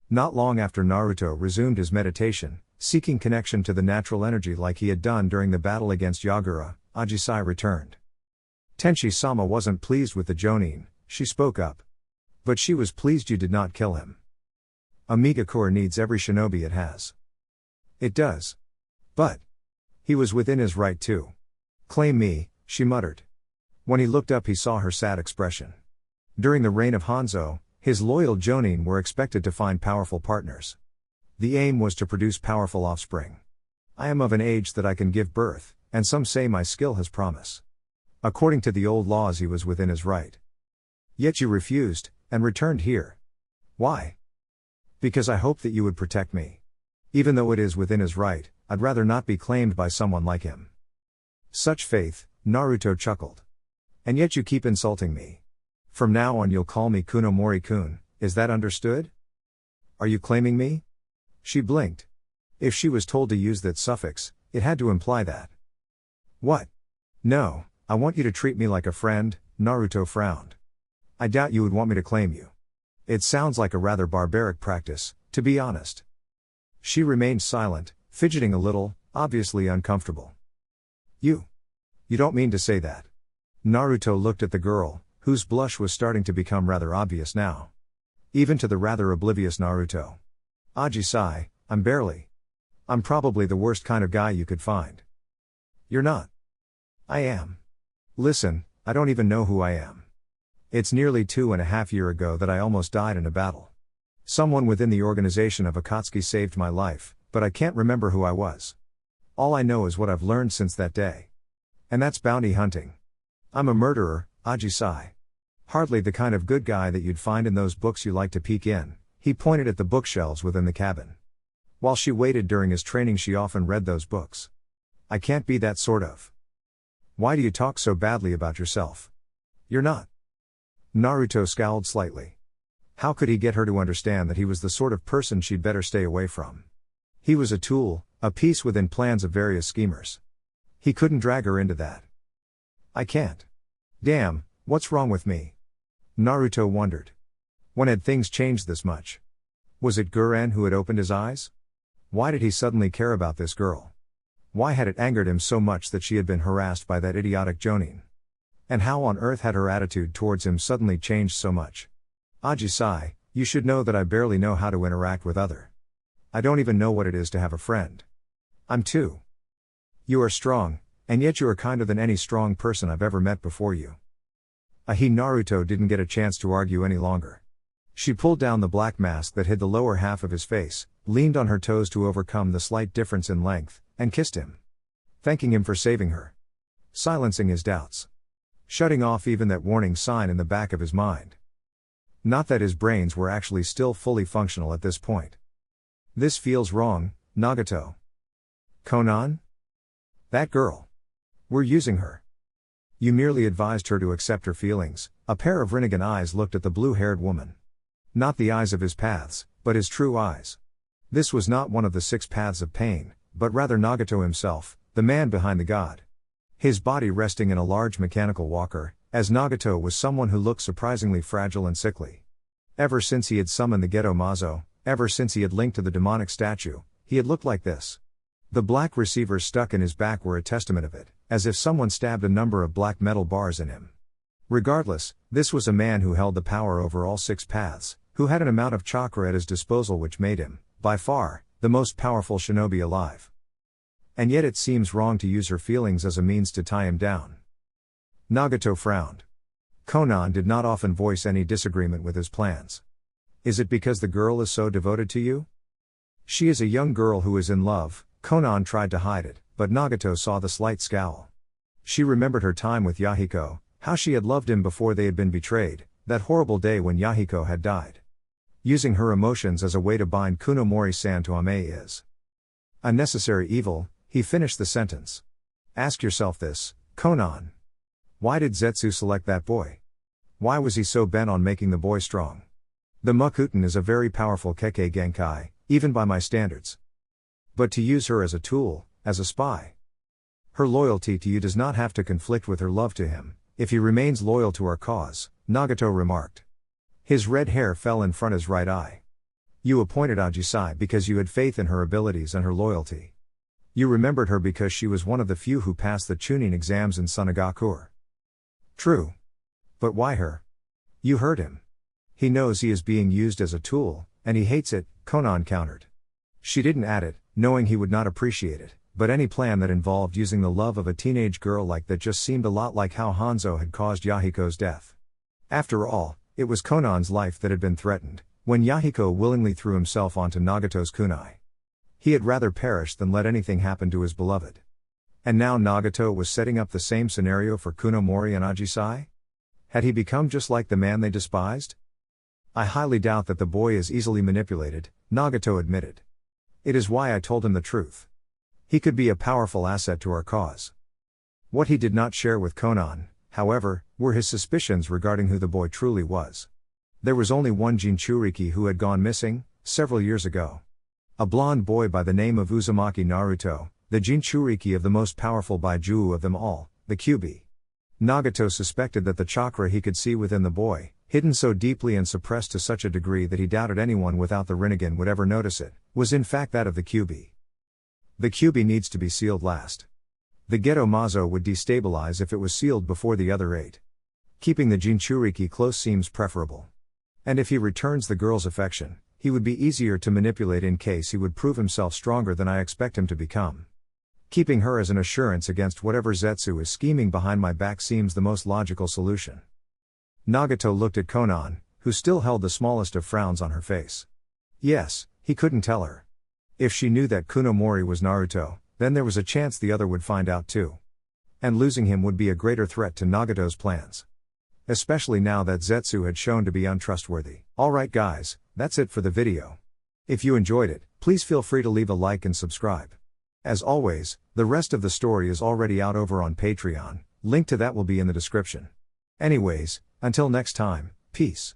Not long after Naruto resumed his meditation, seeking connection to the natural energy like he had done during the battle against Yagura, Ajisai returned. "Tenshi-sama wasn't pleased with the Jonin," she spoke up. "But she was pleased you did not kill him. Amigakure needs every shinobi it has." "It does. But he was within his right to claim me," she muttered. When he looked up, he saw her sad expression. During the reign of Hanzo, his loyal Jonin were expected to find powerful partners. The aim was to produce powerful offspring. "I am of an age that I can give birth, and some say my skill has promise." According to the old laws, he was within his right. "Yet you refused, and returned here. Why?" "Because I hoped that you would protect me. Even though it is within his right, I'd rather not be claimed by someone like him." "Such faith," Naruto chuckled. "And yet you keep insulting me. From now on you'll call me Kuno Mori-kun, is that understood? Are you claiming me?" She blinked. If she was told to use that suffix, it had to imply that. "What? No, I want you to treat me like a friend," Naruto frowned. "I doubt you would want me to claim you. It sounds like a rather barbaric practice, to be honest." She remained silent, fidgeting a little, obviously uncomfortable. You don't mean to say that." Naruto looked at the girl, whose blush was starting to become rather obvious now. Even to the rather oblivious Naruto. "Ajisai, I'm probably the worst kind of guy you could find." "You're not." "I am. Listen, I don't even know who I am. It's nearly 2.5 years ago that I almost died in a battle. Someone within the organization of Akatsuki saved my life, but I can't remember who I was. All I know is what I've learned since that day. And that's bounty hunting. I'm a murderer, Ajisai. Hardly the kind of good guy that you'd find in those books you like to peek in." He pointed at the bookshelves within the cabin. While she waited during his training, she often read those books. "I can't be that sort of." "Why do you talk so badly about yourself?" "You're not." Naruto scowled slightly. How could he get her to understand that he was the sort of person she'd better stay away from? He was a tool, a piece within plans of various schemers. He couldn't drag her into that. "I can't." "Damn, what's wrong with me?" Naruto wondered. When had things changed this much? Was it Guren who had opened his eyes? Why did he suddenly care about this girl? Why had it angered him so much that she had been harassed by that idiotic Jonin? And how on earth had her attitude towards him suddenly changed so much? "Ajisai, you should know that I barely know how to interact with other. I don't even know what it is to have a friend. I'm too. You are strong, and yet you are kinder than any strong person I've ever met before you." Naruto didn't get a chance to argue any longer. She pulled down the black mask that hid the lower half of his face, leaned on her toes to overcome the slight difference in length, and kissed him. Thanking him for saving her. Silencing his doubts. Shutting off even that warning sign in the back of his mind. Not that his brains were actually still fully functional at this point. This feels wrong, Nagato. Konan? That girl. We're using her. You merely advised her to accept her feelings. A pair of Rinnegan eyes looked at the blue-haired woman. Not the eyes of his paths, but his true eyes. This was not one of the 6 paths of pain, but rather Nagato himself, the man behind the god. His body resting in a large mechanical walker, as Nagato was someone who looked surprisingly fragile and sickly. Ever since he had summoned the Geto Mazo, ever since he had linked to the demonic statue, he had looked like this. The black receivers stuck in his back were a testament of it, as if someone stabbed a number of black metal bars in him. Regardless, this was a man who held the power over all 6 paths, who had an amount of chakra at his disposal which made him, by far, the most powerful shinobi alive. And yet it seems wrong to use her feelings as a means to tie him down. Nagato frowned. Konan did not often voice any disagreement with his plans. Is it because the girl is so devoted to you? She is a young girl who is in love. Konan tried to hide it, but Nagato saw the slight scowl. She remembered her time with Yahiko, how she had loved him before they had been betrayed, that horrible day when Yahiko had died. Using her emotions as a way to bind Kunomori-san to Ame is a necessary evil. He finished the sentence. Ask yourself this, Konan. Why did Zetsu select that boy? Why was he so bent on making the boy strong? The Mokuton is a very powerful Kekkei Genkai, even by my standards. But to use her as a tool, as a spy. Her loyalty to you does not have to conflict with her love to him, if he remains loyal to our cause, Nagato remarked. His red hair fell in front of his right eye. You appointed Ajisai because you had faith in her abilities and her loyalty. You remembered her because she was one of the few who passed the Chunin exams in Sunagakur. True. But why her? You heard him. He knows he is being used as a tool, and he hates it, Konan countered. She didn't add it, knowing he would not appreciate it, but any plan that involved using the love of a teenage girl like that just seemed a lot like how Hanzo had caused Yahiko's death. After all, it was Konan's life that had been threatened, when Yahiko willingly threw himself onto Nagato's kunai. He had rather perished than let anything happen to his beloved. And now Nagato was setting up the same scenario for Kunomori and Ajisai? Had he become just like the man they despised? I highly doubt that the boy is easily manipulated, Nagato admitted. It is why I told him the truth. He could be a powerful asset to our cause. What he did not share with Konan, however, were his suspicions regarding who the boy truly was. There was only one Jinchuriki who had gone missing, several years ago. A blonde boy by the name of Uzumaki Naruto, the Jinchuriki of the most powerful Baijuu of them all, the Kyuubi. Nagato suspected that the chakra he could see within the boy, hidden so deeply and suppressed to such a degree that he doubted anyone without the Rinnegan would ever notice it, was in fact that of the Kyuubi. The Kyuubi needs to be sealed last. The Geto Mazo would destabilize if it was sealed before the other 8. Keeping the Jinchuriki close seems preferable. And if he returns the girl's affection, he would be easier to manipulate in case he would prove himself stronger than I expect him to become. Keeping her as an assurance against whatever Zetsu is scheming behind my back seems the most logical solution. Nagato looked at Konan, who still held the smallest of frowns on her face. Yes, he couldn't tell her. If she knew that Kunomori was Naruto, then there was a chance the other would find out too. And losing him would be a greater threat to Nagato's plans. Especially now that Zetsu had shown to be untrustworthy. Alright guys, that's it for the video. If you enjoyed it, please feel free to leave a like and subscribe. As always, the rest of the story is already out over on Patreon, link to that will be in the description. Anyways, until next time, peace.